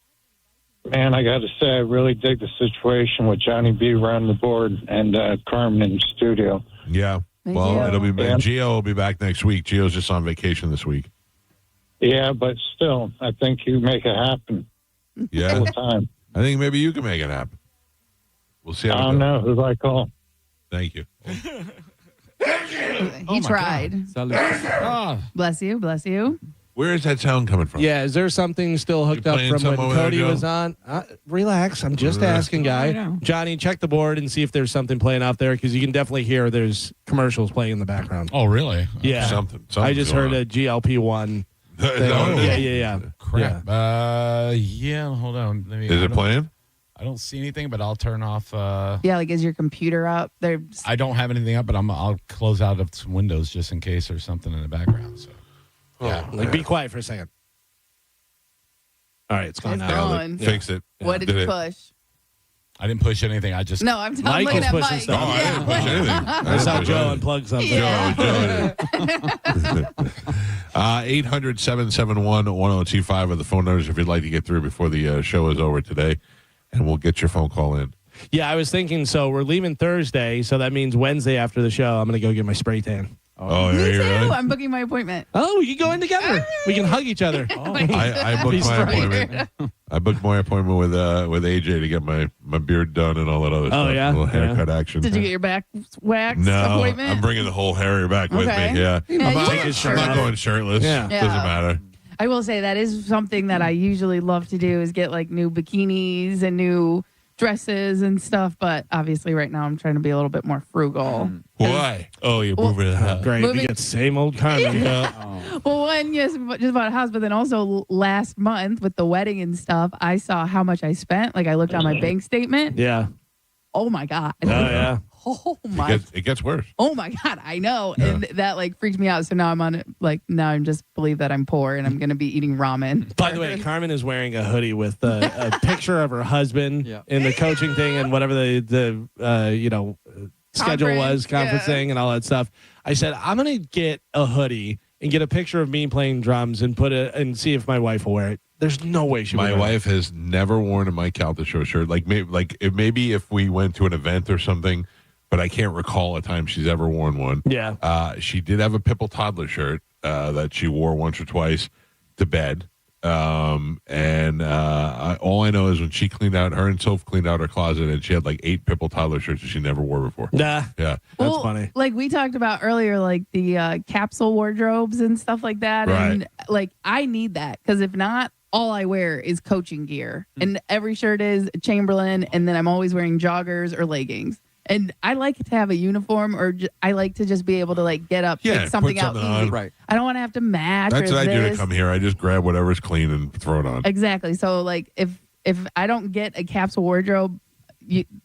Man, I got to say, I really dig the situation with Johnny B around the board and Carmen in the studio.
Yeah. Well, it'll be back. Gio will be back next week. Gio's just on vacation this week.
Yeah, but still, I think you make it happen.
Yeah.
All the time.
I think maybe you can make it happen. We'll see how
I don't know. Who do I call?
Thank you.
He tried. Bless you.
Where is that sound coming from?
Yeah, is there something still hooked up from when Cody was on? Relax, I'm just asking, guy. Johnny, check the board and see if there's something playing out there, because you can definitely hear there's commercials playing in the background.
Oh, really?
Yeah.
Something
I just heard a GLP-1 thing. Yeah.
Crap. Yeah, hold on.
Is it playing?
I don't see anything, but I'll turn off.
Is your computer up?
I don't have anything up, but I'll close out of some windows just in case there's something in the background. So.
Yeah, be quiet for a second. All right, it's gone now.
Fix it.
What did you push?
I didn't push anything. I just
No, I'm
Mike
looking
was
at
pushing
Mike.
stuff.
I didn't push anything.
I saw Joe unplug something.
Yeah. 800-771-1025 are the phone numbers if you'd like to get through before the show is over today, and we'll get your phone call in.
Yeah, I was thinking, so we're leaving Thursday, so that means Wednesday after the show, I'm going to go get my spray tan.
Oh,
Me
yeah,
too.
really?
I'm booking my appointment.
Oh, we can go in together. We can hug each other.
I booked my appointment. I booked my appointment with AJ to get my beard done and all that other stuff.
Yeah?
A little haircut action.
Did you get your back wax
No,
appointment?
I'm bringing the whole Harry back with
Okay.
me. Yeah,
Yeah,
I'm not going shirtless.
Yeah.
Doesn't matter.
I will say that is something that I usually love to do is get like new bikinis and new dresses and stuff. But obviously right now I'm trying to be a little bit more frugal.
Why? Oh, you're moving to the house.
Great.
Moving-
You get the same old Carmen.
Well, one, yes, just bought a house, but then also last month with the wedding and stuff, I saw how much I spent. Like I looked on my bank statement.
Yeah.
Oh my God.
Oh, yeah.
Oh my.
It gets worse.
Oh my God, I know. Yeah. And that like freaked me out. So now I'm on it. Like now I'm just believe that I'm poor and I'm going to be eating ramen.
By the way, Carmen is wearing a hoodie with a picture of her husband in the coaching thing and whatever the schedule was, conference thing and all that stuff. I said, I'm going to get a hoodie and get a picture of me playing drums and put it and see if my wife will wear it. There's no way she would.
My wife has never worn a Mike Calta Show shirt. Maybe if we went to an event or something, but I can't recall a time she's ever worn one.
Yeah.
She did have a Pipple toddler shirt that she wore once or twice to bed. All I know is when she cleaned out, her and Soph cleaned out her closet, and she had like 8 Pipple toddler shirts that she never wore before.
Nah.
Yeah.
That's funny.
Like we talked about earlier, like the capsule wardrobes and stuff like that.
Right.
And like I need that because if not, all I wear is coaching gear. And every shirt is a Chamberlain, and then I'm always wearing joggers or leggings. And I like to have a uniform, or I like to just be able to like get up, pick something out easy.
on.
Right.
I don't want to have to match.
That's
or
what I do to
this.
come here. I just grab whatever's clean and throw it on.
Exactly. So like if I don't get a capsule wardrobe,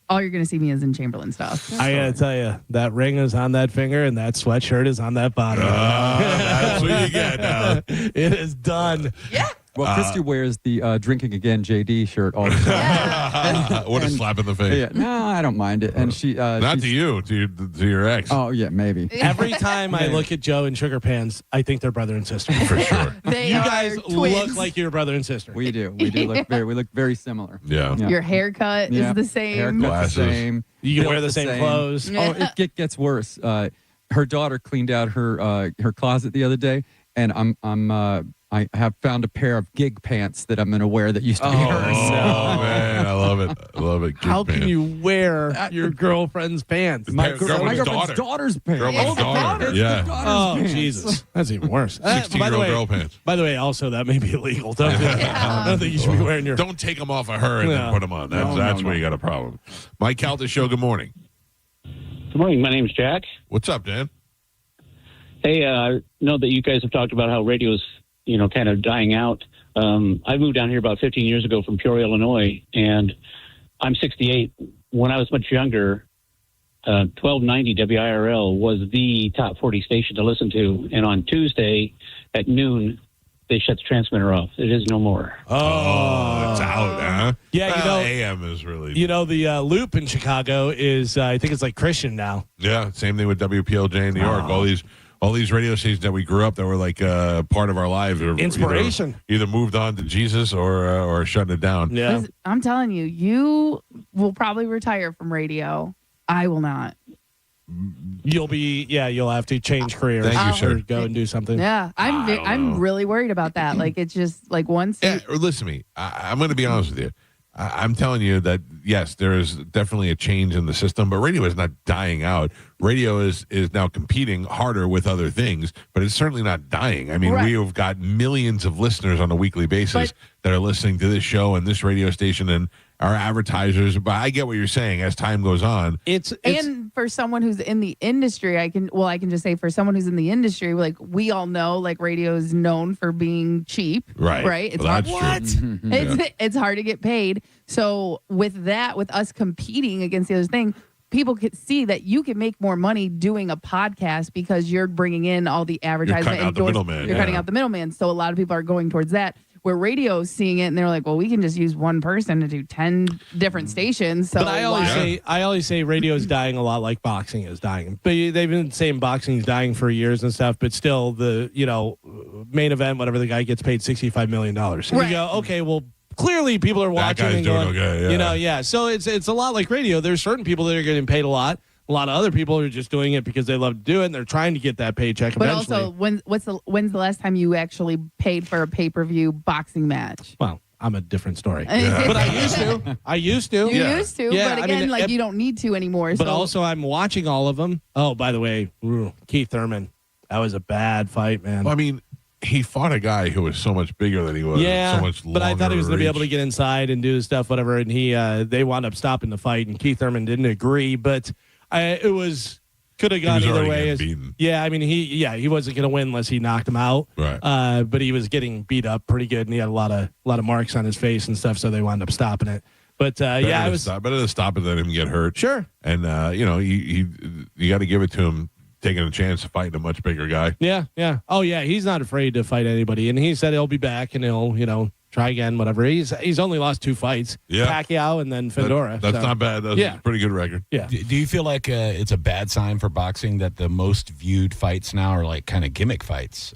all you're going to see me is in Chamberlain stuff.
I got to tell you, that ring is on that finger and that sweatshirt is on that bottom.
That's what you get now.
It is done.
Yeah.
Well, Christy wears the Drinking Again JD shirt all the time.
What a slap in the face.
Yeah, no, I don't mind it. And she
not to you, to your ex.
Oh yeah, maybe.
Every time I look at Joe and Sugar Pants, I think they're brother and sister.
For sure.
They
You
are
guys
twins.
look like you're brother and sister.
We do. We do look very similar.
Yeah.
Your haircut is the same.
Haircut's
Glasses.
the same.
You can
built
wear the same clothes.
Oh, it gets worse. Her daughter cleaned out her closet the other day, and I have found a pair of gig pants that I'm going to wear that used to be hers.
Oh, man. I love it. I love it.
How can you wear your girlfriend's pants?
My
girlfriend's
girlfriend's daughter's pants.
Girlfriend's daughter. Yeah.
Oh, Jesus. That's even worse.
16-year-old girl pants.
By the way, also, that may be illegal. I don't think you should be wearing your...
Don't take them off of her and then put them on. That's where you got a problem. Mike Calta Show, good morning.
Good morning. My name's Jack.
What's up, Dan?
Hey, I know that you guys have talked about how radio's, kind of dying out. I moved down here about 15 years ago from Peoria, Illinois, and I'm 68. When I was much younger, 1290 WIRL was the top 40 station to listen to. And on Tuesday at noon, they shut the transmitter off. It is no more.
Oh, it's out, huh?
Yeah,
AM is really...
the loop in Chicago is, I think it's like Christian now.
Yeah, same thing with WPLJ in New York. All these radio stations that we grew up that were like part of our lives, or
inspiration,
either moved on to Jesus or shutting it down.
Yeah,
I'm telling you, you will probably retire from radio. I will not.
You'll have to change careers.
Thank you, sir.
Or go and do something.
Yeah, I'm really worried about that. Like it's just like once.
Yeah, or listen to me. I'm going to be honest with you. I'm telling you that, yes, there is definitely a change in the system, but radio is not dying out. Radio is now competing harder with other things, but it's certainly not dying. I mean, we have got millions of listeners on a weekly basis that are listening to this show and this radio station and our advertisers. But I get what you're saying as time goes on.
It's and for someone who's in the industry, I can just say for someone who's in the industry, like we all know, like radio is known for being cheap, right? It's
well,
hard.
that's true.
It's hard to get paid. So with us competing against the other thing, people could see that you can make more money doing a podcast because you're bringing in all the advertisement.
You're cutting out the middleman.
You're cutting out the middleman. So a lot of people are going towards that. where radio's seeing it and they're like, well, we can just use one person to do 10 different stations. So
but I always say radio is dying a lot like boxing is dying. But they've been saying boxing is dying for years and stuff, but still the, main event, whatever, the guy gets paid $65 million. And you go, okay, well, clearly people are watching and going, okay, So it's a lot like radio. There's certain people that are getting paid a lot. A lot of other people are just doing it because they love to do it and they're trying to get that paycheck eventually.
But also, when's the last time you actually paid for a pay-per-view boxing match?
Well, I'm a different story. But I used to.
You used to, but again, you don't need to anymore.
But also, I'm watching all of them. Oh, by the way, Keith Thurman. That was a bad fight, man.
Well, I mean, he fought a guy who was so much bigger than he was.
Yeah,
so much longer
but I thought he was going to be able to get inside and do the stuff, whatever. And they wound up stopping the fight, and Keith Thurman didn't agree, but could have gone either way. I mean, he wasn't going to win unless he knocked him out.
Right.
But he was getting beat up pretty good, and he had a lot of marks on his face and stuff, so they wound up stopping it. But
better to stop it than him get hurt.
Sure.
And you got to give it to him, taking a chance of fighting a much bigger guy.
Yeah. Oh yeah, he's not afraid to fight anybody, and he said he'll be back and he'll try again, whatever. He's only lost 2 fights.
Yeah.
Pacquiao and then Fedora.
That's not bad. That's a pretty good record.
Yeah.
Do you feel like it's a bad sign for boxing that the most viewed fights now are like kind of gimmick fights?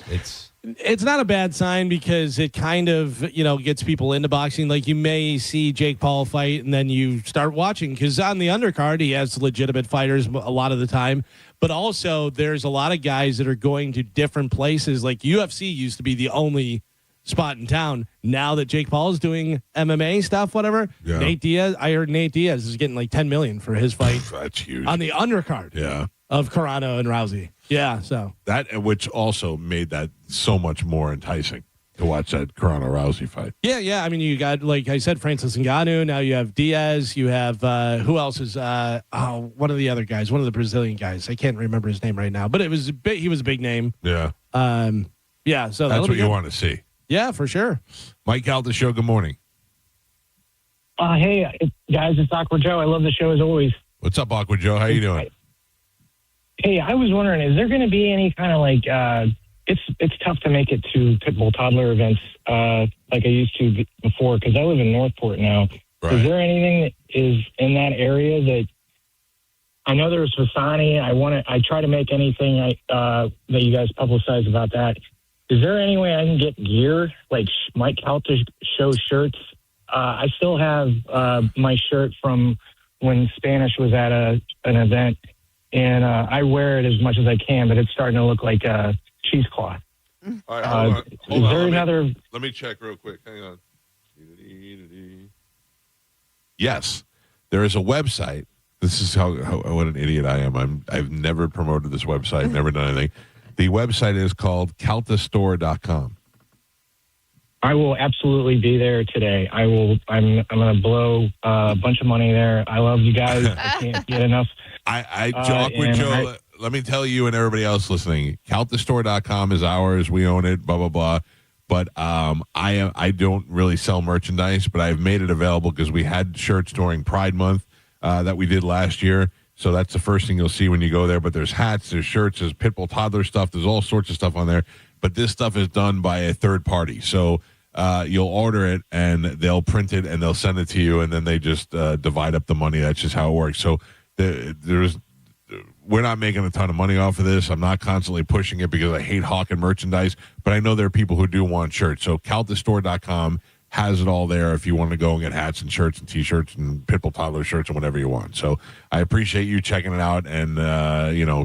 It's not a bad sign because it kind of, gets people into boxing. Like you may see Jake Paul fight and then you start watching because on the undercard, he has legitimate fighters a lot of the time. But also there's a lot of guys that are going to different places. Like UFC used to be the only spot in town. Now that Jake Paul is doing MMA stuff, whatever, I heard Nate Diaz is getting like $10 million for his fight.
That's huge.
On the undercard of Carano and Rousey. Yeah, so.
That, which also made that so much more enticing to watch that Carano Rousey fight.
Yeah. I mean, you got, like I said, Francis Ngannou. Now you have Diaz. You have, who else is, one of the other guys, one of the Brazilian guys. I can't remember his name right now, but he was a big name.
Yeah.
So
that's what you want to see.
Yeah, for sure.
Mike Calta Show, good morning.
Hey, guys, it's Awkward Joe. I love the show as always.
What's up, Awkward Joe? How you doing?
Hey, I was wondering, is there going to be any kind of it's tough to make it to Pitbull toddler events like I used to before because I live in Northport now. Right. Is there anything that is in that area that I know there's Vasani. I try to make anything that you guys publicize about that. Is there any way I can get gear, like Mike Calta Show shirts? I still have my shirt from when Spanish was at an event, and I wear it as much as I can, but it's starting to look like a cheesecloth.
All right, hold on. Let me check real quick. Hang on. Yes, there is a website. This is how what an idiot I am. I've never promoted this website, never done anything. The website is called caltastore.com.
I will absolutely be there today. I'm going to blow a bunch of money there. I love you guys. I can't get enough.
Joe, let me tell you and everybody else listening, caltastore.com is ours. We own it, blah, blah, blah. But I don't really sell merchandise, but I've made it available because we had shirts during Pride Month that we did last year. So that's the first thing you'll see when you go there. But there's hats, there's shirts, there's Pitbull toddler stuff. There's all sorts of stuff on there. But this stuff is done by a third party. So you'll order it, and they'll print it, and they'll send it to you, and then they just divide up the money. That's just how it works. So we're not making a ton of money off of this. I'm not constantly pushing it because I hate hawking merchandise. But I know there are people who do want shirts. So caltastore.com has it all there if you want to go and get hats and shirts and T-shirts and Pitbull toddler shirts and whatever you want. So I appreciate you checking it out, and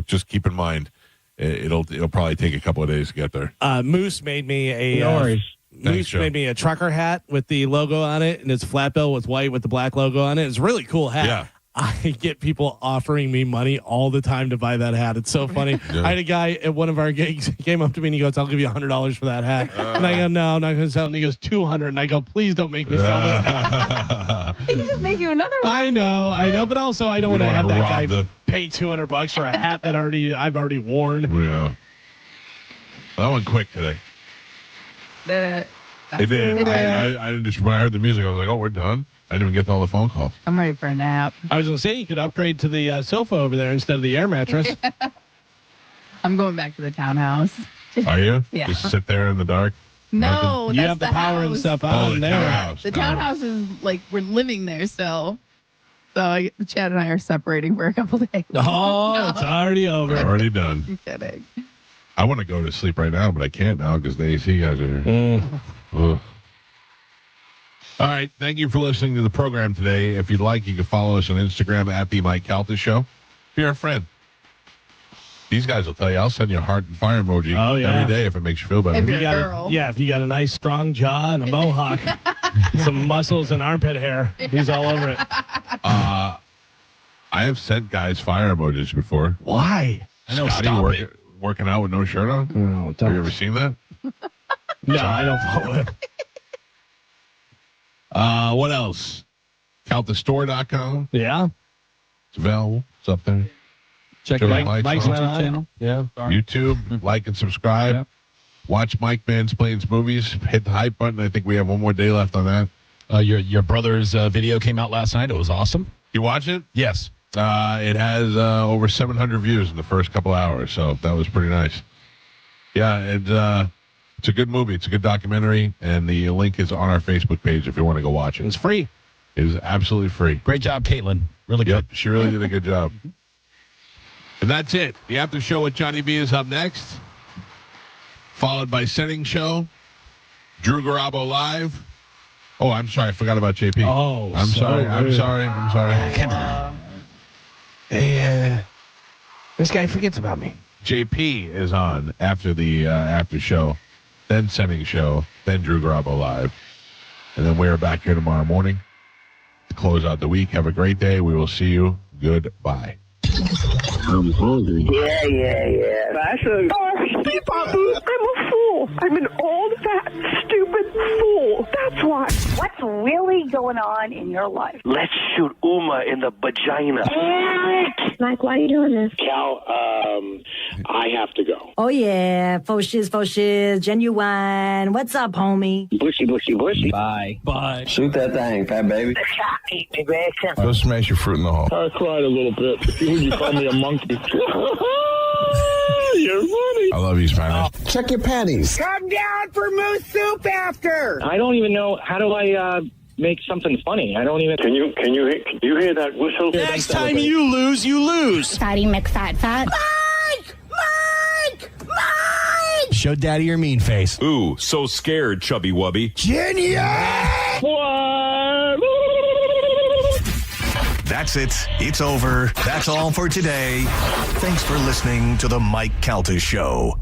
just keep in mind it'll probably take a couple of days to get there.
Moose made me made me a trucker hat with the logo on it, and it's flat bill with white with the black logo on it. It's a really cool hat. Yeah. I get people offering me money all the time to buy that hat. It's so funny. Yeah. I had a guy at one of our gigs came up to me and he goes, "I'll give you $100 for that hat." And I go, "No, I'm not going to sell it." And he goes, $200. And I go, "Please don't make me sell it."
He can just make you another one.
I know, but also I don't want to have that guy pay $200 for a hat that I've already worn.
Yeah, that went quick today. It did. I didn't just when I heard the music, I was like, "Oh, we're done." I didn't even get to all the phone calls.
I'm ready for a nap.
I was going to say you could upgrade to the sofa over there instead of the air mattress.
I'm going back to the townhouse.
Are you?
Yeah.
Just sit there in the dark?
No,
you
that's
have
the
the power
house.
and stuff on there.
Townhouse.
The townhouse is like we're living there still. So Chad and I are separating for a couple days.
Oh, it's already over.
Already done.
I'm kidding.
I want to go to sleep right now, but I can't now because the AC guys are here. Ugh. All right. Thank you for listening to the program today. If you'd like, you can follow us on Instagram at the Mike Calta Show. If you're a friend. These guys will tell you. I'll send you a heart and fire emoji every day if it makes you feel better.
If you're a girl.
If you got a nice strong jaw and a mohawk, some muscles and armpit hair, he's all over it.
I have sent guys fire emojis before.
Why?
I know.
Scotty working out with no shirt on?
No,
have you ever seen that?
No, I don't follow him.
What else? CaltaStore.com.
Yeah.
It's available. It's up there.
Check
Sure,
Mike's
Mike's
YouTube channel.
Yeah.
YouTube. Like and subscribe.
Yep.
Watch Mike Mansplains movies. Hit the hype button. I think we have one more day left on that.
Your brother's video came out last night. It was awesome.
You watch it?
Yes.
It has over 700 views in the first couple hours, so that was pretty nice. Yeah, it's a good movie. It's a good documentary, and the link is on our Facebook page if you want to go watch it.
It's free.
It is absolutely free.
Great job, Caitlin. Really good.
Yep, she really did a good job. And that's it. The after show with Johnny B is up next, followed by Setting Show, Drew Garabo Live. Oh, I'm sorry. I forgot about JP.
Oh,
I'm sorry.
Hey, this guy forgets about me.
JP is on after the after show, then Setting Show, then Drew Garabo Live. And then we're back here tomorrow morning to close out the week. Have a great day. We will see you. Goodbye.
I'm hungry. Yeah. Fashion.
I'm a fool. I'm an old, fat, stupid fool. That's why.
What's really going on in your life?
Let's shoot Uma in the vagina.
Mike, why are you doing this?
Cal, I have to go.
Oh, yeah. Faux shiz, genuine. What's up, homie?
Bushy. Bye. Shoot that thing, fat baby.
Eat me, baby.
Go smash your fruit in the hole.
I cried a little bit. You call me a monkey. You're funny.
I love you, Spanish.
Check your panties.
Come down for moose soup after.
I don't even know how do I make something funny. I don't even.
Can you hear that whistle?
Next time you lose.
Fatty McFat.
Mike!
Show daddy your mean face.
Ooh, so scared, chubby wubby.
Genius!
What?
That's it. It's over. That's all for today. Thanks for listening to The Mike Calta Show.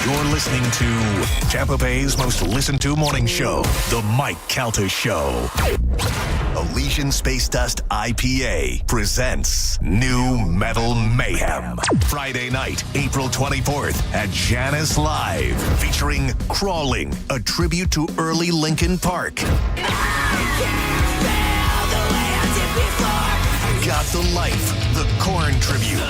You're listening to Tampa Bay's most listened to morning show, The Mike Calta Show. Elysian Space Dust IPA presents New Metal Mayhem. Friday night, April 24th at Janus Live, featuring Crawling, a tribute to early Linkin Park. Got the Life, the Korn tribute.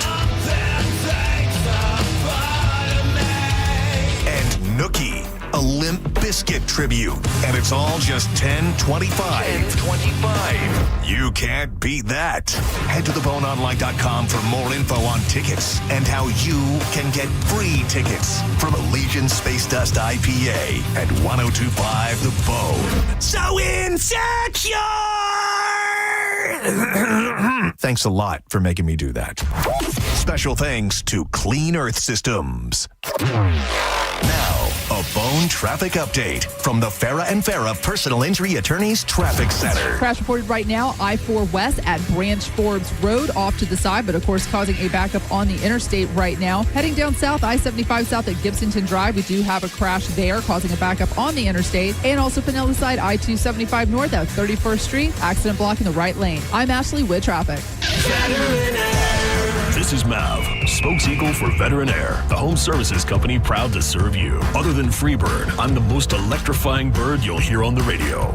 And Nookie, a Limp Bizkit tribute. And it's all just $10.25. You can't beat that. Head to theboneonline.com for more info on tickets and how you can get free tickets from Elysian Space Dust IPA at 1025 The Bone. So insecure! Thanks a lot for making me do that. Special thanks to Clean Earth Systems. Now, a Bone traffic update from the Farah and Farah Personal Injury Attorneys Traffic Center.
Crash reported right now, I-4 West at Branch Forbes Road off to the side, but of course causing a backup on the interstate right now. Heading down south, I-75 south at Gibsonton Drive. We do have a crash there causing a backup on the interstate. And also Pinellas side, I-275 north at 31st Street. Accident blocking the right lane. I'm Ashley with traffic.
This is Mav, spokeseagle for Veteran Air, the home services company proud to serve you. Other than Freebird, I'm the most electrifying bird you'll hear on the radio.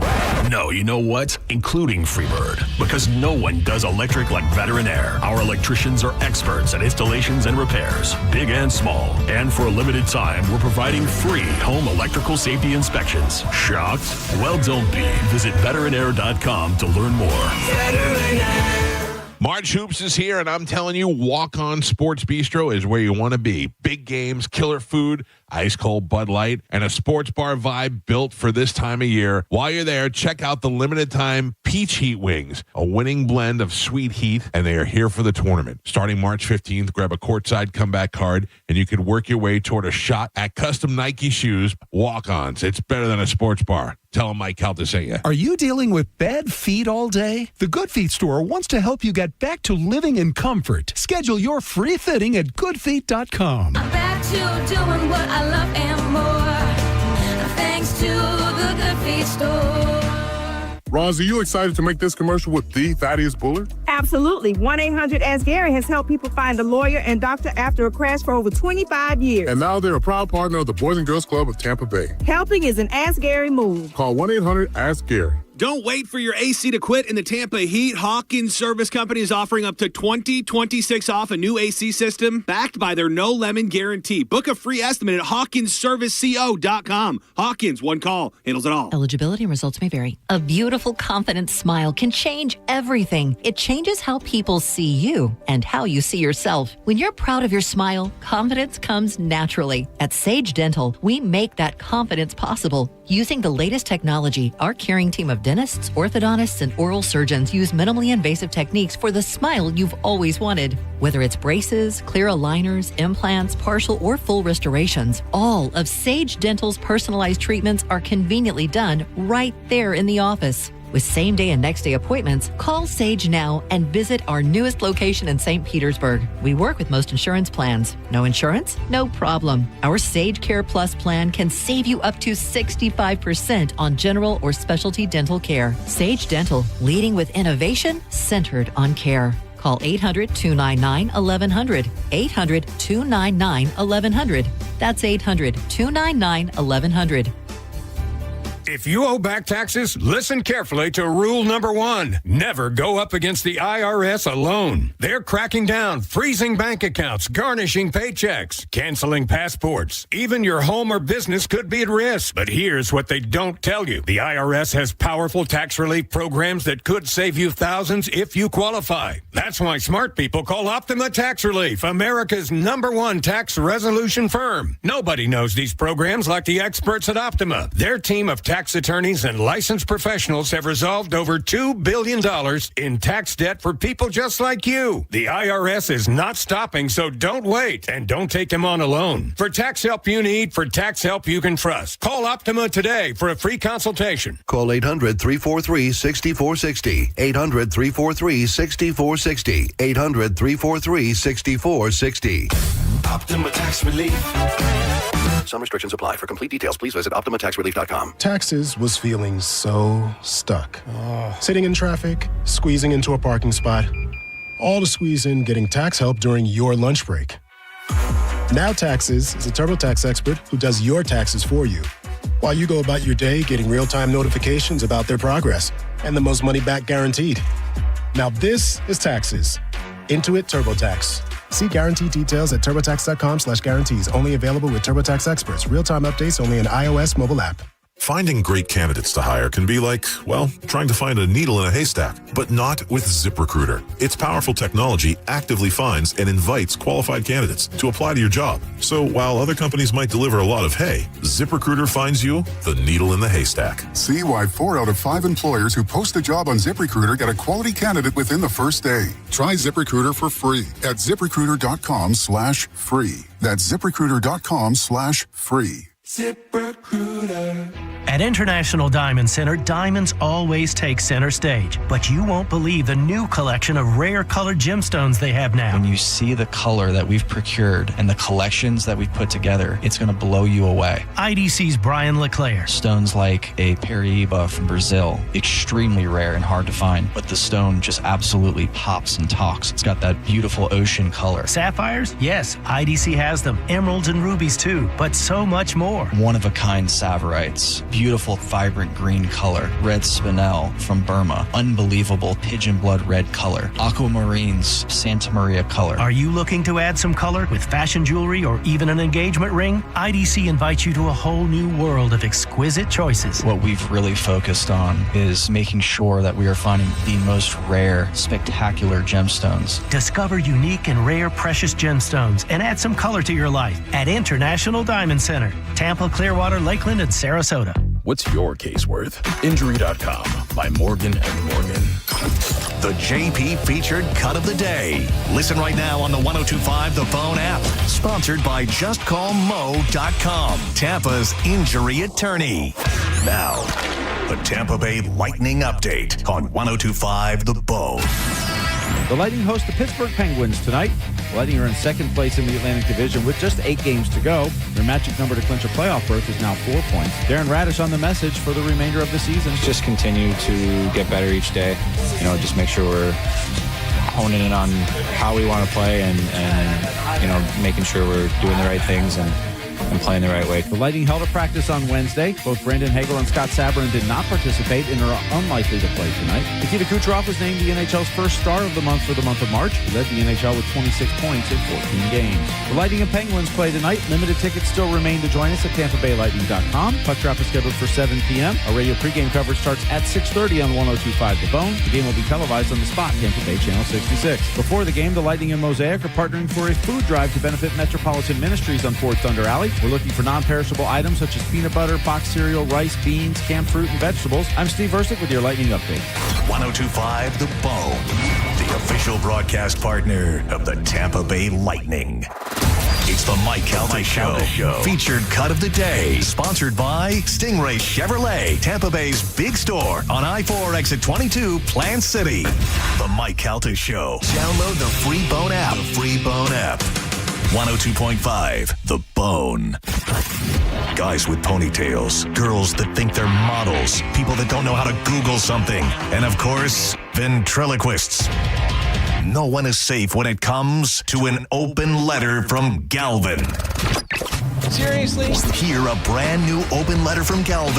No, you know what? Including Freebird, because no one does electric like Veteran Air. Our electricians are experts at installations and repairs, big and small. And for a limited time, we're providing free home electrical safety inspections. Shocked? Well, don't be. Visit veteranair.com to learn more.
Veteran Air. March Hoops is here, and I'm telling you, Walk On Sports Bistro is where you want to be. Big games, killer food, ice cold Bud Light, and a sports bar vibe built for this time of year. While you're there, check out the limited time Peach Heat Wings, a winning blend of sweet heat, and they are here for the tournament. Starting March 15th, grab a courtside comeback card, and you can work your way toward a shot at custom Nike shoes, walk-ons. It's better than a sports bar. Tell them Mike Calta sent you.
Are you dealing with bad feet all day? The Good Feet store wants to help you get back to living in comfort. Schedule your free fitting at goodfeet.com.
I'm back to doing what I love and more. Thanks to the Good Feet store.
Roz, are you excited to make this commercial with the Thaddeus Bullard?
Absolutely. 1-800-ASK-GARY has helped people find a lawyer and doctor after a crash for over 25 years.
And now they're a proud partner of the Boys and Girls Club of Tampa Bay.
Helping is an Ask Gary move.
Call 1-800-ASK-GARY.
Don't wait for your AC to quit in the Tampa heat. Hawkins Service Company is offering up to $20.26 off a new AC system backed by their no lemon guarantee. Book a free estimate at hawkinsserviceco.com. Hawkins, one call, handles it all.
Eligibility and results may vary. A beautiful, confident smile can change everything. It changes how people see you and how you see yourself. When you're proud of your smile, confidence comes naturally. At Sage Dental, we make that confidence possible. Using the latest technology, our caring team of dentists, orthodontists, and oral surgeons use minimally invasive techniques for the smile you've always wanted. Whether it's braces, clear aligners, implants, partial or full restorations, all of Sage Dental's personalized treatments are conveniently done right there in the office. With same-day and next-day appointments, call Sage now and visit our newest location in St. Petersburg. We work with most insurance plans. No insurance? No problem. Our Sage Care Plus plan can save you up to 65% on general or specialty dental care. Sage Dental, leading with innovation centered on care. Call 800-299-1100. 800-299-1100. That's 800-299-1100.
If you owe back taxes, listen carefully to rule number 1. Never go up against the IRS alone. They're cracking down, freezing bank accounts, garnishing paychecks, canceling passports. Even your home or business could be at risk. But here's what they don't tell you. The IRS has powerful tax relief programs that could save you thousands if you qualify. That's why smart people call Optima Tax Relief, America's #1 tax resolution firm. Nobody knows these programs like the experts at Optima. Their team of tax attorneys and licensed professionals have resolved over $2 billion in tax debt for people just like you. The IRS is not stopping, so don't wait and don't take them on alone. For tax help you need, for tax help you can trust, call Optima today for a free consultation.
Call 800-343-6460. 800-343-6460. 800-343-6460.
Optima Tax Relief. Some restrictions apply. For complete details, please visit OptimaTaxRelief.com.
Taxes was feeling so stuck. Sitting in traffic, squeezing into a parking spot, all to squeeze in getting tax help during your lunch break. Now Taxes is a TurboTax expert who does your taxes for you, while you go about your day getting real-time notifications about their progress and the most money back guaranteed. Now this is Taxes. Intuit TurboTax. See guarantee details at turbotax.com/guarantees. Only available with TurboTax experts. Real-time updates only in iOS mobile app.
Finding great candidates to hire can be like, well, trying to find a needle in a haystack, but not with ZipRecruiter. Its powerful technology actively finds and invites qualified candidates to apply to your job. So while other companies might deliver a lot of hay, ZipRecruiter finds you the needle in the haystack.
See why 4 out of 5 employers who post a job on ZipRecruiter get a quality candidate within the first day. Try ZipRecruiter for free at ZipRecruiter.com/free. That's ZipRecruiter.com/free.
ZipRecruiter. At International Diamond Center, diamonds always take center stage, but you won't believe the new collection of rare colored gemstones they have now.
When you see the color that we've procured and the collections that we've put together, it's going to blow you away.
IDC's Brian LeClaire.
Stones like a Paraíba from Brazil, extremely rare and hard to find, but the stone just absolutely pops and talks. It's got that beautiful ocean color.
Sapphires? Yes, IDC has them. Emeralds and rubies too, but so much more.
One-of-a-kind Saverites, beautiful vibrant green color. Red Spinel from Burma, unbelievable pigeon blood red color. Aquamarines, Santa Maria color.
Are you looking to add some color with fashion jewelry or even an engagement ring? IDC invites you to a whole new world of exquisite exquisite choices.
What we've really focused on is making sure that we are finding the most rare, spectacular gemstones.
Discover unique and rare precious gemstones and add some color to your life at International Diamond Center, Tampa, Clearwater, Lakeland, and Sarasota.
What's your case worth? Injury.com by Morgan & Morgan.
The JP featured cut of the day. Listen right now on the 102.5 The Bone app. Sponsored by JustCallMo.com, Tampa's injury attorney. Now, the Tampa Bay Lightning update on 102.5 The Bone.
The Lightning host the Pittsburgh Penguins tonight. The Lightning are in second place in the Atlantic Division with just 8 games to go. Their magic number to clinch a playoff berth is now 4 points. Darren Radish on the message for the remainder of the season.
Just continue to get better each day. Just make sure we're honing in on how we want to play and making sure we're doing the right things and playing the right way.
The Lightning held a practice on Wednesday. Both Brandon Hagel and Scott Sabrin did not participate and are unlikely to play tonight. Nikita Kucherov was named the NHL's first star of the month for the month of March. He led the NHL with 26 points in 14 games. The Lightning and Penguins play tonight. Limited tickets still remain to join us at TampaBayLightning.com. Puck drop is scheduled for 7 p.m. Our radio pregame coverage starts at 6:30 on 102.5 The Bone. The game will be televised on the Spot, Tampa Bay Channel 66. Before the game, the Lightning and Mosaic are partnering for a food drive to benefit Metropolitan Ministries on Ford Thunder Alley. We're looking for non-perishable items such as peanut butter, boxed cereal, rice, beans, canned fruit, and vegetables. I'm Steve Versick with your Lightning Update.
102.5 The Bone, the official broadcast partner of the Tampa Bay Lightning. It's the Mike Calta Show. Featured cut of the day. Sponsored by Stingray Chevrolet, Tampa Bay's big store on I-4 exit 22, Plant City. The Mike Calta Show. Download the free Bone app. 102.5 The Bone. Guys with ponytails, girls that think they're models, people that don't know how to Google something, and of course, ventriloquists. No one is safe when it comes to an open letter from Galvin.
Seriously?
Hear a brand new open letter from Galvin